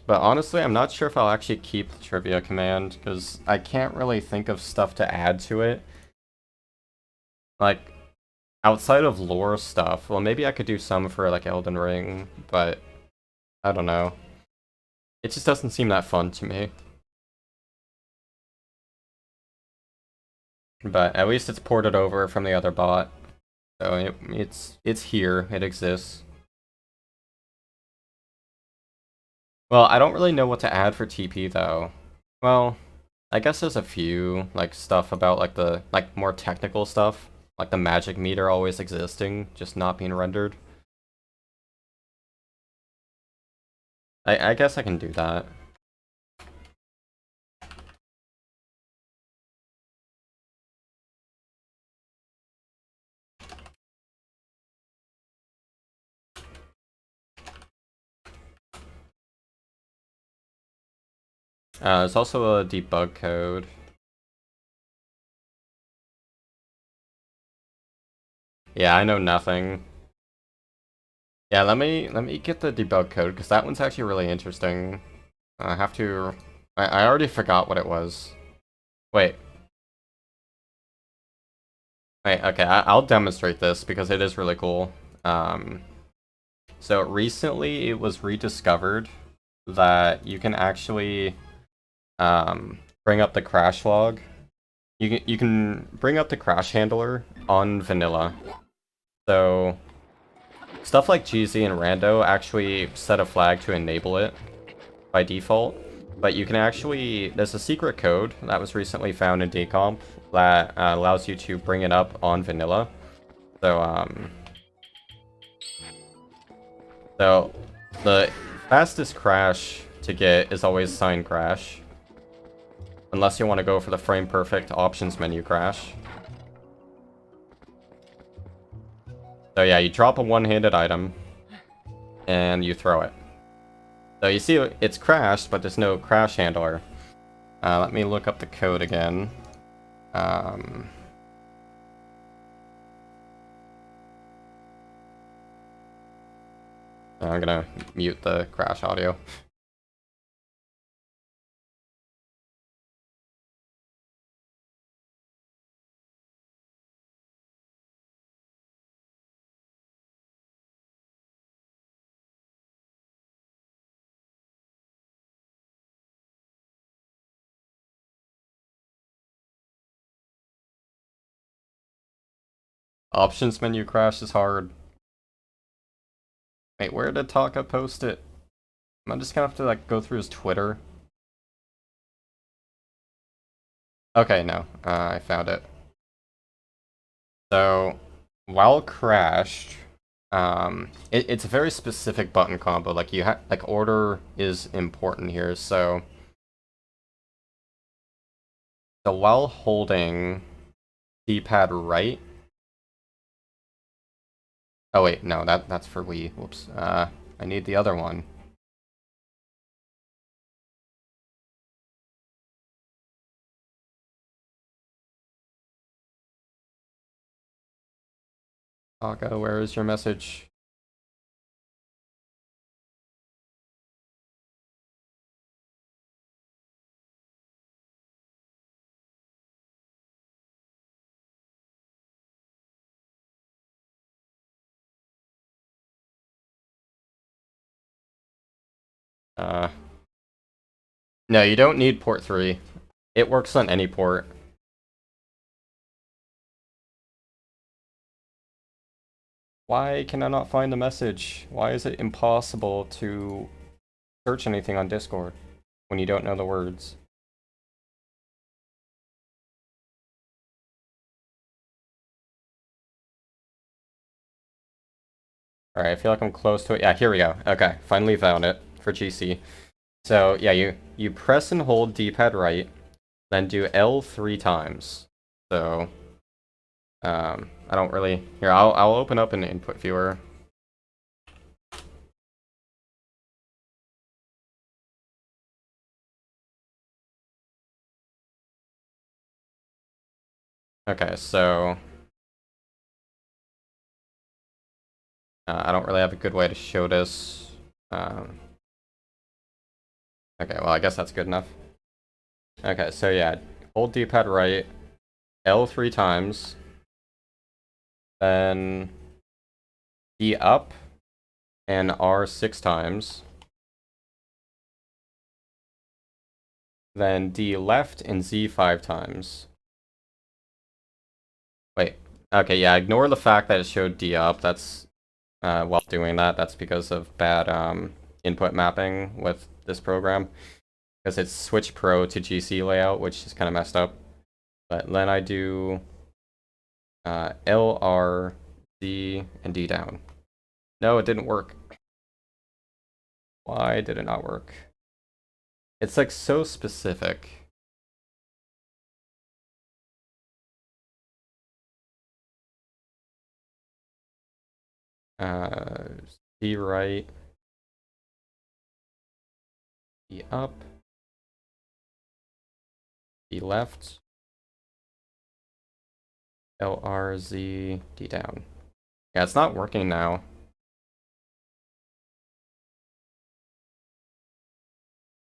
But honestly, I'm not sure if I'll actually keep the trivia command, because I can't really think of stuff to add to it. Like, outside of lore stuff, well, maybe I could do some for, like, Elden Ring, but I don't know. It just doesn't seem that fun to me. But at least it's ported over from the other bot. So it's here, it exists. Well, I don't really know what to add for TP though. Well, I guess there's a few, like, stuff about, like, the, like, more technical stuff. Like the magic meter always existing, just not being rendered. I guess I can do that. There's also a debug code. Yeah, I know nothing. Yeah, let me get the debug code because that one's actually really interesting. I have to. I already forgot what it was. Wait. Wait. Okay, I'll demonstrate this because it is really cool. So recently it was rediscovered that you can actually bring up the crash log. You can bring up the crash handler on vanilla. So stuff like GZ and Rando actually set a flag to enable it by default, but you can actually, there's a secret code that was recently found in Decomp that allows you to bring it up on vanilla. So the fastest crash to get is always sign crash, unless you want to go for the frame perfect options menu crash. So yeah, you drop a one-handed item and you throw it. So you see it's crashed, but there's no crash handler. Let me look up the code again. I'm gonna mute the crash audio. Options menu crash is hard. Wait, where did Taka post it? I'm just gonna have to like go through his Twitter. Okay, no, I found it. So, while crashed, it's a very specific button combo. Like like order is important here. So while holding D-pad right. Oh wait, no, that's for Wii. Whoops. I need the other one. Taka, where is your message? Uh, no, you don't need port 3. It works on any port. Why can I not find the message? Why is it impossible to search anything on Discord when you don't know the words? Alright, I feel like I'm close to it. Yeah, here we go. Okay, finally found it for GC. So, yeah, you press and hold D-pad right, then do L 3 times. So, I don't really... Here, I'll open up an input viewer. Okay, so... I don't really have a good way to show this. Okay, well, I guess that's good enough. Okay, so yeah, hold D-pad right, L 3 times, then D up, and R 6 times, then D left and Z 5 times. Wait, okay, yeah, ignore the fact that it showed D up. That's, while doing that, that's because of bad input mapping with this program. Because it's Switch Pro to GC layout, which is kind of messed up. But then I do L, R, D, and D down. No, it didn't work. Why did it not work? It's like so specific. D right, D up, D left. LRZ D down. Yeah, it's not working now.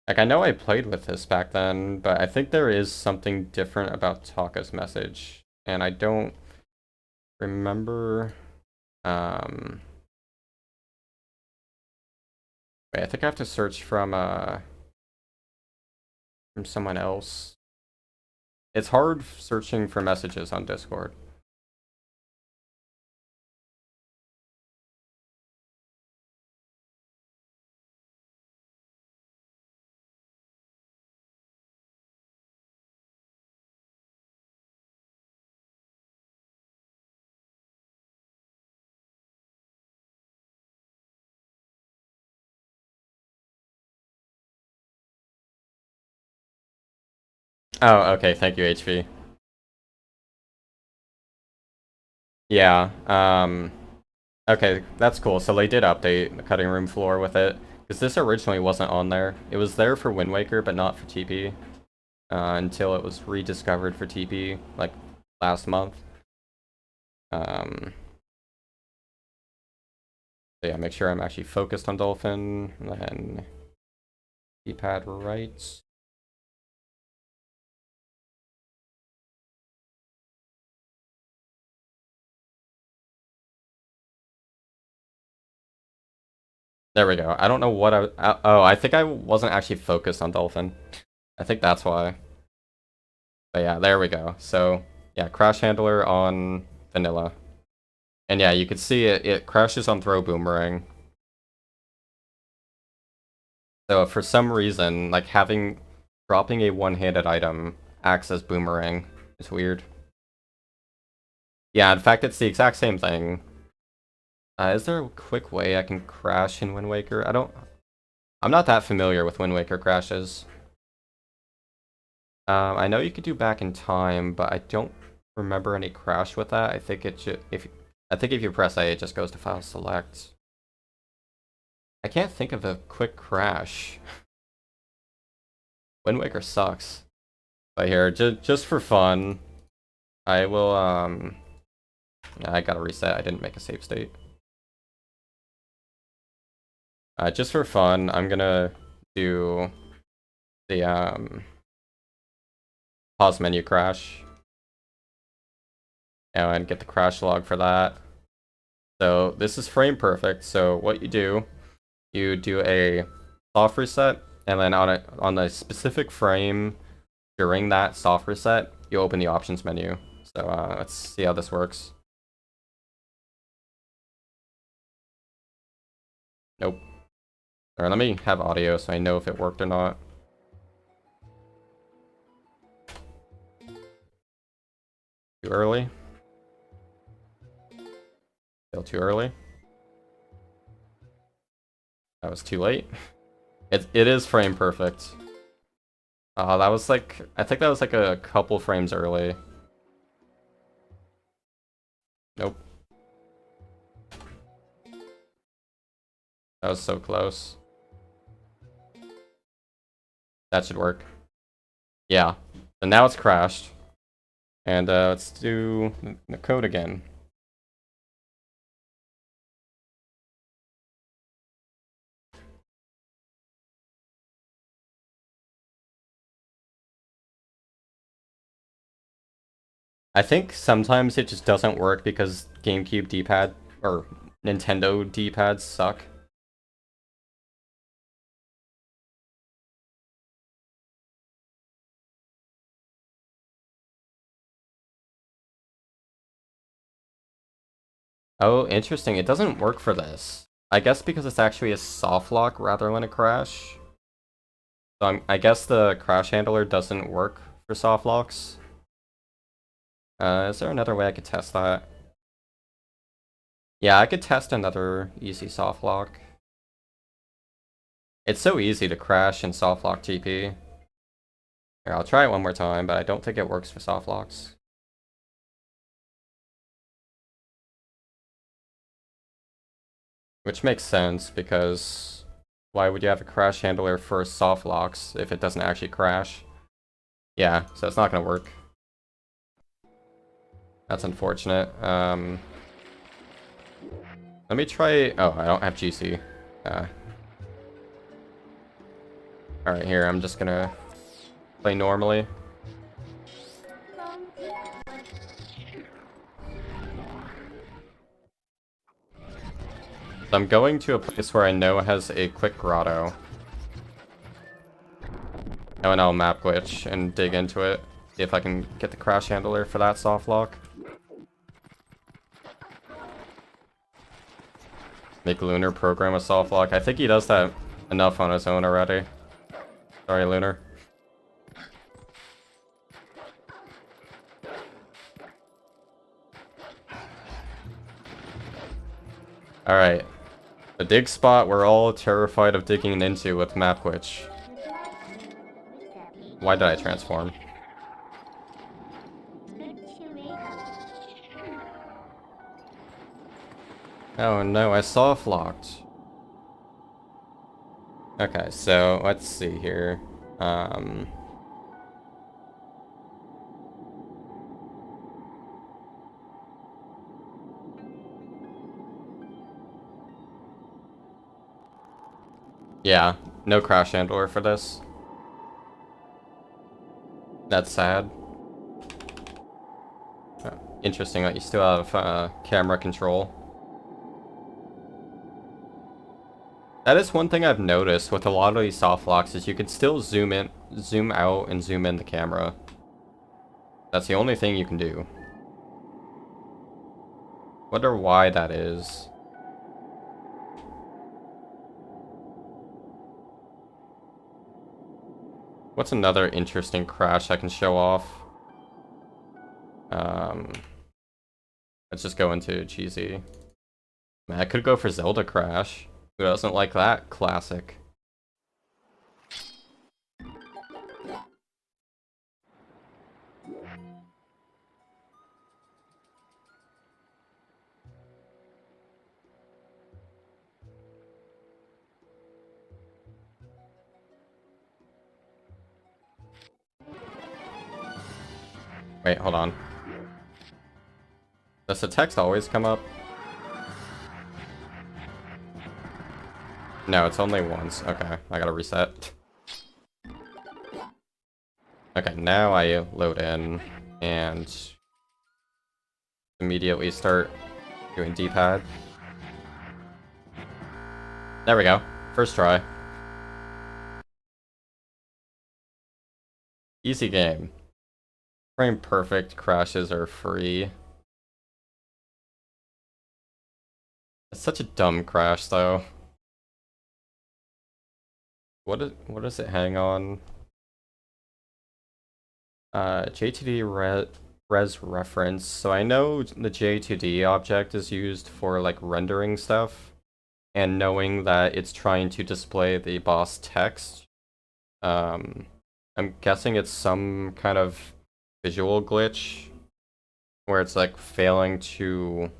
Like, I know I played with this back then, but I think there is something different about Taka's message. And I don't remember... Wait, I think I have to search from someone else. It's hard searching for messages on Discord. Oh, okay, thank you, HV. Yeah, okay, that's cool. So they did update the cutting room floor with it. Because this originally wasn't on there. It was there for Wind Waker, but not for TP. Until it was rediscovered for TP, like, last month. So yeah, make sure I'm actually focused on Dolphin, and then D-pad right. There we go. I don't know what oh, I think I wasn't actually focused on Dolphin. I think that's why. But yeah, there we go. So, yeah, Crash Handler on Vanilla. And yeah, you can see it crashes on Throw Boomerang. So for some reason, like dropping a one-handed item acts as Boomerang. It's weird. Yeah, in fact, it's the exact same thing. Is there a quick way I can crash in Wind Waker? I'm not that familiar with Wind Waker crashes. I know you could do back in time, but I don't remember any crash with that. I think if you press A, it just goes to file select. I can't think of a quick crash. Wind Waker sucks. But here, just for fun, I will I gotta reset. I didn't make a save state. Just for fun, I'm gonna do the pause menu crash. And get the crash log for that. So this is frame perfect. So what you do a soft reset, and then on a specific frame during that soft reset, you open the options menu. So let's see how this works. Nope. Alright, let me have audio so I know if it worked or not. Too early? Still too early? That was too late. It is frame perfect. That was like, I think that was like a couple frames early. Nope. That was so close. That should work. Yeah. And now it's crashed. And let's do the code again. I think sometimes it just doesn't work because GameCube D-pad or Nintendo D-pads suck. Oh, interesting. It doesn't work for this. I guess because it's actually a soft lock rather than a crash. So I guess the crash handler doesn't work for soft locks. Is there another way I could test that? Yeah, I could test another easy soft lock. It's so easy to crash in soft lock TP. Here, I'll try it one more time, but I don't think it works for soft locks. Which makes sense, because why would you have a crash handler for soft locks if it doesn't actually crash? Yeah, so it's not gonna work. That's unfortunate. Let me try... Oh, I don't have GC. Alright, here, I'm just gonna play normally. So I'm going to a place where I know has a quick grotto. Oh, and I'll map glitch and dig into it. See if I can get the crash handler for that soft lock. Make Lunar program a soft lock. I think he does that enough on his own already. Sorry, Lunar. Alright. The dig spot we're all terrified of digging into with map glitch. Why did I transform? Oh no, I soft locked. Okay, so let's see here. Yeah, no crash handler for this. That's sad. Interesting that you still have camera control. That is one thing I've noticed with a lot of these soft locks is you can still zoom in, zoom out, and zoom in the camera. That's the only thing you can do. Wonder why that is. What's another interesting crash I can show off? Let's just go into cheesy. Man, I could go for Zelda Crash. Who doesn't like that classic? Wait, hold on. Does the text always come up? No, it's only once. Okay, I gotta reset. Okay, now I load in and immediately start doing D-pad. There we go. First try. Easy game. Frame perfect crashes are free. It's such a dumb crash though. What does it hang on? J2D res reference. So I know the J2D object is used for like rendering stuff and knowing that it's trying to display the boss text. I'm guessing it's some kind of visual glitch where it's like failing to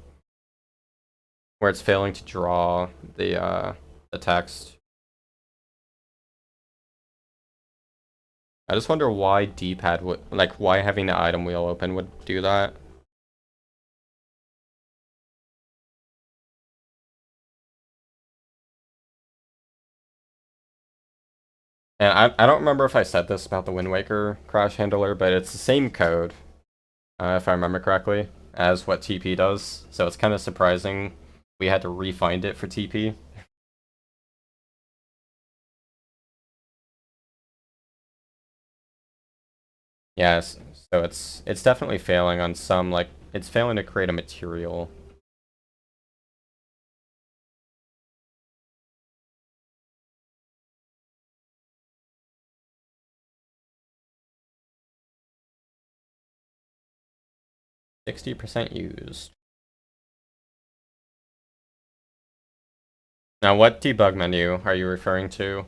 draw the text. I just wonder why D-pad would, like, why having the item wheel open would do that. And I don't remember if I said this about the Wind Waker crash handler, but it's the same code, if I remember correctly, as what TP does. So it's kind of surprising we had to re-find it for TP. Yes, so it's definitely failing on some, like, it's failing to create a material. %60 used. Now, what debug menu are you referring to?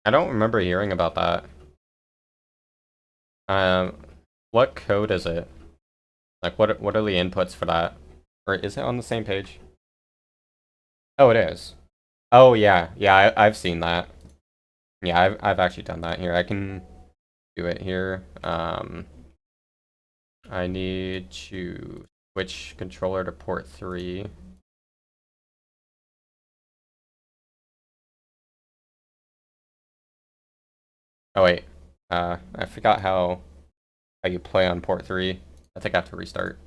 I don't remember hearing about that. Um, what code is it? Like, what are the inputs for that? Or is it on the same page? Oh, it is. Oh, yeah. Yeah, I've seen that. Yeah, I've actually done that here. I can do it here. I need to switch controller to port 3. Oh, wait. I forgot how you play on port 3. I think I have to restart.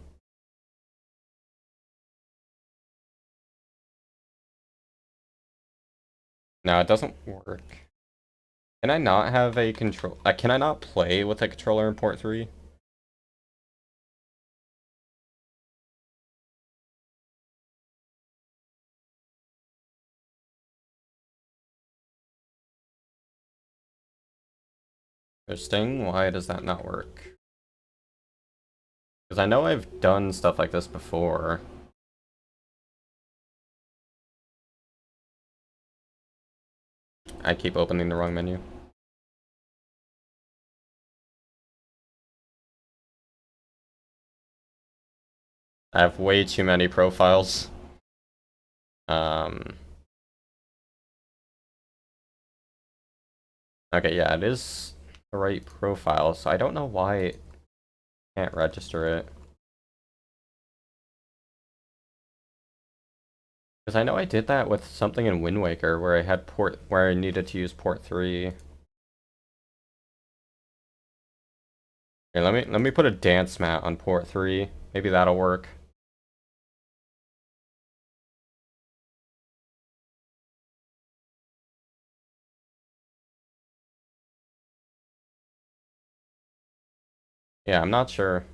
No, it doesn't work. Can I not have a control? Can I not play with a controller in port 3? Interesting. Why does that not work? Because I know I've done stuff like this before. I keep opening the wrong menu. I have way too many profiles. Um. Okay, yeah, it is the right profile, so I don't know why it can't register it. Because I know I did that with something in Wind Waker where I had where I needed to use port 3. Here, let me put a dance mat on port 3. Maybe that'll work. Yeah, I'm not sure.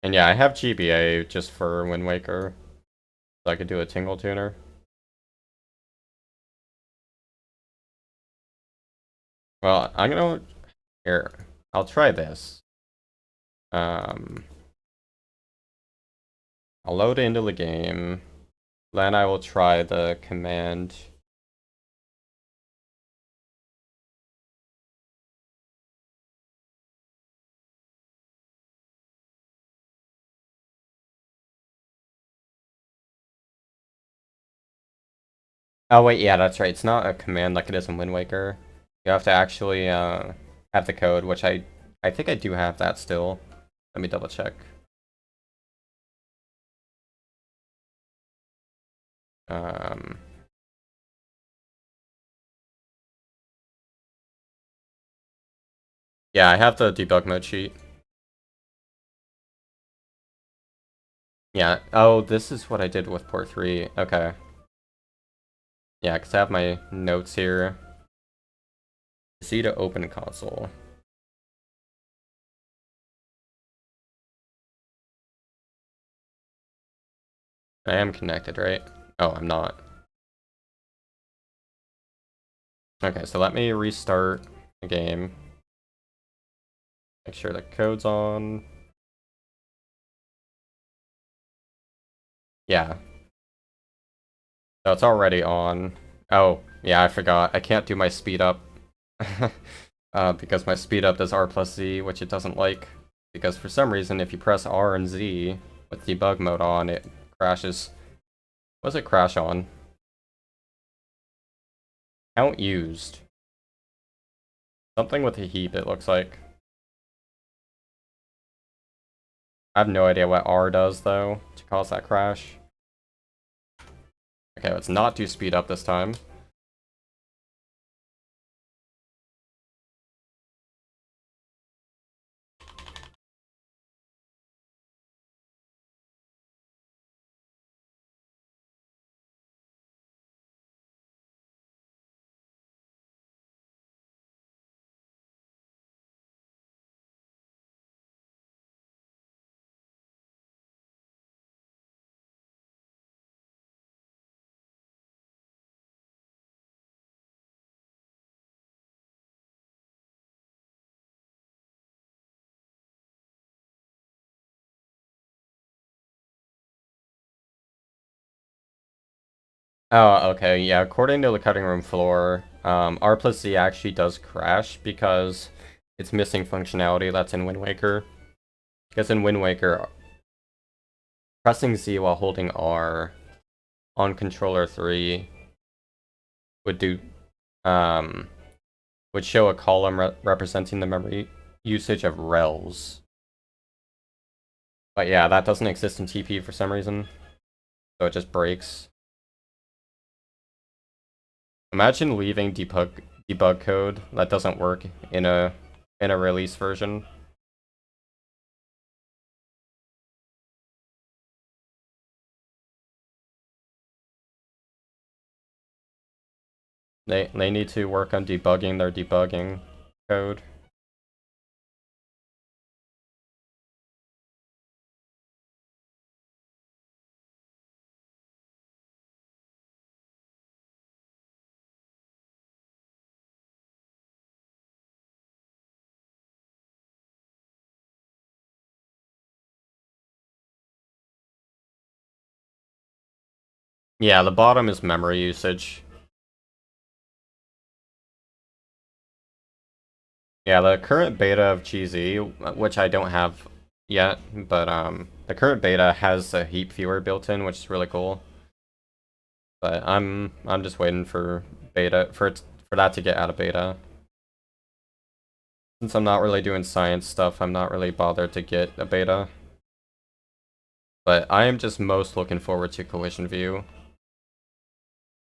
And yeah, I have GBA just for Wind Waker, so I could do a tingle tuner. Well, I'm gonna here. I'll try this. Um, I'll load it into the game. Then I will try the command. Oh wait, yeah, that's right. It's not a command like it is in Wind Waker. You have to actually have the code, which I think I do have that still. Let me double check. Um, yeah, I have the debug mode sheet. Yeah. Oh, this is what I did with port 3. Okay. Yeah, because I have my notes here. C to open console. I am connected, right? Oh, I'm not. Okay, so let me restart the game. Make sure the code's on. Yeah. Oh, it's already on. Oh, yeah, I forgot. I can't do my speed up. Because my speed up does R plus Z, which it doesn't like. Because for some reason, if you press R and Z with debug mode on, it crashes. What does it crash on? Count used. Something with a heap, it looks like. I have no idea what R does, though, to cause that crash. Okay, let's not do speed up this time. Oh, okay, yeah, according to the cutting room floor, R plus Z actually does crash because it's missing functionality that's in Wind Waker. Because in Wind Waker, pressing Z while holding R on controller 3 would do, um, would show a column representing the memory usage of rels. But yeah, that doesn't exist in TP for some reason, so it just breaks. Imagine leaving debug code that doesn't work in a release version. They need to work on debugging their debugging code. Yeah, the bottom is memory usage. Yeah, the current beta of GZ, which I don't have yet, but the current beta has a heap viewer built in, which is really cool. But I'm just waiting for beta for that to get out of beta. Since I'm not really doing science stuff, I'm not really bothered to get a beta. But I am just most looking forward to Collision View.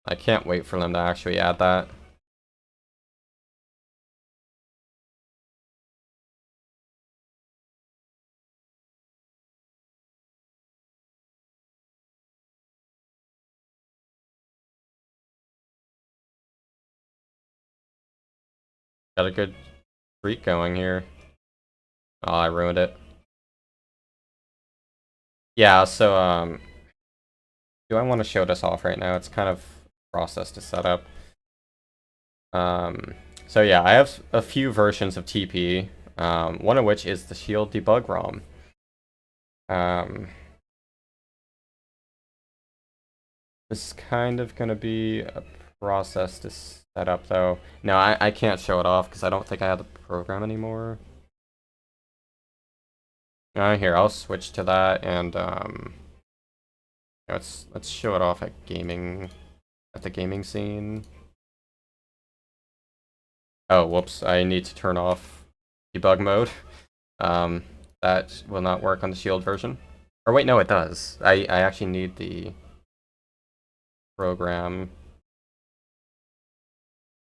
I can't wait for them to actually add that. Got a good streak going here. Oh, I ruined it. Yeah, so do I want to show this off right now? It's kind of a process to set up. So yeah, I have a few versions of TP, one of which is the Shield Debug ROM. This is kind of going to be a process to set up, though. No, I can't show it off because I don't think I have the program anymore. Here, I'll switch to that, and let's show it off at the gaming scene. Oh, whoops! I need to turn off debug mode. That will not work on the Shield version. Or wait, no, it does. I actually need the program.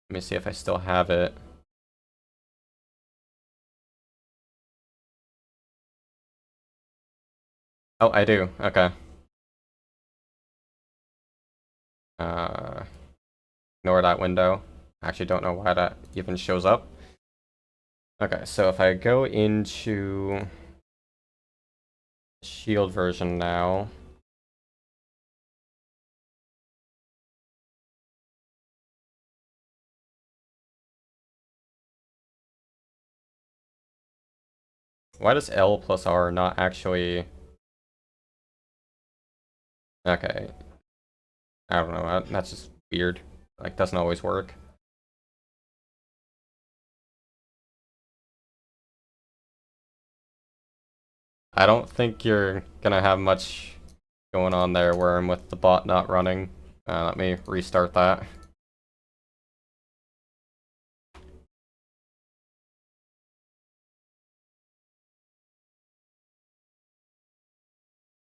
Let me see if I still have it. Oh, I do. Okay. Ignore that window. I actually don't know why that even shows up. Okay, so if I go into Shield version now. Why does L plus R not actually... Okay. I don't know, that's just weird. Like, doesn't always work. I don't think you're gonna have much going on there, Worm, with the bot not running. Let me restart that.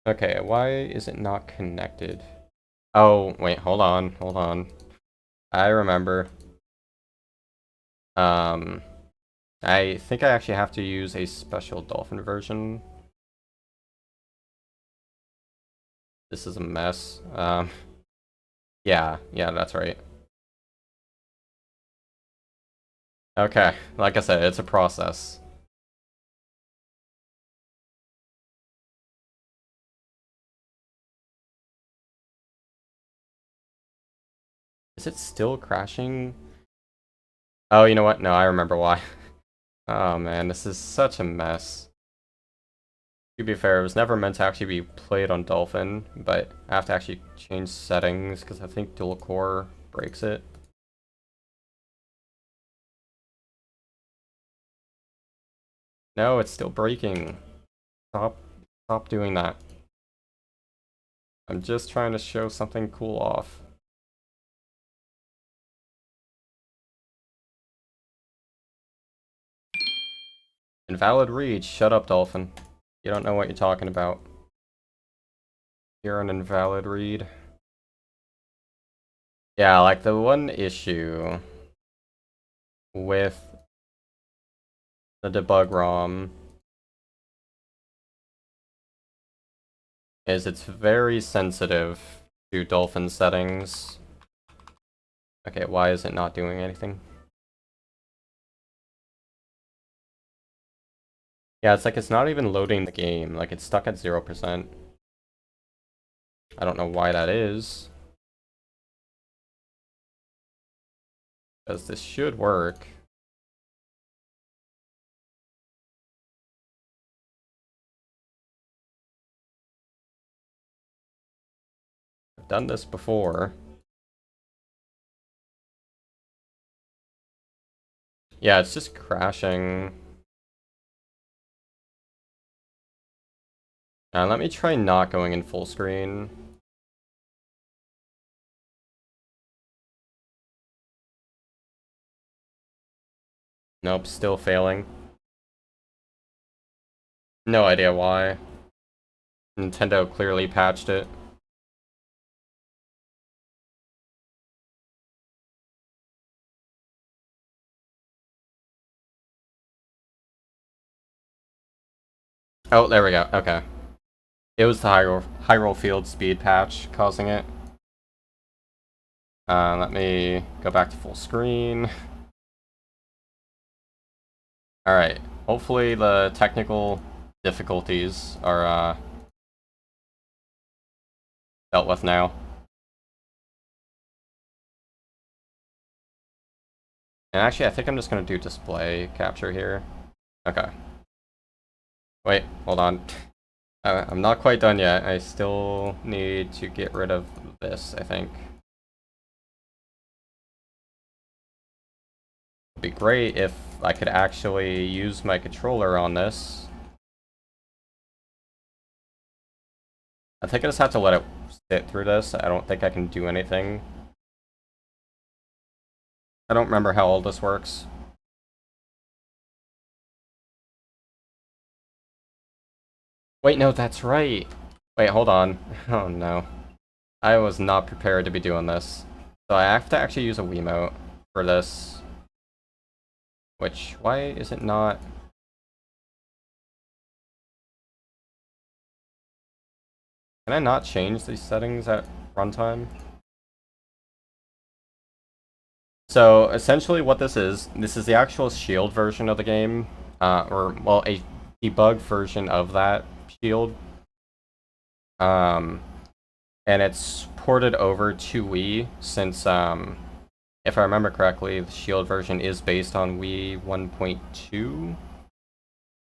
Okay, why is it not connected? Oh, wait, hold on. I remember. I think I actually have to use a special dolphin version. This is a mess. Yeah, that's right. Okay, like I said, it's a process. Is it still crashing? Oh, you know what? No, I remember why. Oh man, this is such a mess. To be fair, it was never meant to actually be played on Dolphin, but I have to actually change settings because I think dual core breaks it. No, it's still breaking. Stop doing that. I'm just trying to show something cool off. Invalid read. Shut up, Dolphin. You don't know what you're talking about. You're an invalid read. Yeah, like the one issue with the debug ROM is it's very sensitive to Dolphin settings. Okay, why is it not doing anything? Yeah, it's like it's not even loading the game. Like it's stuck at 0%. I don't know why that is. Because this should work. I've done this before. Yeah, it's just crashing. Let me try not going in full screen. Nope, still failing. No idea why. Nintendo clearly patched it. Oh, there we go. Okay. It was the Hyrule Field speed patch causing it. Let me go back to full screen. Alright. Hopefully the technical difficulties are dealt with now. And actually, I think I'm just going to do display capture here. Okay. Wait, hold on. I'm not quite done yet. I still need to get rid of this, I think. It'd be great if I could actually use my controller on this. I think I just have to let it sit through this. I don't think I can do anything. I don't remember how all this works. Wait, no, that's right. Wait, hold on. Oh no. I was not prepared to be doing this. So I have to actually use a Wiimote for this. Which, why is it not? Can I not change these settings at runtime? So essentially what this is the actual Shield version of the game. Or, well, a debug version of that Shield. And it's ported over to Wii since, if I remember correctly, the Shield version is based on Wii 1.2?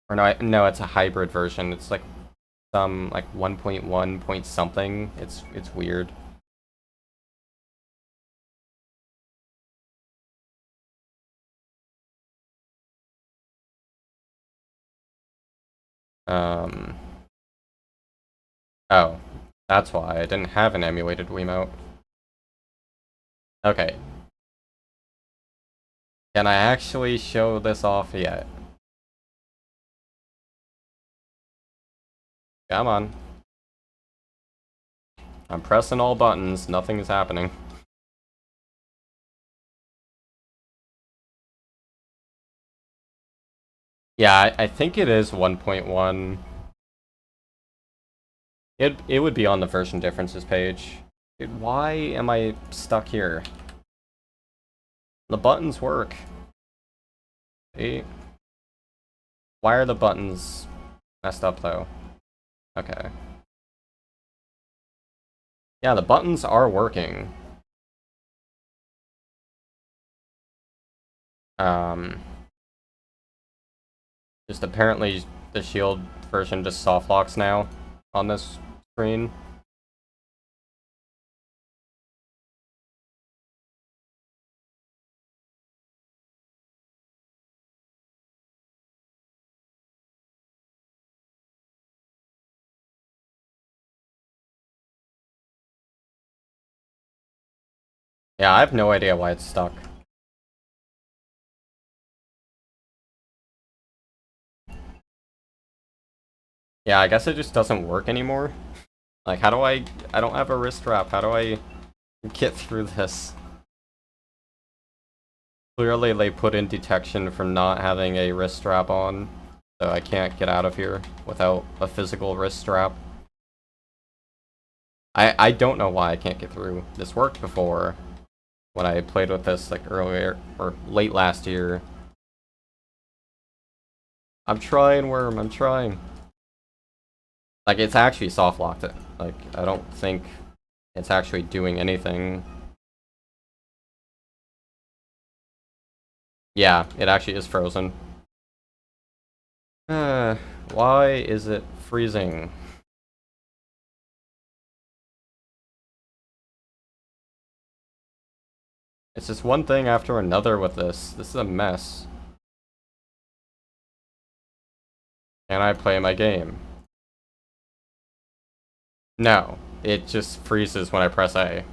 Or no, it's a hybrid version. It's like some like 1.1 point something. It's weird. Oh, that's why I didn't have an emulated Wiimote. Okay. Can I actually show this off yet? Come on. I'm pressing all buttons, nothing's happening. Yeah, I think it is 1.1. It would be on the version differences page. Dude, why am I stuck here? The buttons work. See? Why are the buttons messed up though? Okay. Yeah, the buttons are working. Just apparently the shield version just soft locks now on this screen. Yeah, I have no idea why it's stuck. Yeah, I guess it just doesn't work anymore. Like, how do I don't have a wrist wrap. How do I get through this? Clearly they put in detection from not having a wrist strap on, so I can't get out of here without a physical wrist strap. I don't know why I can't get through. This worked before when I played with this like earlier or late last year. I'm trying, Worm, I'm trying. Like, it's actually soft locked it. Like, I don't think it's actually doing anything. Yeah, it actually is frozen. Why is it freezing? It's just one thing after another with this. This is a mess. Can I play my game? No, it just freezes when I press A.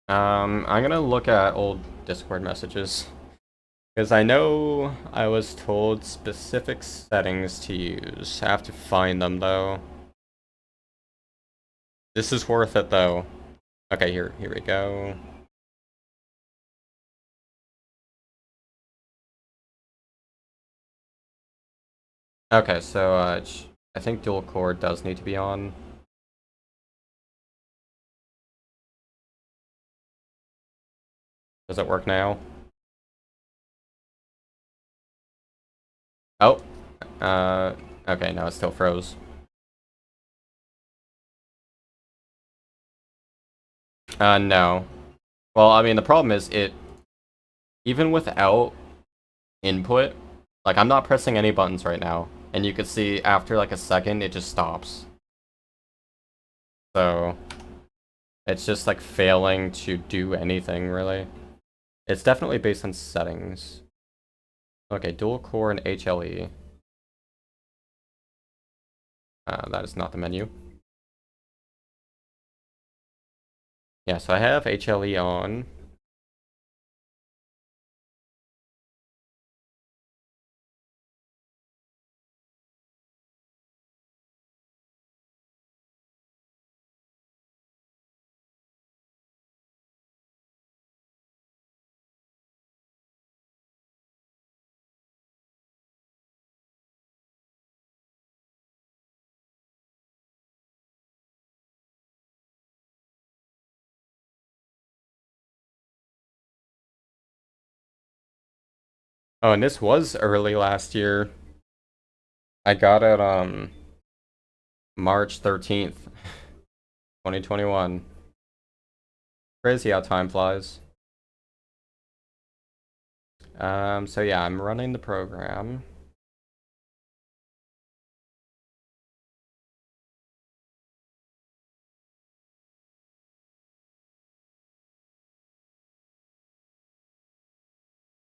I'm gonna look at old Discord messages. Because I know I was told specific settings to use. I have to find them though. This is worth it though. Okay, here we go. Okay, so I think dual core does need to be on. Does it work now? Oh, okay, no, it still froze. No. Well, I mean, the problem is even without input, like, I'm not pressing any buttons right now, and you can see after like a second, it just stops. So, it's just like failing to do anything, really. It's definitely based on settings. Okay, dual core and HLE. That is not the menu. Yeah, so I have HLE on. Oh, and this was early last year. I got it March 13th, 2021. Crazy how time flies. So yeah, I'm running the program.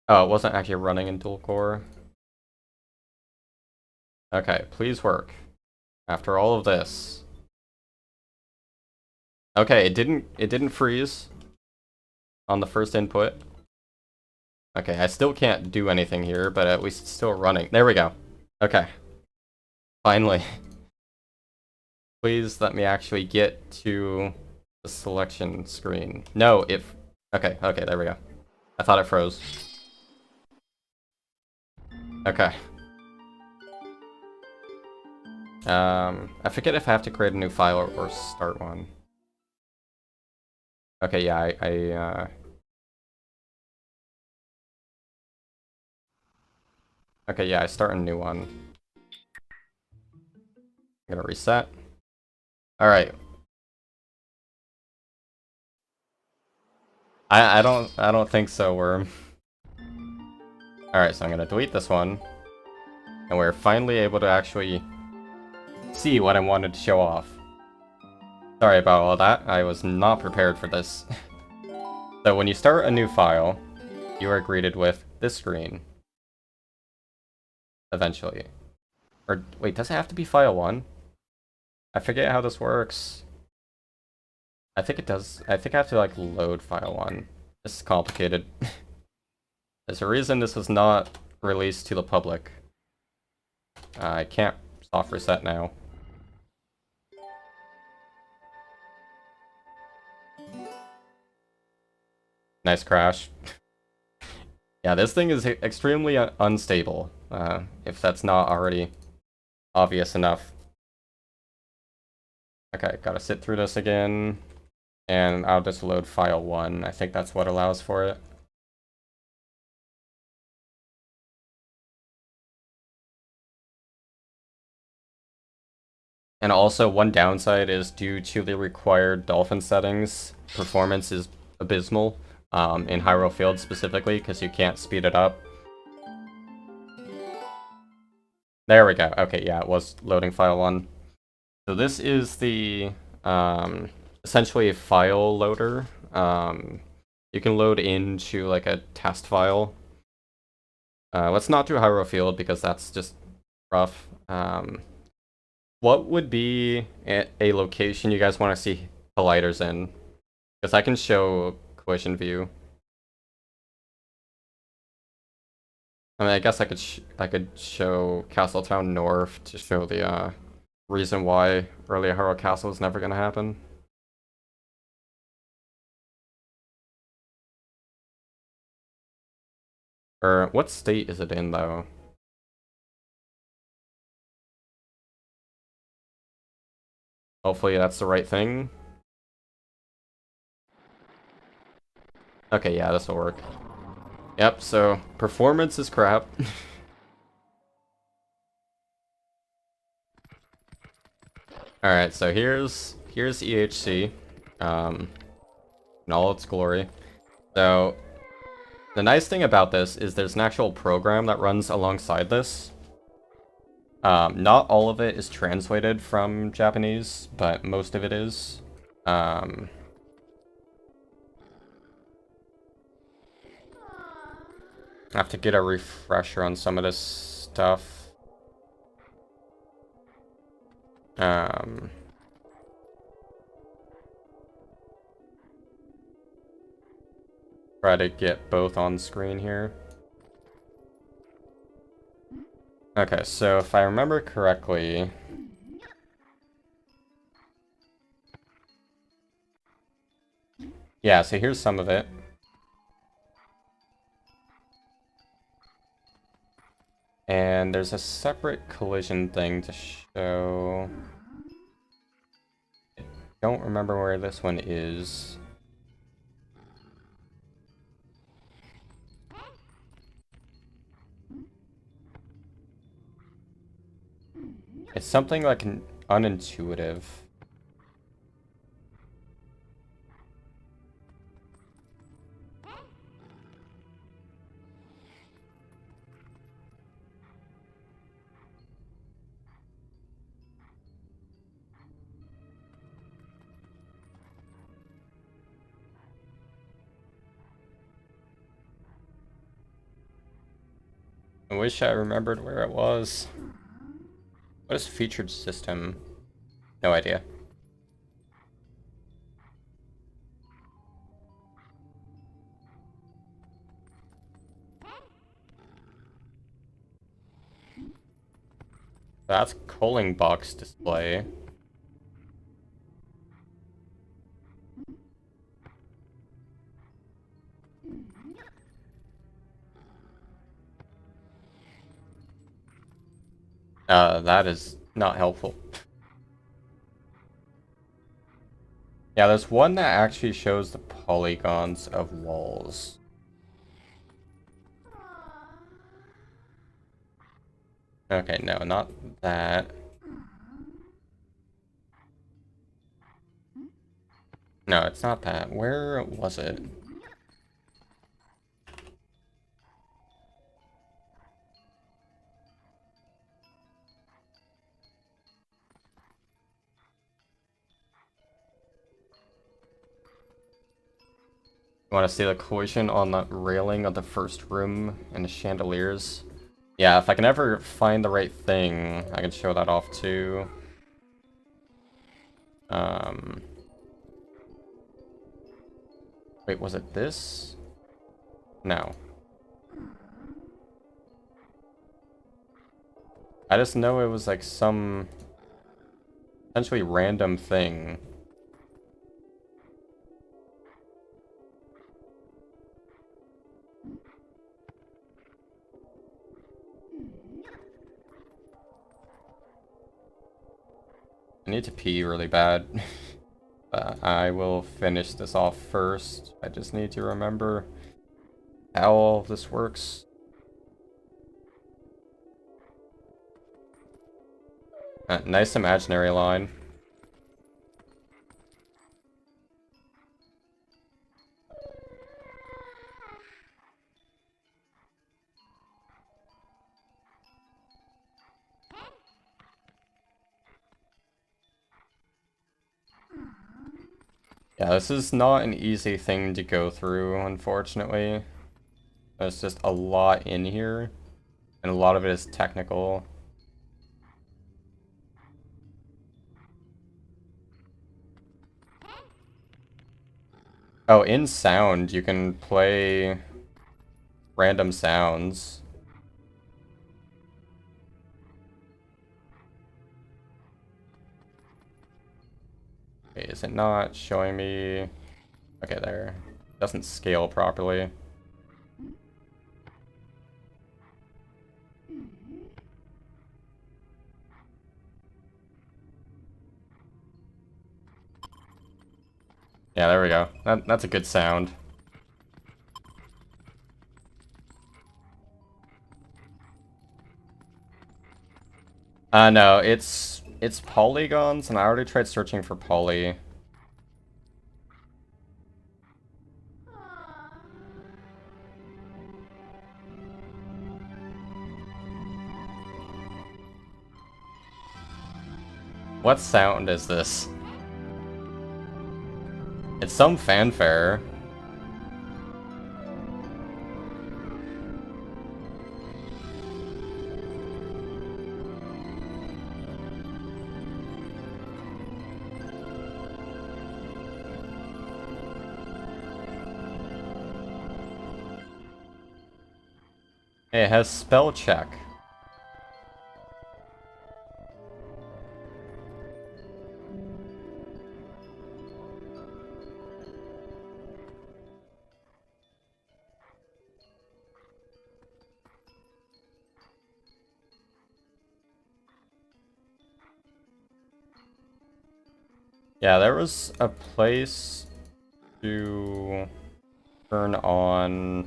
Oh, it wasn't actually running in dual core. Okay, please work. After all of this. Okay, it didn't freeze on the first input. Okay, I still can't do anything here, but at least it's still running. There we go. Okay. Finally. Please let me actually get to the selection screen. No, if... Okay, there we go. I thought it froze. Okay. I forget if I have to create a new file or start one. Okay, yeah, Okay, yeah, I start a new one. Gonna reset. Alright. I don't think so, Worm. Alright, so I'm gonna delete this one. And we're finally able to actually see what I wanted to show off. Sorry about all that, I was not prepared for this. So when you start a new file, you are greeted with this screen. Eventually. Or, wait, does it have to be file 1? I forget how this works. I think it does. I think I have to, like, load file 1. This is complicated. There's a reason this was not released to the public. I can't soft reset now. Nice crash. Yeah, this thing is extremely unstable, if that's not already obvious enough. Okay, gotta sit through this again, and I'll just load file 1. I think that's what allows for it. And also, one downside is due to the required Dolphin settings, performance is abysmal, in Hyrule Field specifically, because you can't speed it up. There we go. Okay, yeah, it was loading file 1. So this is the, essentially a file loader. You can load into, like, a test file. Let's not do Hyrule Field, because that's just rough. What would be a location you guys want to see colliders in? Because I can show collision view. I mean, I guess I could show Castletown North to show the reason why earlier Hyrule Castle is never gonna happen. Or what state is it in though? Hopefully that's the right thing. Okay, yeah, this will work. Yep, so performance is crap. Alright, so here's EHC. In all its glory. So the nice thing about this is there's an actual program that runs alongside this. Not all of it is translated from Japanese, but most of it is. I have to get a refresher on some of this stuff. Try to get both on screen here. Okay, so if I remember correctly... Yeah, so here's some of it. And there's a separate collision thing to show. I don't remember where this one is. It's something like unintuitive. I wish I remembered where it was. What is featured system? No idea. That's calling box display. That is not helpful. Yeah, there's one that actually shows the polygons of walls. Okay, no, not that. No, it's not that. Where was it? You want to see the collision on the railing of the first room and the chandeliers? Yeah, if I can ever find the right thing, I can show that off too. Wait, was it this? No. I just know it was like some essentially random thing. I need to pee really bad. But I will finish this off first. I just need to remember how all of this works. Nice imaginary line. Yeah, this is not an easy thing to go through, unfortunately. There's just a lot in here, and a lot of it is technical. Oh, in sound, you can play random sounds. Wait, is it not showing me? Okay, there. Doesn't scale properly. Yeah, there we go. That's a good sound. No, it's polygons, and I already tried searching for poly. What sound is this? It's some fanfare. It has spell check. Yeah, there was a place to turn on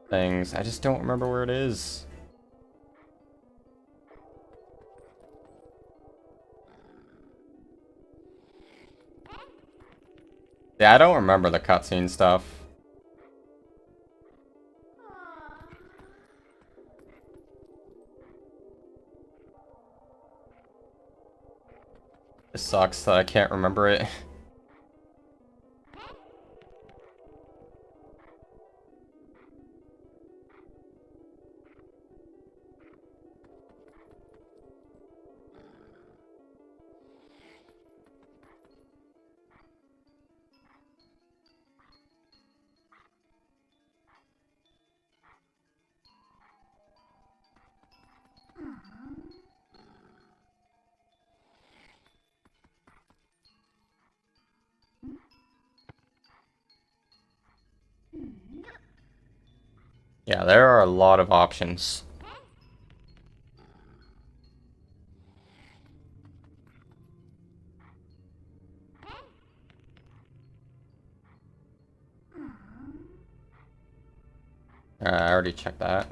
things. I just don't remember where it is. Yeah, I don't remember the cutscene stuff. It sucks that I can't remember it. Yeah, there are a lot of options. I already checked that.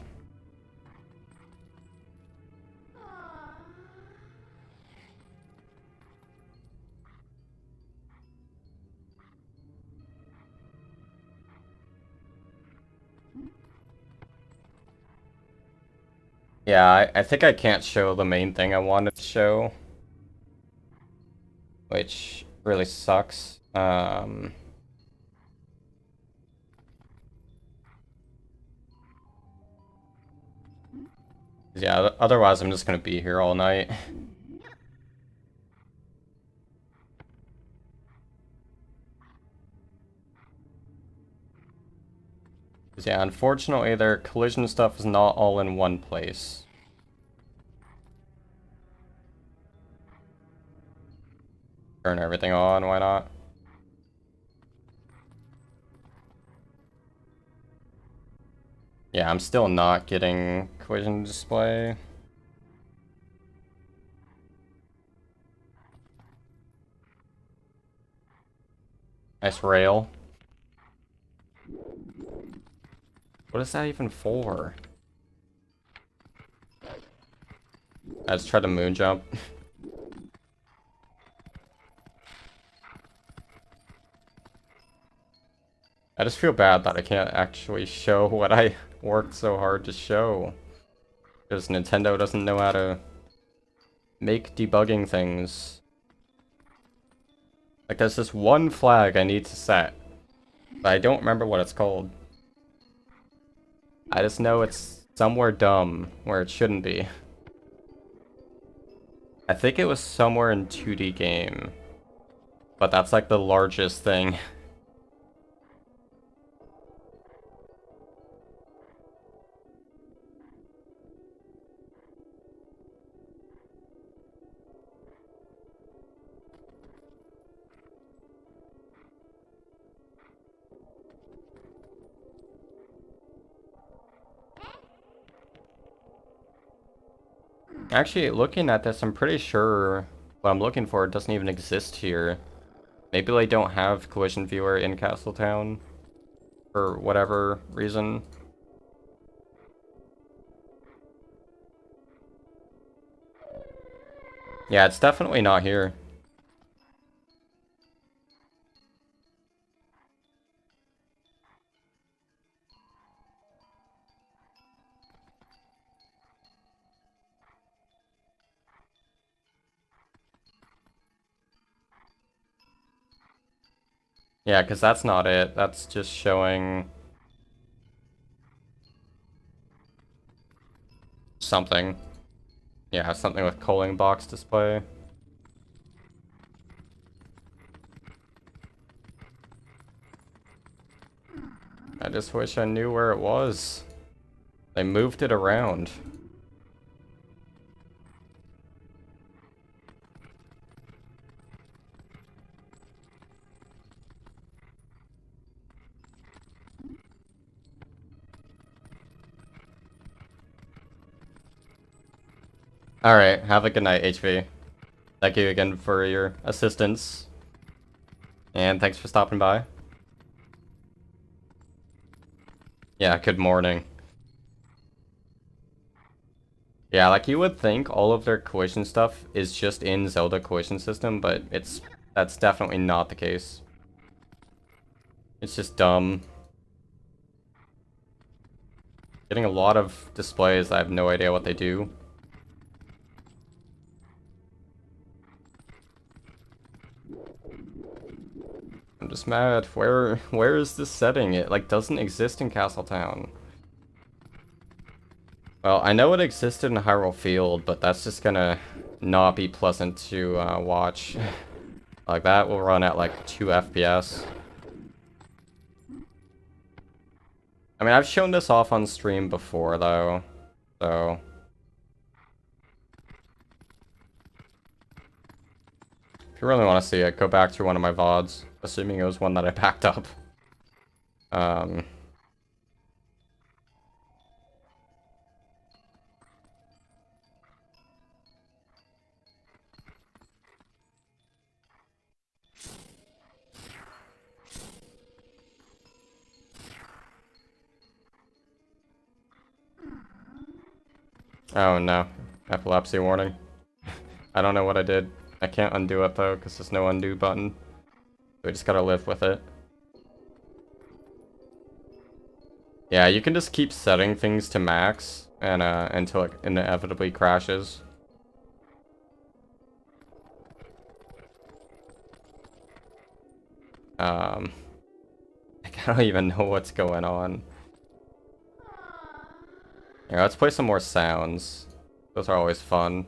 Yeah, I think I can't show the main thing I wanted to show, which really sucks. Yeah, otherwise I'm just gonna be here all night. Yeah, unfortunately their collision stuff is not all in one place. Turn everything on, why not? Yeah, I'm still not getting collision display. Nice rail. What is that even for? I just tried to moon jump. I just feel bad that I can't actually show what I worked so hard to show. Because Nintendo doesn't know how to make debugging things. Like, there's this one flag I need to set, but I don't remember what it's called. I just know it's somewhere dumb, where it shouldn't be. I think it was somewhere in 2D game, but that's like the largest thing. Actually, looking at this, I'm pretty sure what I'm looking for doesn't even exist here. Maybe they don't have Collision Viewer in Castletown for whatever reason. Yeah, it's definitely not here. Yeah, because that's not it. That's just showing something. Yeah, something with culling box display. I just wish I knew where it was. They moved it around. Alright, have a good night, HV. Thank you again for your assistance. And thanks for stopping by. Yeah, good morning. Yeah, like you would think all of their collision stuff is just in Zelda collision system, but that's definitely not the case. It's just dumb. Getting a lot of displays, I have no idea what they do. I'm just mad. Where is this setting? It like doesn't exist in Castletown. Well, I know it existed in Hyrule Field, but that's just gonna not be pleasant to watch. Like that will run at like 2 FPS. I mean, I've shown this off on stream before though, so if you really want to see it, go back to one of my VODs, assuming it was one that I packed up. Oh no, epilepsy warning. I don't know what I did. I can't undo it though, because there's no undo button. We just gotta live with it. Yeah, you can just keep setting things to max, and until it inevitably crashes. I don't even know what's going on. Here, let's play some more sounds. Those are always fun.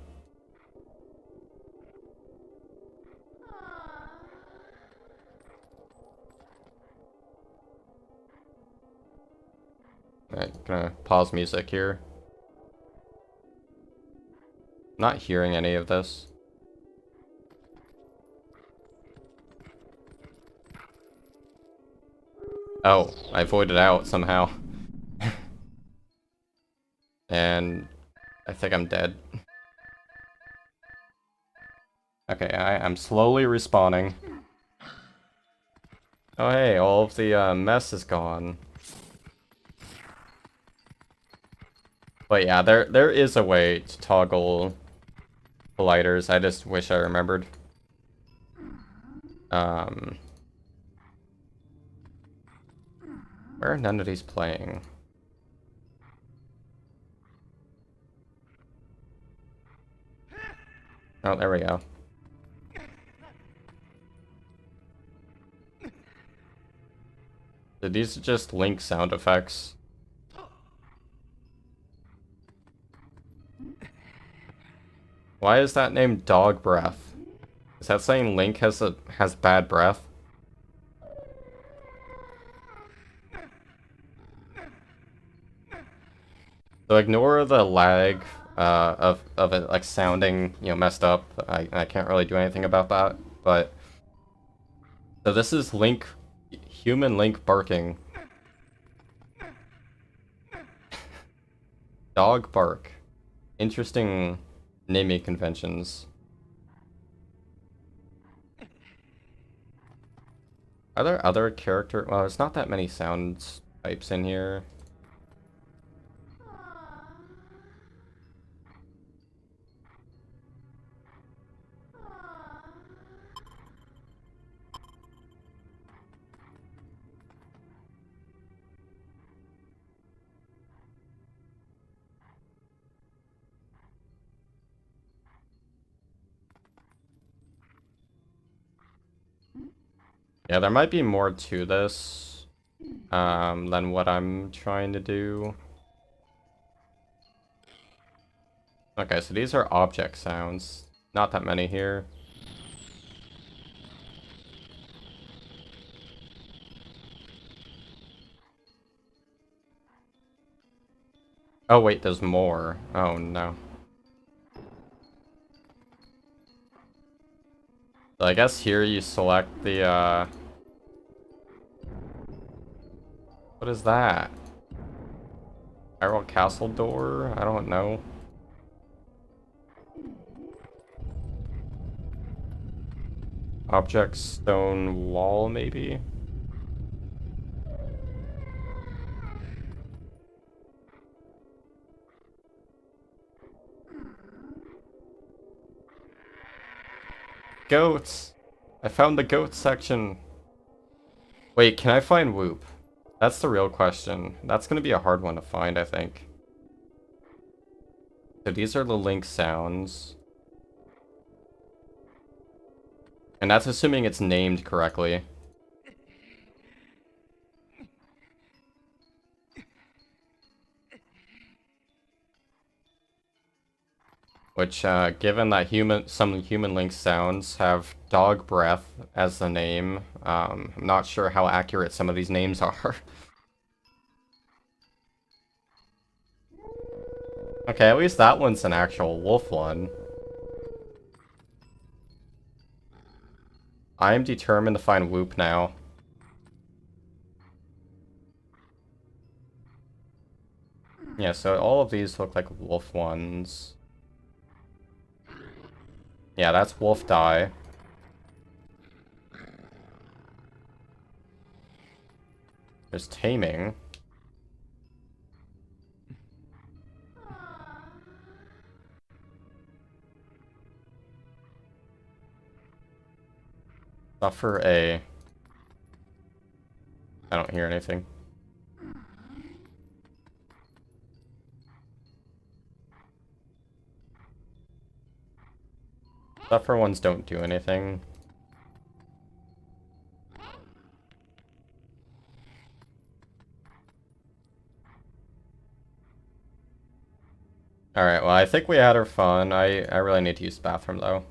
Alright, gonna pause music here. Not hearing any of this. Oh, I voided out somehow. And I think I'm dead. Okay, I'm slowly respawning. Oh hey, all of the mess is gone. But yeah, there is a way to toggle colliders. I just wish I remembered. Where are none of these playing? Oh, there we go. So these are just Link sound effects. Why is that named Dog Breath? Is that saying Link has bad breath? So ignore the lag of it like sounding, you know, messed up. I can't really do anything about that. But so this is Link, human Link barking. Dog bark. Interesting naming conventions. Are there other character? Well, there's not that many sound types in here. Yeah, there might be more to this than what I'm trying to do. Okay, so these are object sounds. Not that many here. Oh wait, there's more. Oh no. So I guess here you select the what is that? Spiral Castle door? I don't know. Object stone wall, maybe? Goats! I found the goat section. Wait, can I find Whoop? That's the real question. That's gonna be a hard one to find, I think. So these are the Link sounds. And that's assuming it's named correctly. Which, given that some human Link sounds have dog breath as the name, I'm not sure how accurate some of these names are. Okay, at least that one's an actual wolf one. I am determined to find Whoop now. Yeah, so all of these look like wolf ones. Yeah, that's Wolf Die. There's Taming. Suffer A. I don't hear anything. Suffer ones don't do anything. Alright, well I think we had our fun. I really need to use the bathroom though.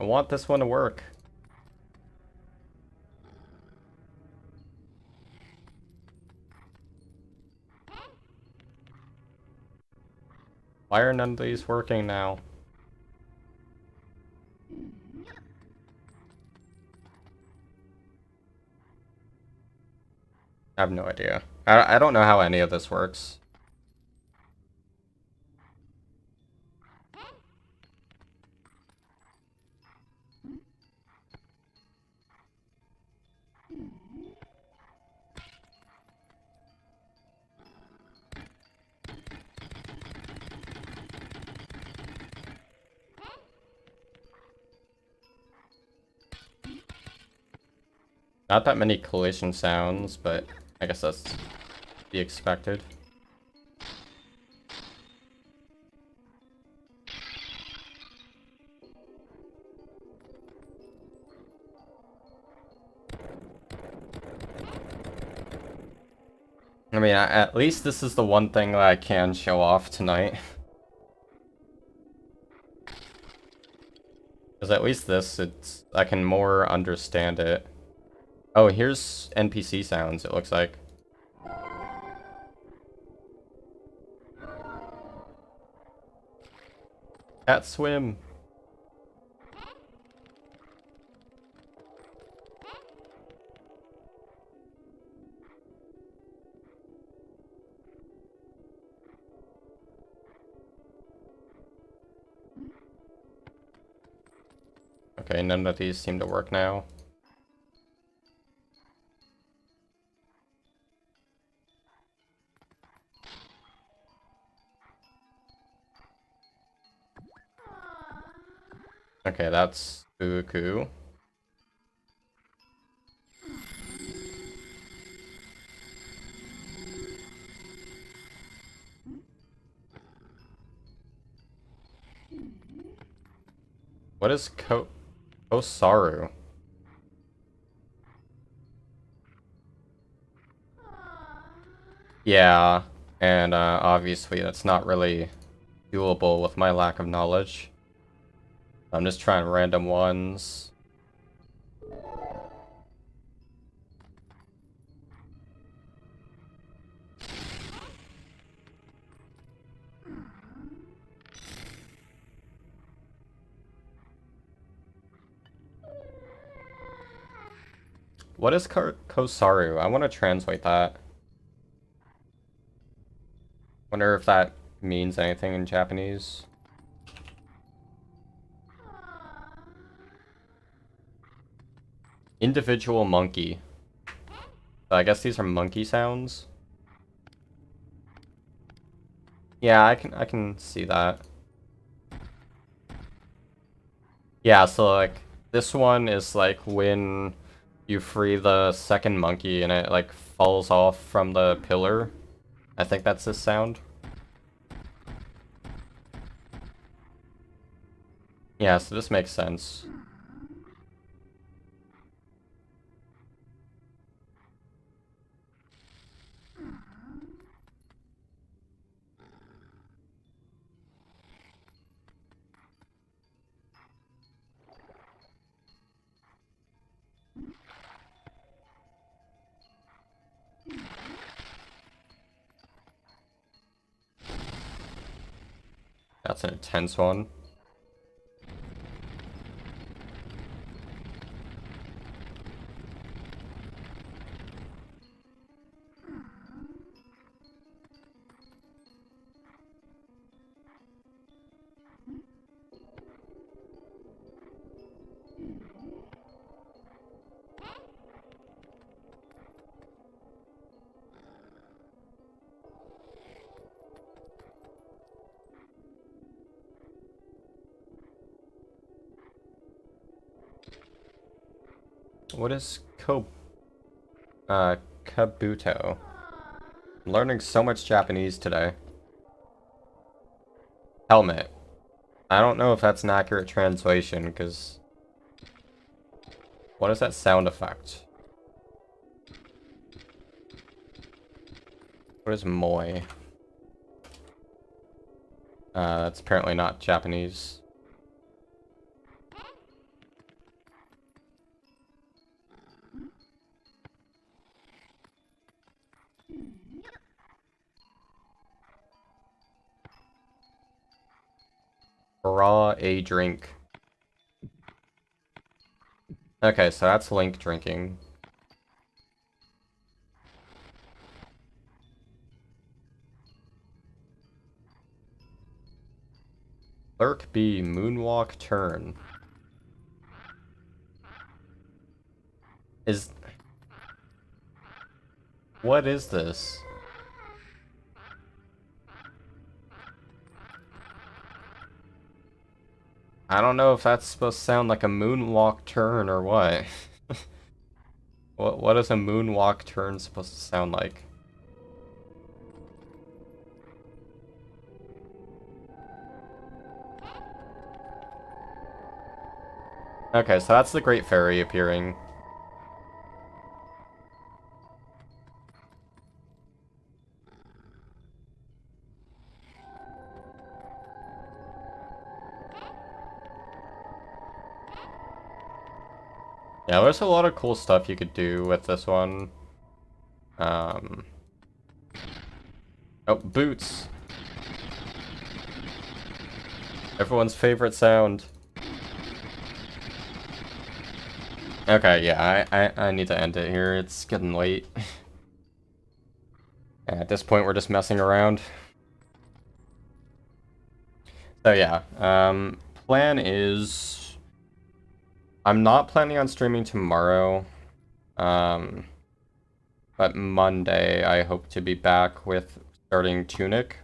I want this one to work. Why are none of these working now? I have no idea. I don't know how any of this works. Not that many collision sounds, but I guess that's to be expected. I mean, at least this is the one thing that I can show off tonight. Because at least this, I can more understand it. Oh, here's NPC sounds, it looks like. Cat swim. Okay, none of these seem to work now. Okay, that's Buku. What is Kosaru? Yeah, and obviously that's not really doable with my lack of knowledge. I'm just trying random ones. What is Kosaru? I want to translate that. Wonder if that means anything in Japanese. Individual monkey. I guess these are monkey sounds. Yeah, I can see that. Yeah, so like this one is like when you free the second monkey and it like falls off from the pillar. I think that's this sound. Yeah, so this makes sense. That's an intense one. What is Kabuto? I'm learning so much Japanese today. Helmet. I don't know if that's an accurate translation, because... What is that sound effect? What is moi? That's apparently not Japanese. Raw a drink. Okay, so that's Link drinking. Lurk B, moonwalk turn. What is this? I don't know if that's supposed to sound like a moonwalk turn or what. What is a moonwalk turn supposed to sound like? Okay, so that's the Great Fairy appearing. Yeah, there's a lot of cool stuff you could do with this one. Oh, boots! Everyone's favorite sound. Okay, yeah, I need to end it here. It's getting late. At this point, we're just messing around. So yeah, plan is... I'm not planning on streaming tomorrow, but Monday I hope to be back with starting Tunic.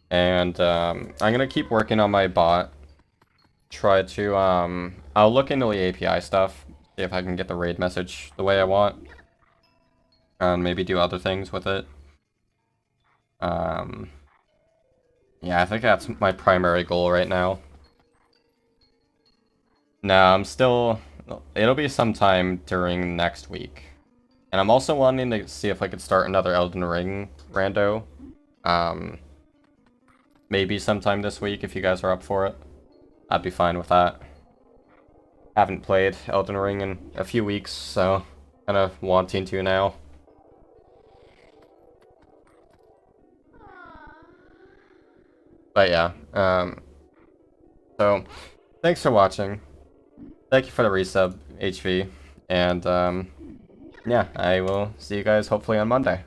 And I'm gonna keep working on my bot. Try to, I'll look into the API stuff, see if I can get the raid message the way I want. And maybe do other things with it. Yeah, I think that's my primary goal right now. No, I'm still... It'll be sometime during next week. And I'm also wanting to see if I could start another Elden Ring rando. Maybe sometime this week if you guys are up for it. I'd be fine with that. Haven't played Elden Ring in a few weeks, so kind of wanting to now. But yeah, so thanks for watching. Thank you for the resub, HV, and yeah, I will see you guys hopefully on Monday.